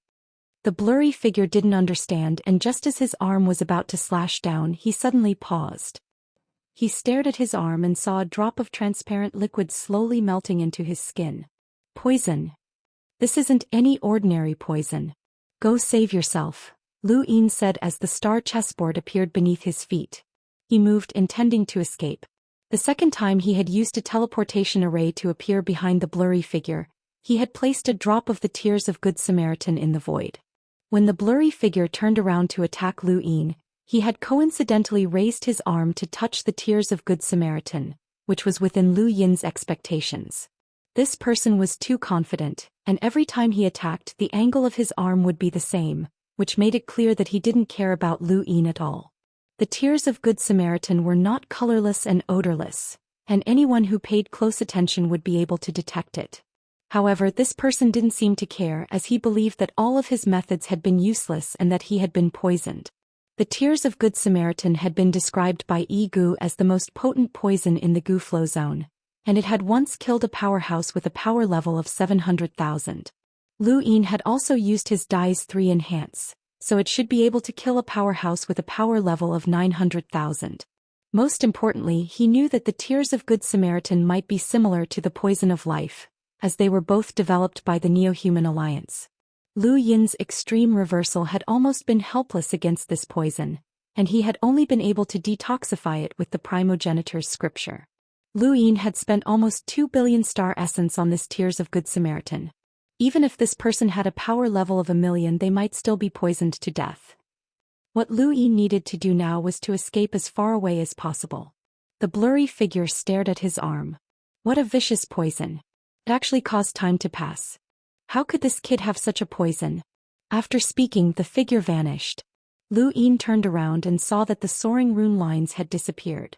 [SPEAKER 1] The blurry figure didn't understand, and just as his arm was about to slash down, he suddenly paused. He stared at his arm and saw a drop of transparent liquid slowly melting into his skin. Poison. This isn't any ordinary poison. Go save yourself, Lu Yin said as the star chessboard appeared beneath his feet. He moved, intending to escape. The second time he had used a teleportation array to appear behind the blurry figure, he had placed a drop of the Tears of Good Samaritan in the void. When the blurry figure turned around to attack Lu Yin, he had coincidentally raised his arm to touch the Tears of Good Samaritan, which was within Lu Yin's expectations. This person was too confident, and every time he attacked, the angle of his arm would be the same, which made it clear that he didn't care about Lu Yin at all. The Tears of Good Samaritan were not colorless and odorless, and anyone who paid close attention would be able to detect it. However, this person didn't seem to care, as he believed that all of his methods had been useless and that he had been poisoned. The Tears of Good Samaritan had been described by Yi Gu as the most potent poison in the Gu flow zone, and it had once killed a powerhouse with a power level of 700,000. Lu Yin had also used his Dai's 3 enhance, so it should be able to kill a powerhouse with a power level of 900,000. Most importantly, he knew that the Tears of Good Samaritan might be similar to the Poison of Life, as they were both developed by the Neo-Human Alliance. Lu Yin's extreme reversal had almost been helpless against this poison, and he had only been able to detoxify it with the primogenitor's scripture. Lu Yin had spent almost 2 billion star essence on this Tears of Good Samaritan. Even if this person had a power level of 1,000,000, they might still be poisoned to death. What Lu Yin needed to do now was to escape as far away as possible. The blurry figure stared at his arm. What a vicious poison. It actually caused time to pass. How could this kid have such a poison? After speaking, the figure vanished. Lu Yin turned around and saw that the soaring rune lines had disappeared.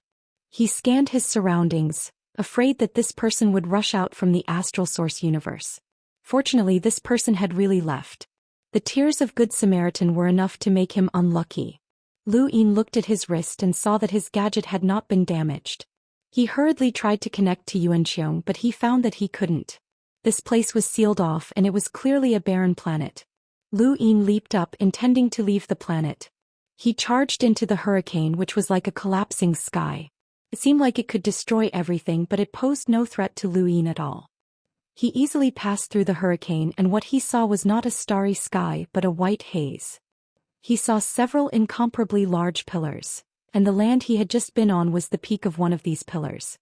[SPEAKER 1] He scanned his surroundings, afraid that this person would rush out from the astral source universe. Fortunately, this person had really left. The Tears of Good Samaritan were enough to make him unlucky. Lu Yin looked at his wrist and saw that his gadget had not been damaged. He hurriedly tried to connect to Yuanqiong, but he found that he couldn't. This place was sealed off and it was clearly a barren planet. Lu Yin leaped up, intending to leave the planet. He charged into the hurricane, which was like a collapsing sky. It seemed like it could destroy everything, but it posed no threat to Lu Yin at all. He easily passed through the hurricane, and what he saw was not a starry sky but a white haze. He saw several incomparably large pillars, and the land he had just been on was the peak of one of these pillars.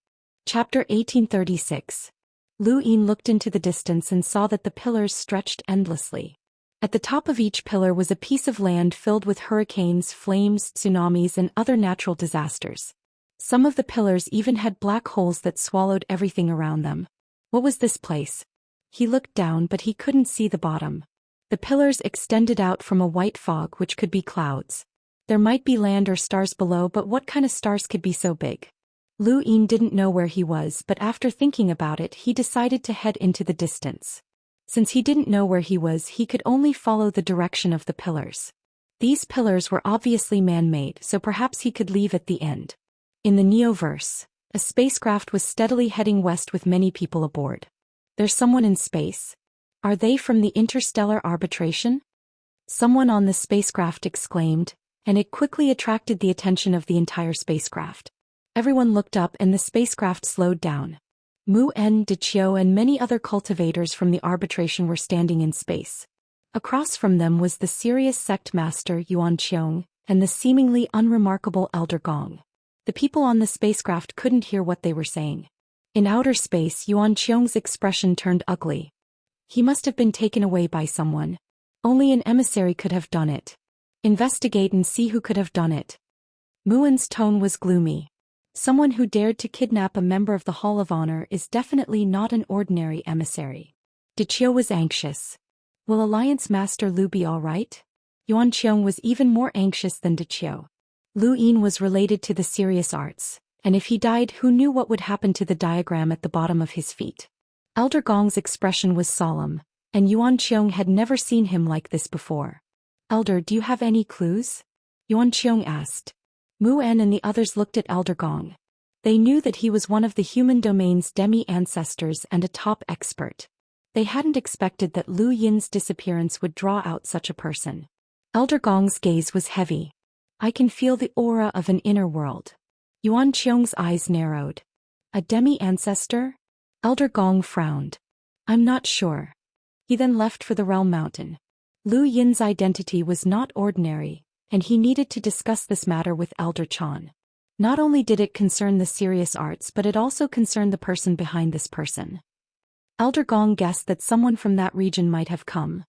[SPEAKER 1] Chapter 1836. Lu Yin looked into the distance and saw that the pillars stretched endlessly. At the top of each pillar was a piece of land filled with hurricanes, flames, tsunamis, and other natural disasters. Some of the pillars even had black holes that swallowed everything around them. What was this place? He looked down, but he couldn't see the bottom. The pillars extended out from a white fog, which could be clouds. There might be land or stars below, but what kind of stars could be so big? Lu Yin didn't know where he was, but after thinking about it, he decided to head into the distance. Since he didn't know where he was, he could only follow the direction of the pillars. These pillars were obviously man-made, so perhaps he could leave at the end. In the Neoverse, a spacecraft was steadily heading west with many people aboard. There's someone in space. Are they from the interstellar arbitration? Someone on the spacecraft exclaimed, and it quickly attracted the attention of the entire spacecraft. Everyone looked up and the spacecraft slowed down. Mu En, Diqiu, and many other cultivators from the arbitration were standing in space. Across from them was the serious sect master Yuan Qiong and the seemingly unremarkable Elder Gong. The people on the spacecraft couldn't hear what they were saying. In outer space, Yuan Qiong's expression turned ugly. He must have been taken away by someone. Only an emissary could have done it. Investigate and see who could have done it. Muen's tone was gloomy. Someone who dared to kidnap a member of the Hall of Honor is definitely not an ordinary emissary. Diqiu was anxious. Will Alliance Master Lu be all right? Yuan Qiong was even more anxious than Diqiu. Lu Yin was related to the serious arts, and if he died, who knew what would happen to the diagram at the bottom of his feet? Elder Gong's expression was solemn, and Yuan Qiong had never seen him like this before. Elder, do you have any clues? Yuan Qiong asked. Mu En and the others looked at Elder Gong. They knew that he was one of the human domain's demi-ancestors and a top expert. They hadn't expected that Lu Yin's disappearance would draw out such a person. Elder Gong's gaze was heavy. I can feel the aura of an inner world. Yuan Qiong's eyes narrowed. A demi-ancestor? Elder Gong frowned. I'm not sure. He then left for the Realm Mountain. Lu Yin's identity was not ordinary, and he needed to discuss this matter with Elder Chan. Not only did it concern the serious arts, but it also concerned the person behind this person. Elder Gong guessed that someone from that region might have come.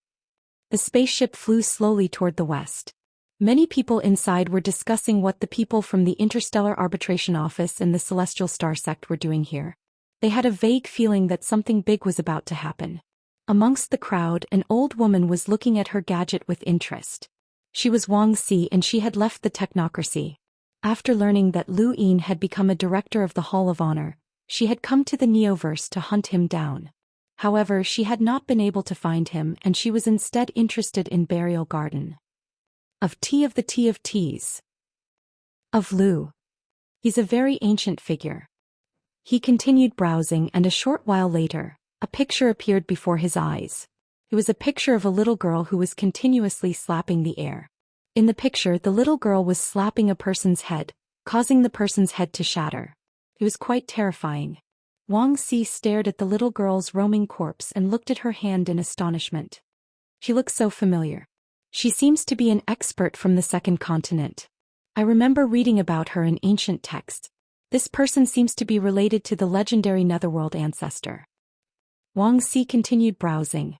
[SPEAKER 1] The spaceship flew slowly toward the west. Many people inside were discussing what the people from the Interstellar Arbitration Office and the Celestial Star Sect were doing here. They had a vague feeling that something big was about to happen. Amongst the crowd, an old woman was looking at her gadget with interest. She was Wang Si, and she had left the technocracy. After learning that Lu Yin had become a director of the Hall of Honor, she had come to the Neoverse to hunt him down. However, she had not been able to find him, and she was instead interested in Burial Garden. Of the Tea of Teas. Of Lu. He's a very ancient figure. He continued browsing, and a short while later, a picture appeared before his eyes. It was a picture of a little girl who was continuously slapping the air. In the picture, the little girl was slapping a person's head, causing the person's head to shatter. It was quite terrifying. Wang Si stared at the little girl's roaming corpse and looked at her hand in astonishment. She looks so familiar. She seems to be an expert from the second continent. I remember reading about her in ancient texts. This person seems to be related to the legendary Netherworld ancestor. Wang Si continued browsing.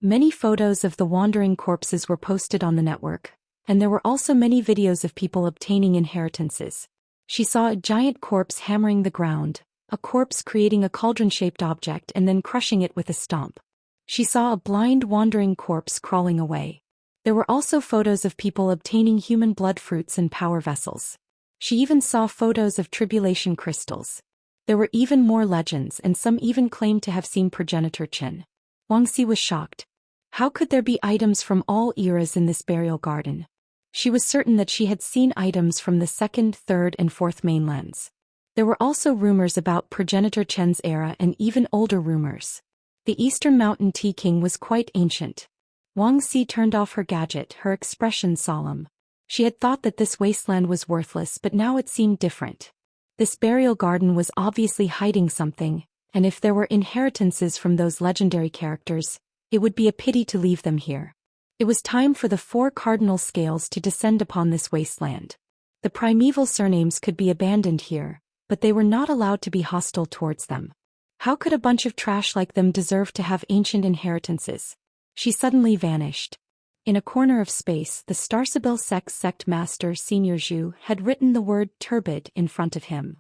[SPEAKER 1] Many photos of the wandering corpses were posted on the network, and there were also many videos of people obtaining inheritances. She saw a giant corpse hammering the ground, a corpse creating a cauldron-shaped object and then crushing it with a stomp. She saw a blind wandering corpse crawling away. There were also photos of people obtaining human blood fruits and power vessels. She even saw photos of tribulation crystals. There were even more legends, and some even claimed to have seen progenitor Qin. Wang Si was shocked. How could there be items from all eras in this burial garden? She was certain that she had seen items from the second, third, and fourth mainlands. There were also rumors about progenitor Chen's era and even older rumors. The Eastern Mountain Tea King was quite ancient. Wang Si turned off her gadget, her expression solemn. She had thought that this wasteland was worthless, but now it seemed different. This burial garden was obviously hiding something, and if there were inheritances from those legendary characters, it would be a pity to leave them here. It was time for the 4 cardinal scales to descend upon this wasteland. The primeval surnames could be abandoned here, but they were not allowed to be hostile towards them. How could a bunch of trash like them deserve to have ancient inheritances? She suddenly vanished. In a corner of space, the Starsibyl sect master Senior Zhou had written the word turbid in front of him.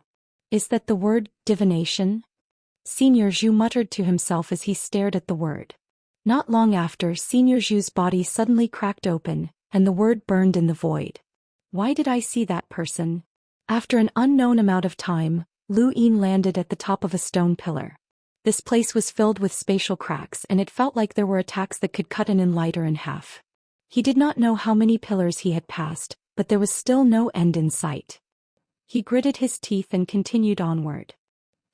[SPEAKER 1] Is that the word divination? Senior Zhou muttered to himself as he stared at the word. Not long after, Senior Zhu's body suddenly cracked open, and the word burned in the void. Why did I see that person? After an unknown amount of time, Lu Yin landed at the top of a stone pillar. This place was filled with spatial cracks, and it felt like there were attacks that could cut an enlighter in half. He did not know how many pillars he had passed, but there was still no end in sight. He gritted his teeth and continued onward.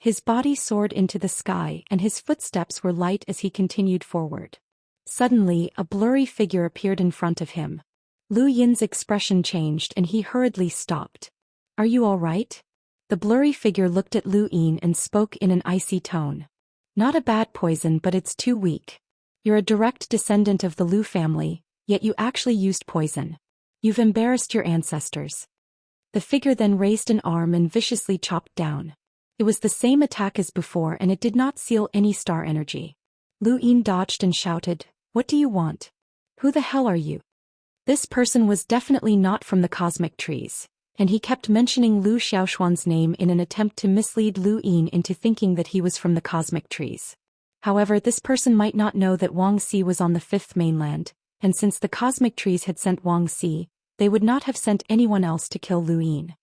[SPEAKER 1] His body soared into the sky, and his footsteps were light as he continued forward. Suddenly, a blurry figure appeared in front of him. Lu Yin's expression changed and he hurriedly stopped. Are you all right? The blurry figure looked at Lu Yin and spoke in an icy tone. Not a bad poison, but it's too weak. You're a direct descendant of the Lu family, yet you actually used poison. You've embarrassed your ancestors. The figure then raised an arm and viciously chopped down. It was the same attack as before, and it did not seal any star energy. Lu Yin dodged and shouted, "What do you want? Who the hell are you?" This person was definitely not from the cosmic trees, and he kept mentioning Lu Xiaoxuan's name in an attempt to mislead Lu Yin into thinking that he was from the cosmic trees. However, this person might not know that Wang Xi was on the 5th mainland, and since the cosmic trees had sent Wang Xi, they would not have sent anyone else to kill Lu Yin.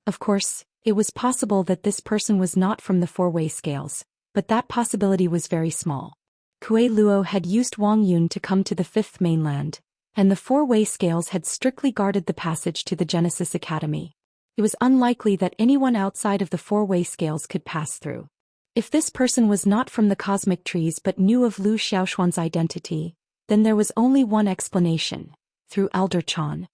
[SPEAKER 1] Of course, it was possible that this person was not from the 4-way scales, but that possibility was very small. Kuei Luo had used Wang Yun to come to the 5th mainland, and the 4-way scales had strictly guarded the passage to the Genesis Academy. It was unlikely that anyone outside of the 4-way scales could pass through. If this person was not from the cosmic trees but knew of Lu Xiaoxuan's identity, then there was only one explanation: through Elder Chan.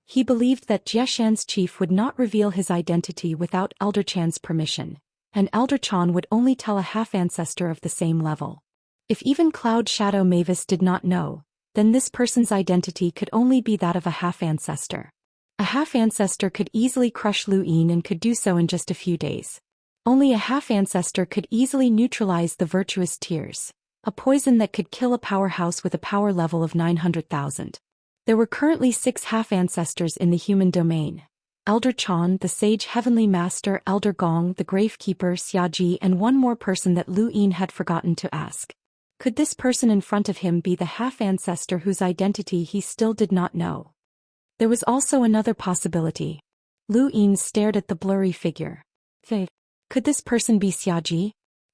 [SPEAKER 1] He believed that Jieshan's chief would not reveal his identity without Elder Chan's permission, and Elder Chan would only tell a half-ancestor of the same level. If even Cloud Shadow Mavis did not know, then this person's identity could only be that of a half-ancestor. A half-ancestor could easily crush Lu Yin and could do so in just a few days. Only a half-ancestor could easily neutralize the virtuous tears, a poison that could kill a powerhouse with a power level of 900,000. There were currently 6 half-ancestors in the human domain: Elder Chan, the Sage Heavenly Master, Elder Gong, the Gravekeeper, Xiaji, and one more person that Lu Yin had forgotten to ask. Could this person in front of him be the half-ancestor whose identity he still did not know? There was also another possibility. Lu Yin stared at the blurry figure. Could this person be Xiaji?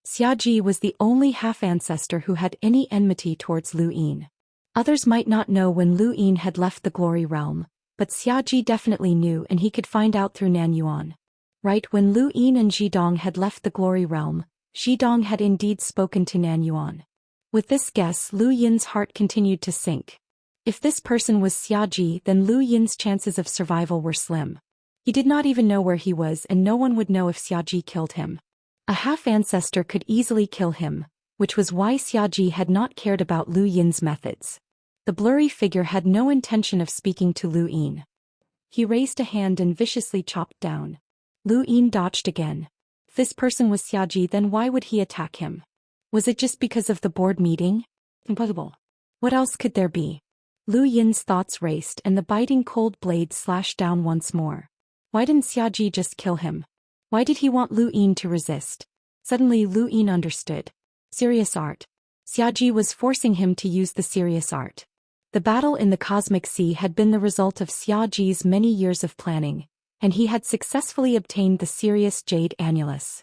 [SPEAKER 1] Xiaji was the only half-ancestor who had any enmity towards Lu Yin. Others might not know when Lu Yin had left the Glory Realm, but Xiaji definitely knew, and he could find out through Nan Yuan. Right when Lu Yin and Zhidong had left the Glory Realm, Zhidong had indeed spoken to Nan Yuan. With this guess, Lu Yin's heart continued to sink. If this person was Xiaji, then Lu Yin's chances of survival were slim. He did not even know where he was, and no one would know if Xiaji killed him. A half-ancestor could easily kill him, which was why Xiaji had not cared about Lu Yin's methods. The blurry figure had no intention of speaking to Lu Yin. He raised a hand and viciously chopped down. Lu Yin dodged again. If this person was Xiaji, then why would he attack him? Was it just because of the board meeting? Impossible. What else could there be? Lu Yin's thoughts raced, and the biting cold blade slashed down once more. Why didn't Xiaji just kill him? Why did he want Lu Yin to resist? Suddenly Lu Yin understood. Serious art. Xiaji was forcing him to use the serious art. The battle in the Cosmic Sea had been the result of Xiaji's many years of planning, and he had successfully obtained the Sirius Jade Annulus.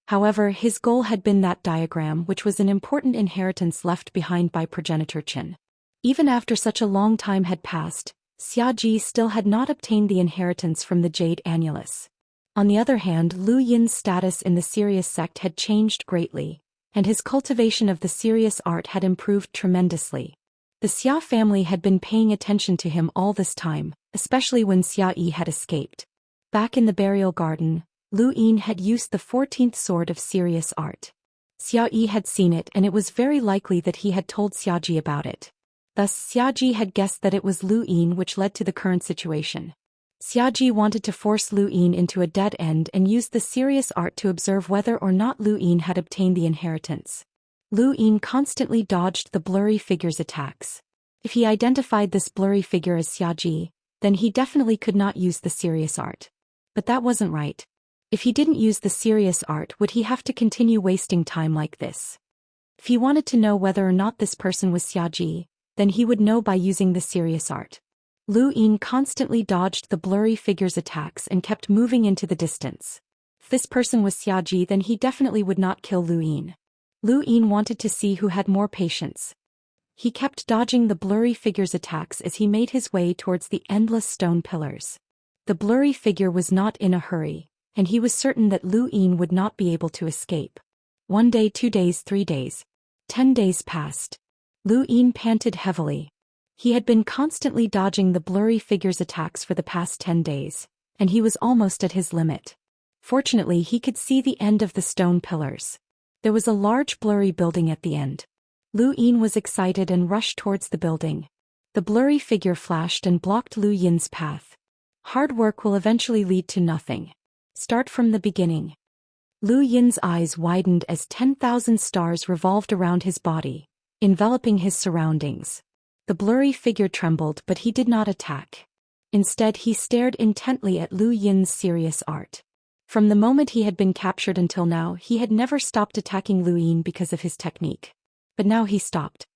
[SPEAKER 1] However, his goal had been that diagram, which was an important inheritance left behind by progenitor Qin. Even after such a long time had passed, Xiaji still had not obtained the inheritance from the Jade Annulus. On the other hand, Lu Yin's status in the Sirius sect had changed greatly, and his cultivation of the Sirius art had improved tremendously. The Xia family had been paying attention to him all this time, especially when Xia Yi had escaped. Back in the burial garden, Lu Yin had used the 14th sword of Sirius art. Xia Yi had seen it and it was very likely that he had told Xiaji about it. Thus Xiaji had guessed that it was Lu Yin which led to the current situation. Xiaji wanted to force Lu Yin into a dead end and used the serious art to observe whether or not Lu Yin had obtained the inheritance. Lu Yin constantly dodged the blurry figure's attacks. If he identified this blurry figure as Xiaji, then he definitely could not use the serious art. But that wasn't right. If he didn't use the serious art, would he have to continue wasting time like this? If he wanted to know whether or not this person was Xiaji, then he would know by using the serious art. Lu Yin constantly dodged the blurry figure's attacks and kept moving into the distance. If this person was Xiaji, then he definitely would not kill Lu Yin. Lu Yin wanted to see who had more patience. He kept dodging the blurry figure's attacks as he made his way towards the endless stone pillars. The blurry figure was not in a hurry, and he was certain that Lu Yin would not be able to escape. 1 day, 2 days, 3 days. 10 days passed. Lu Yin panted heavily. He had been constantly dodging the blurry figure's attacks for the past 10 days, and he was almost at his limit. Fortunately, he could see the end of the stone pillars. There was a large blurry building at the end. Lu Yin was excited and rushed towards the building. The blurry figure flashed and blocked Lu Yin's path. Hard work will eventually lead to nothing. Start from the beginning. Lu Yin's eyes widened as 10,000 stars revolved around his body, enveloping his surroundings. The blurry figure trembled, but he did not attack. Instead, he stared intently at Lu Yin's serious art. From the moment he had been captured until now, he had never stopped attacking Lu Yin because of his technique. But now he stopped.